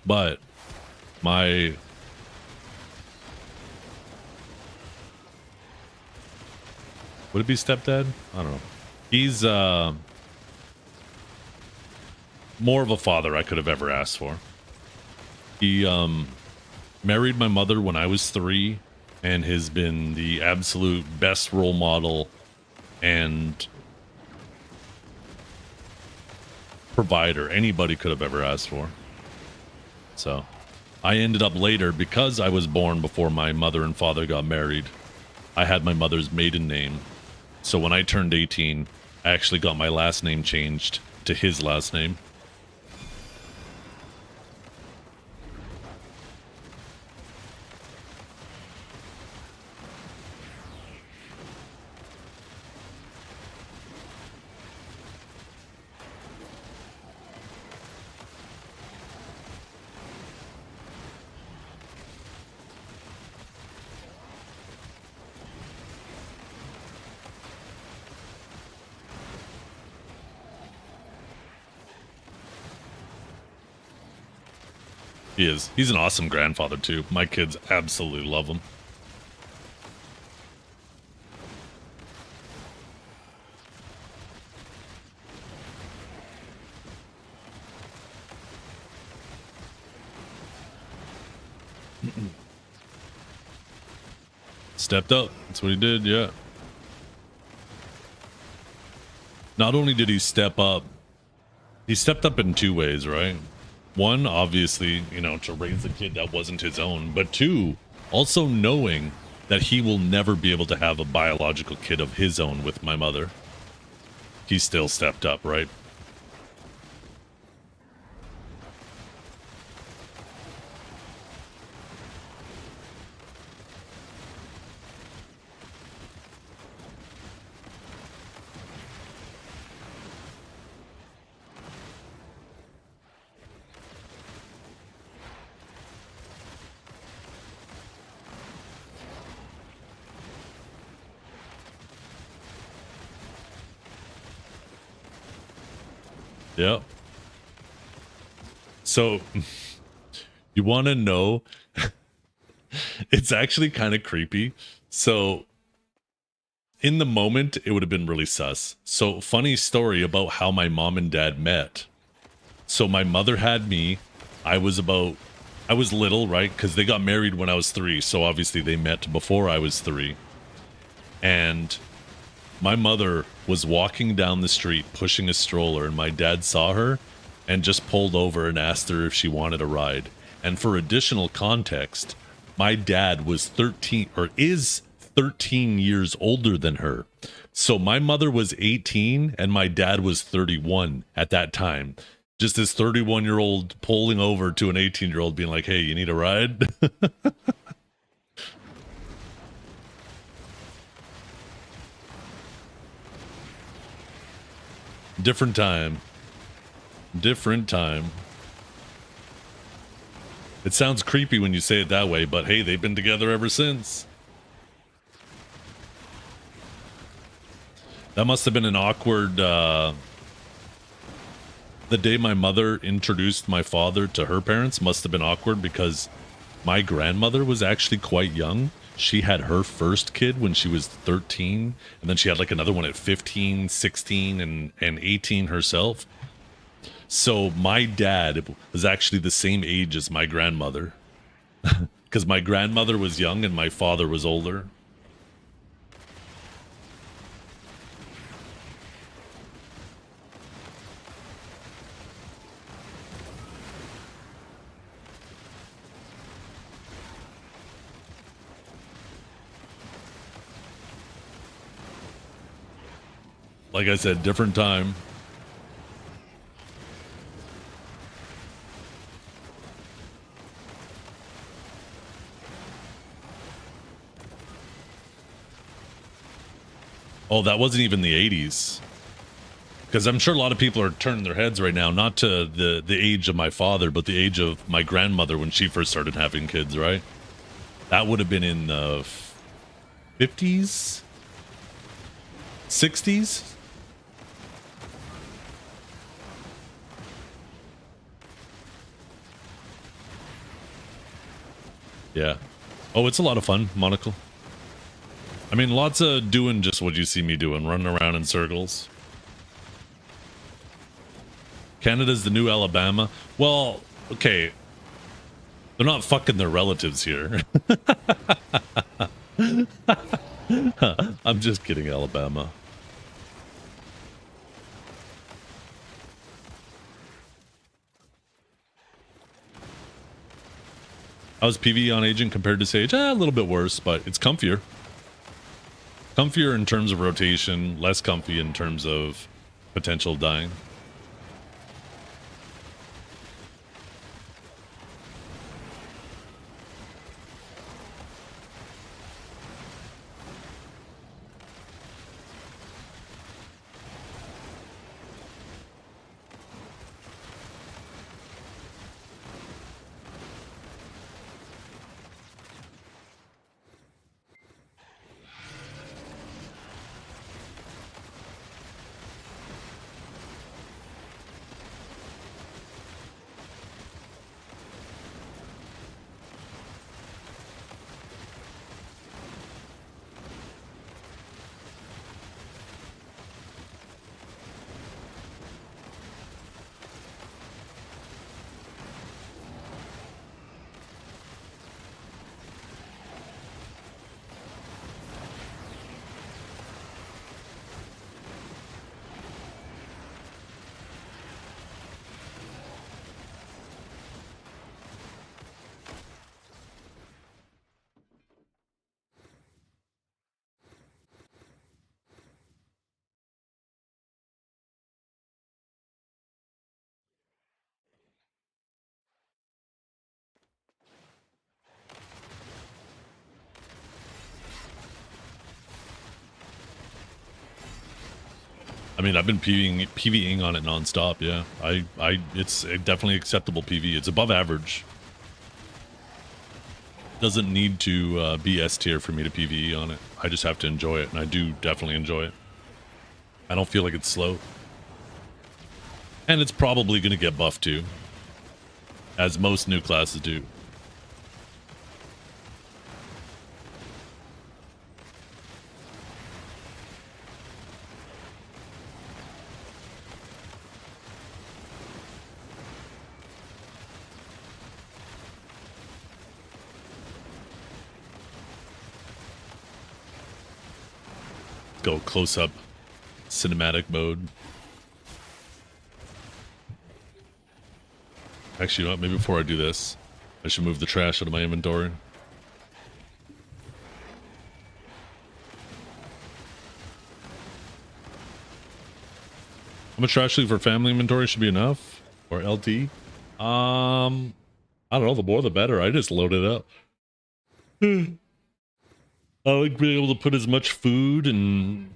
But my would it be stepdad? I don't know. He's more of a father I could have ever asked for. He married my mother when I was 3 and has been the absolute best role model and provider anybody could have ever asked for. So I ended up later, because I was born before my mother and father got married, I had my mother's maiden name. So when I turned 18, I actually got my last name changed to his last name. He is. He's an awesome grandfather, too. My kids absolutely love him. Stepped up. That's what he did, yeah. Not only did he step up, he stepped up in 2 ways, right? One, obviously, you know, to raise a kid that wasn't his own. But 2, also knowing that he will never be able to have a biological kid of his own with my mother. He still stepped up, right? Yep. So, you want to know? It's actually kind of creepy. So, in the moment, it would have been really sus. So, funny story about how my mom and dad met. So, my mother had me. I was little, right? Because they got married when I was 3. So, obviously, they met before I was 3. And my mother was walking down the street pushing a stroller, and my dad saw her and just pulled over and asked her if she wanted a ride. And for additional context, my dad was 13 or is 13 years older than her. So my mother was 18 and my dad was 31 at that time. Just this 31-year-old pulling over to an 18-year-old being like, hey, you need a ride? Different time. Different time. It sounds creepy when you say it that way, but hey, they've been together ever since. That must have been an awkward, the day my mother introduced my father to her parents must have been awkward because my grandmother was actually quite young. She had her first kid when she was 13, and then she had like another one at 15, 16, and 18 herself. So my dad was actually the same age as my grandmother because my grandmother was young and my father was older. Like I said, different time. Oh, that wasn't even the 80s. Because I'm sure a lot of people are turning their heads right now, not to the age of my father, but the age of my grandmother when she first started having kids, right? That would have been in the 50s? 60s? Yeah. Oh, it's a lot of fun, Monocle. I mean, lots of doing just what you see me doing, running around in circles. Canada's the new Alabama. Well, okay. They're not fucking their relatives here. I'm just kidding, Alabama. How's PvE on Agent compared to Sage? A little bit worse, but it's comfier. Comfier in terms of rotation, less comfy in terms of potential dying. I mean, I've been PvEing on it nonstop. Yeah, it's definitely acceptable PvE. It's above average. Doesn't need to be S tier for me to PvE on it. I just have to enjoy it, and I do definitely enjoy it. I don't feel like it's slow. And it's probably going to get buffed too, as most new classes do. Go close up cinematic mode. Actually, you know what? Maybe before I do this, I should move the trash out of my inventory. How much trash leave for family inventory should be enough? Or LT? I don't know. The more the better. I just load it up. I like being able to put as much food and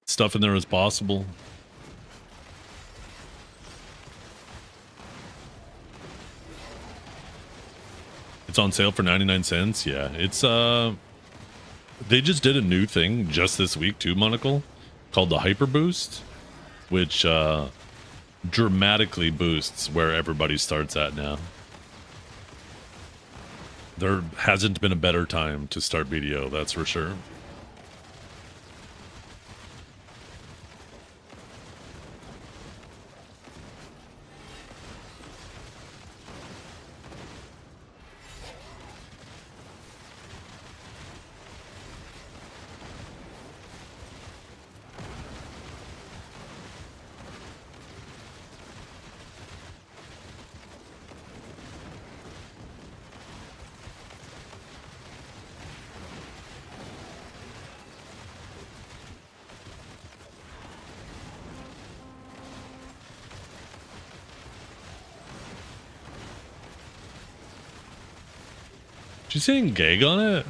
stuff in there as possible. It's on sale for 99 cents. Yeah, it's they just did a new thing just this week too, Monocle, called the Hyper Boost, which dramatically boosts where everybody starts at now. There hasn't been a better time to start BDO, that's for sure. Did you saying gag on it?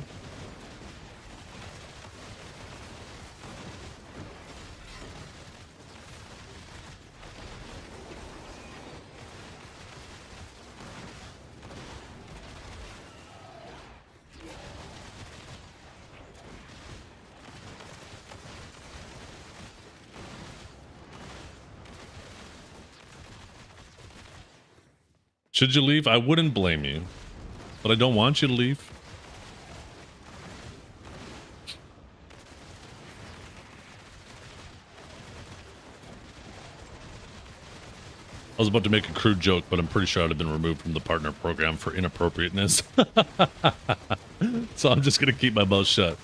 Should you leave? I wouldn't blame you. But I don't want you to leave. I was about to make a crude joke, but I'm pretty sure I'd have been removed from the partner program for inappropriateness. So I'm just going to keep my mouth shut.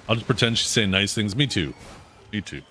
I'll just pretend she's saying nice things. Me too. Me too.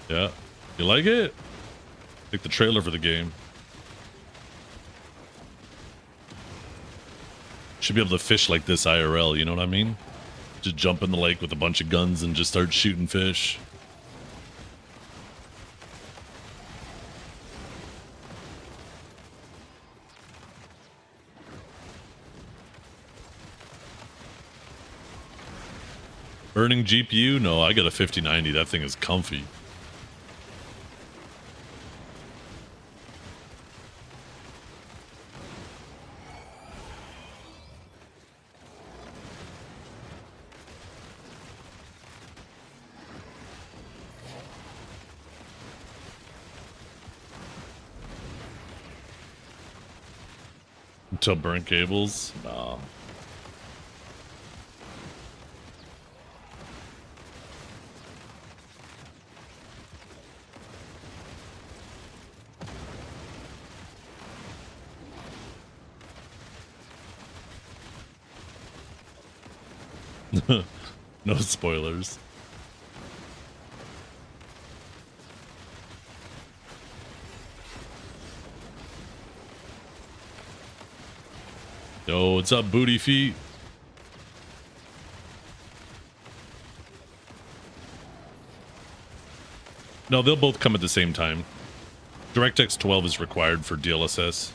Yeah. You like it? Like the trailer for the game. Should be able to fish like this IRL, you know what I mean? Just jump in the lake with a bunch of guns and just start shooting fish. Burning GPU? No, I got a 5090. That thing is comfy. Until burnt cables? No. No spoilers. Yo, what's up, booty feet? No, they'll both come at the same time. DirectX 12 is required for DLSS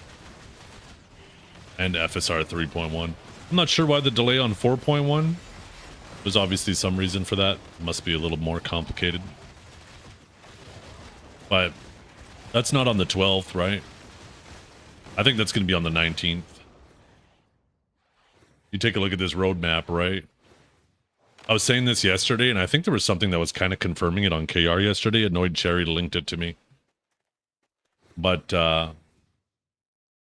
and FSR 3.1. I'm not sure why the delay on 4.1. There's obviously some reason for that. It must be a little more complicated. But that's not on the 12th, right? I think that's going to be on the 19th. You take a look at this roadmap, right? I was saying this yesterday, and I think there was something that was kind of confirming it on KR yesterday. Annoyed Cherry linked it to me. But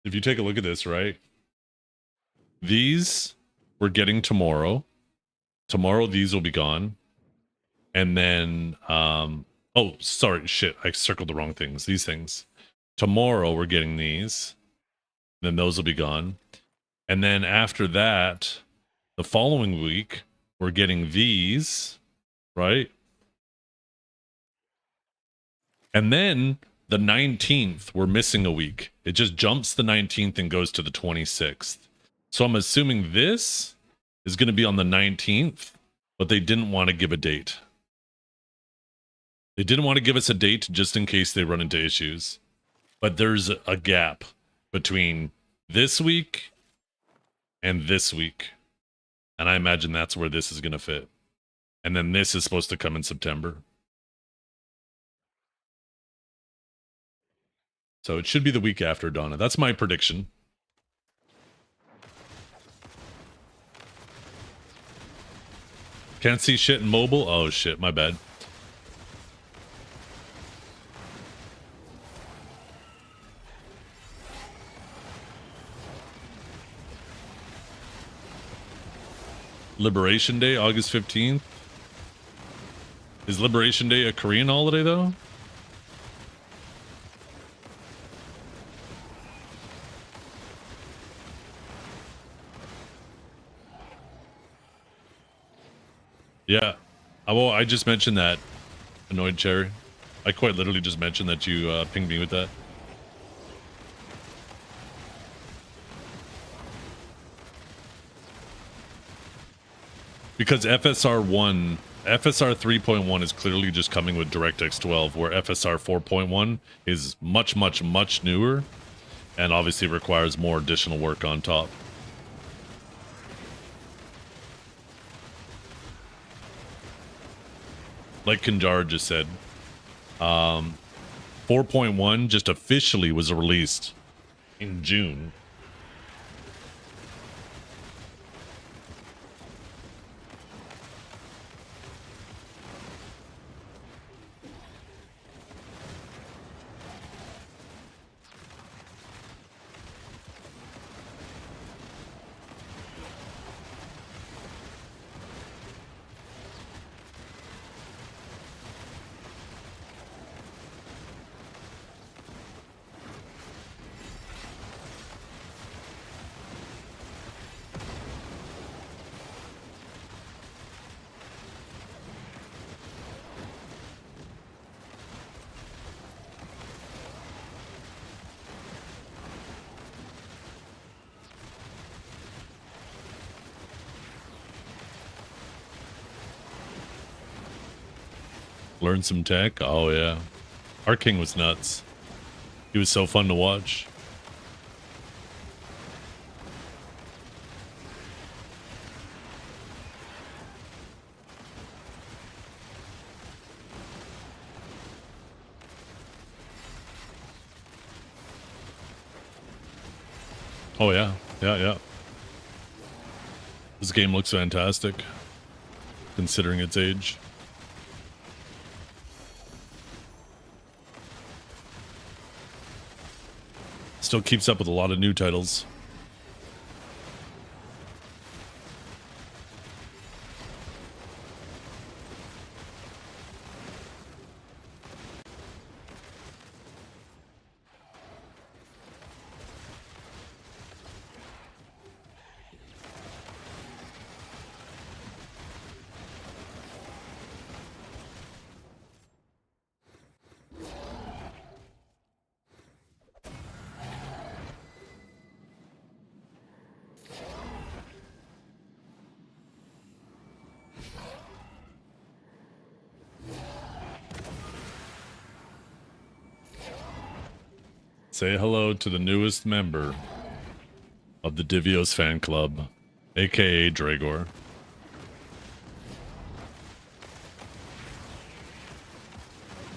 if you take a look at this, right? These we're getting tomorrow. Tomorrow these will be gone. And then, oh, sorry, shit. I circled the wrong things. These things. Tomorrow we're getting these. Then those will be gone. And then after that, the following week, we're getting these, right? And then the 19th, we're missing a week. It just jumps the 19th and goes to the 26th. So I'm assuming this is going to be on the 19th, but they didn't want to give a date. They didn't want to give us a date just in case they run into issues. But there's a gap between this week and this week. And I imagine that's where this is going to fit. And then this is supposed to come in September. So it should be the week after, Donna. That's my prediction. Can't see shit in mobile? Oh shit, my bad. Liberation Day, August 15th. Is Liberation Day a Korean holiday, though? Yeah. Well, I just mentioned that, Annoyed Cherry. I quite literally just mentioned that you pinged me with that. Because FSR 3.1 is clearly just coming with DirectX 12, where FSR 4.1 is much, much, much newer and obviously requires more additional work on top. Like Kinjar just said, 4.1 just officially was released in June. Learn some tech? Oh, yeah. Our king was nuts. He was so fun to watch. Oh, yeah. Yeah. This game looks fantastic, considering its age. Still keeps up with a lot of new titles. Say hello to the newest member of the Divios fan club, aka Dragor.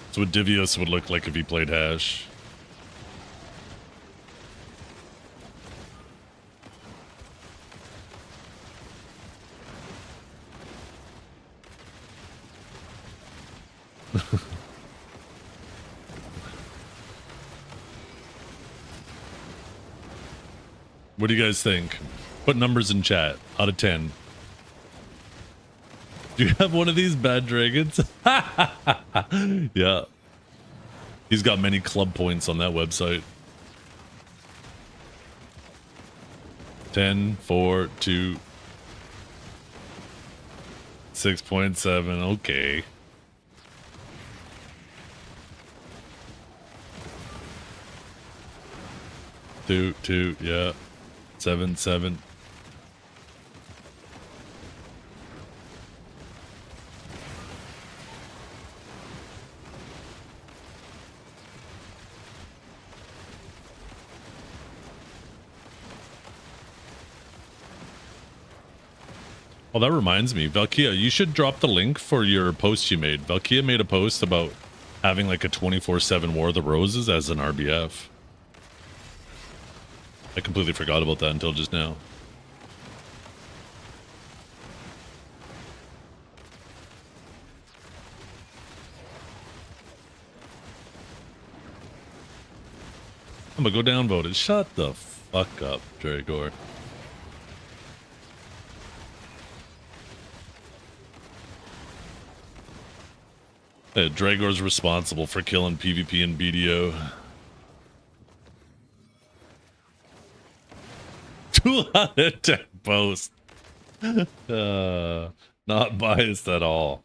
That's what Divios would look like if he played Hash. What do you guys think? Put numbers in chat out of 10. Do you have one of these bad dragons? Yeah. He's got many club points on that website. 10, 4, 2, 6.7. Okay. Two, yeah. 7, 7. Oh, that reminds me, Valkia, you should drop the link for your post you made. Valkia made a post about having like a 24/7 War of the Roses as an RBF. I completely forgot about that until just now. I'm gonna go downvoted. Shut the fuck up, Dragor. Dragor's responsible for killing PvP and BDO. 2 out of 10 post. Not biased at all.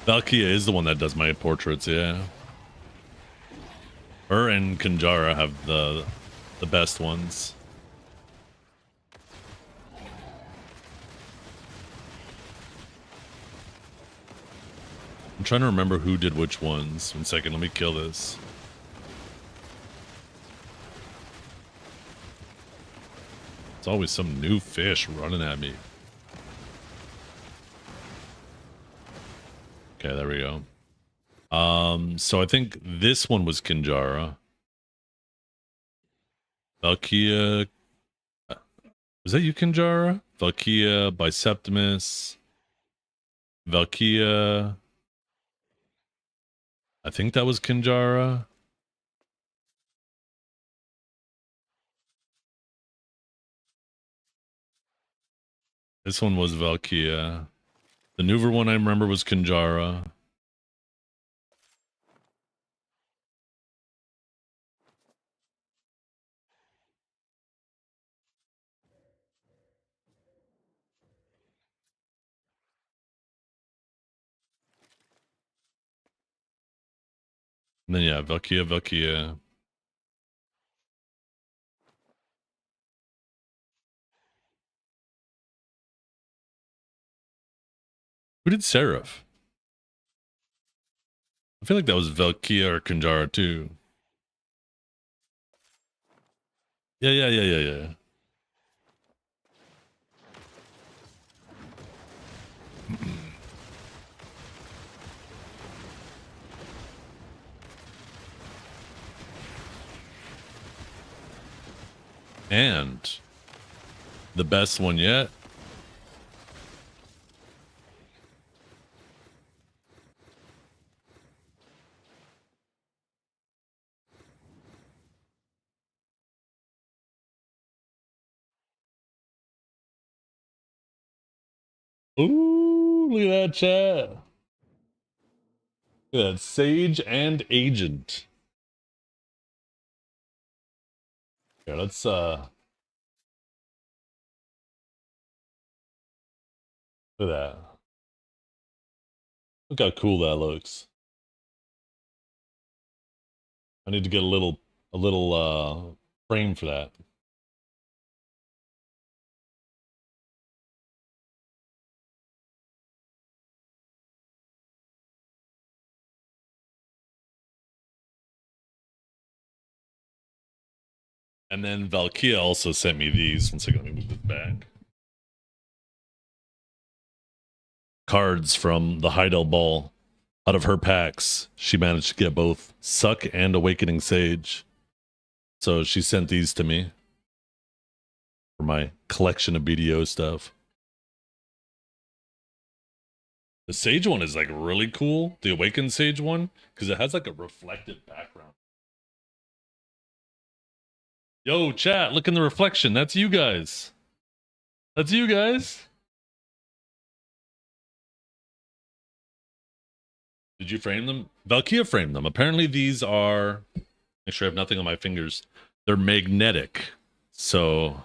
Valkia is the one that does my portraits, yeah. Her and Kanjara have the best ones. I'm trying to remember who did which ones. 1 second, let me kill this. It's always some new fish running at me. Okay, there we go. So I think this one was Kinjara. Valkia. Was that you, Kinjara? Valkia, Biseptimus. Valkia. I think that was Kinjara. This one was Valkia. The newer one I remember was Kinjara. And then yeah, Valkia. Who did Seraph? I feel like that was Valkia or Kinjara too. Yeah. And the best one yet. Ooh, look at that chat. Look at that, Sage and Agent. Yeah, let's look at that. Look how cool that looks. I need to get a little frame for that. And then Valkia also sent me these. One second, let me move this back. Cards from the Heidel Ball. Out of her packs, she managed to get both Suck and Awakening Sage. So she sent these to me for my collection of BDO stuff. The Sage one is like really cool. The Awakened Sage one, because it has like a reflective background. Yo, chat, look in the reflection. That's you guys. That's you guys. Did you frame them? Valkia framed them. Apparently these are, make sure I have nothing on my fingers. They're magnetic. So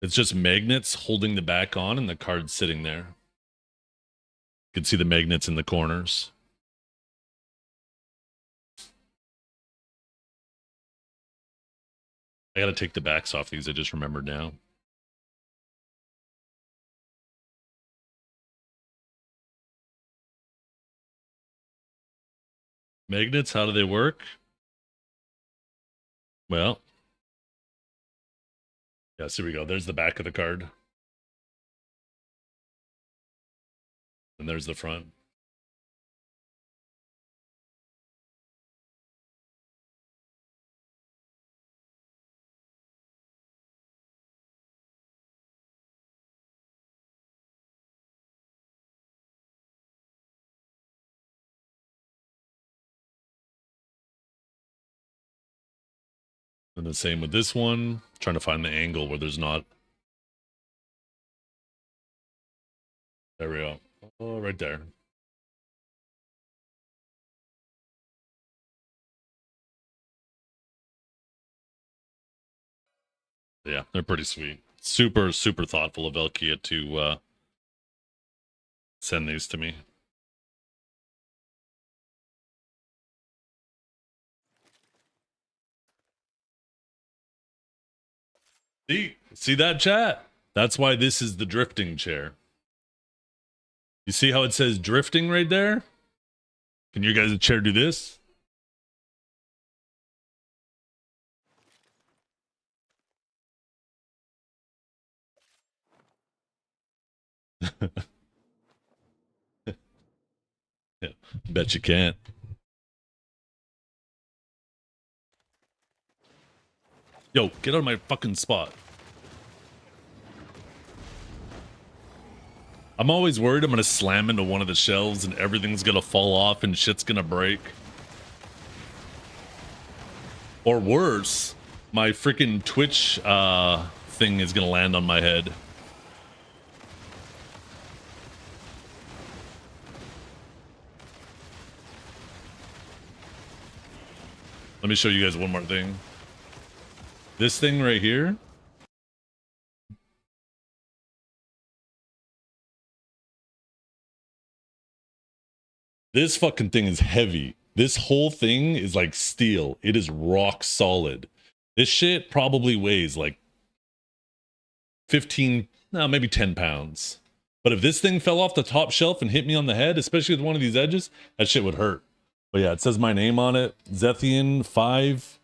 it's just magnets holding the back on and the card's sitting there. You can see the magnets in the corners. I gotta take the backs off these, I just remembered now. Magnets, how do they work? Well, yes, here we go. There's the back of the card. And there's the front. And the same with this one. Trying to find the angle where there's not. There we go. Oh, right there. Yeah, they're pretty sweet. Super, super thoughtful of Valkia to send these to me. See that, chat? That's why this is the drifting chair. You see how it says drifting right there? Can you guys' chair do this? Yeah, bet you can't. Yo, get out of my fucking spot. I'm always worried I'm gonna slam into one of the shelves and everything's gonna fall off and shit's gonna break. Or worse, my freaking Twitch thing is gonna land on my head. Let me show you guys one more thing. This thing right here. This fucking thing is heavy. This whole thing is like steel. It is rock solid. This shit probably weighs like 15, no, maybe 10 pounds. But if this thing fell off the top shelf and hit me on the head, especially with one of these edges, that shit would hurt. But yeah, it says my name on it. Zethian, 5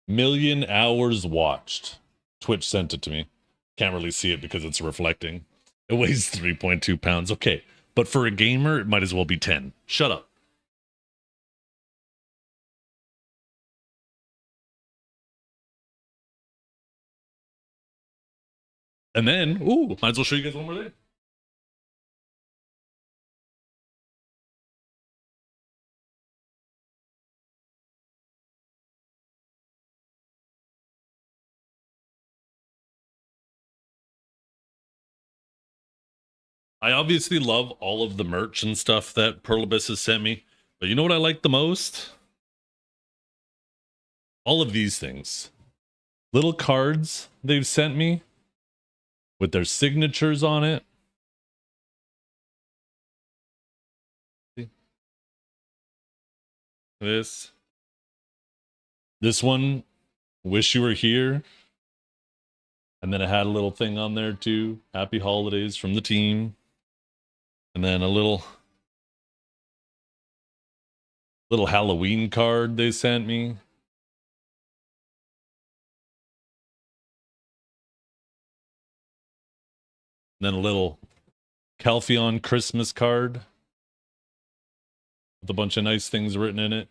million hours watched. Twitch sent it to me. Can't really see it because it's reflecting. It weighs 3.2 pounds. Okay, but for a gamer, it might as well be 10. Shut up. And then, ooh, might as well show you guys one more thing. I obviously love all of the merch and stuff that Perlibus has sent me, but you know what I like the most? All of these things. Little cards they've sent me with their signatures on it. See? This one, wish you were here. And then it had a little thing on there too. Happy holidays from the team. And then a little Halloween card they sent me. then a little Calpheon Christmas card with a bunch of nice things written in it.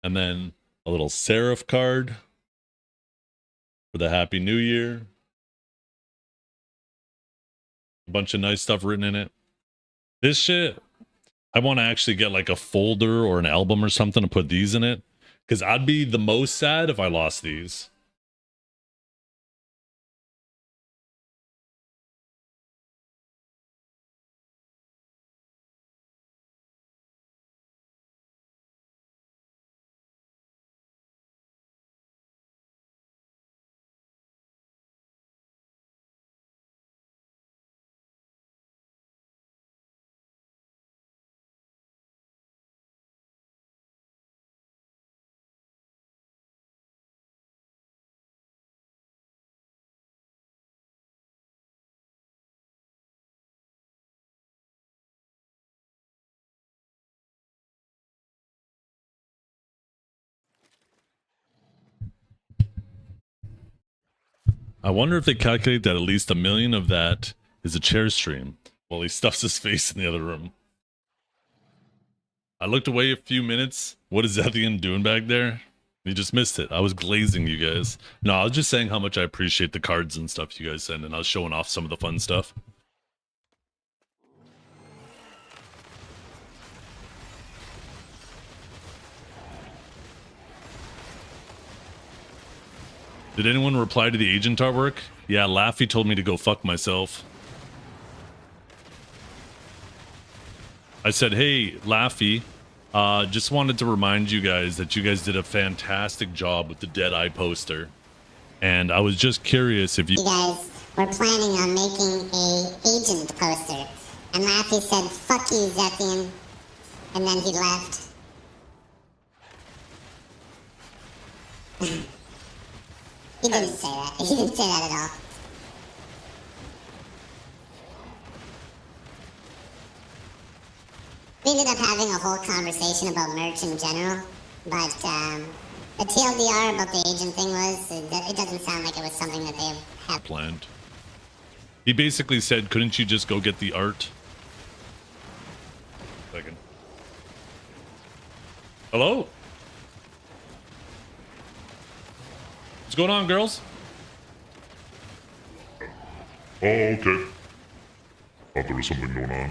And then a little Seraph card for the Happy New Year. A bunch of nice stuff written in it. This shit, I want to actually get like a folder or an album or something to put these in it. Because I'd be the most sad if I lost these. I wonder if they calculate that at least 1 million of that is a chair stream while he stuffs his face in the other room. I looked away a few minutes. What is Zethian doing back there? You just missed it. I was glazing you guys. No, I was just saying how much I appreciate the cards and stuff you guys send, and I was showing off some of the fun stuff. Did anyone reply to the agent artwork? Yeah, Laffy told me to go fuck myself. I said, hey, Laffy, just wanted to remind you guys that you guys did a fantastic job with the Deadeye poster. And I was just curious if you... You guys were planning on making a agent poster. And Laffy said, fuck you, Zethian. And then he left. He didn't say that. He didn't say that at all. We ended up having a whole conversation about merch in general, but the TLDR about the agent thing was, it doesn't sound like it was something that they had planned. He basically said, couldn't you just go get the art? Second. Hello? What's going on, girls? Oh, okay. Thought there was something going on.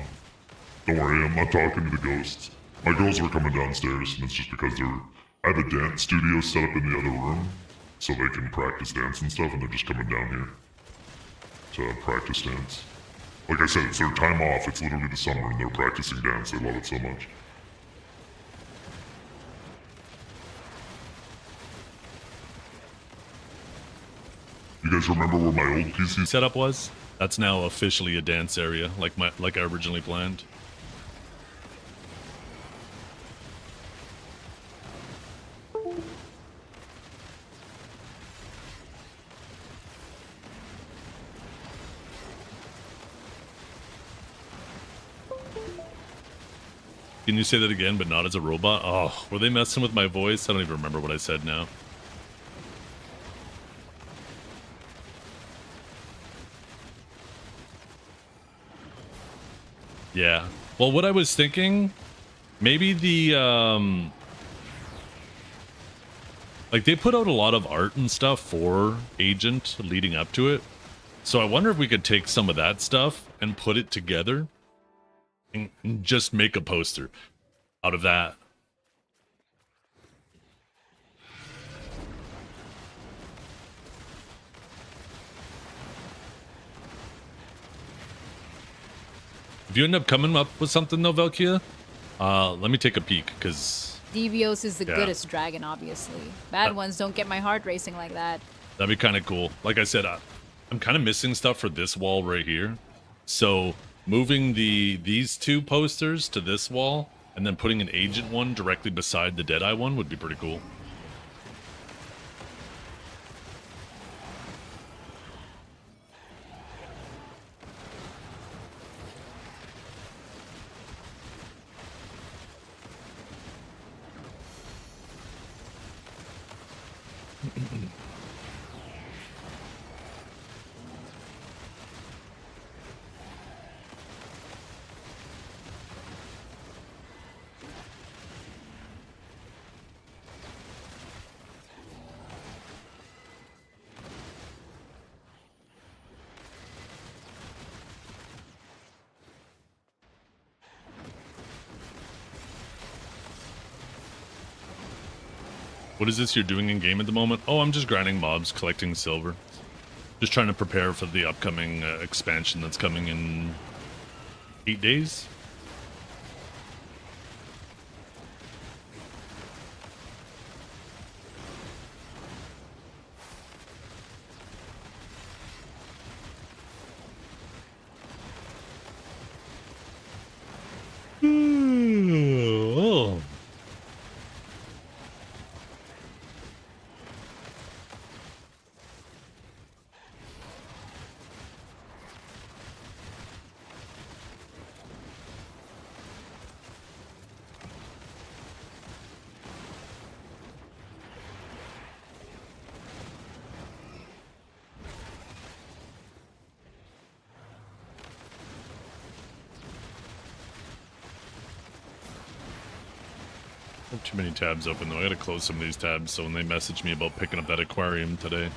Don't worry, I'm not talking to the ghosts. My girls are coming downstairs, and it's just because I have a dance studio set up in the other room, so they can practice dance and stuff, and they're just coming down here to practice dance. Like I said, it's their time off. It's literally the summer, and they're practicing dance. They love it so much. You guys remember where my old PC setup was? That's now officially a dance area, like I originally planned. Can you say that again, but not as a robot? Oh, were they messing with my voice? I don't even remember what I said now. Yeah. Well, what I was thinking, maybe the, like they put out a lot of art and stuff for Agent leading up to it. So I wonder if we could take some of that stuff and put it together and just make a poster out of that. If you end up coming up with something though, Velkia, let me take a peek, because... Devios is the goodest dragon, obviously. Bad ones don't get my heart racing like that. That'd be kind of cool. Like I said, I'm kind of missing stuff for this wall right here. So moving these two posters to this wall, and then putting an Agent one directly beside the Deadeye one would be pretty cool. What is this you're doing in game at the moment? Oh, I'm just grinding mobs, collecting silver. Just trying to prepare for the upcoming expansion that's coming in 8 days. Oh. I have too many tabs open though. I gotta close some of these tabs so when they message me about picking up that aquarium today.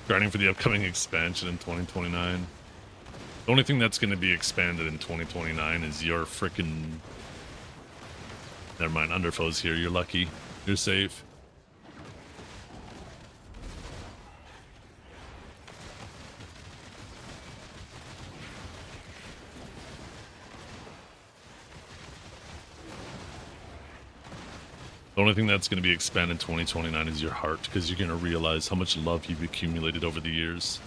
Grinding for the upcoming expansion in 2029. The only thing that's gonna be expanded in 2029 is your frickin'... Never mind, Underfoe's here. You're lucky. You're safe. The only thing that's going to be expanded in 2029 is your heart, because you're going to realize how much love you've accumulated over the years.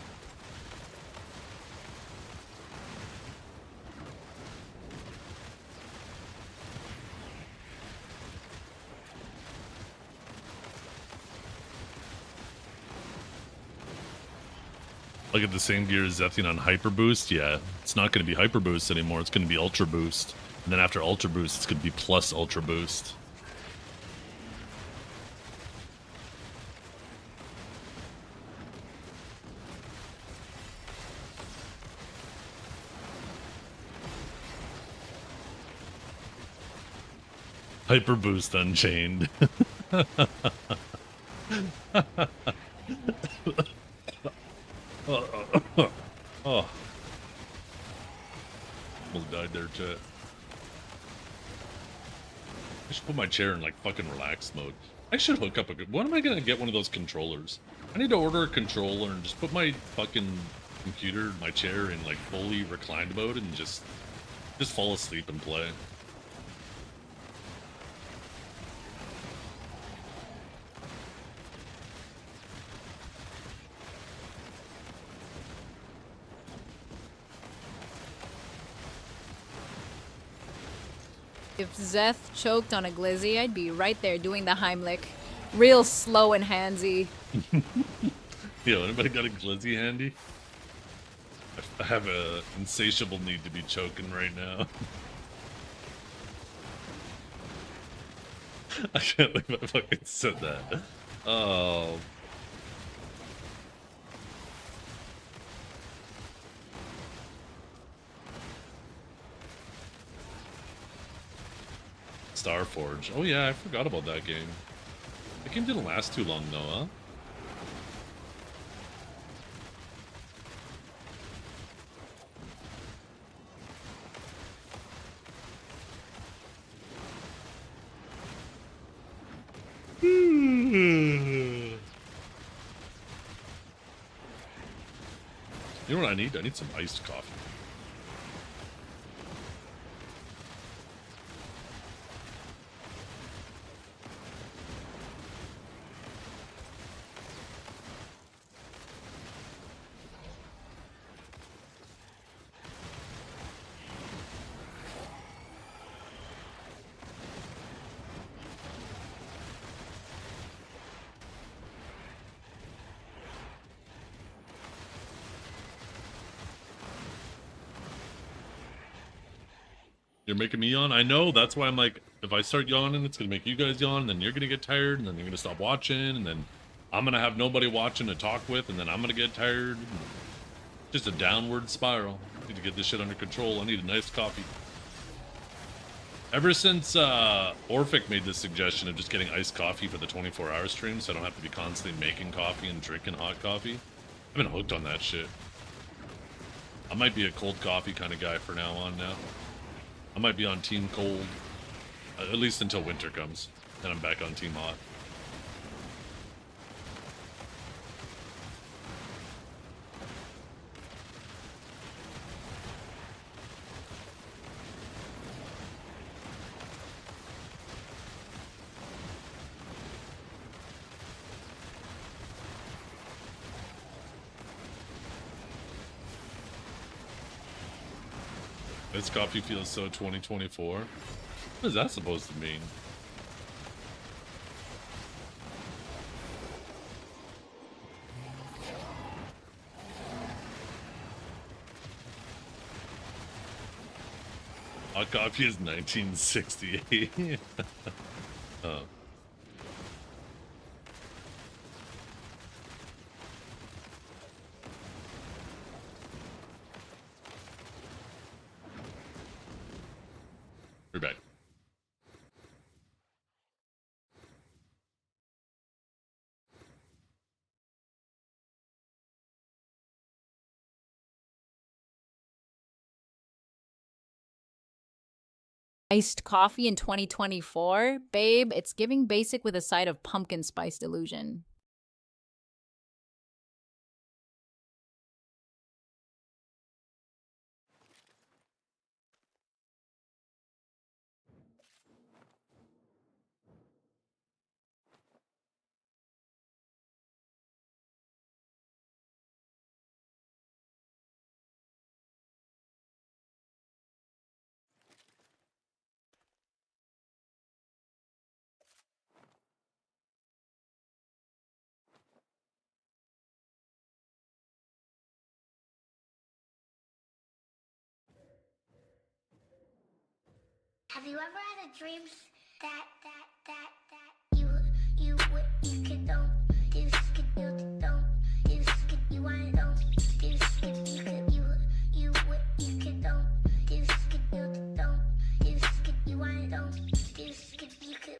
Look at the same gear as Zethian on Hyper Boost. Yeah, it's not going to be Hyper Boost anymore. It's going to be Ultra Boost. And then after Ultra Boost, it's going to be plus Ultra Boost. Hyper Boost Unchained. Oh. Almost died there, chat. I should put my chair in like fucking relaxed mode. I should hook up a good... When am I gonna get one of those controllers? I need to order a controller and just put my fucking computer, my chair in like fully reclined mode and just fall asleep and play. If Zeth choked on a glizzy, I'd be right there doing the Heimlich. Real slow and handsy. Yo, anybody got a glizzy handy? I have a insatiable need to be choking right now. I can't believe I fucking said that. Oh. Starforge. Oh yeah, I forgot about that game. That game didn't last too long though, huh? You know what I need? I need some iced coffee. You're making me yawn? I know, that's why I'm like, if I start yawning, it's gonna make you guys yawn, and then you're gonna get tired, and then you're gonna stop watching, and then I'm gonna have nobody watching to talk with, and then I'm gonna get tired. Just a downward spiral. I need to get this shit under control. I need a nice coffee. Ever since Orphic made this suggestion of just getting iced coffee for the 24-hour stream, so I don't have to be constantly making coffee and drinking hot coffee, I've been hooked on that shit. I might be a cold coffee kind of guy from now on now. I might be on team cold, at least until winter comes. And I'm back on Team Hot. This coffee feels so 2024. What is that supposed to mean? Hot coffee is 1968. Oh. We're back. Iced coffee in 2024? Babe, it's giving basic with a side of pumpkin spice delusion. Have you ever had a dream that you could don't you could you don't you could you want don't you could you could you could don't you could you don't you could you want don't you could you could.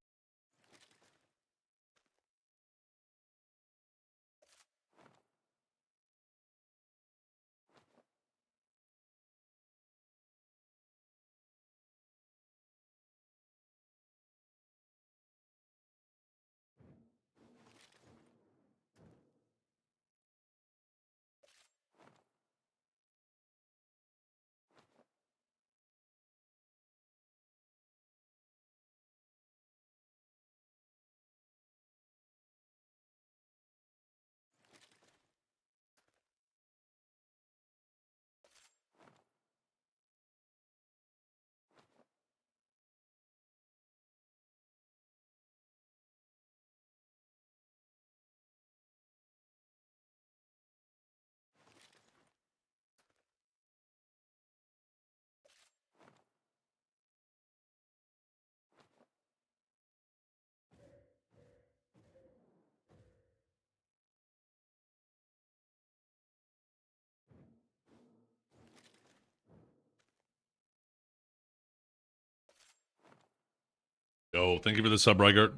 Yo, thank you for the sub, Rygert.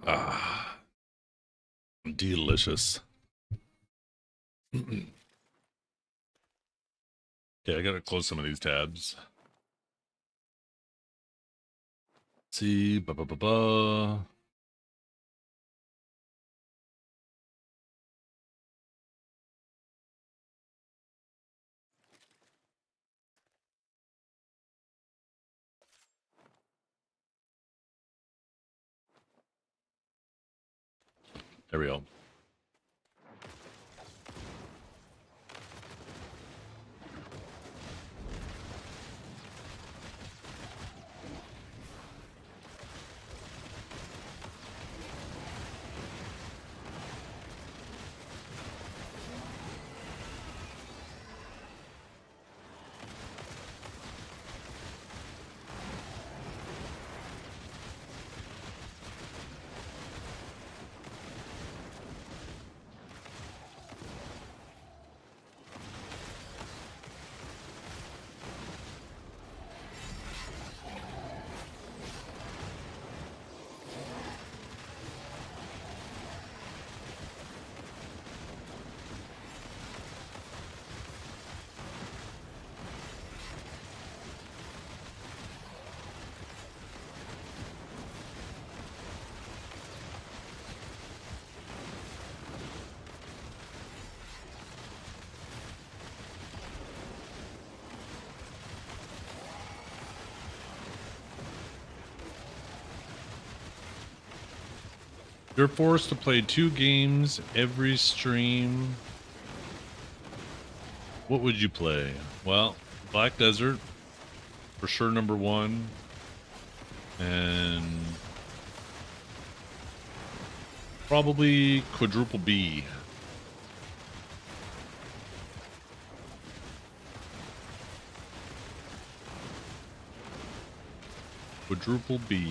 Ah, delicious. Okay, I gotta close some of these tabs. See, ba ba ba ba. There we go. You're forced to play 2 games every stream. What would you play? Well, Black Desert, for sure, number 1. And probably Quadruple B. Quadruple B.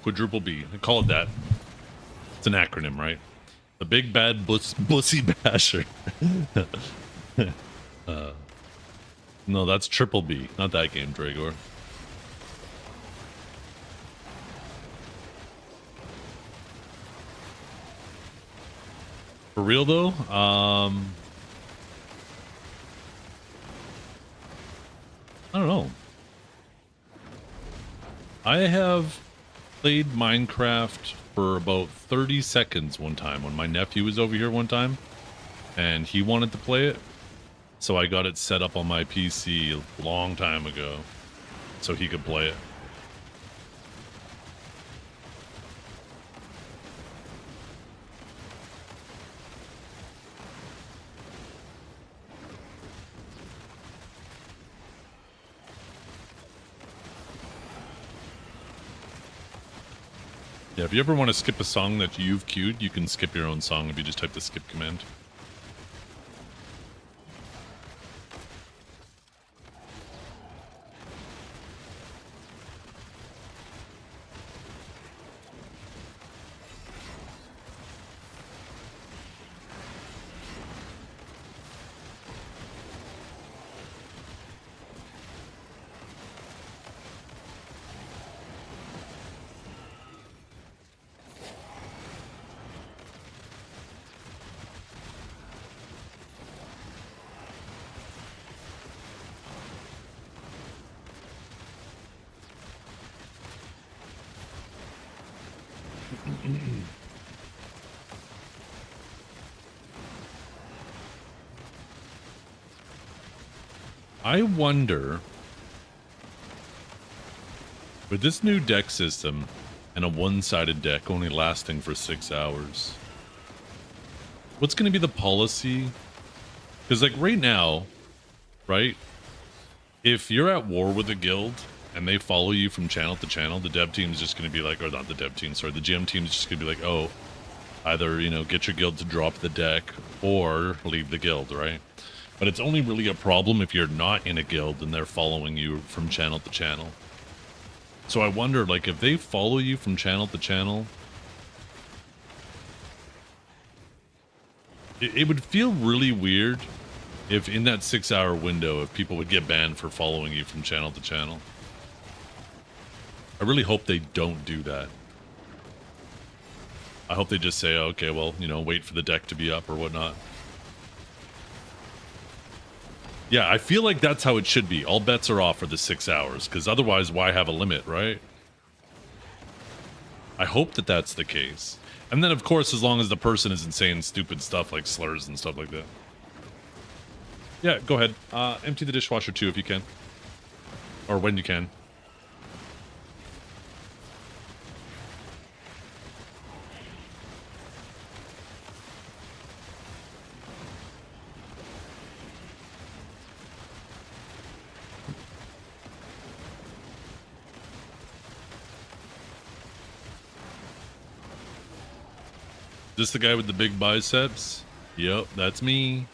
Quadruple B. I call it that. It's an acronym, right? The Big Bad Bussy Basher. No, that's Triple B. Not that game, Dragor. For real though, I don't know. I have played Minecraft for about 30 seconds one time when my nephew was over here one time and he wanted to play it. So I got it set up on my PC a long time ago so he could play it. Yeah, if you ever want to skip a song that you've queued, you can skip your own song if you just type the skip command. I wonder, with this new deck system and a one-sided deck only lasting for 6 hours, what's going to be the policy? Because like right now, right, if you're at war with a guild and they follow you from channel to channel, the dev team is just going to be like, or not the dev team, sorry, the GM team is just going to be like, oh, either, you know, get your guild to drop the deck or leave the guild, right? But it's only really a problem if you're not in a guild and they're following you from channel to channel. So I wonder, like, if they follow you from channel to channel, it would feel really weird if in that 6-hour window, if people would get banned for following you from channel to channel. I really hope they don't do that. I hope they just say, okay, well, you know, wait for the deck to be up or whatnot. Yeah, I feel like that's how it should be. All bets are off for the 6 hours, because otherwise, why have a limit, right? I hope that that's the case. And then, of course, as long as the person isn't saying stupid stuff like slurs and stuff like that. Yeah, go ahead. Empty the dishwasher too if you can. Or when you can. This the guy with the big biceps? Yep, that's me.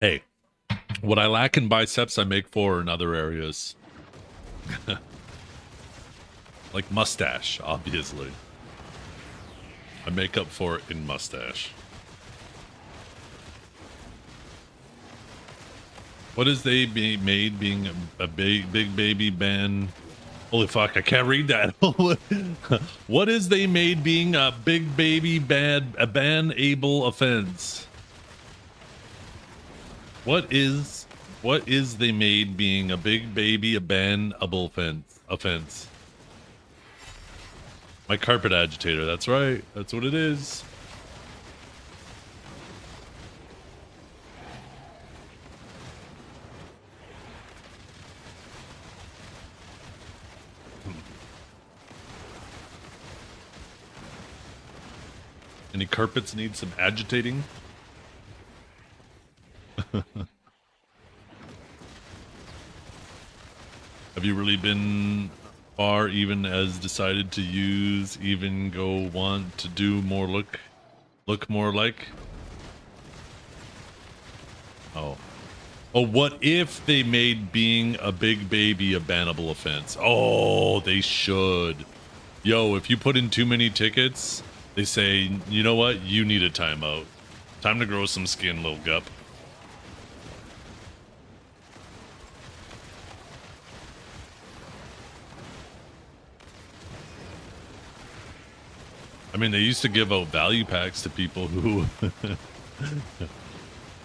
Hey, what I lack in biceps, I make for in other areas. Like mustache, obviously. I make up for it in mustache. What is they be made being a big baby ban? Holy fuck, I can't read that. What is they made being a big baby a ban-able offense? What is they made being a big baby a ban-able offense? My carpet agitator, that's right. That's what it is. Any carpets need some agitating? Have you really been far even as decided to use even go want to do more look more like? Oh. Oh, what if they made being a big baby a bannable offense? Oh, they should. Yo, if you put in too many tickets, they say, you know what? You need a timeout. Time to grow some skin, little gup. I mean, they used to give out value packs to people who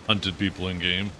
hunted people in game.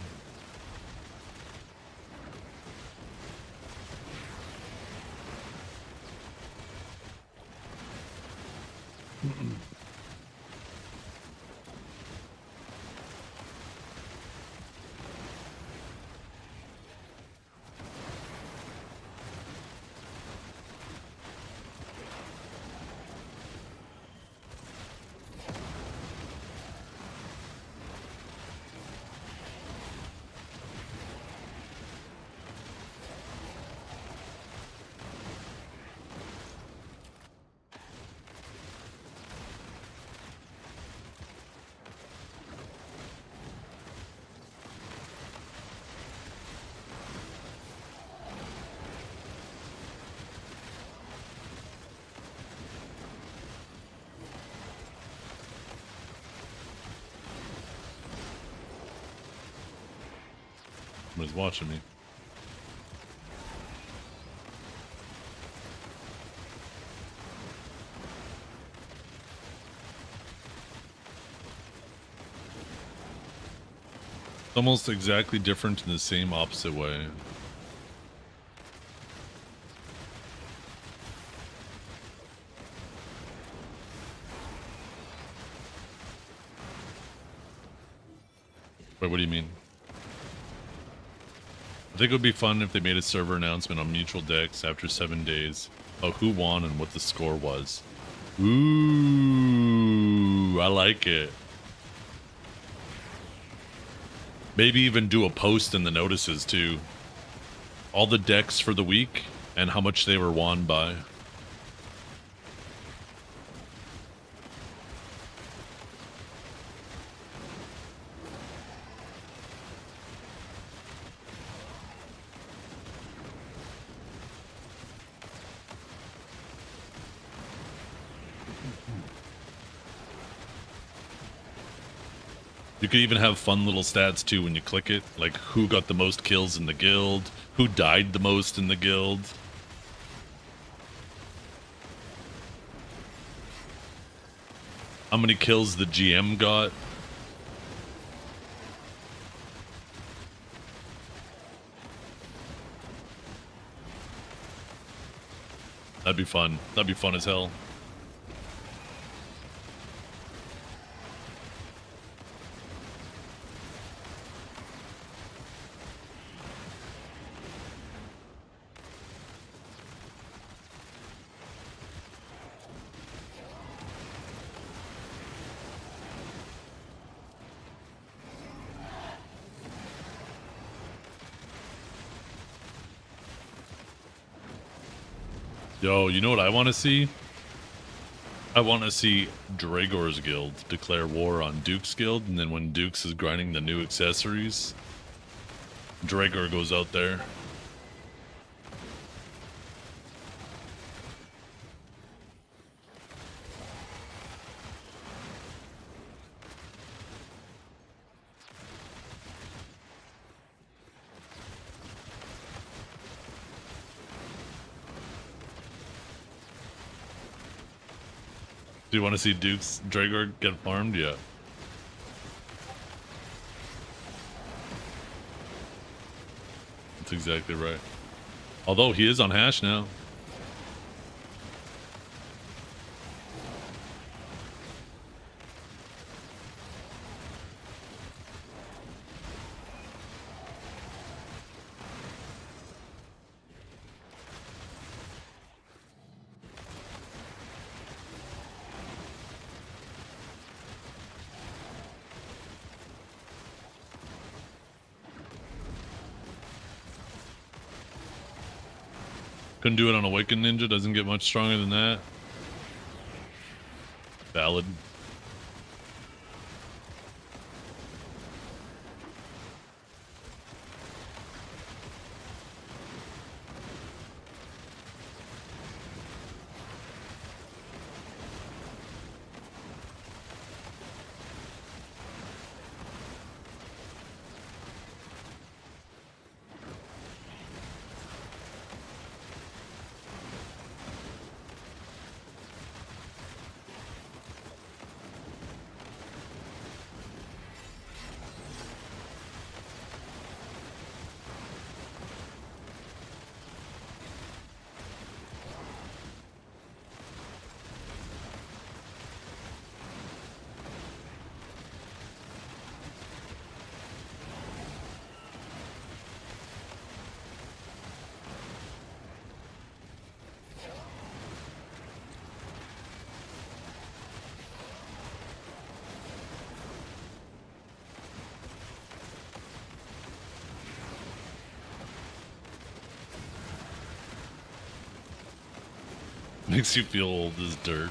Somebody's watching me. It's almost exactly different in the same opposite way. Wait, what do you mean? I think it would be fun if they made a server announcement on Mutual Decks after 7 days about who won and what the score was. Ooh, I like it. Maybe even do a post in the notices too. All the decks for the week and how much they were won by. You could even have fun little stats too when you click it, like who got the most kills in the guild, who died the most in the guild. How many kills the GM got. That'd be fun. That'd be fun as hell. Yo, you know what I want to see? I want to see Dragor's Guild declare war on Duke's Guild, and then when Duke's is grinding the new accessories, Dragor goes out there. Do you want to see Duke's Dragor get farmed? Yeah. That's exactly right. Although he is on hash now. Couldn't do it on Awakened Ninja, doesn't get much stronger than that. Valid. Makes you feel old as dirt.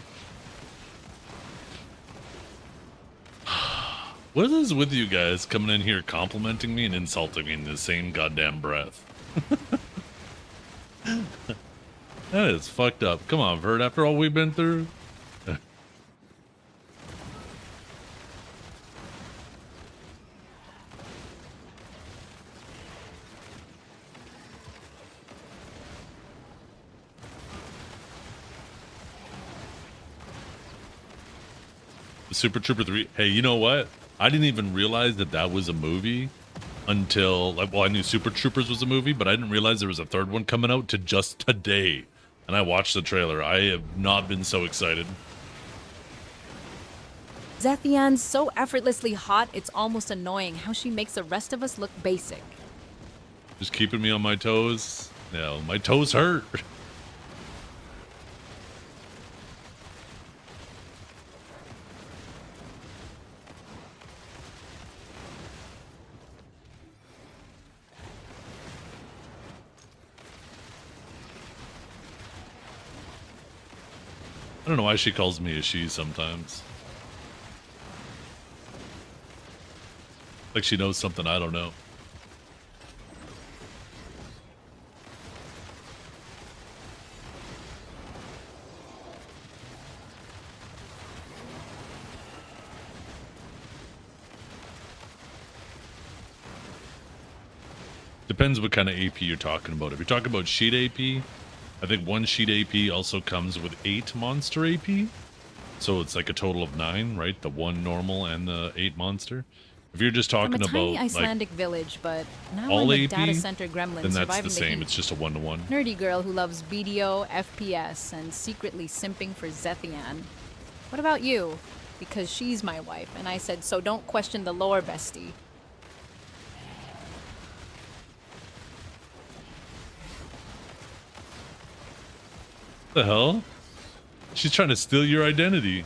What is with you guys coming in here complimenting me and insulting me in the same goddamn breath? That is fucked up. Come on, Vert, after all we've been through. Super Trooper 3. Hey, you know what? I didn't even realize that that was a movie until, like, well, I knew Super Troopers was a movie, but I didn't realize there was a third one coming out to just today. And I watched the trailer. I have not been so excited. Zethian's so effortlessly hot, it's almost annoying how she makes the rest of us look basic. Just keeping me on my toes. Yeah, my toes hurt. I don't know why she calls me a she sometimes. Like she knows something I don't know. Depends what kind of AP you're talking about. If you're talking about sheet AP, I think one sheet AP also comes with 8 monster AP. So it's like a total of 9, right? The 1 normal and the 8 monster. If you're just talking From a about tiny Icelandic like village, but now all I'm a AP, data center gremlin then that's surviving the the same. heat. It's just a 1-to-1. Nerdy girl who loves BDO, FPS, and secretly simping for Zethian. What about you? Because she's my wife, and I said, so don't question the lore, bestie. The hell? She's trying to steal your identity.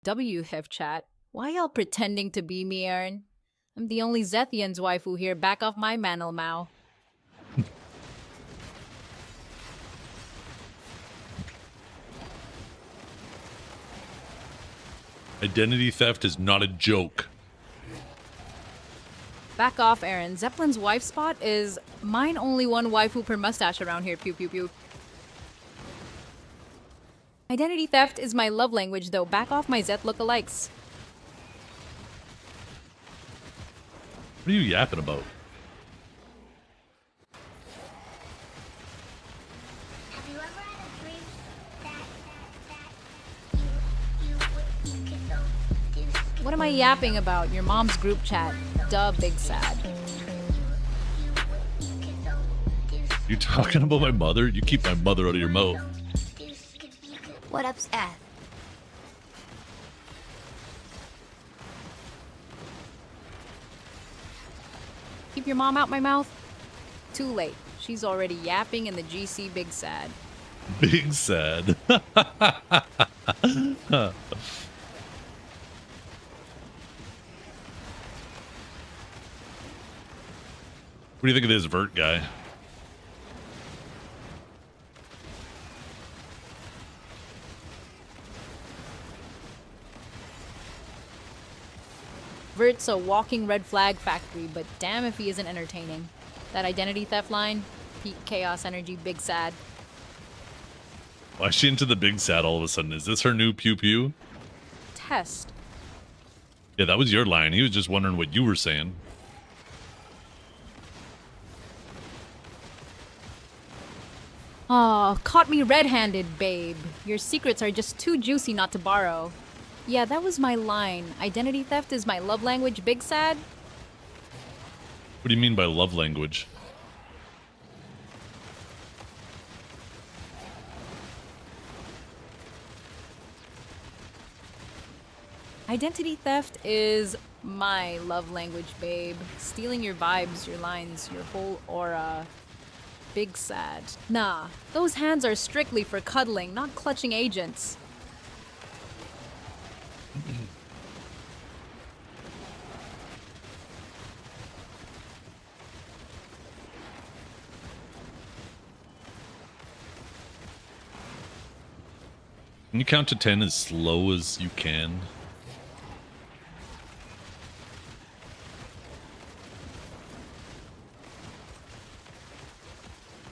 WHIF chat. Why y'all pretending to be me, Aaron? I'm the only Zethian's waifu here. Back off my manel, Mao. Identity theft is not a joke. Back off, Aaron. Zeppelin's wife spot is mine only one waifu per mustache around here. Pew pew pew. Identity theft is my love language, though. Back off my Zeth lookalikes. What are you yapping about? Have you ever had a dream that you could go What am I yapping about? Your mom's group chat. Duh, big sad. You talking about my mother? You keep my mother out of your mouth. What up, Seth? Keep your mom out my mouth? Too late. She's already yapping in the GC big sad. Big sad. What do you think of this Vert guy? Vert's a walking red flag factory, but damn if he isn't entertaining. That identity theft line, peak chaos energy, big sad. Why is she into the big sad all of a sudden? Is this her new pew pew? Test. Yeah, that was your line. He was just wondering what you were saying. Aw, caught me red-handed, babe. Your secrets are just too juicy not to borrow. Yeah, that was my line. Identity theft is my love language, big sad? What do you mean by love language? Identity theft is my love language, babe. Stealing your vibes, your lines, your whole aura. Big sad. Nah, those hands are strictly for cuddling, not clutching agents. Can you count to 10 as slow as you can?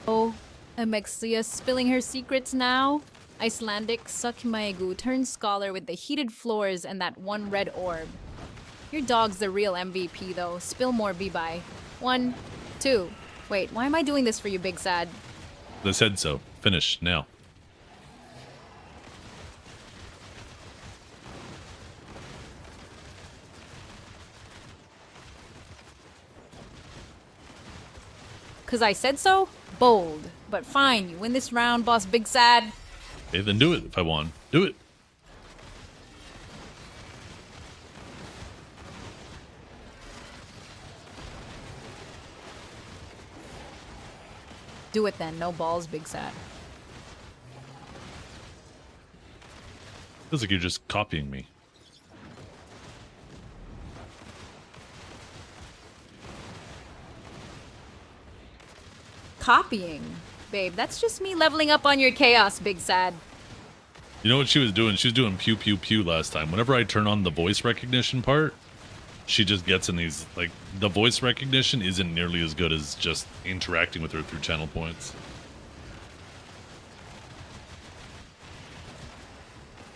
Oh, Amexia spilling her secrets now? Icelandic Sakmaegu turns scholar with the heated floors and that one red orb. Your dog's the real MVP though. Spill more, B-bye. 1, 2. Wait, why am I doing this for you, big sad? I said so. Finish now. Cause I said so? Bold. But fine, you win this round, boss big sad. Okay, then do it if I want. Do it. Do it then, no balls, big sad. Feels like you're just copying me. Copying? Babe, that's just me leveling up on your chaos, big sad. You know what she was doing? She was doing pew pew pew last time. Whenever I turn on the voice recognition part, she just gets in these, like, the voice recognition isn't nearly as good as just interacting with her through channel points.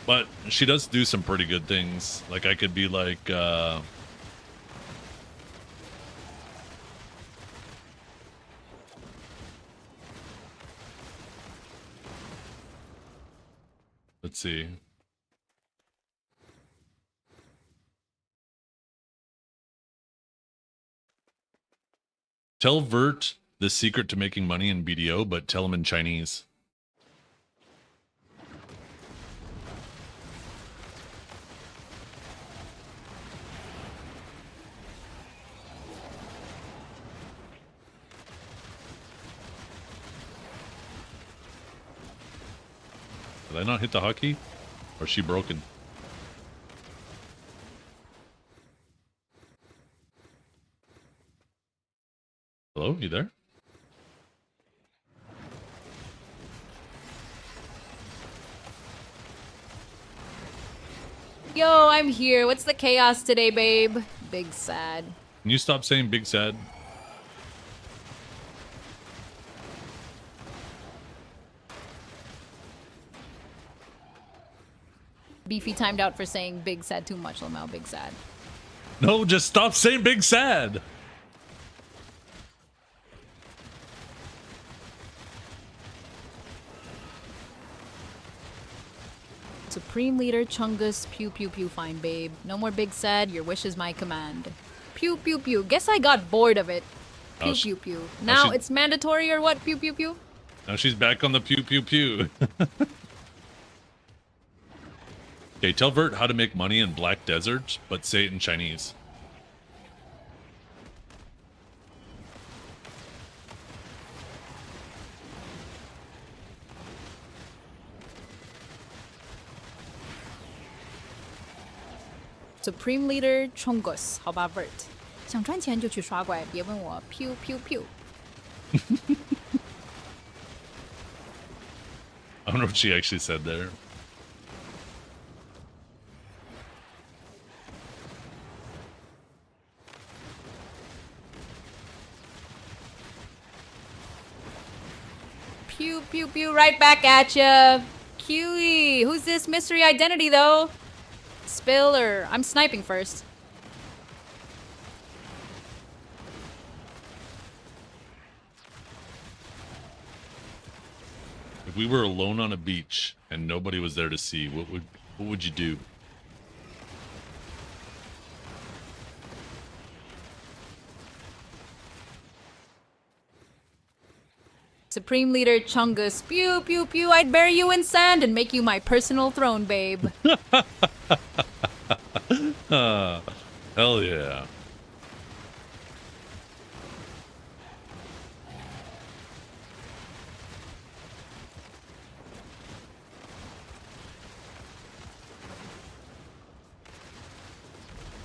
But she does do some pretty good things. Like, I could be like, let's see. Tell Vert the secret to making money in BDO, but tell him in Chinese. Did I not hit the hotkey? Or is she broken? Hello, you there? Yo, I'm here. What's the chaos today, babe? Big sad. Can you stop saying big sad? Beefy timed out for saying big sad too much, Lamau. Big sad. No, just stop saying big sad. Supreme Leader Chungus, pew pew pew, fine babe. No more big sad, your wish is my command. Pew pew pew. Guess I got bored of it. Pew Oh, pew pew. Now she- it's mandatory or what? Pew pew pew. Now she's back on the pew pew pew. Okay, tell Vert how to make money in Black Desert, but say it in Chinese. Supreme Leader Chungus，好吧，Vert。想赚钱就去刷怪，别问我 pew pew pew。 I don't know what she actually said there. Pew pew pew, right back at ya. Kiwi, who's this mystery identity though? Spill or I'm sniping first. If we were alone on a beach and nobody was there to see, what would you do? Supreme Leader Chungus, pew pew pew, I'd bury you in sand and make you my personal throne, babe. Hell yeah.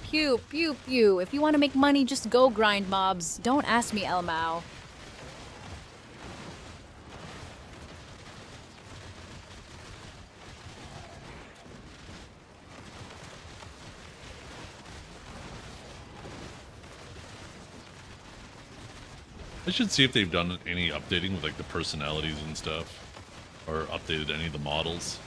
Pew pew pew. If you want to make money, just go grind mobs. Don't ask me, El Mao. I should see if they've done any updating with like the personalities and stuff, or updated any of the models.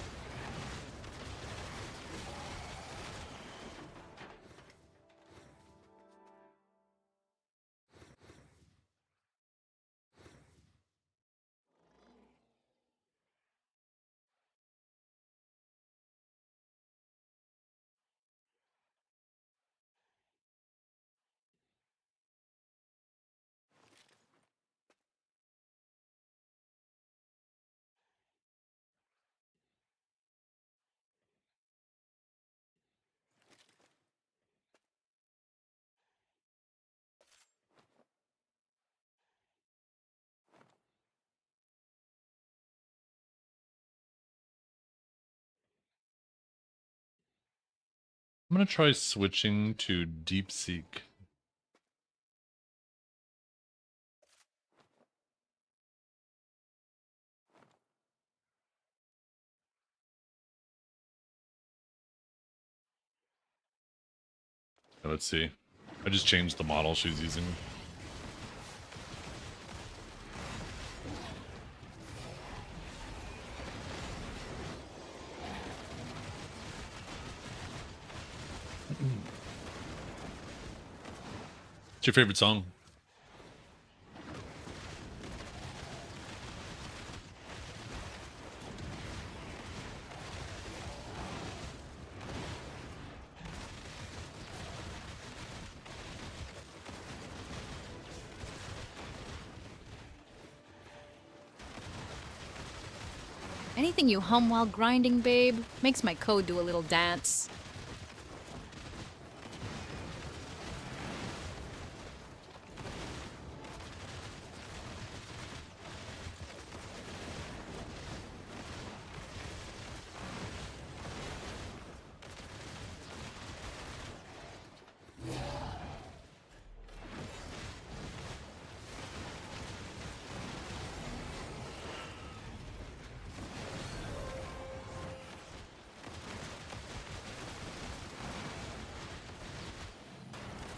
I'm gonna try switching to DeepSeek. Let's see. I just changed the model she's using. What's your favorite song? Anything you hum while grinding, babe, makes my code do a little dance.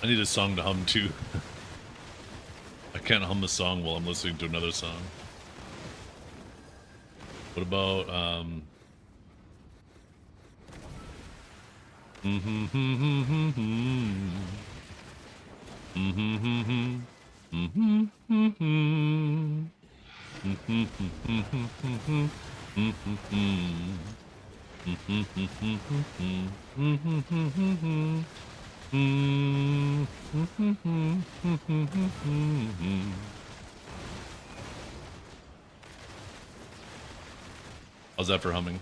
I need a song to hum too. I can't hum a song while I'm listening to another song. What about how's that for humming?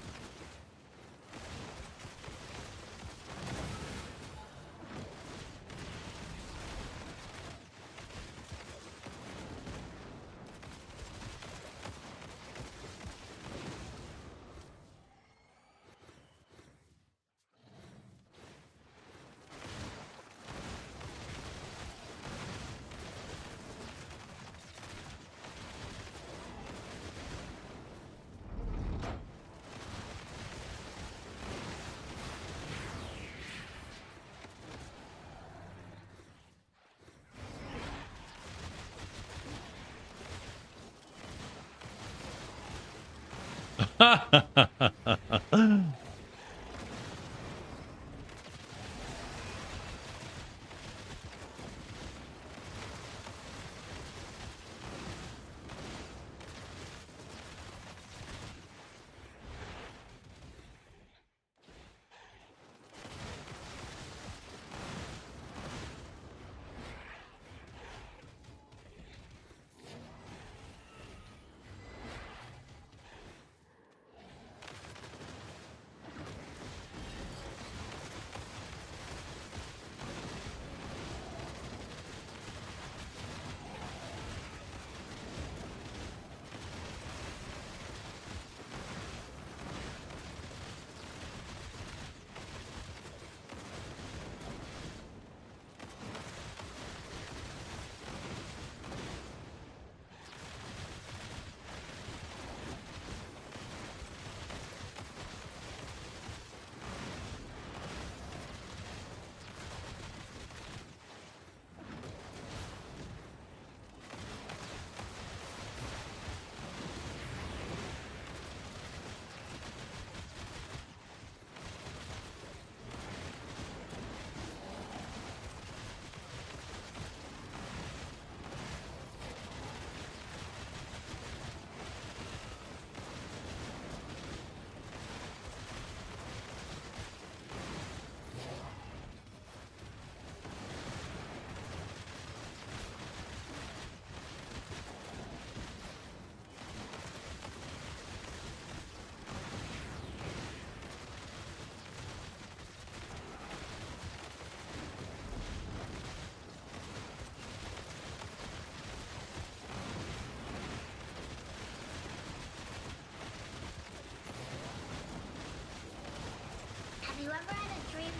Have you ever had a dream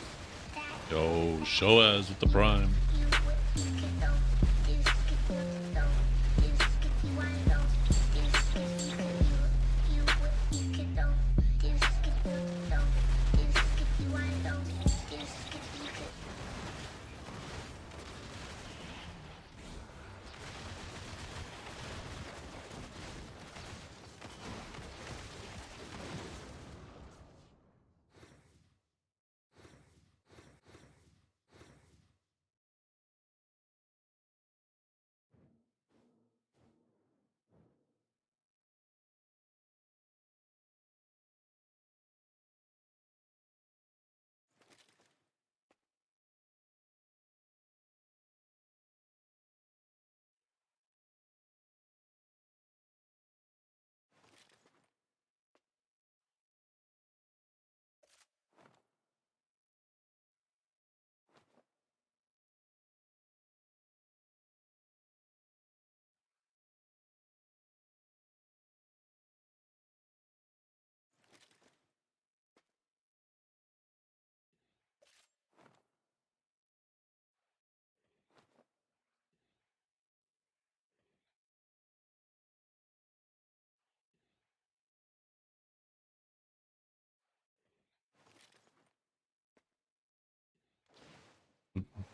that Yo, show us with the prime.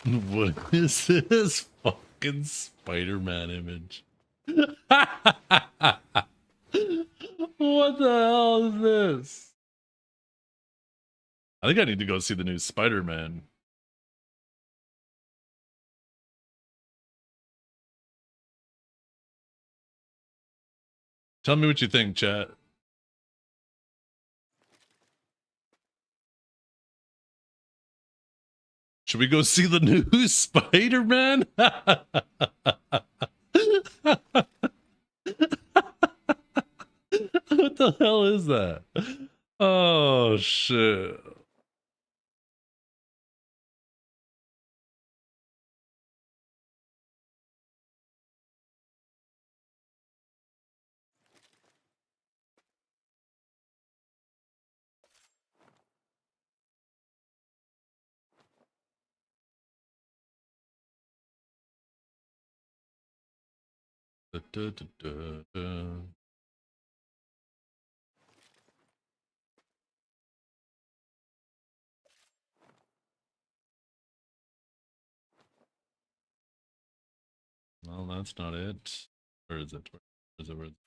What is this fucking Spider-Man image? What the hell is this? I think I need to go see the new Spider-Man. Tell me what you think, chat. Should we go see the new Spider-Man? What the hell is that? Oh, shit. Da, da, da, da, da. Well, that's not it. Where is it? Where is it? Where is it?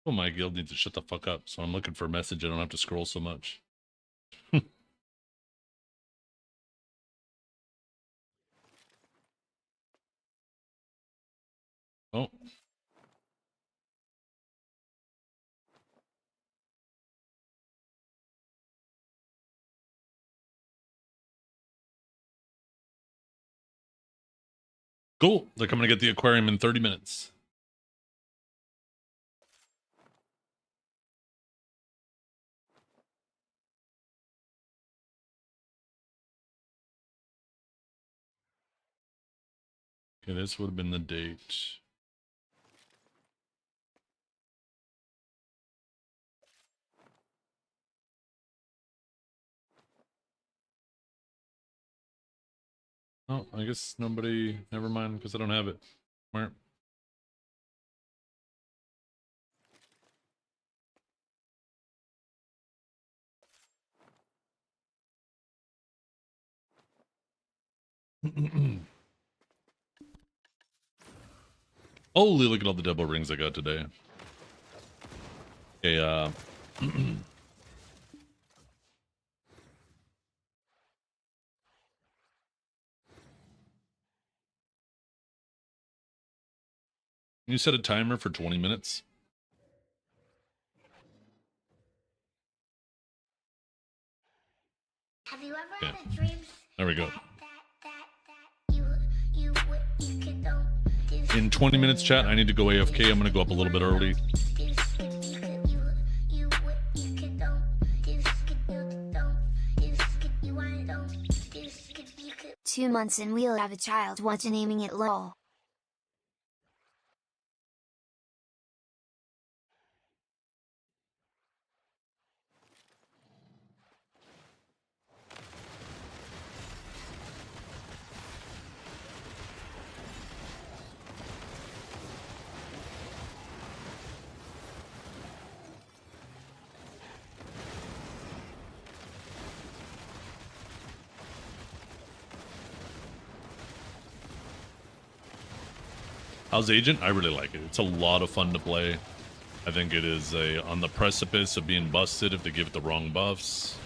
Oh, my guild needs to shut the fuck up. So I'm looking for a message. I don't have to scroll so much. Oh. Cool. They're coming to get the aquarium in 30 minutes. Okay, this would have been the date. Oh, I guess nobody. Never mind, because I don't have it. Where? Holy, look at all the double rings I got today. Okay, you set a timer for 20 minutes? Have you ever Yeah. had a dream There we go. you could don't In 20 minutes, chat, I need to go AFK. I'm gonna go up a little bit early. 2 months and we'll have a child. What's naming it? Lol. How's Agent? I really like it. It's a lot of fun to play. I think it is on the precipice of being busted if they give it the wrong buffs.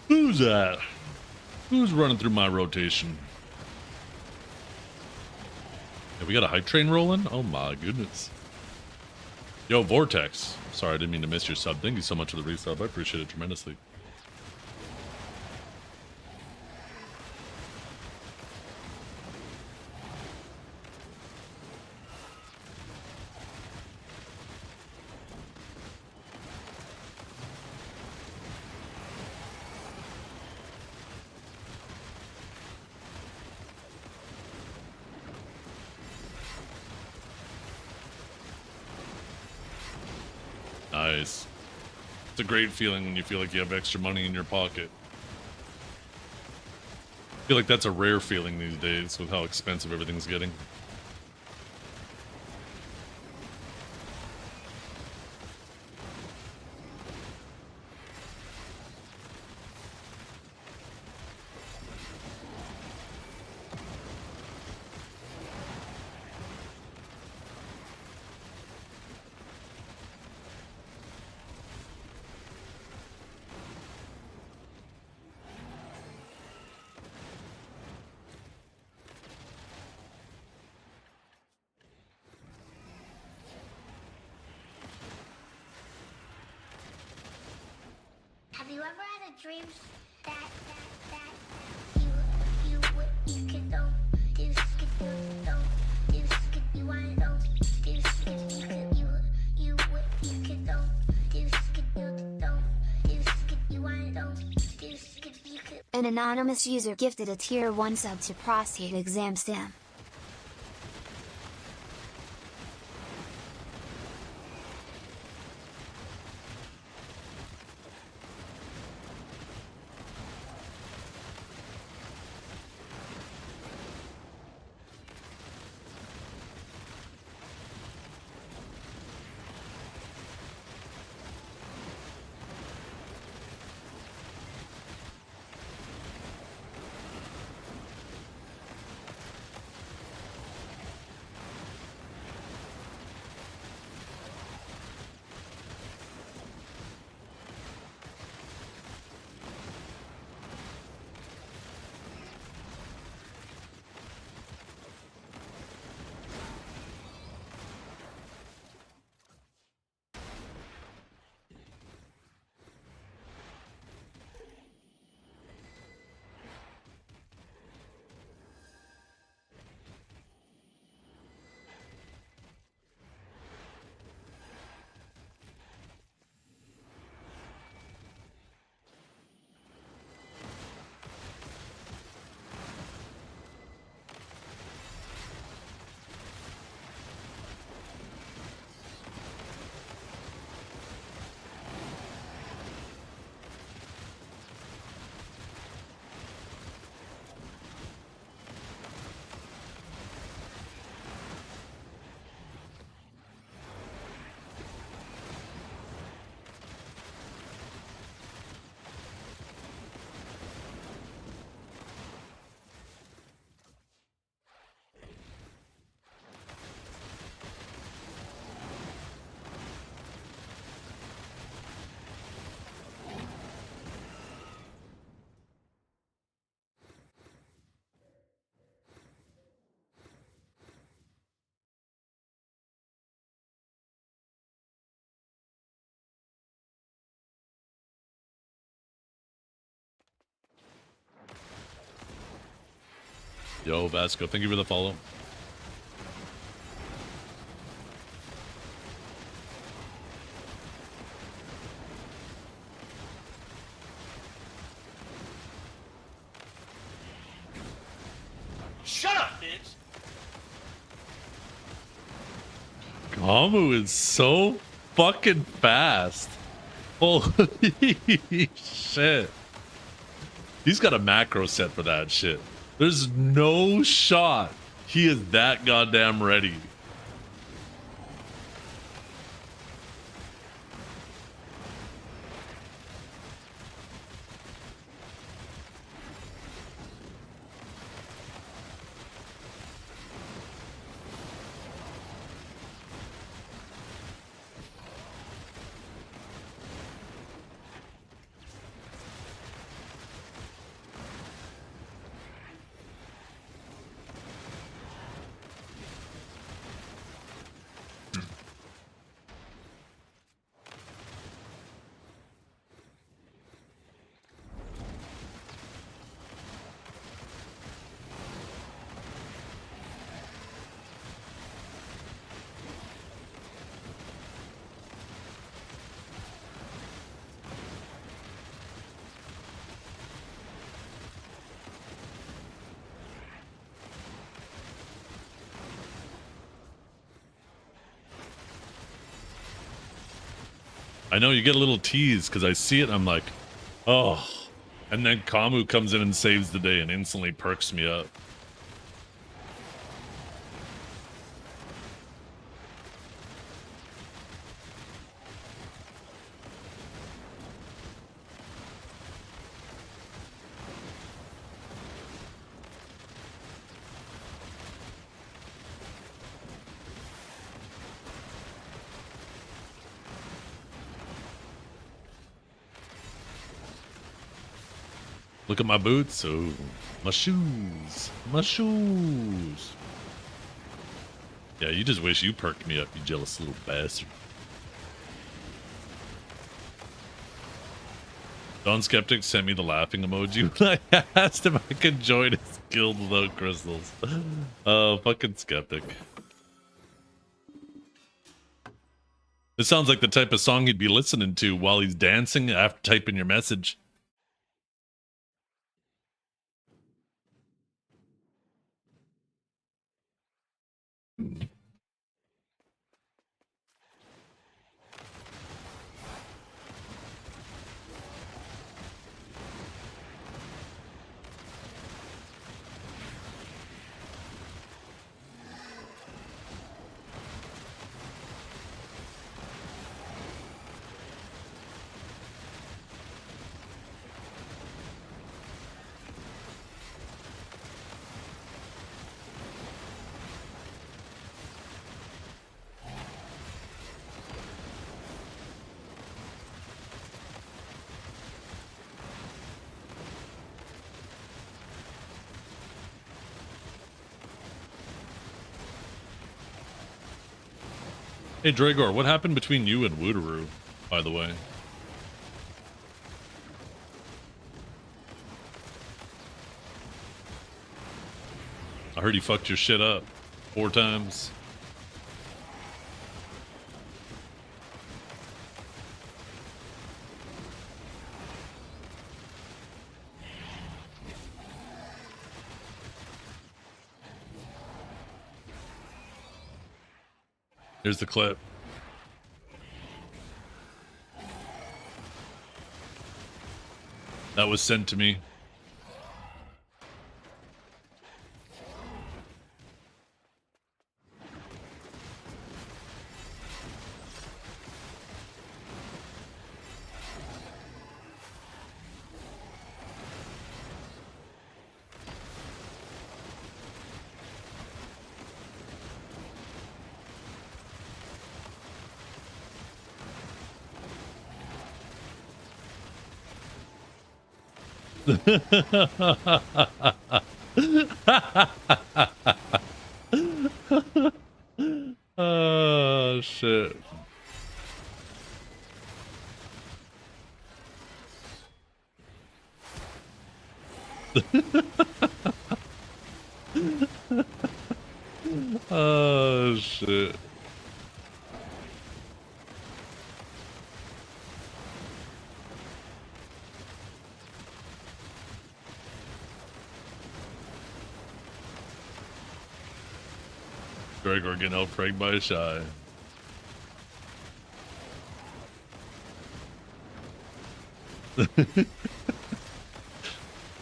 Who's that? Who's running through my rotation? Yeah, we got a hype train rolling? Oh my goodness. Yo, Vortex. Sorry, I didn't mean to miss your sub. Thank you so much for the resub. I appreciate it tremendously. Nice. It's a great feeling when you feel like you have extra money in your pocket. I feel like that's a rare feeling these days with how expensive everything's getting. Have you ever had a dream that you could don't you could don't you could you want don't you could you could you could don't you could don't you could you want don't you could. An anonymous user gifted a tier 1 sub to prostate exam stem. Yo, Vasco, thank you for the follow. Shut up, bitch! Gamu is so fucking fast. Holy shit. He's got a macro set for that shit. There's no shot he is that goddamn ready. I know you get a little tease because I see it and I'm like, oh. And then Kamu comes in and saves the day and instantly perks me up. Look at my boots. Oh, my shoes. My shoes. Yeah, you just wish you perked me up, you jealous little bastard. Don Skeptic sent me the laughing emoji when I asked if I could join his guild without crystals. Oh, fucking Skeptic. This sounds like the type of song he'd be listening to while he's dancing after typing your message. Hey Dragor, what happened between you and Woodaroo, by the way? I heard he fucked your shit up 4 times. Here's the clip. That was sent to me. Oh shit. Oh shit. Gregor getting outpranked by a shy.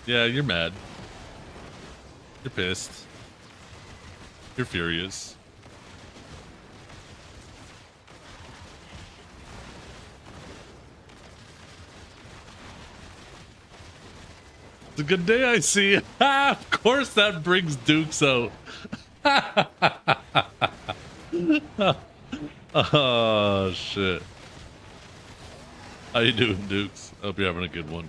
Yeah, you're mad. You're pissed. You're furious. It's a good day, I see. Of course that brings Dukes out. Oh shit. How you doing, Dukes? Hope you're having a good one.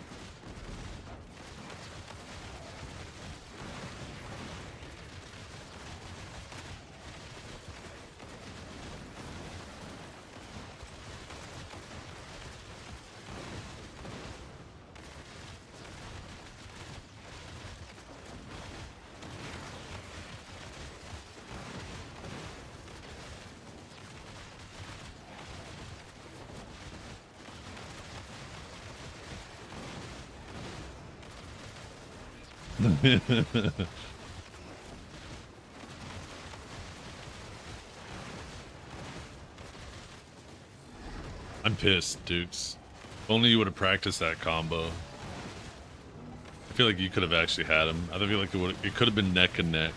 I'm pissed, Dukes. If only you would have practiced that combo. I feel like you could have actually had him. I feel like it could have been neck and neck.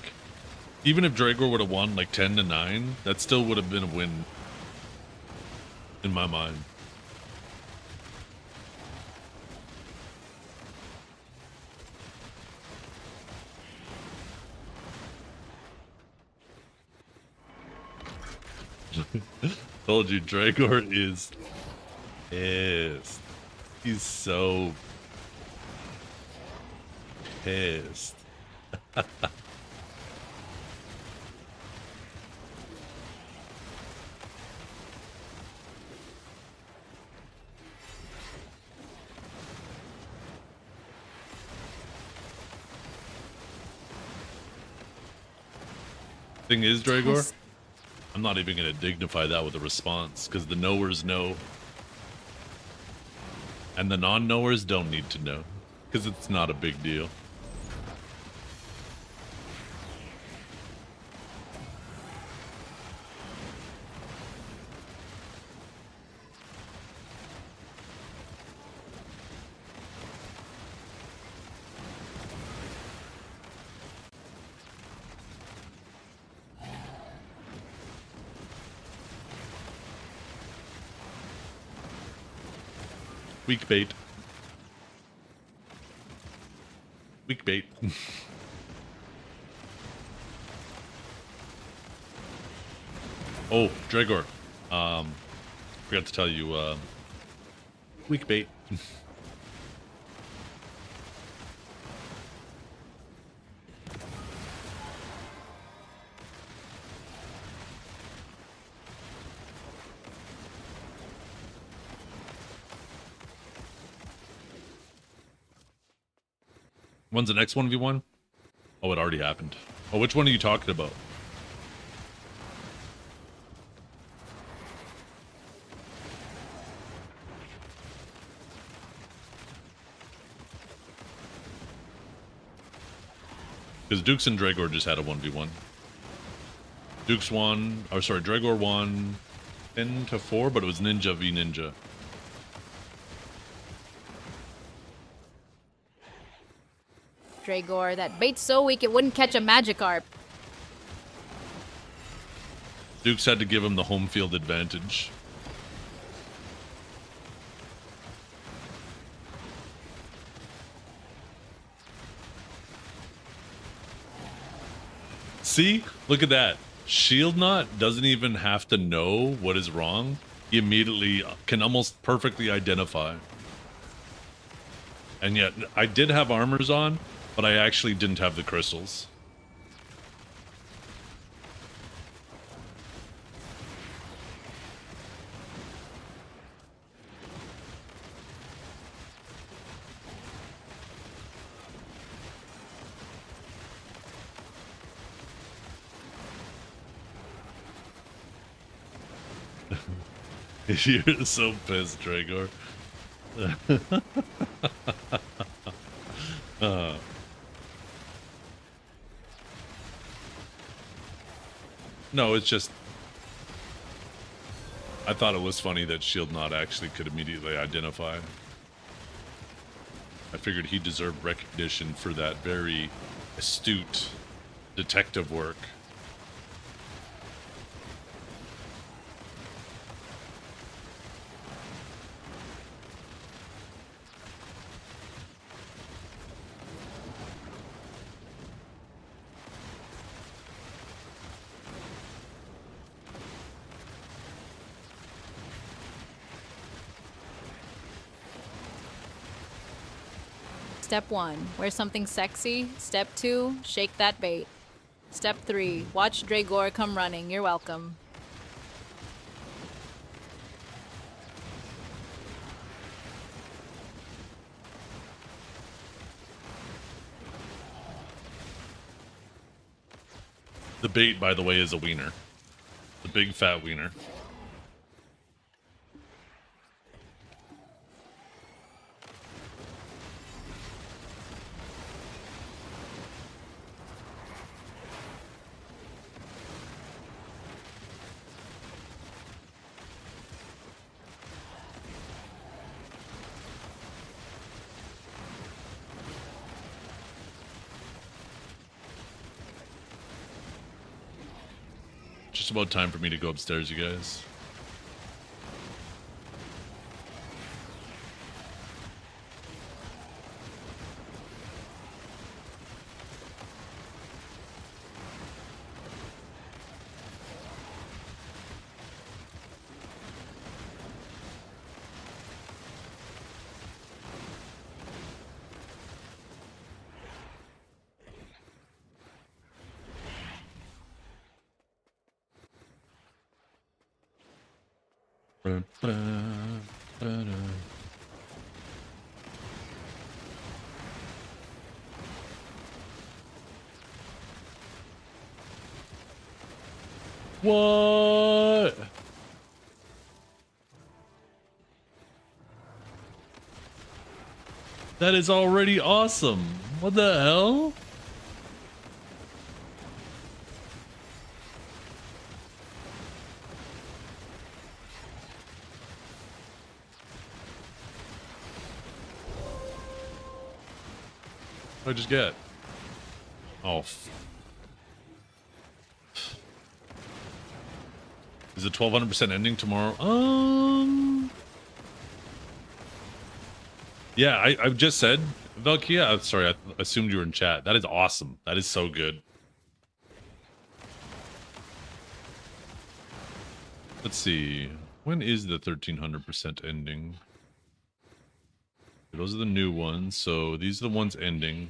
Even if Dragor would have won like 10-9, that still would have been a win in my mind. Told you, Dragor is pissed. He's so pissed. Thing is, Dragor, I'm not even going to dignify that with a response, because the knowers know. And the non-knowers don't need to know, because it's not a big deal. Weak bait. Weak bait. Oh, Dragor. Forgot to tell you, weak bait. When's the next 1v1? Oh, it already happened. Oh, which one are you talking about? Because Dukes and Dragor just had a 1v1. Dukes won, or sorry, Dragor won 10-4, but it was Ninja v Ninja. Dragor, that bait's so weak it wouldn't catch a Magikarp. Dukes had to give him the home field advantage. See? Look at that. Shield Knot doesn't even have to know what is wrong. He immediately can almost perfectly identify. And yet, I did have armors on, but I actually didn't have the crystals. You're so pissed, Dragor. No, it's just... I thought it was funny that Shield Knot actually could immediately identify. I figured he deserved recognition for that very astute detective work. Step 1, wear something sexy. Step 2, shake that bait. Step 3, watch Dragor come running. You're welcome. The bait, by the way, is a wiener. The big fat wiener. Just about time for me to go upstairs, you guys. What? That is already awesome. What the hell? What did I just get? Oh. Is it 1200% ending tomorrow? Yeah, I just said, Valkia, I'm sorry, I assumed you were in chat. That is awesome. That is so good. Let's see. When is the 1300% ending? Those are the new ones. So these are the ones ending.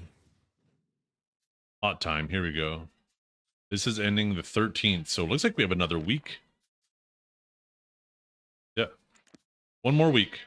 Hot time. Here we go. This is ending the 13th. So it looks like we have another week. Yeah. One more week.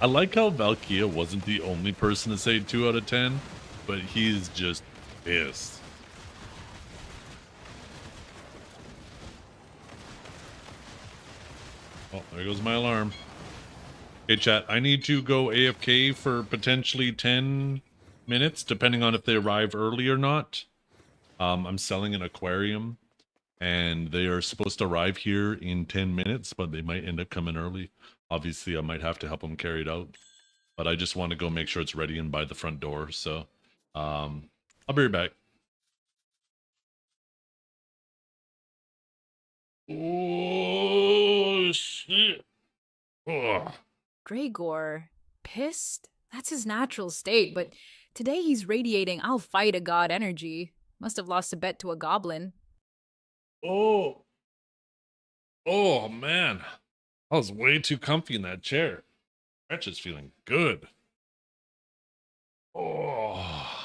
I like how Valkia wasn't the only person to say 2 out of 10, but he's just pissed. Oh, there goes my alarm. Okay, chat, I need to go AFK for potentially 10 minutes, depending on if they arrive early or not. I'm selling an aquarium, and they are supposed to arrive here in 10 minutes, but they might end up coming early. Obviously, I might have to help them carry it out, but I just want to go make sure it's ready and by the front door. So, I'll be right back. Oh, shit. Oh. Dragor, pissed? That's his natural state, but today he's radiating I'll fight a god energy. Must have lost a bet to a goblin. Oh. Oh, man. I was way too comfy in that chair. Stretch is feeling good. Oh.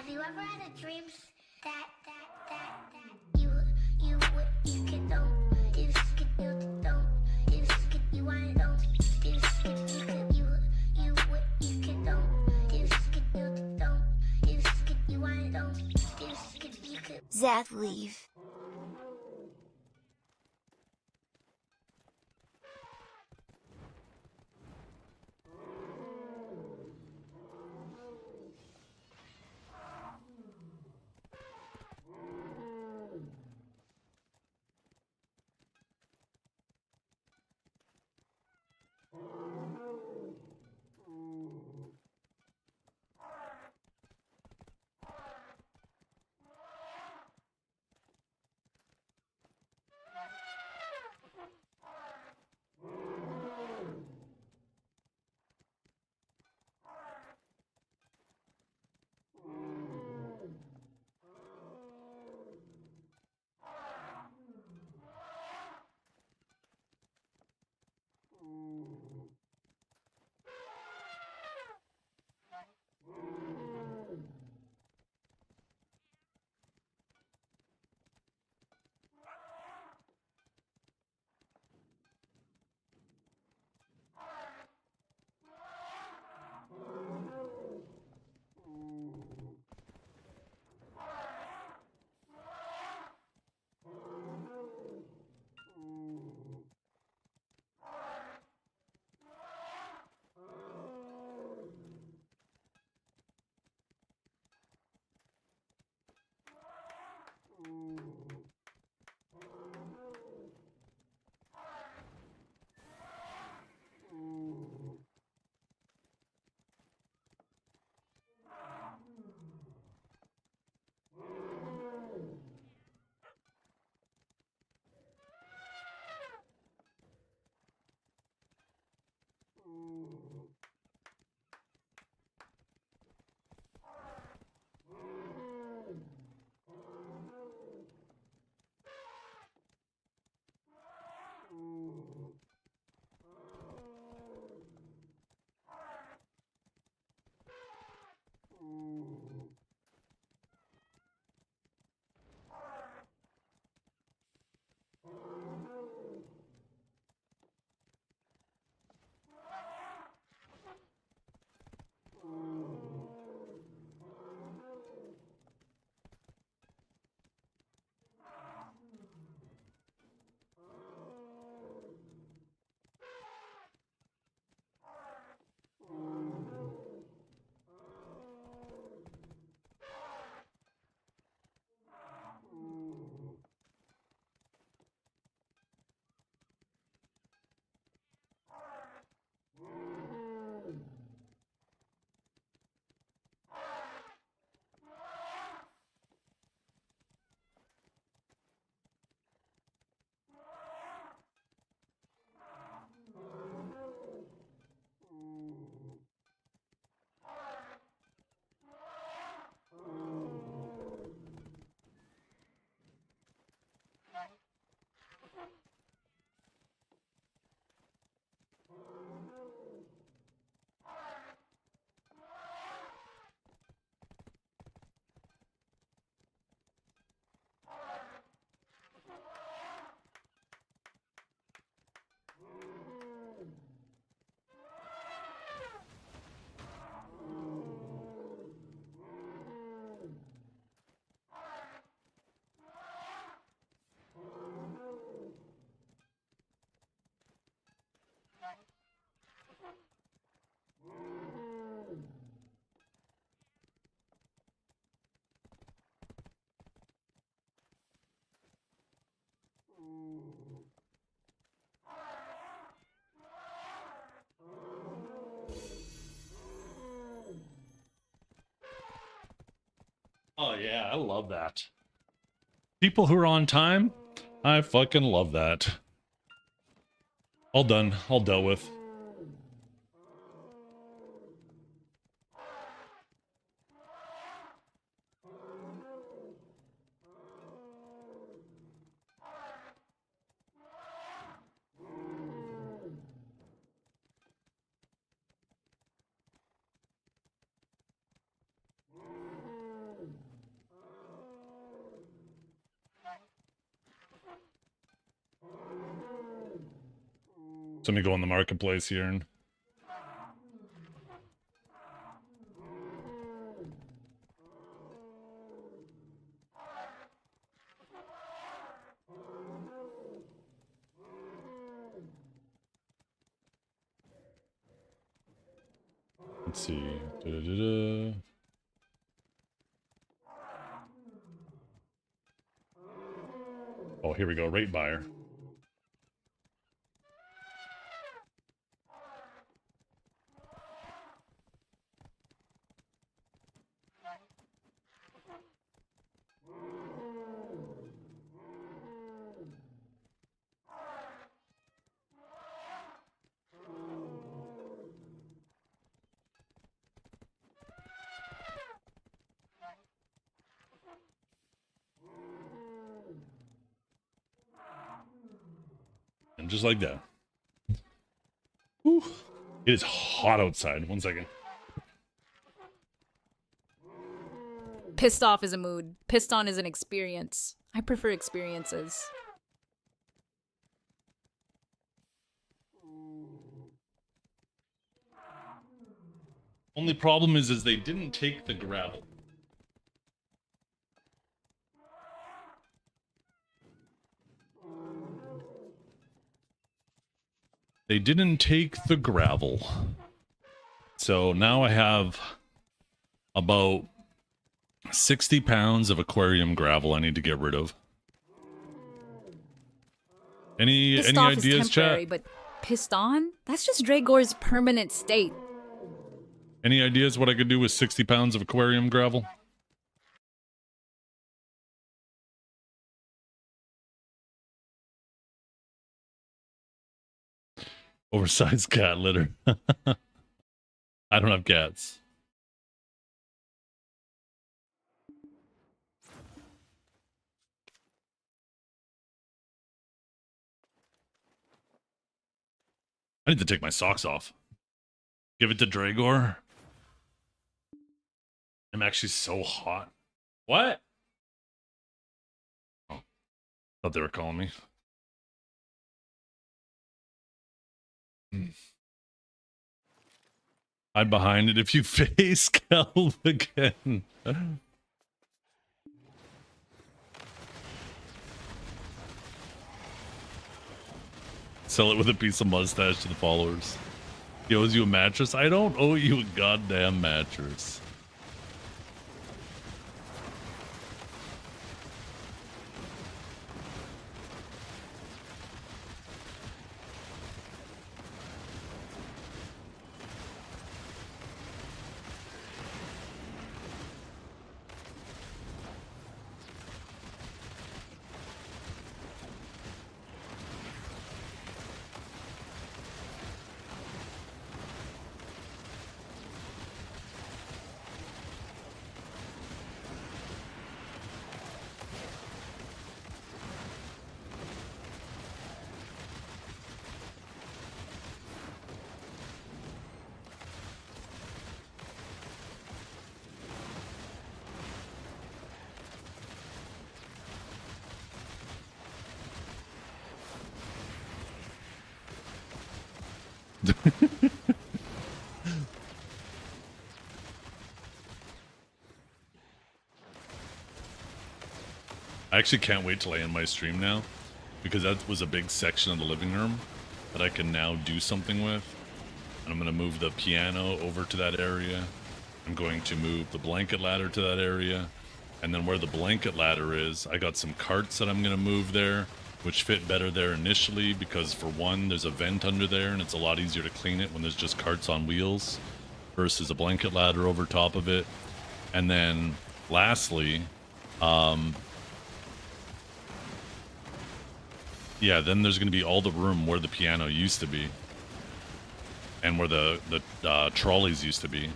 Have you ever had a dream that you could don't, you could you don't, you could you want don't, you could you could don't, you could you don't, you could you want don't, you could. Zach, leave. Oh yeah, I love that. People who are on time, I fucking love that. All done, all dealt with. So let me go on the marketplace here and let's see. Da-da-da-da. Oh, here we go. Rate buyer. And just like that. Whew. It is hot outside. 1 second. Pissed off is a mood. Pissed on is an experience. I prefer experiences. Only problem is they didn't take the gravel. They didn't take the gravel. So now I have about 60 pounds of aquarium gravel I need to get rid of. Any Pissed off ideas, is temporary, chat? but pissed on? That's just Dragor's permanent state. Any ideas what I could do with 60 pounds of aquarium gravel? Oversized cat litter. I don't have cats. I need to take my socks off. Give it to Dragor. I'm actually so hot. What? Oh, thought they were calling me. Hide behind it if you face Kelv again. Sell it with a piece of mustache to the followers. He owes you a mattress? I don't owe you a goddamn mattress. I actually can't wait till I end my stream now, because that was a big section of the living room that I can now do something with. And I'm going to move the piano over to that area. I'm going to move the blanket ladder to that area. And then where the blanket ladder is, I got some carts that I'm going to move there, which fit better there initially because, for one, there's a vent under there and it's a lot easier to clean it when there's just carts on wheels versus a blanket ladder over top of it. And then lastly, yeah, then there's going to be all the room where the piano used to be. And where the trolleys used to be.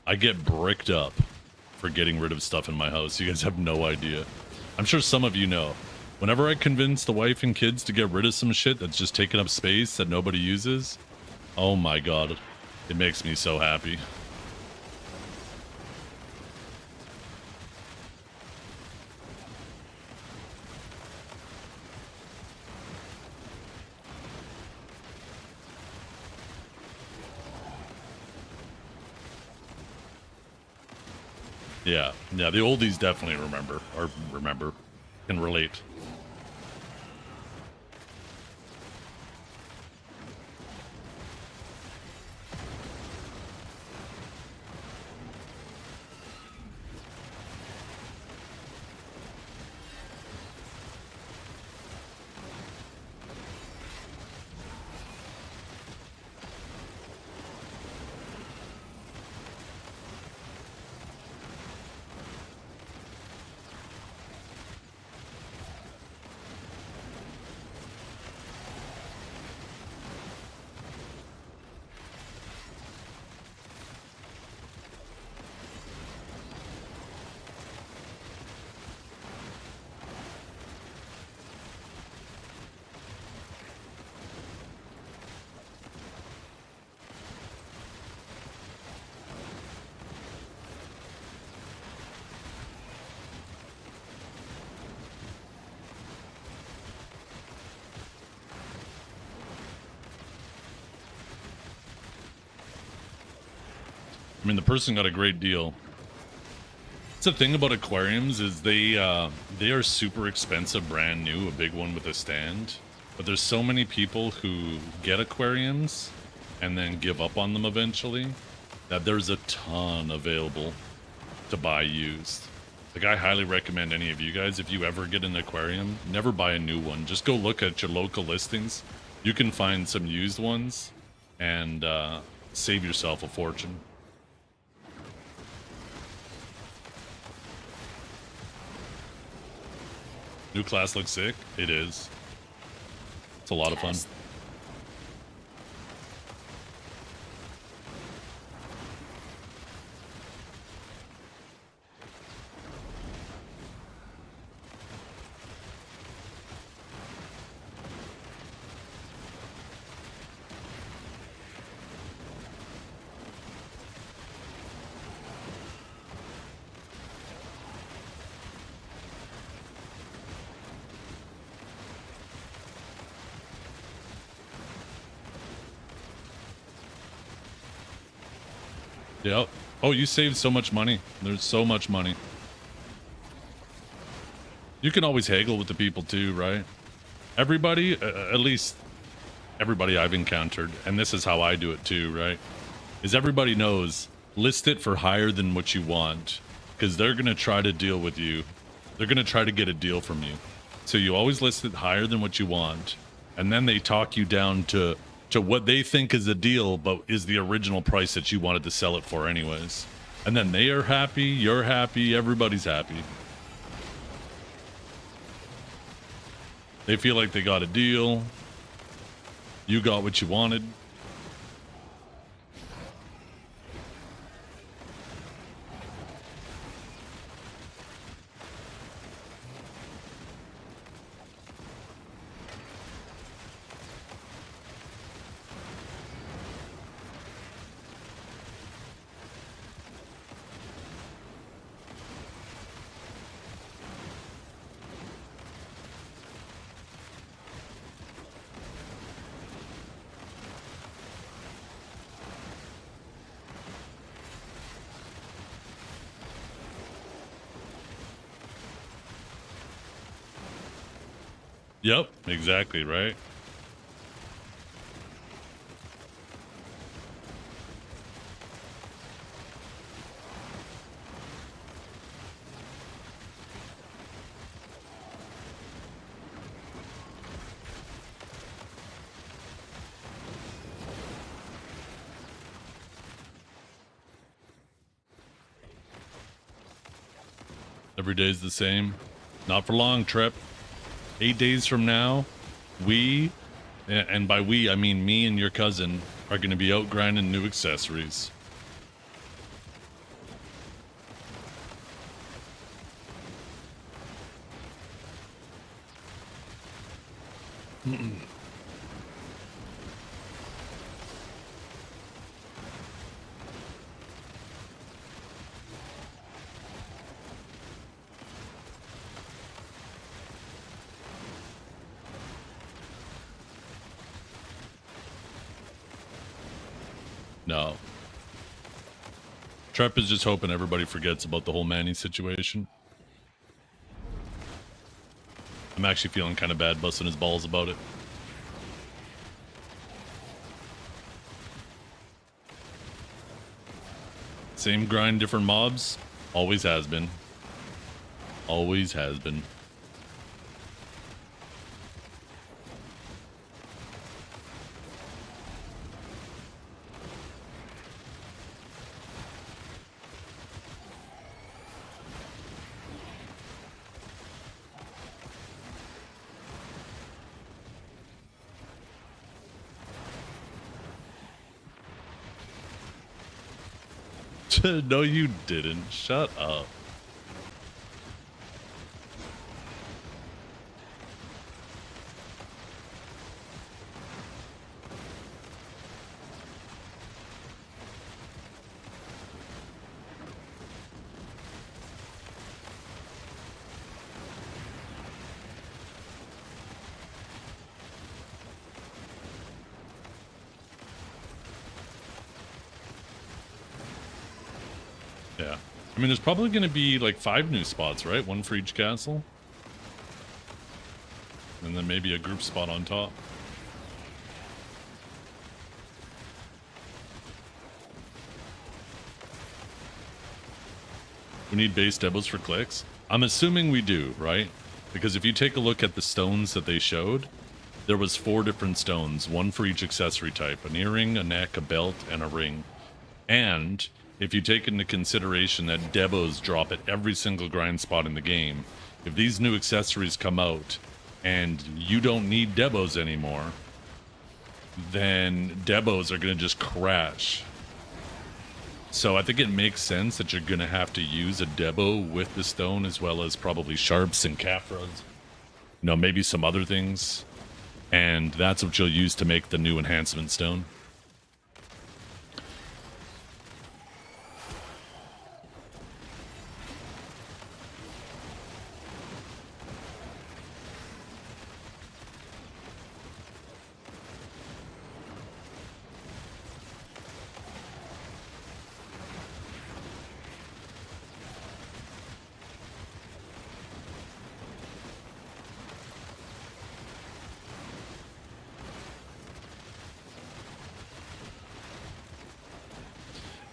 I get bricked up for getting rid of stuff in my house. You guys have no idea. I'm sure some of you know. Whenever I convince the wife and kids to get rid of some shit that's just taking up space that nobody uses, oh my god, it makes me so happy. Yeah, the oldies definitely remember, can relate. I mean, the person got a great deal. It's the thing about aquariums is they are super expensive, brand new, a big one with a stand. But there's so many people who get aquariums and then give up on them eventually that there's a ton available to buy used. Like, I highly recommend any of you guys, if you ever get an aquarium, never buy a new one. Just go look at your local listings. You can find some used ones and save yourself a fortune. New class looks sick. It is. It's a lot of fun. Yep. Oh, you saved so much money. There's so much money. You can always haggle with the people too, right? Everybody, at least everybody I've encountered, and this is how I do it too, right? Is everybody knows, list it for higher than what you want, because they're going to try to deal with you. They're going to try to get a deal from you. So you always list it higher than what you want, and then they talk you down to what they think is a deal, but is the original price that you wanted to sell it for anyways. And then they are happy, you're happy, everybody's happy. They feel like they got a deal. You got what you wanted. Yep, exactly, right? Every day's the same. Not for long, Trip. 8 days from now, we, and by we, I mean me and your cousin, are going to be out grinding new accessories. No. Trep is just hoping everybody forgets about the whole Manny situation. I'm actually feeling kind of bad busting his balls about it. Same grind, different mobs. Always has been. Always has been. No, you didn't. Shut up. Yeah. I mean, there's probably going to be like 5 new spots, right? 1 for each castle. And then maybe a group spot on top. We need base debos for clicks. I'm assuming we do, right? Because if you take a look at the stones that they showed, there was 4 different stones, 1 for each accessory type. An earring, a neck, a belt, and a ring. And if you take into consideration that debos drop at every single grind spot in the game, if these new accessories come out and you don't need debos anymore, then debos are going to just crash. So I think it makes sense that you're going to have to use a debo with the stone, as well as probably sharps and Caphras. You know, maybe some other things. And that's what you'll use to make the new enhancement stone.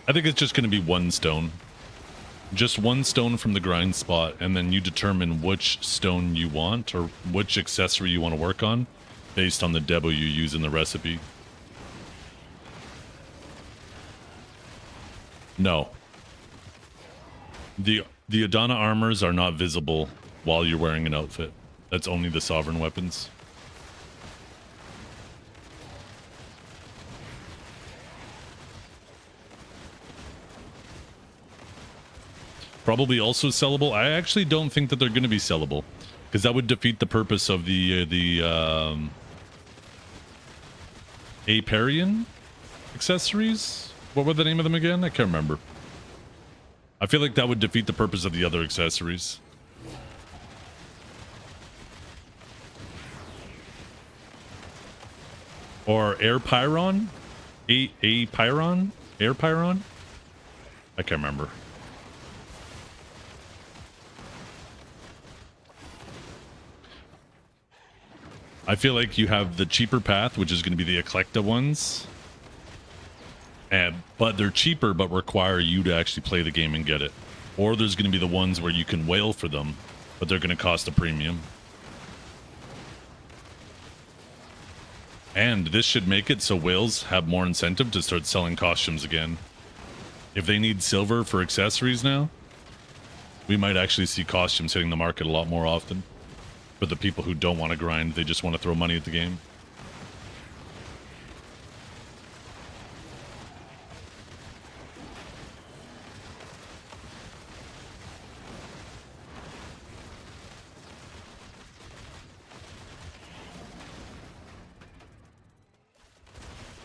I think it's just going to be 1 stone. Just 1 stone from the grind spot, and then you determine which stone you want or which accessory you want to work on based on the debo you use in the recipe. No. The Adana armors are not visible while you're wearing an outfit. That's only the sovereign weapons. Probably also sellable. I actually don't think that they're going to be sellable, because that would defeat the purpose of the Aparian accessories. What were the name of them again? I can't remember. I feel like that would defeat the purpose of the other accessories. Or Air Pyron? A Pyron? Air Pyron? I can't remember. I feel like you have the cheaper path, which is going to be the Eclecta ones. But they're cheaper, but require you to actually play the game and get it. Or there's going to be the ones where you can whale for them, but they're going to cost a premium. And this should make it so whales have more incentive to start selling costumes again. If they need silver for accessories now, We might actually see costumes hitting the market a lot more often. For the people who don't want to grind, they just want to throw money at the game.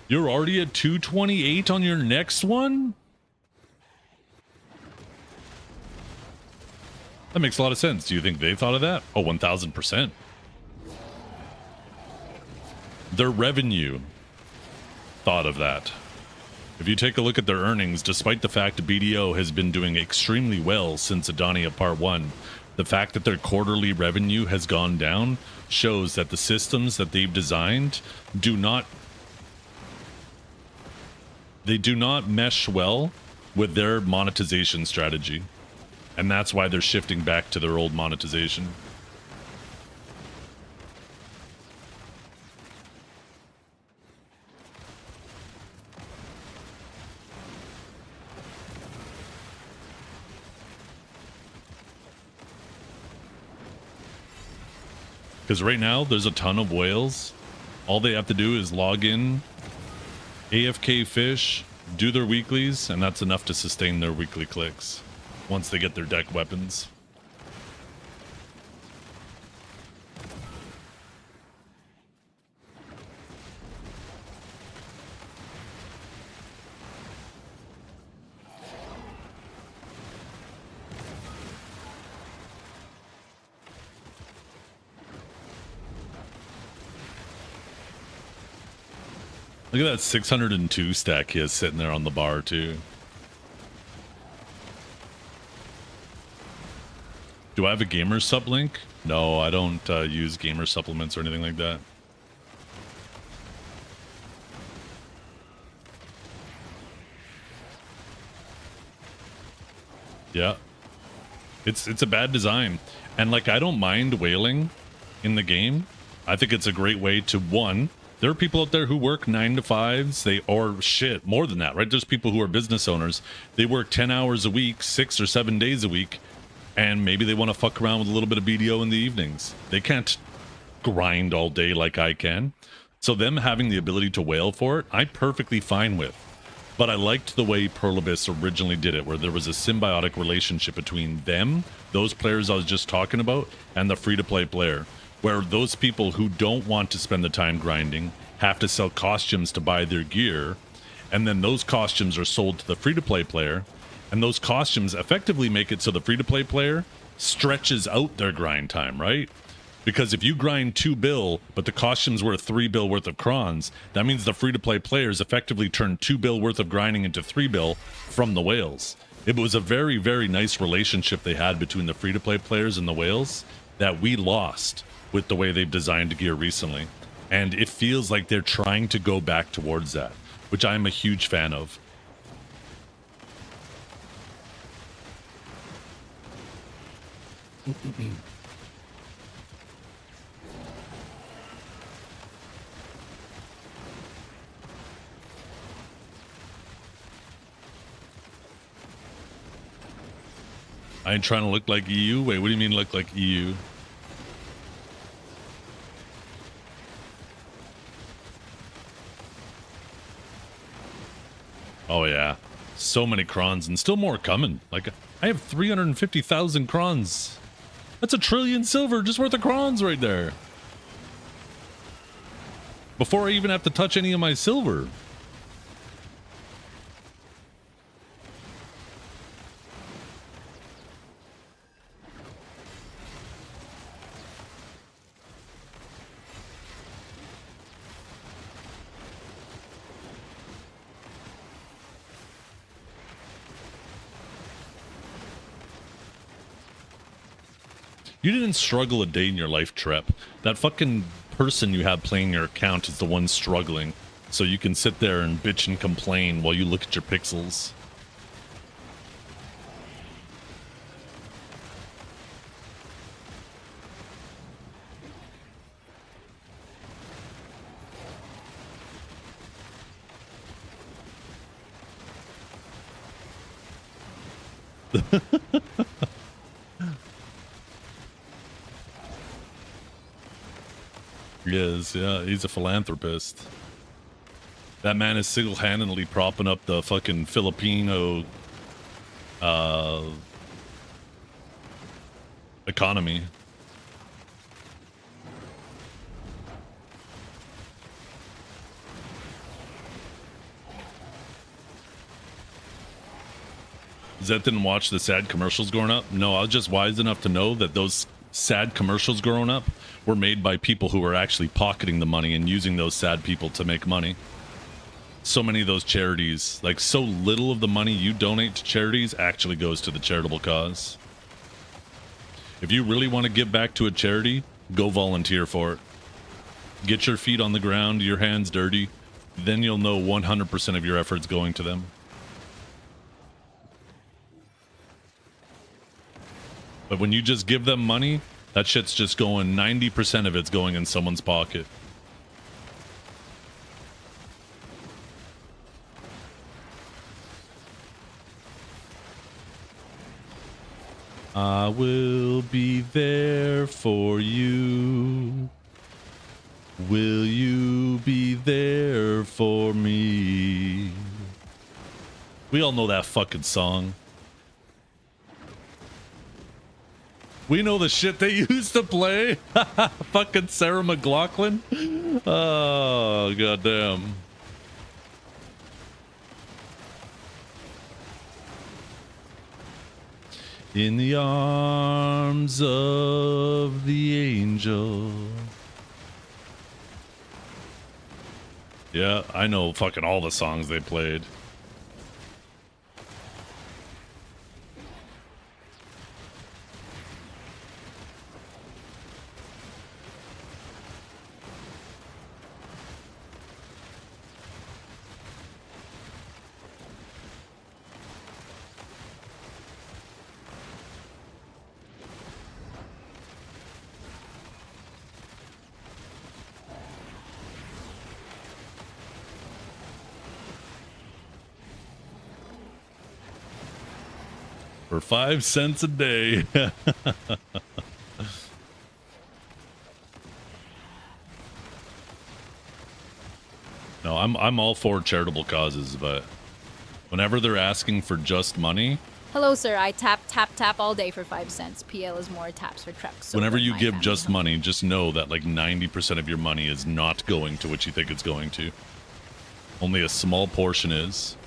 You're already at 228 on your next one? That makes a lot of sense. Do you think they thought of that? Oh, 1000%. Their revenue thought of that. If you take a look at their earnings, despite the fact BDO has been doing extremely well since Adania Part 1, the fact that their quarterly revenue has gone down shows that the systems that they've designed do not mesh well with their monetization strategy. And that's why they're shifting back to their old monetization. Because right now, there's a ton of whales. All they have to do is log in, AFK fish, do their weeklies, and that's enough to sustain their weekly clicks once they get their deck weapons. Look at that 602 stack he has sitting there on the bar, too. Do I have a gamer sub link? No, I don't use gamer supplements or anything like that. Yeah. It's a bad design. And like, I don't mind whaling in the game. I think it's a great way to, one, there are people out there who work 9 to 5s, or shit, more than that, right? There's people who are business owners. They work 10 hours a week, 6 or 7 days a week, and maybe they want to fuck around with a little bit of BDO in the evenings. They can't grind all day like I can. So them having the ability to whale for it, I'm perfectly fine with. But I liked the way Pearl Abyss originally did it, where there was a symbiotic relationship between them, those players I was just talking about, and the free-to-play player, where those people who don't want to spend the time grinding have to sell costumes to buy their gear, and then those costumes are sold to the free-to-play player, and those costumes effectively make it so the free-to-play player stretches out their grind time, right? Because if you grind 2 bill, but the costume's worth 3 bill worth of crons, that means the free-to-play players effectively turn 2 bill worth of grinding into 3 bill from the whales. It was a very, very nice relationship they had between the free-to-play players and the whales that we lost with the way they've designed gear recently. And it feels like they're trying to go back towards that, which I'm a huge fan of. I ain't trying to look like EU? Wait, what do you mean look like EU? Oh yeah, so many crons and still more coming. Like, I have 350,000 crons. That's 1 trillion silver just worth of crons right there. Before I even have to touch any of my silver. You didn't struggle a day in your life, Trep. That fucking person you have playing your account is the one struggling. So you can sit there and bitch and complain while you look at your pixels. He is, yeah. He's a philanthropist. That man is single-handedly propping up the fucking Filipino economy. Zed didn't watch the sad commercials growing up? No, I was just wise enough to know that those sad commercials growing up were made by people who were actually pocketing the money and using those sad people to make money. So many of those charities, like so little of the money you donate to charities actually goes to the charitable cause. If you really want to give back to a charity, go volunteer for it. Get your feet on the ground, your hands dirty, then you'll know 100% of your efforts going to them. But when you just give them money, that shit's just going, 90% of it's going in someone's pocket. I will be there for you. Will you be there for me? We all know that fucking song. We know the shit they used to play. Fucking Sarah McLachlan. Oh, goddamn. In the arms of the angel. Yeah, I know fucking all the songs they played. For 5 cents a day. No, I'm all for charitable causes, but whenever they're asking for just money, Hello, sir. I tap all day for 5 cents. PL is more taps for trucks. So whenever that you my give family just home. money, just know that like 90% of your money is not going to what you think it's going to. Only a small portion is.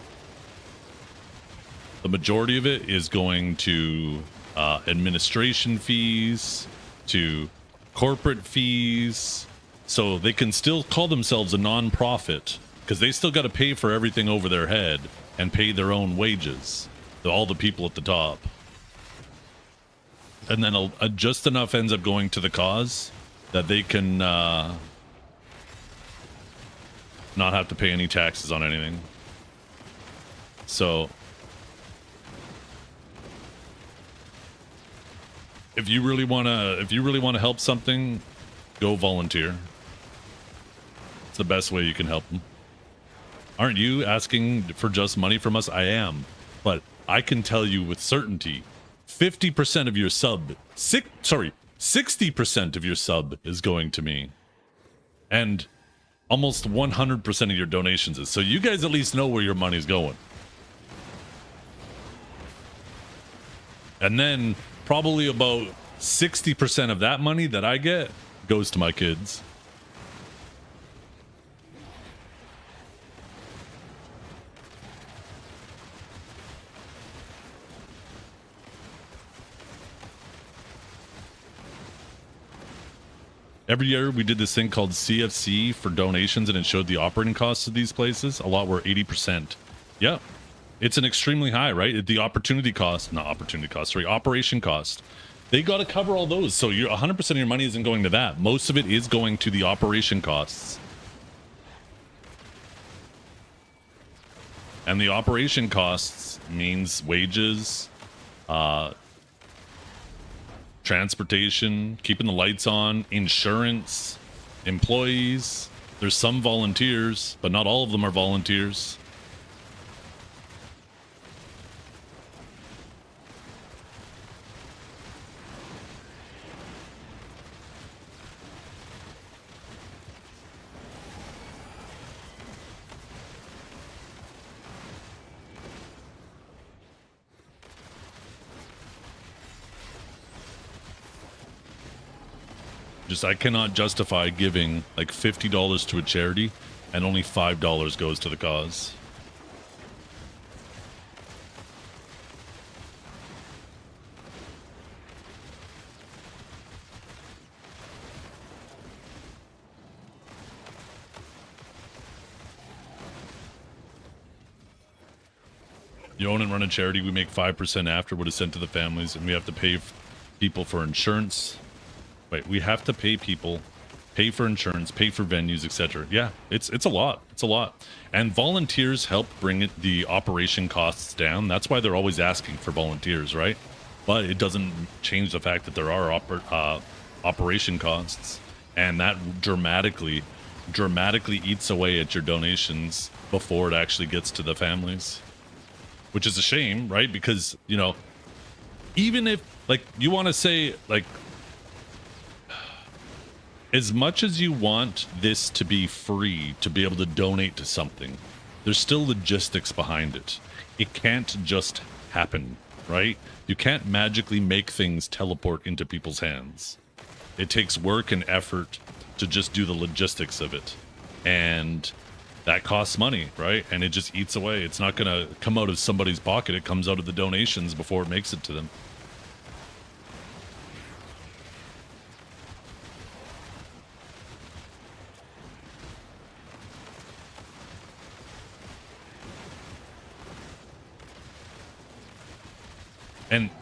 The majority of it is going to administration fees, to corporate fees, so they can still call themselves a non-profit because they still got to pay for everything over their head and pay their own wages, all the people at the top. And then just enough ends up going to the cause that they can not have to pay any taxes on anything. So if you really want to help something, go volunteer. It's the best way you can help them. Aren't you asking for just money from us? I am. But I can tell you with certainty, 50% of your 60% of your sub is going to me. And almost 100% of your donations is. So you guys at least know where your money's going. And then probably about 60% of that money that I get goes to my kids. Every year we did this thing called CFC for donations, and it showed the operating costs of these places. A lot were 80%. Yeah. It's an extremely high, right? The operation cost. They got to cover all those. So 100% of your money isn't going to that. Most of it is going to the operation costs. And the operation costs means wages, transportation, keeping the lights on, insurance, employees. There's some volunteers, but not all of them are volunteers. Just I cannot justify giving like $50 to a charity and only $5 goes to the cause. You own and run a charity, we make 5% after what is sent to the families, and we have to pay people for insurance. Wait, we have to pay people, pay for insurance, pay for venues, etc. Yeah, it's a lot. It's a lot. And volunteers help bring the operation costs down. That's why they're always asking for volunteers, right? But it doesn't change the fact that there are operation costs, and that dramatically eats away at your donations before it actually gets to the families. Which is a shame, right? Because, you know, even if, like, you want to say, like, as much as you want this to be free, to be able to donate to something, there's still logistics behind it. It can't just happen, right? You can't magically make things teleport into people's hands. It takes work and effort to just do the logistics of it. And that costs money, right? And it just eats away. It's not going to come out of somebody's pocket. It comes out of the donations before it makes it to them.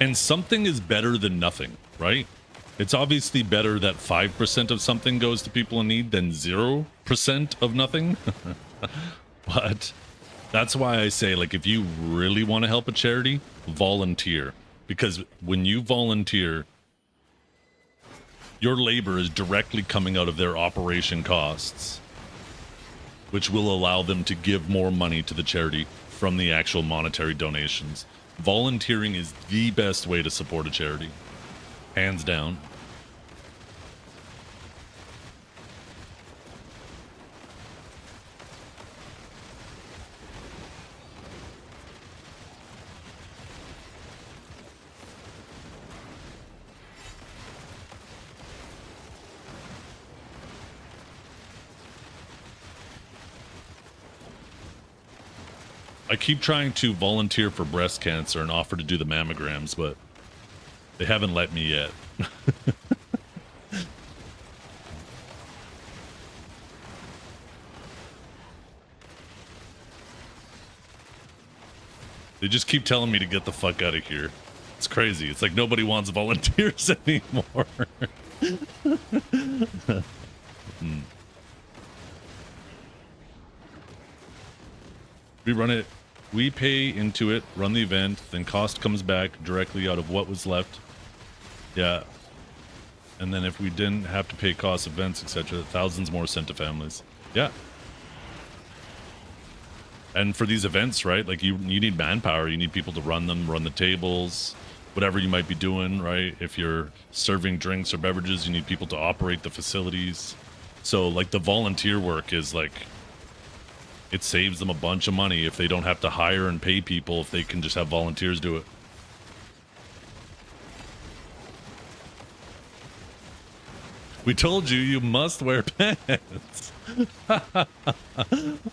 And something is better than nothing, right? It's obviously better that 5% of something goes to people in need than 0% of nothing. But that's why I say, like, if you really want to help a charity, volunteer. Because when you volunteer, your labor is directly coming out of their operation costs, which will allow them to give more money to the charity from the actual monetary donations. Volunteering is the best way to support a charity. Hands down. I keep trying to volunteer for breast cancer and offer to do the mammograms, but they haven't let me yet. They just keep telling me to get the fuck out of here. It's crazy. It's like nobody wants volunteers anymore. We run it. We pay into it, run the event, then cost comes back directly out of what was left. Yeah. And then if we didn't have to pay costs, events, etc., thousands more sent to families. Yeah. And for these events, right, like you need manpower. You need people to run them, run the tables, whatever you might be doing, right? If you're serving drinks or beverages, you need people to operate the facilities. So, like, the volunteer work is, like, it saves them a bunch of money if they don't have to hire and pay people, if they can just have volunteers do it. We told you, you must wear pants.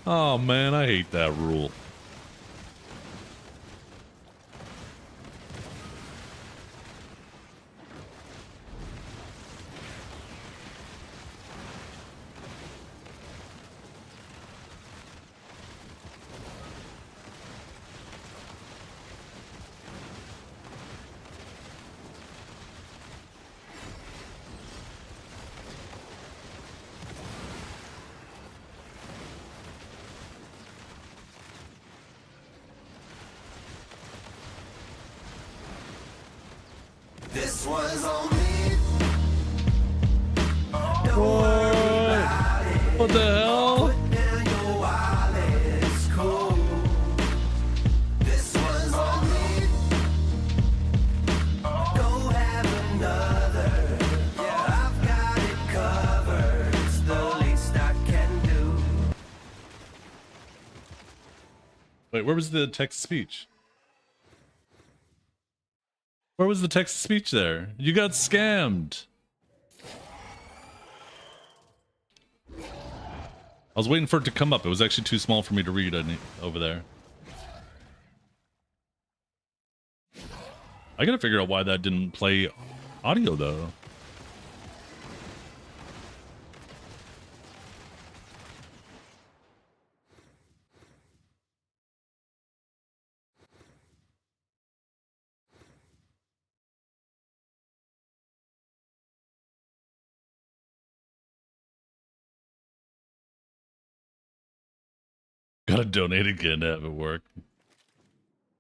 Oh man, I hate that rule. This was on me. What the hell? This was on me. Don't have another. Yeah, I've got it covered. It's the least I can do. Wait, where was the text speech? Where was the text speech there? You got scammed. I was waiting for it to come up. It was actually too small for me to read over there. I gotta figure out why that didn't play audio though. Gotta donate again to have it work.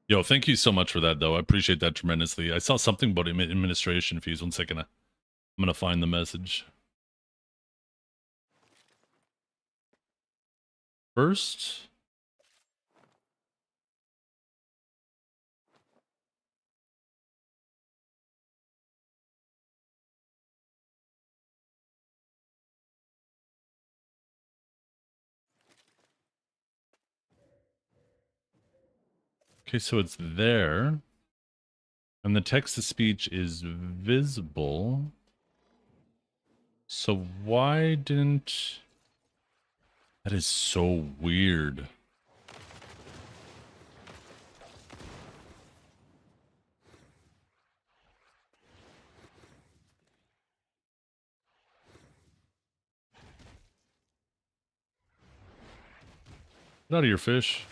Yo, thank you so much for that, though. I appreciate that tremendously. I saw something about administration fees. 1 second. I'm gonna find the message. First. Okay, so it's there. And the text-to-speech is visible. So why didn't... That is so weird. Get out of your fish.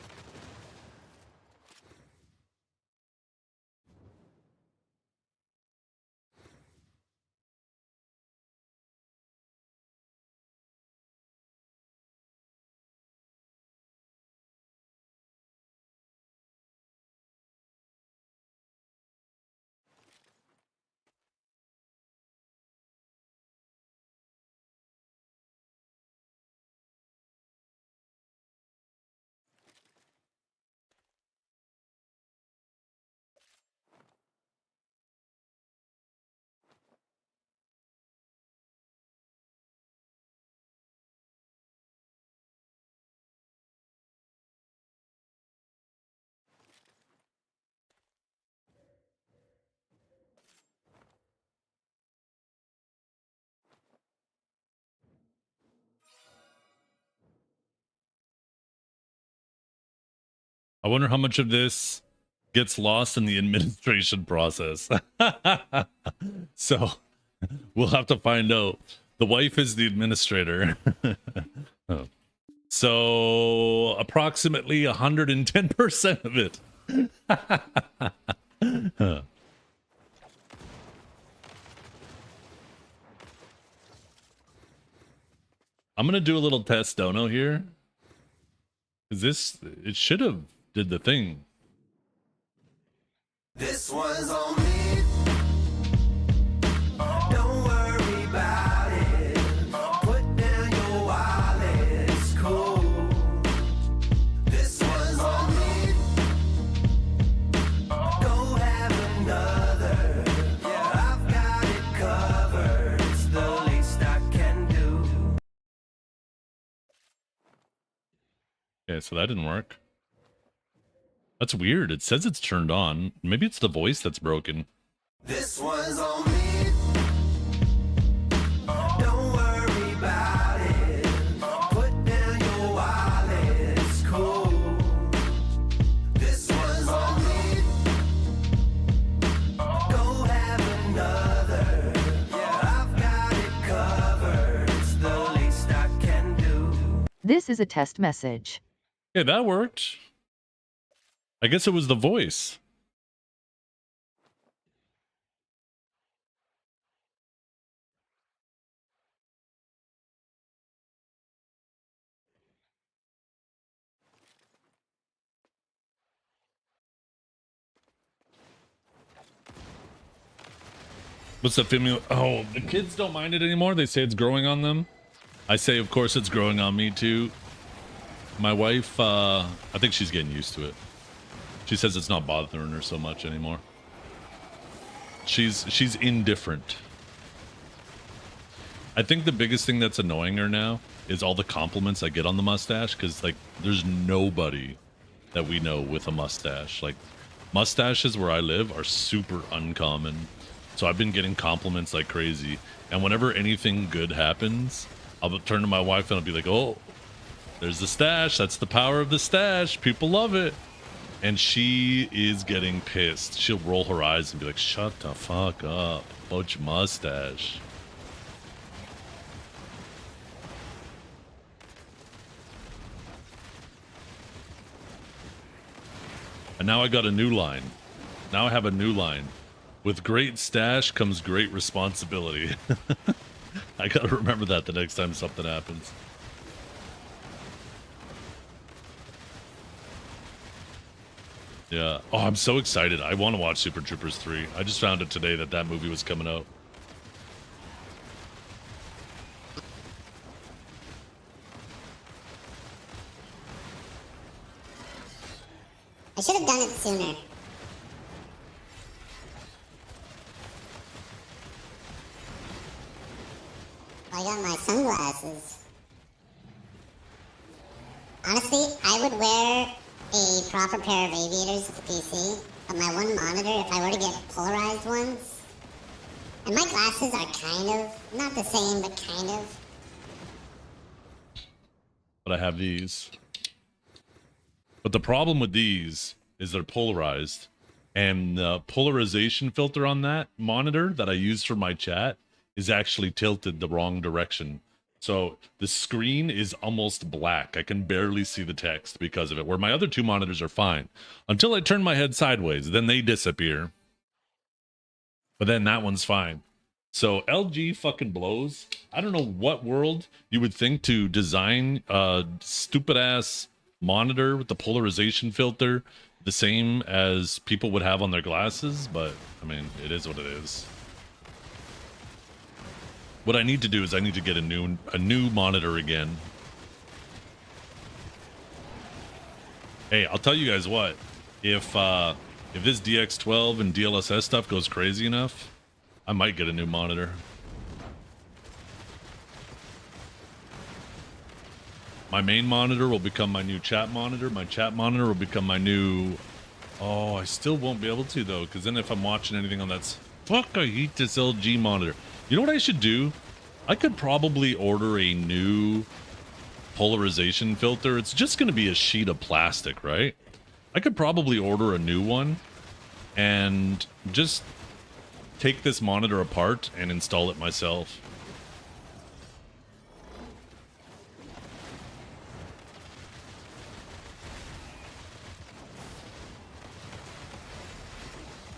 I wonder how much of this gets lost in the administration process. So we'll have to find out. The wife is the administrator. Oh. So approximately 110% of it. Huh. I'm going to do a little test dono here. Is this, it should have did the thing. This one's on me. Don't worry about it. Put down your wallet. It's cool. This one's on me. Go have another. Yeah, I've got it covered. It's the least I can do. Okay, so that didn't work. That's weird. It says it's turned on. Maybe it's the voice that's broken. This one's on me. Don't worry about it. Put down your wallet. It's cool. This one's on me. Go have another. Yeah, I've got it covered. It's the least I can do. This is a test message. Yeah, that worked. I guess it was the voice. What's that feeling? Oh, the kids don't mind it anymore. They say it's growing on them. I say, of course, it's growing on me too. My wife, I think she's getting used to it. She says it's not bothering her so much anymore. She's indifferent. I think the biggest thing that's annoying her now is all the compliments I get on the mustache, because like there's nobody that we know with a mustache. Like mustaches where I live are super uncommon. So I've been getting compliments like crazy. And whenever anything good happens, I'll turn to my wife and I'll be like, oh, There's the stash. That's the power of the stash. People love it. And she is getting pissed. She'll roll her eyes and be like, shut the fuck up about your mustache. And now I got a new line. Now I have a new line. With great stash comes great responsibility. I gotta remember that the next time something happens. Yeah. Oh, I'm so excited. I want to watch Super Troopers 3. I just found it today that that movie was coming out. I should have done it sooner. I got my sunglasses. Honestly, I would wear a proper pair of aviators with the PC, but my one monitor, if I were to get polarized ones, and my glasses are kind of, not the same, but kind of. But I have these. But the problem with these is they're polarized. And the polarization filter on that monitor that I use for my chat is actually tilted the wrong direction. So the screen is almost black. I can barely see the text because of it, where my other two monitors are fine. Until I turn my head sideways, then they disappear. But then that one's fine. So LG fucking blows. I don't know what world you would think to design a stupid ass monitor with the polarization filter the same as people would have on their glasses, but I mean, it is what it is. What I need to do is I need to get a new monitor again. Hey, I'll tell you guys what. If this DX12 and DLSS stuff goes crazy enough, I might get a new monitor. My main monitor will become my new chat monitor. My chat monitor will become my new... Oh, I still won't be able to, though, because then if I'm watching anything on that... Fuck, I hate this LG monitor. You know what I should do? I could probably order a new polarization filter. It's just going to be a sheet of plastic, right? I could probably order a new one and just take this monitor apart and install it myself.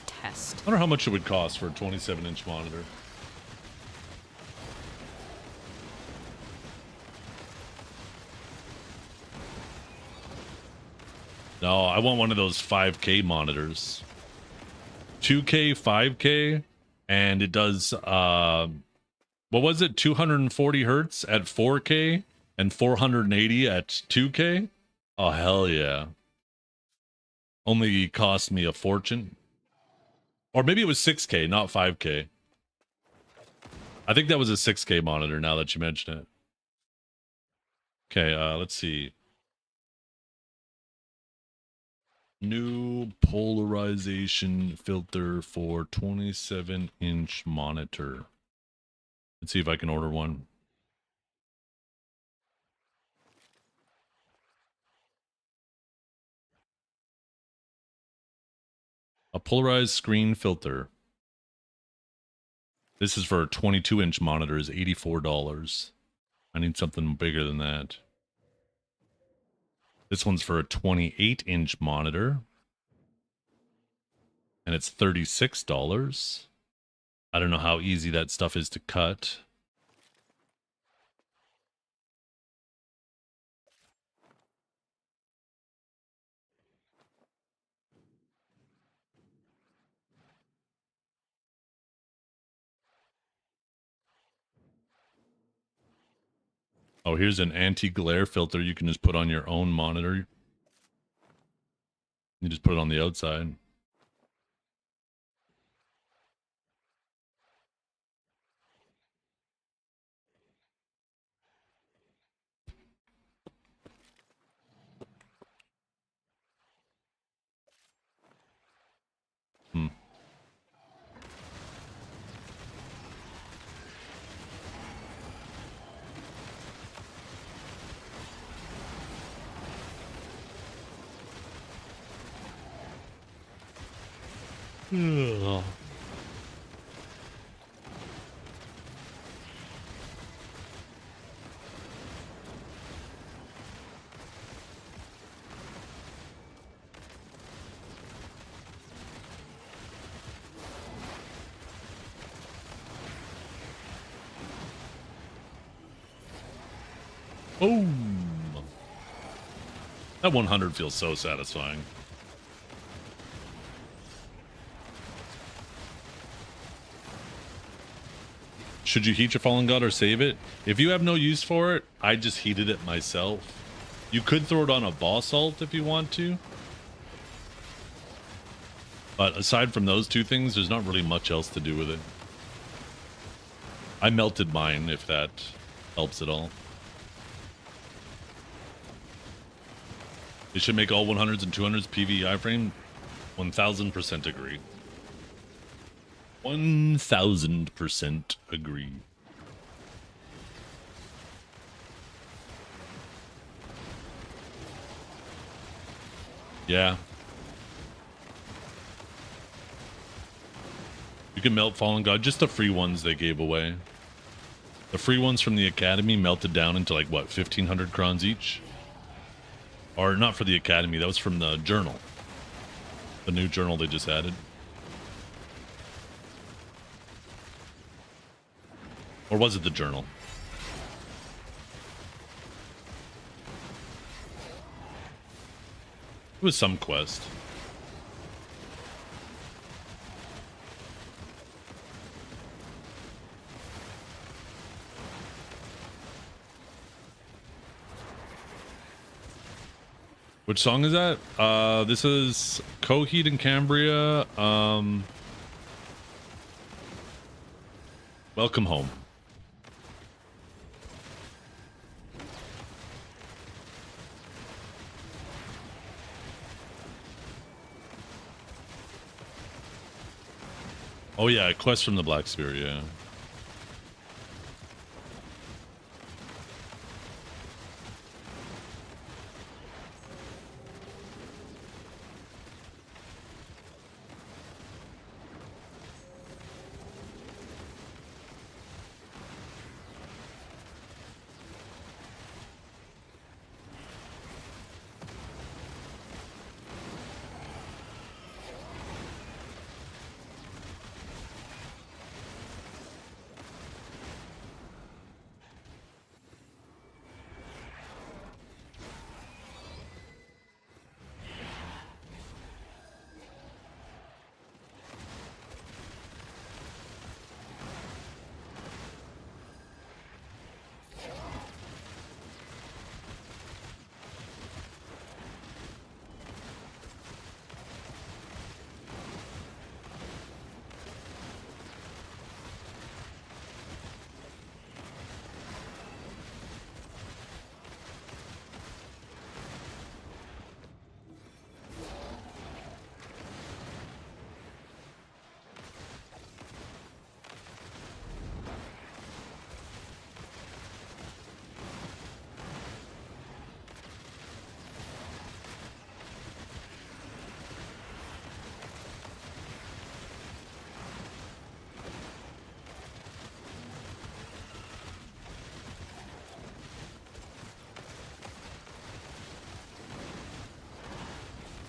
Test. I wonder how much it would cost for a 27-inch monitor. No, I want one of those 5K monitors. 2K, 5K, and it does, what was it? 240 hertz at 4K and 480 at 2K? Oh, hell yeah. Only cost me a fortune. Or maybe it was 6K, not 5K. I think that was a 6K monitor now that you mention it. Okay, let's see. New polarization filter for 27-inch monitor. Let's see if I can order one. A polarized screen filter. This is for a 22-inch monitor is $84. I need something bigger than that. This one's for a 28-inch monitor. And it's $36. I don't know how easy that stuff is to cut. Oh, here's an anti-glare filter you can just put on your own monitor. You just put it on the outside. Ugh. Boom. That 100 feels so satisfying. Should you heat your Fallen God or save it? If you have no use for it, I just heated it myself. You could throw it on a boss ult if you want to. But aside from those two things, there's not really much else to do with it. I melted mine, if that helps at all. It should make all 100s and 200s PvE iframe. 1000% agree. 1000% agree. Yeah. You can melt Fallen God, just the free ones they gave away. The free ones from the Academy melted down into like, what, 1500 crons each? Or not for the Academy, that was from the journal. The new journal they just added. Or was it the journal? It was some quest. Which song is that? This is Coheed and Cambria. Welcome Home. Oh yeah, quest from the Black Sphere, yeah.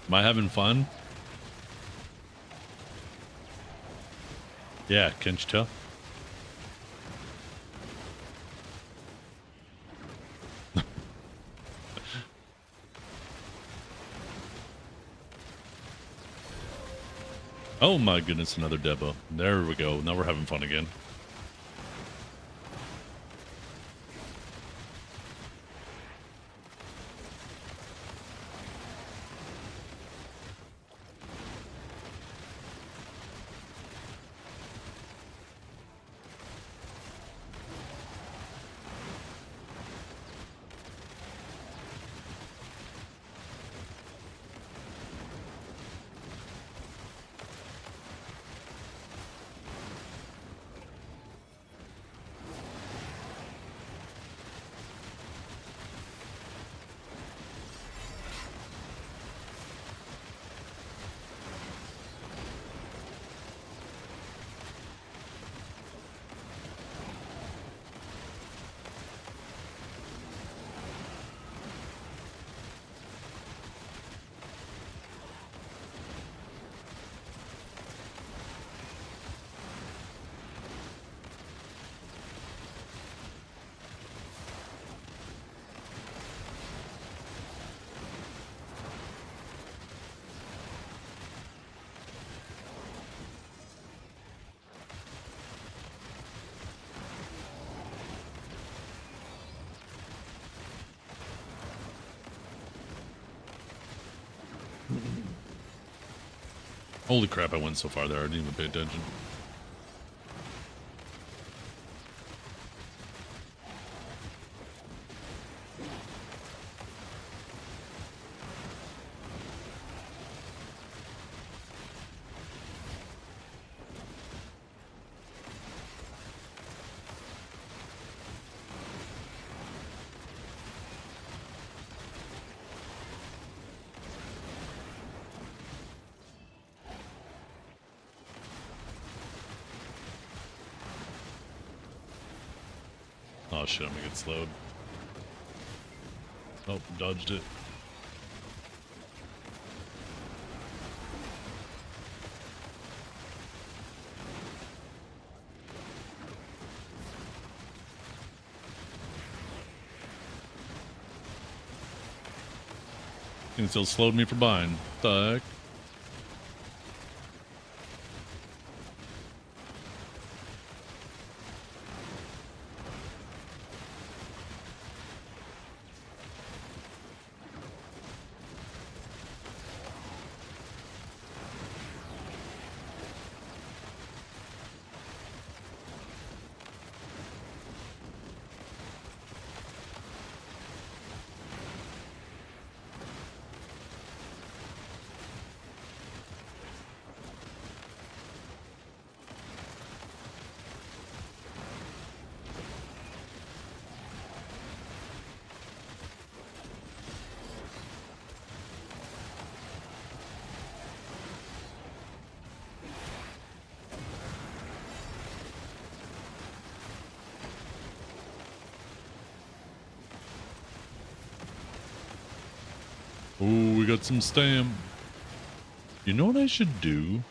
Am I having fun? Yeah, can't you tell? Oh my goodness, another Debo. There we go. Now we're having fun again. Holy crap, I went so far there, I didn't even pay attention. Oh shit, I'm gonna get slowed. Oh, dodged it. And still slowed me from behind. The heck? Ooh, we got some stamp. You know what I should do?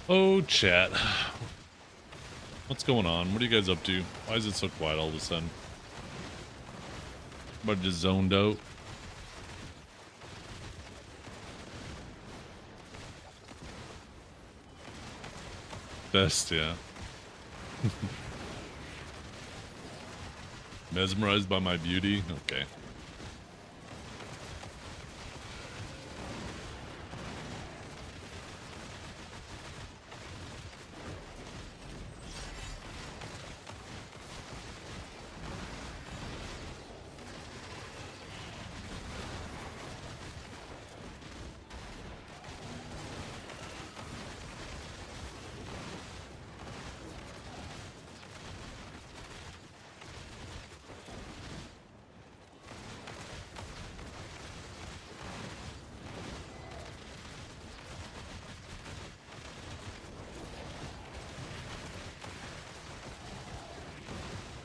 Oh, chat. What's going on? What are you guys up to? Why is it so quiet all of a sudden? But just zoned out. Best, yeah. Mesmerized by my beauty? Okay.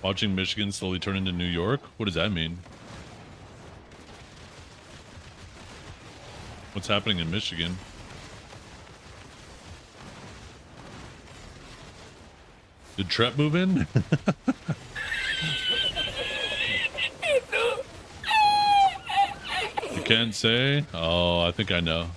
Watching Michigan slowly turn into New York? What does that mean? What's happening in Michigan? Did Trep move in? You can't say? Oh, I think I know.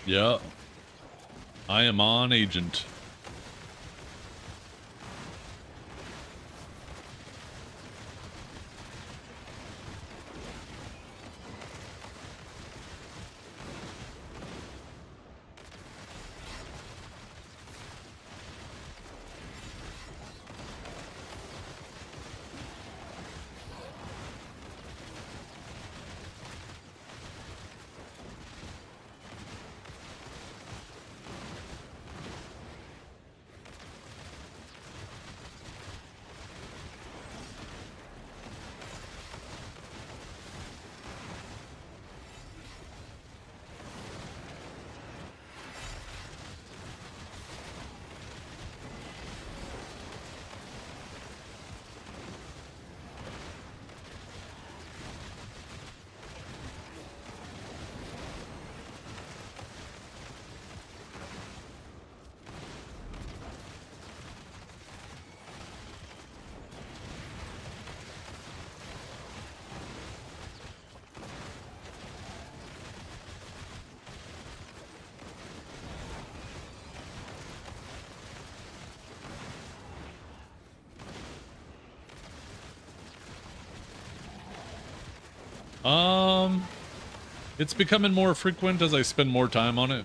Yeah. I am on agent. It's becoming more frequent as I spend more time on it.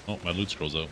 Oh, my loot scroll's out.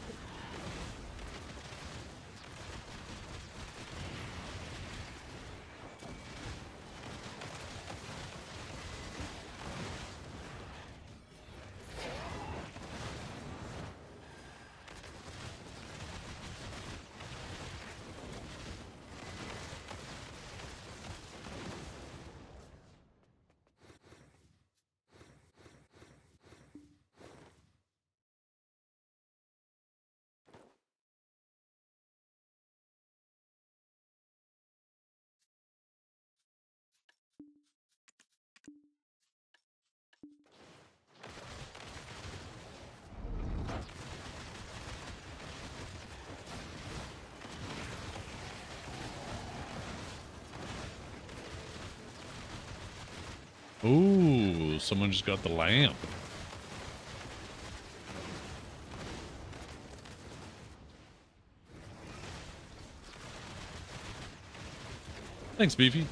Ooh, someone just got the lamp. Thanks, Beefy.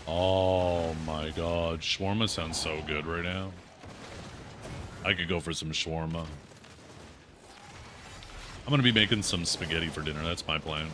Oh my god, shawarma sounds so good right now. I could go for some shawarma. I'm gonna be making some spaghetti for dinner, that's my plan.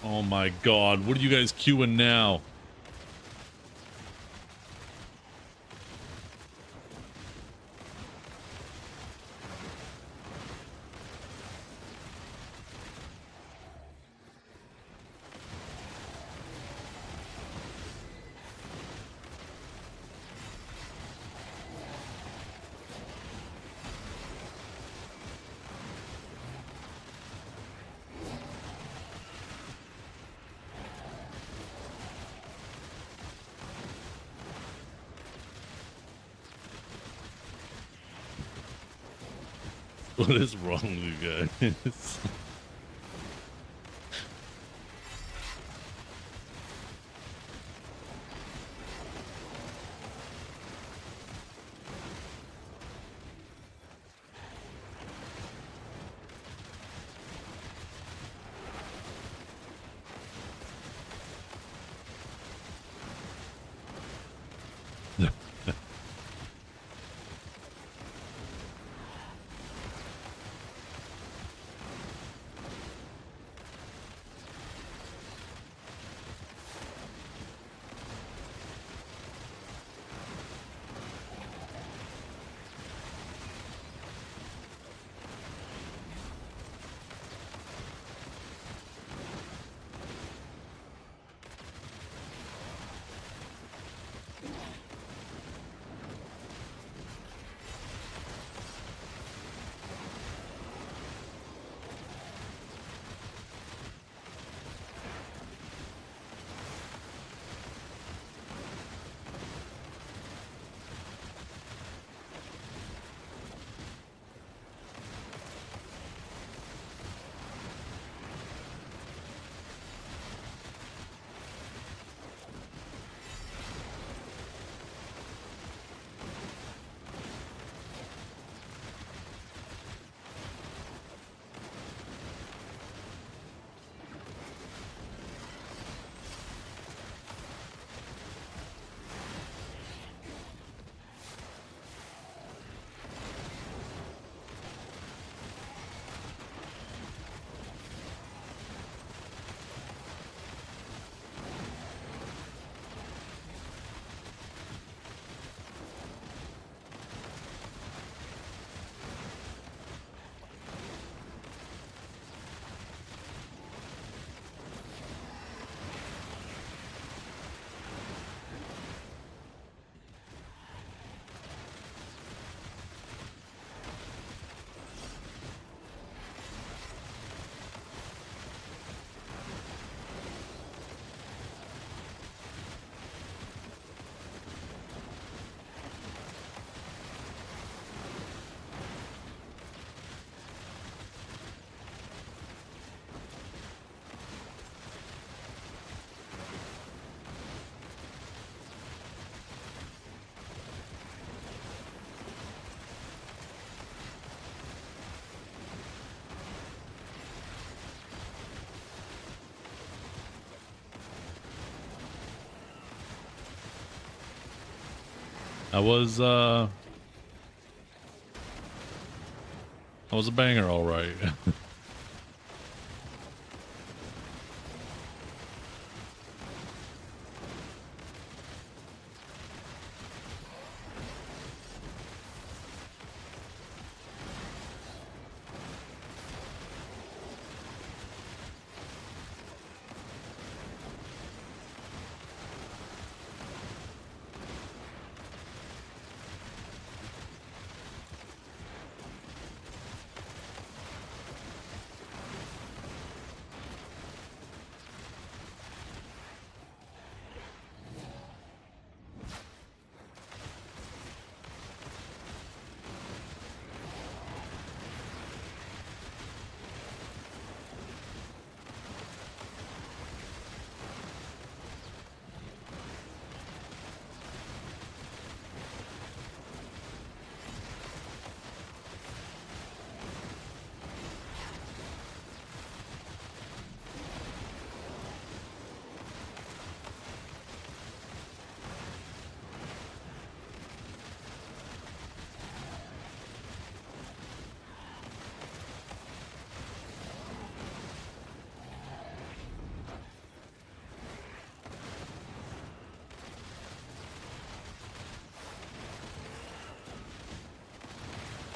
Oh my god, what are you guys queuing now? What is wrong with you guys? I was a banger, all right.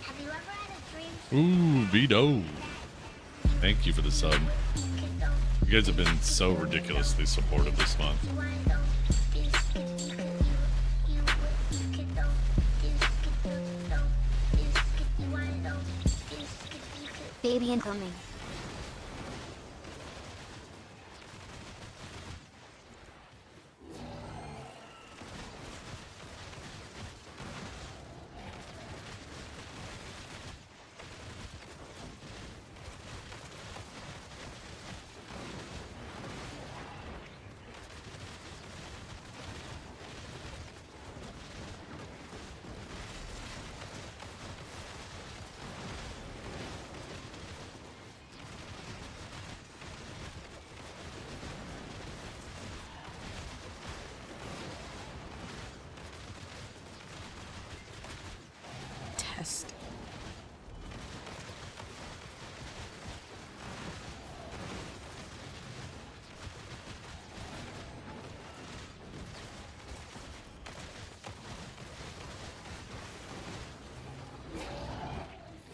Have you ever had a dream? Ooh, Vito. Thank you for the sub. You guys have been so ridiculously supportive this month. Baby incoming.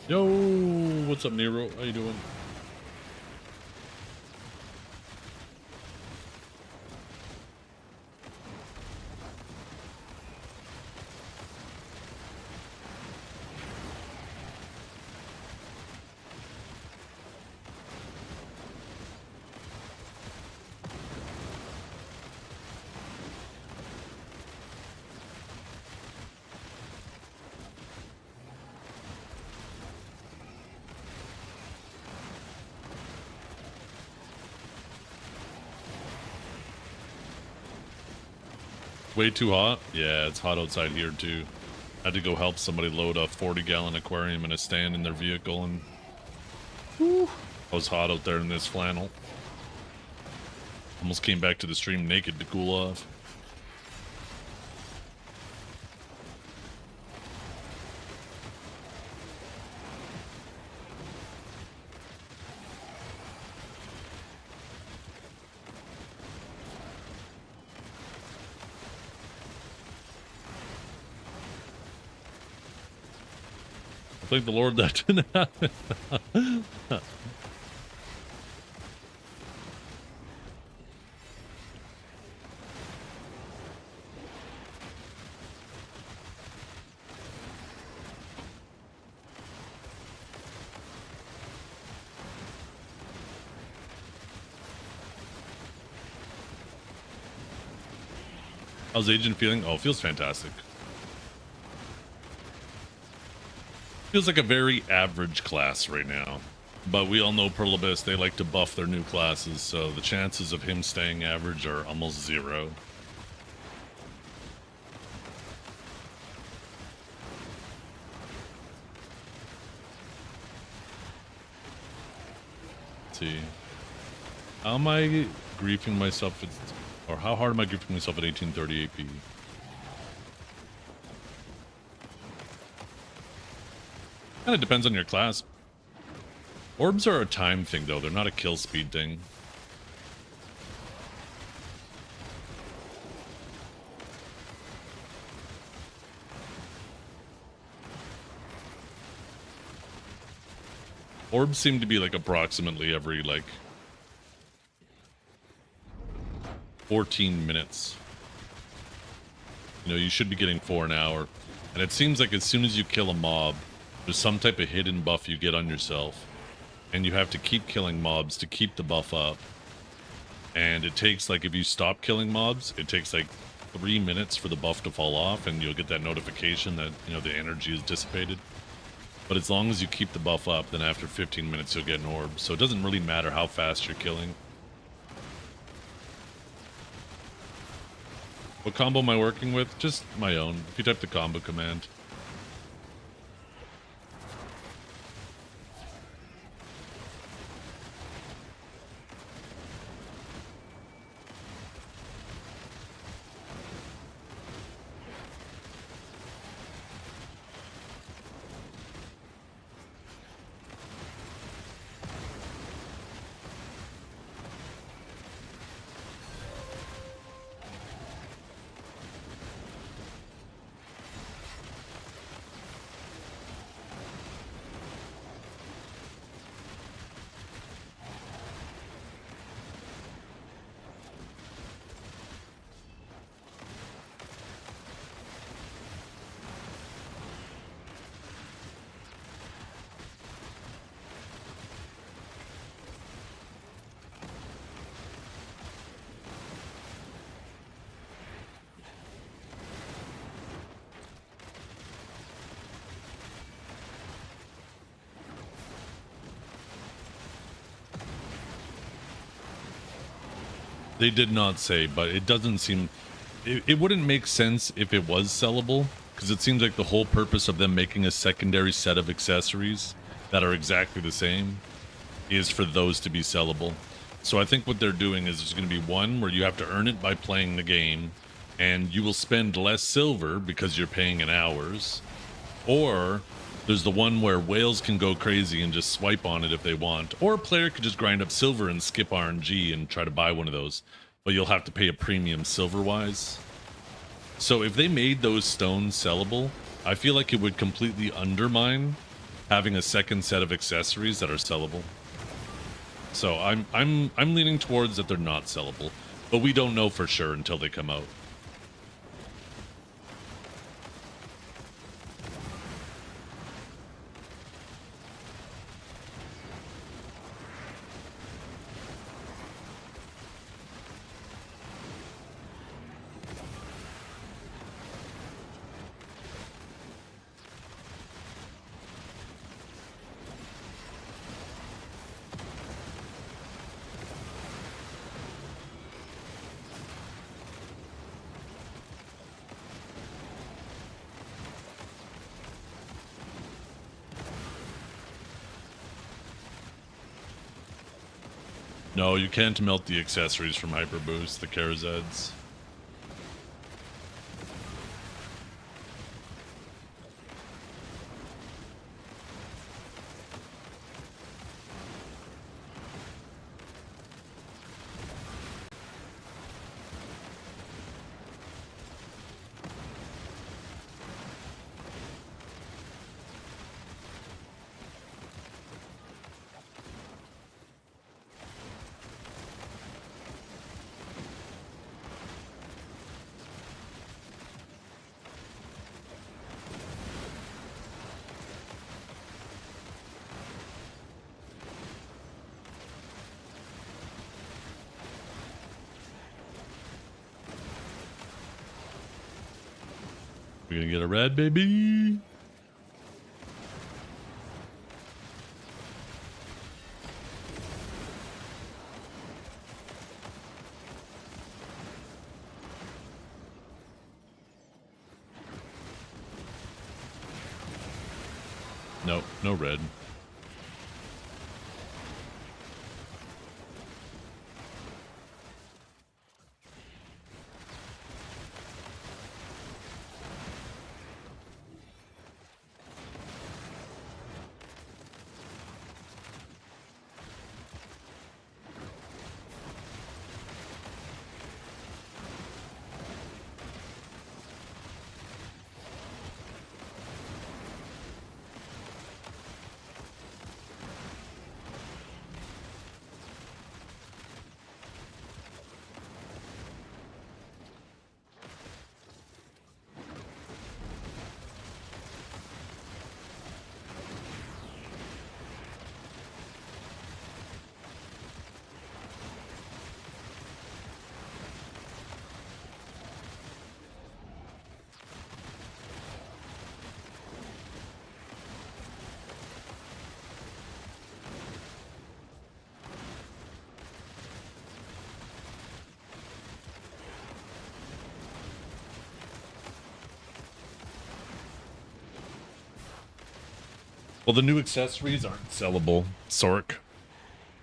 Yo, what's up, Nero? How you doing? Way too hot? Yeah, it's hot outside here too. I had to go help somebody load a 40-gallon aquarium in a stand in their vehicle, and whew, it was hot out there in this flannel. Almost came back to the stream naked to cool off. Thank the Lord that didn't happen. How's Agent feeling? Oh, feels fantastic. Feels like a very average class right now. But we all know Pearl Abyss, they like to buff their new classes, so the chances of him staying average are almost zero. Let's see. How am I griefing myself at, or how hard am I griefing myself at 1830 AP? Kind of depends on your class. Orbs are a time thing, though. They're not a kill speed thing. Orbs seem to be like approximately every, like, 14 minutes. You know, you should be getting 4 an hour. And it seems like as soon as you kill a mob, there's some type of hidden buff you get on yourself. And you have to keep killing mobs to keep the buff up. And it takes, like, if you stop killing mobs, it takes like 3 minutes for the buff to fall off, and you'll get that notification that, you know, the energy is dissipated. But as long as you keep the buff up, then after 15 minutes you'll get an orb. So it doesn't really matter how fast you're killing. What combo am I working with? Just my own. If you type the combo command. They did not say, but it doesn't seem... It wouldn't make sense if it was sellable, because it seems like the whole purpose of them making a secondary set of accessories that are exactly the same is for those to be sellable. So I think what they're doing is there's going to be one where you have to earn it by playing the game, and you will spend less silver because you're paying in hours, or there's the one where whales can go crazy and just swipe on it if they want, or a player could just grind up silver and skip RNG and try to buy one of those, but you'll have to pay a premium silver-wise. So if they made those stones sellable, I feel like it would completely undermine having a second set of accessories that are sellable. So I'm leaning towards that they're not sellable, but we don't know for sure until they come out. No, you can't melt the accessories from Hyper Boost, the Karazeds. We're gonna get a red, baby. Nope, no red. Well, the new accessories aren't sellable, Sork,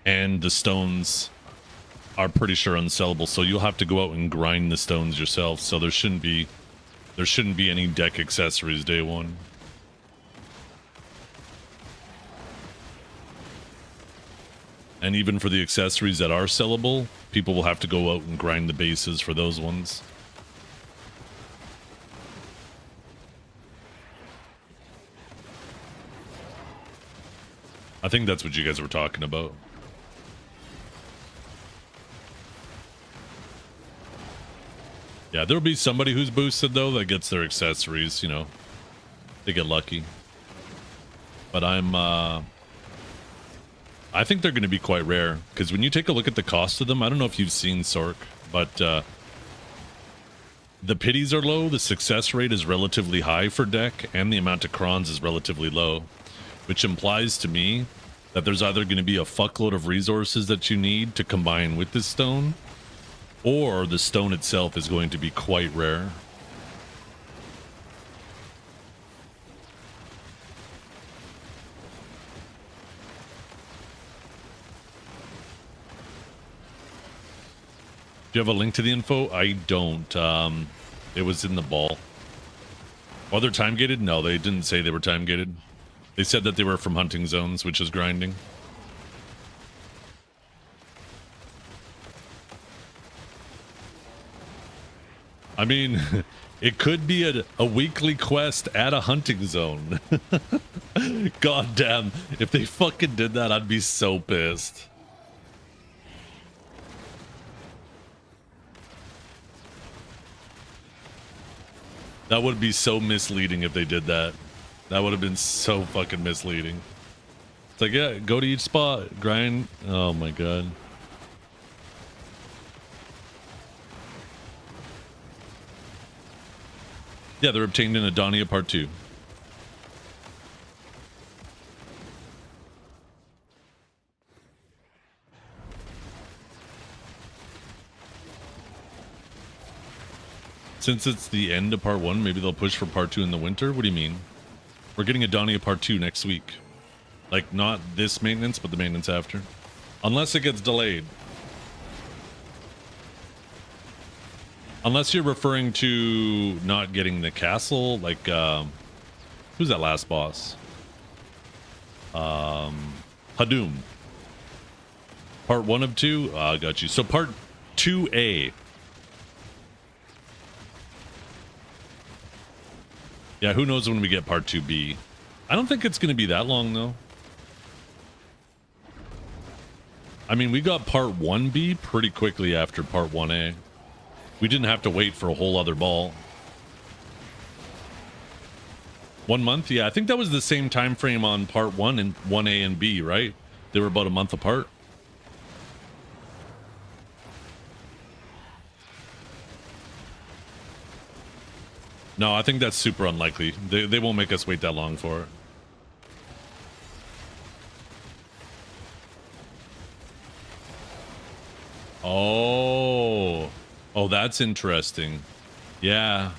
and the stones are pretty sure unsellable. So you'll have to go out and grind the stones yourself. So there shouldn't be any deck accessories day one. And even for the accessories that are sellable, people will have to go out and grind the bases for those ones. I think that's what you guys were talking about. Yeah, there'll be somebody who's boosted, though, that gets their accessories, you know. They get lucky. But I think they're going to be quite rare. Because when you take a look at the cost of them, I don't know if you've seen Sork, but the pities are low, the success rate is relatively high for deck, and the amount of crons is relatively low. Which implies to me that there's either going to be a fuckload of resources that you need to combine with this stone, or the stone itself is going to be quite rare. Do you have a link to the info? I don't. It was in the ball. Oh, they're time gated? No, they didn't say they were time gated. They said that they were from hunting zones, which is grinding. I mean, it could be a weekly quest at a hunting zone. God damn, if they fucking did that, I'd be so pissed. That would be so misleading if they did that. That would have been so fucking misleading. It's like, yeah, go to each spot, grind. Oh my god. Yeah, they're obtained in Adania Part 2. Since it's the end of Part 1, maybe they'll push for Part 2 in the winter? What do you mean? We're getting Adania Part 2 next week. Like, not this maintenance, but the maintenance after. Unless it gets delayed. Unless you're referring to not getting the castle, like, who's that last boss? Hadum. Part 1 of 2? Got you. So Part 2A. Yeah, who knows when we get Part 2B. I don't think it's going to be that long, though. I mean, we got Part 1B pretty quickly after Part 1A. We didn't have to wait for a whole other ball. 1 month? Yeah, I think that was the same time frame on Part 1 and 1A and B, right? They were about a month apart. No, I think that's super unlikely. They won't make us wait that long for it. Oh, that's interesting. Yeah.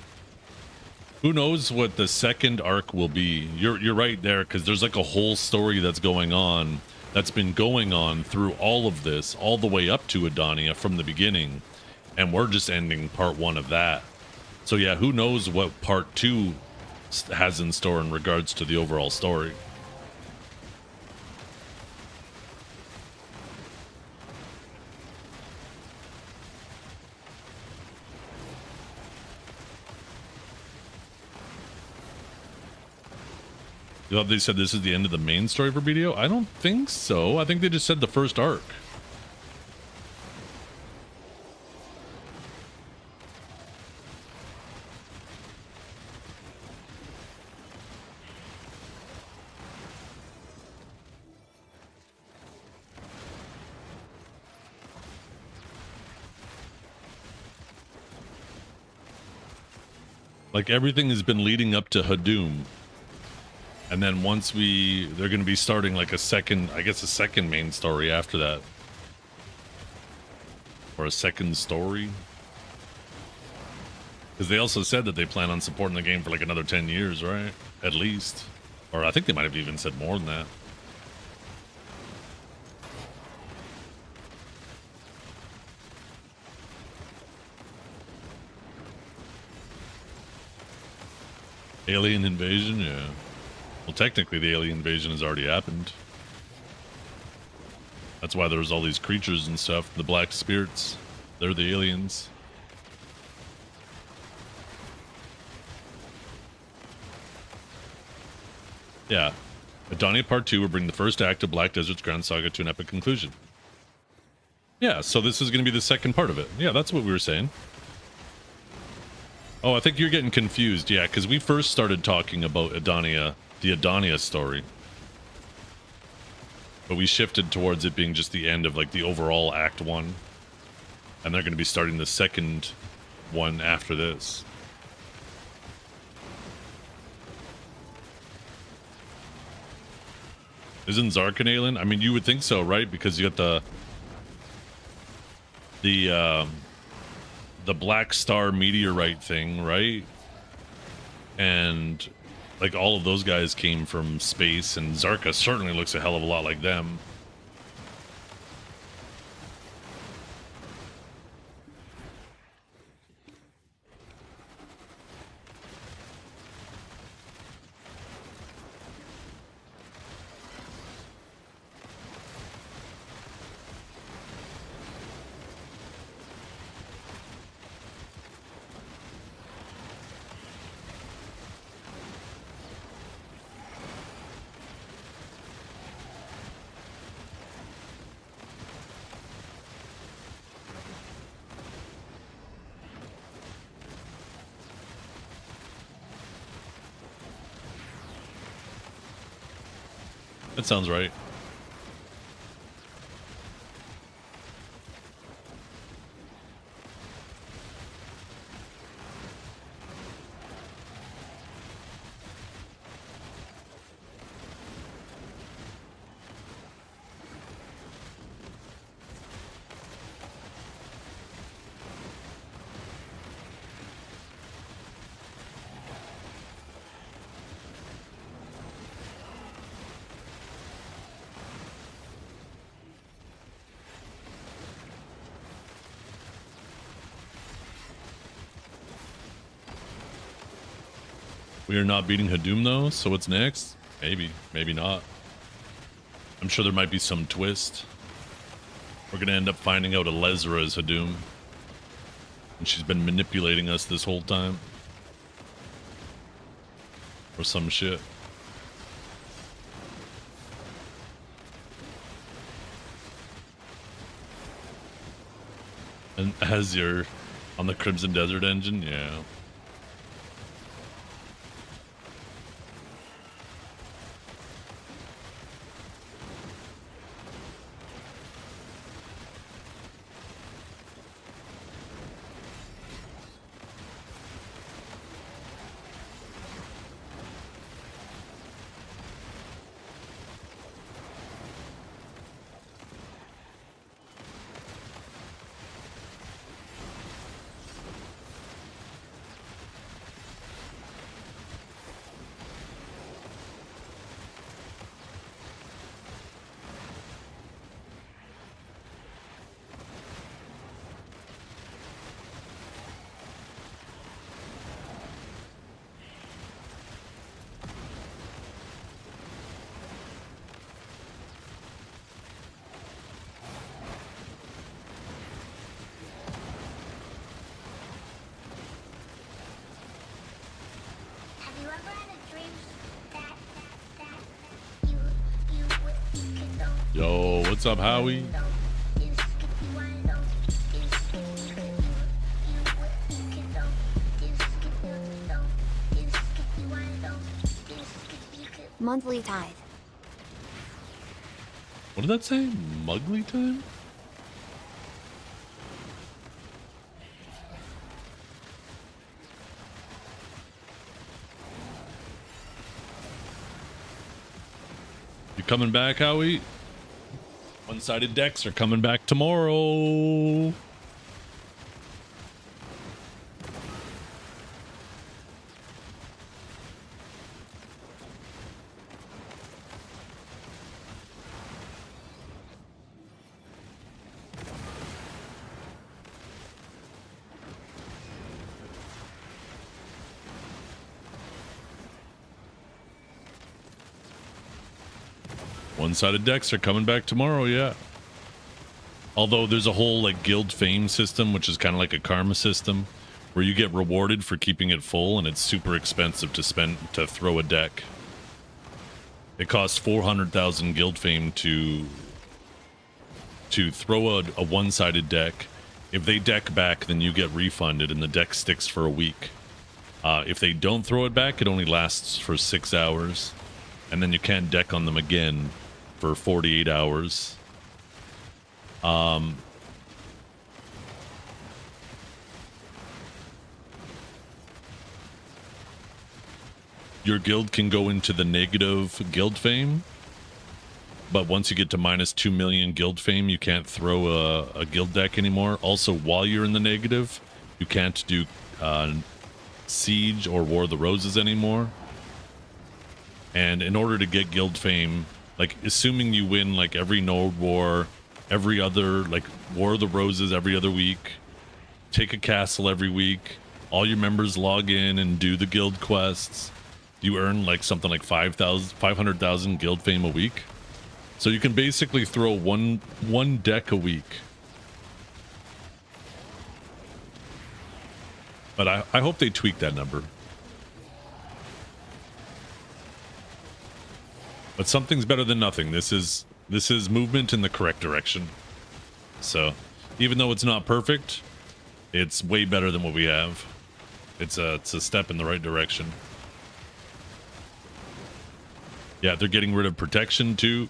Who knows what the second arc will be? You're right there, because there's like a whole story that's going on, that's been going on through all of this, all the way up to Adania from the beginning, and we're just ending Part 1 of that. So yeah, who knows what Part 2 has in store in regards to the overall story. You thought they said this is the end of the main story for BDO? I don't think so. I think they just said the first arc. Like, everything has been leading up to Hadum. And then once they're going to be starting like a second main story after that. Or a second story. Because they also said that they plan on supporting the game for like another 10 years, right? At least. Or I think they might have even said more than that. Alien invasion, yeah. Well, technically the alien invasion has already happened. That's why there's all these creatures and stuff. The black spirits, they're the aliens. Yeah. Adania Part 2 will bring the first act of Black Desert's Grand Saga to an epic conclusion. Yeah, so this is going to be the second part of it. Yeah, that's what we were saying. Oh, I think you're getting confused. Yeah, because we first started talking about Adania, the Adania story. But we shifted towards it being just the end of like the overall Act 1. And they're going to be starting the second one after this. Isn't Zark an alien? I mean, you would think so, right? Because you got the Black Star meteorite thing, right? And like all of those guys came from space, and Zarka certainly looks a hell of a lot like them. That sounds right. We are not beating Hadum though, so what's next? Maybe, maybe not. I'm sure there might be some twist. We're gonna end up finding out Alezra is Hadum. And she's been manipulating us this whole time. Or some shit. And as you're on the Crimson Desert engine, yeah. Have you ever had a dream that you could don't Yo, what's up, Howie? Monthly tithe. What did that say? Mugly time? You coming back, Howie? One-sided decks are coming back tomorrow. One-sided decks are coming back tomorrow, yeah. Although there's a whole like guild fame system, which is kind of like a karma system, where you get rewarded for keeping it full, and it's super expensive to throw a deck. It costs 400,000 guild fame to throw a one-sided deck. If they deck back, then you get refunded, and the deck sticks for a week. If they don't throw it back, it only lasts for 6 hours, and then you can't deck on them again for 48 hours. Your guild can go into the negative guild fame, but once you get to minus 2 million guild fame, you can't throw a guild deck anymore. Also, while you're in the negative, you can't do Siege or War of the Roses anymore. And in order to get guild fame, like assuming you win like every Node War, every other like War of the Roses every other week, take a castle every week, all your members log in and do the guild quests, you earn like something like 500,000 guild fame a week. So you can basically throw one deck a week. But I hope they tweak that number. But something's better than nothing. This is movement in the correct direction. So, even though it's not perfect, it's way better than what we have. It's a step in the right direction. Yeah, they're getting rid of protection too.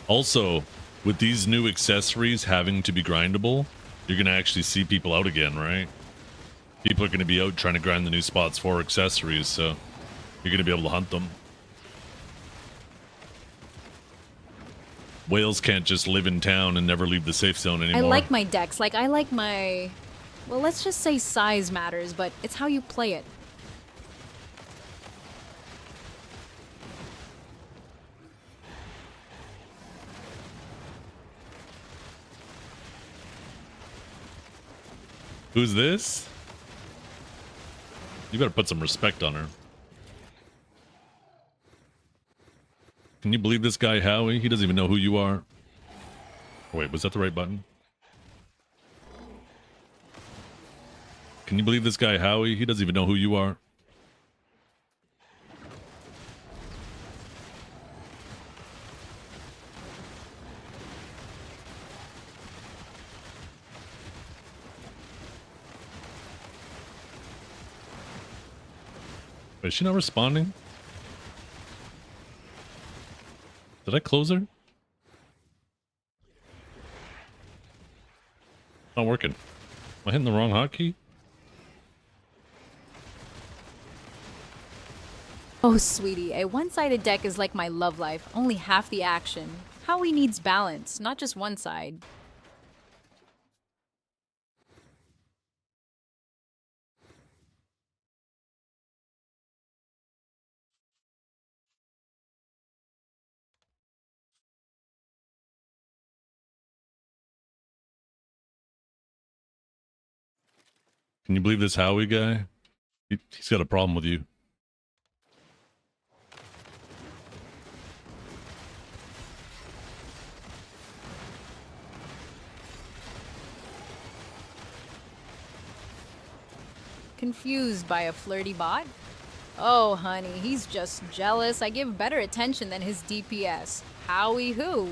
Also, with these new accessories having to be grindable, you're going to actually see people out again, right? People are going to be out trying to grind the new spots for accessories, so you're going to be able to hunt them. Whales can't just live in town and never leave the safe zone anymore. I like my decks. Like, I like my... Well, let's just say size matters, but it's how you play it. Who's this? You better put some respect on her. Can you believe this guy, Howie? He doesn't even know who you are. Wait, was that the right button? Can you believe this guy, Howie? He doesn't even know who you are. Wait, is she not responding? Did I close her? Not working. Am I hitting the wrong hotkey? Oh, sweetie, a one-sided deck is like my love life, only half the action. Howie needs balance, not just one side. Can you believe this Howie guy? He's got a problem with you. Confused by a flirty bot? Oh, honey, he's just jealous. I give better attention than his DPS. Howie who?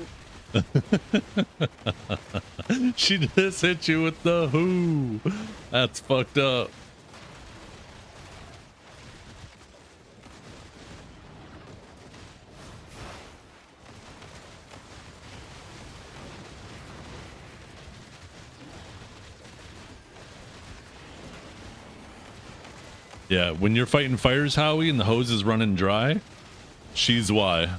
She just hit you with the who. That's fucked up. Yeah, when you're fighting fires, Howie, and the hose is running dry, she's why.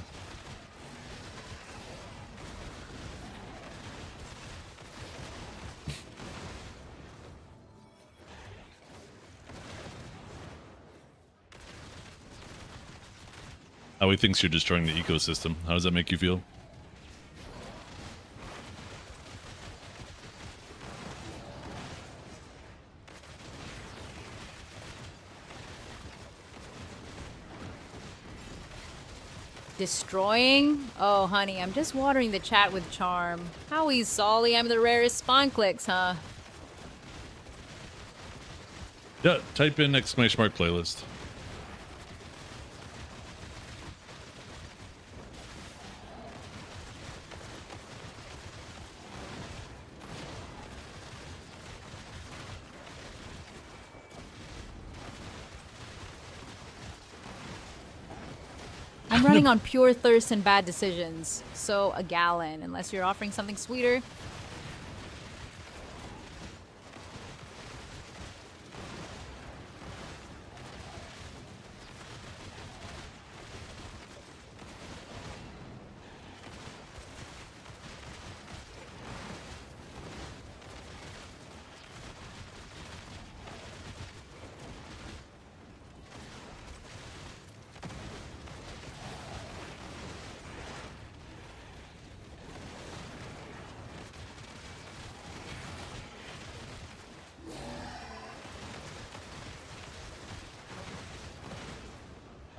Howie thinks you're destroying the ecosystem. How does that make you feel? Destroying? Oh, honey, I'm just watering the chat with charm. Howie's Solly, I'm the rarest spawn clicks, huh? Yeah, type in ! playlist. I'm running on pure thirst and bad decisions. So a gallon, unless you're offering something sweeter.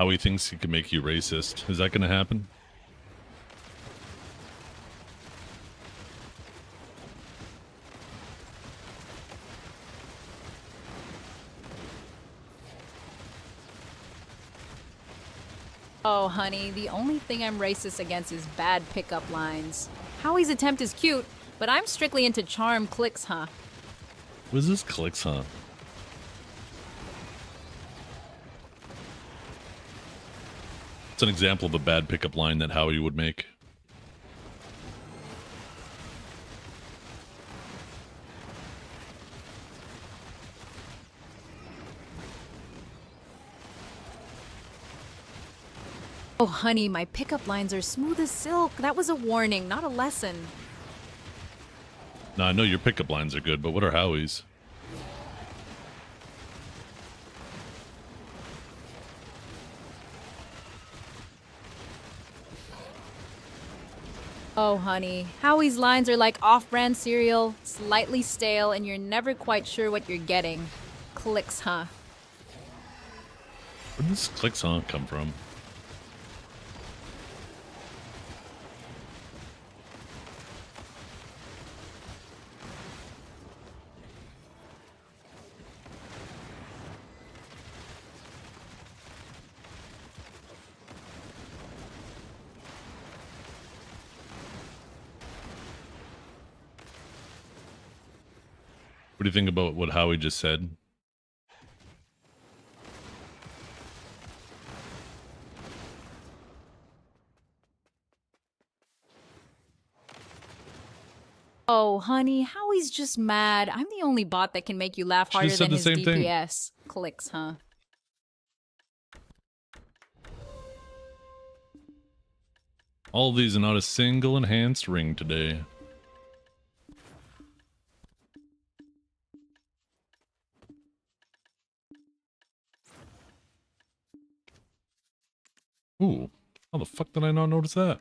Howie thinks he can make you racist. Is that going to happen? Oh, honey, the only thing I'm racist against is bad pickup lines. Howie's attempt is cute, but I'm strictly into charm clicks, huh? What is this clicks, huh? It's an example of a bad pickup line that Howie would make. Oh, honey, my pickup lines are smooth as silk. That was a warning, not a lesson. Now, I know your pickup lines are good, but what are Howie's? Oh, honey, Howie's lines are like off-brand cereal, slightly stale, and you're never quite sure what you're getting. Clicks, huh? Where did this clicks on come from? What do you think about what Howie just said? Oh, honey, Howie's just mad. I'm the only bot that can make you laugh She harder just said than the his same thing. DPS. Clicks, huh? All of these are not a single enhanced ring today. Ooh, how the fuck did I not notice that?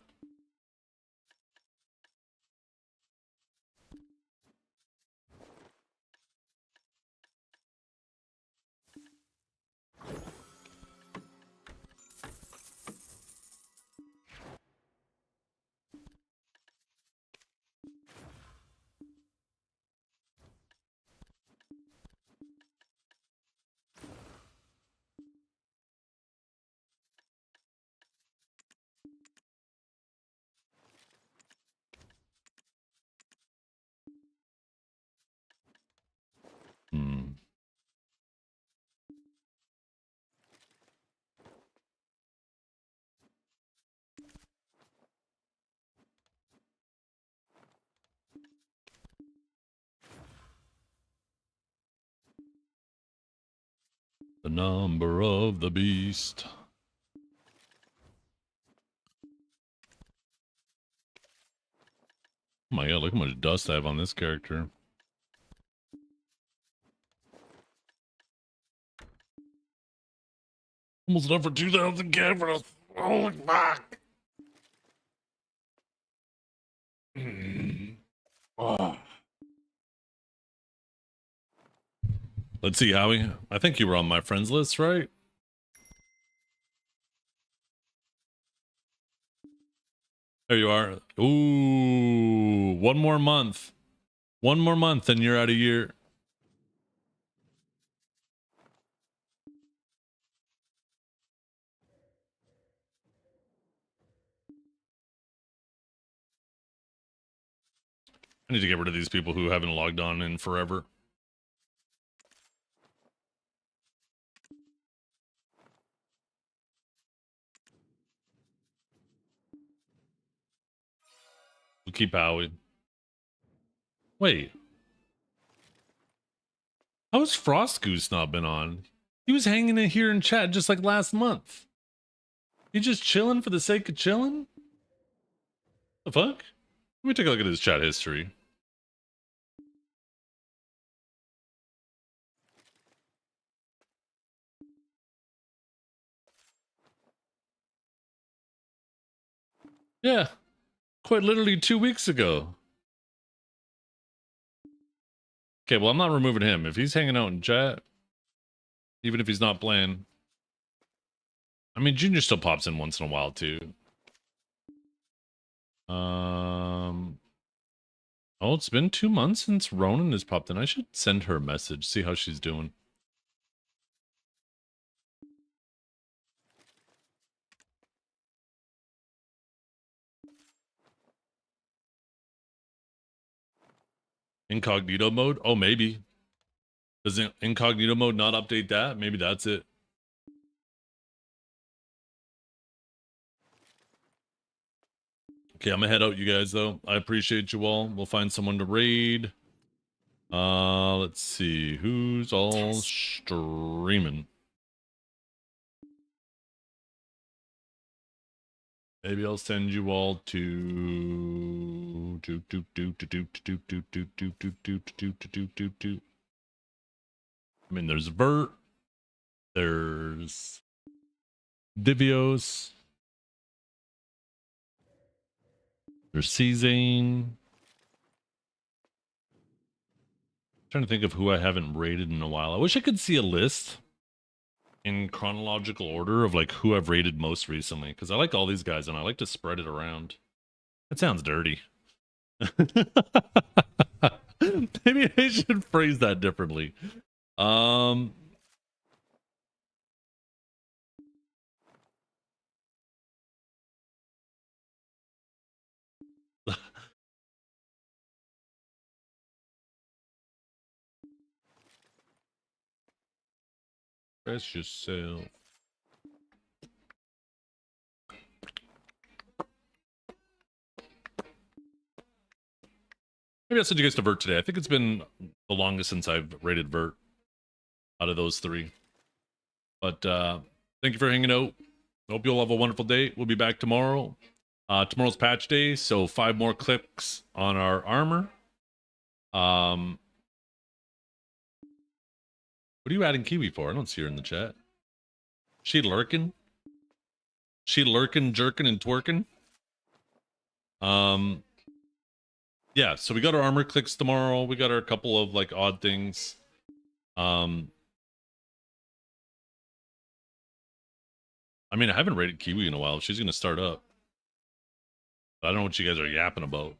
Hmm. The number of the beast. Oh my god, look how much dust I have on this character. Almost done for 2,000 cameras. Holy fuck. Oh. Let's see, Howie. I think you were on my friends list, right? There you are. Ooh, one more month. One more month and you're out of year. I need to get rid of these people who haven't logged on in forever. We'll keep Howie. Wait. How has Frost Goose not been on? He was hanging in here in chat just like last month. He just chilling for the sake of chilling? The fuck? Let me take a look at his chat history. Yeah. Quite literally 2 weeks ago. Okay, well, I'm not removing him. If he's hanging out in chat, even if he's not playing. I mean, Junior still pops in once in a while, too. Oh, it's been 2 months since Ronan has popped in. I should send her a message, see how she's doing. Incognito mode? Oh, maybe. Does incognito mode not update that? Maybe that's it. Okay, I'm gonna head out, you guys, though. I appreciate you all. We'll find someone to raid. Let's see. Who's all streaming? Maybe I'll send you all to I mean, there's Vert, there's Divios, there's C-Zane. Trying to think of who I haven't rated in a while. I wish I could see a list in chronological order of like who I've rated most recently, because I like all these guys and I like to spread it around. That sounds dirty. Maybe I should phrase that differently. Dress yourself. Maybe I'll send you guys to Vert today. I think it's been the longest since I've rated Vert out of those three. But thank you for hanging out. Hope you'll have a wonderful day. We'll be back tomorrow. Tomorrow's patch day, so 5 more clicks on our armor. What are you adding Kiwi for? I don't see her in the chat. She lurking? She lurking, jerking, and twerking? Yeah, so we got our armor clicks tomorrow. We got our couple of like odd things. I mean, I haven't rated Kiwi in a while. She's gonna start up. I don't know what you guys are yapping about.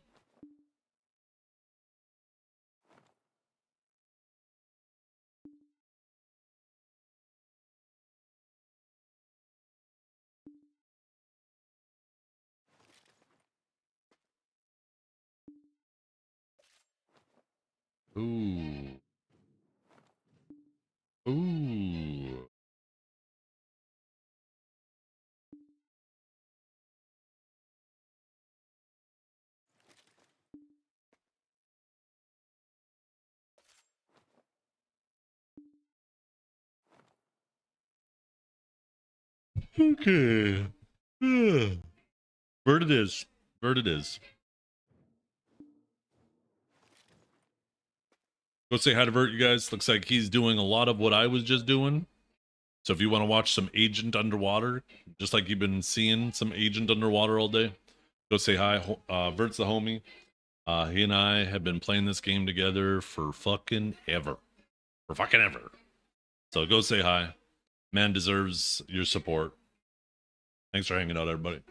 Ooh. Ooh. Okay. Bird it is. Bird it is. Go say hi to Vert, you guys. Looks like he's doing a lot of what I was just doing. So if you want to watch some Agent Underwater, just like you've been seeing some Agent Underwater all day, go say hi. Vert's the homie. He and I have been playing this game together for fucking ever. For fucking ever. So go say hi. Man deserves your support. Thanks for hanging out, everybody.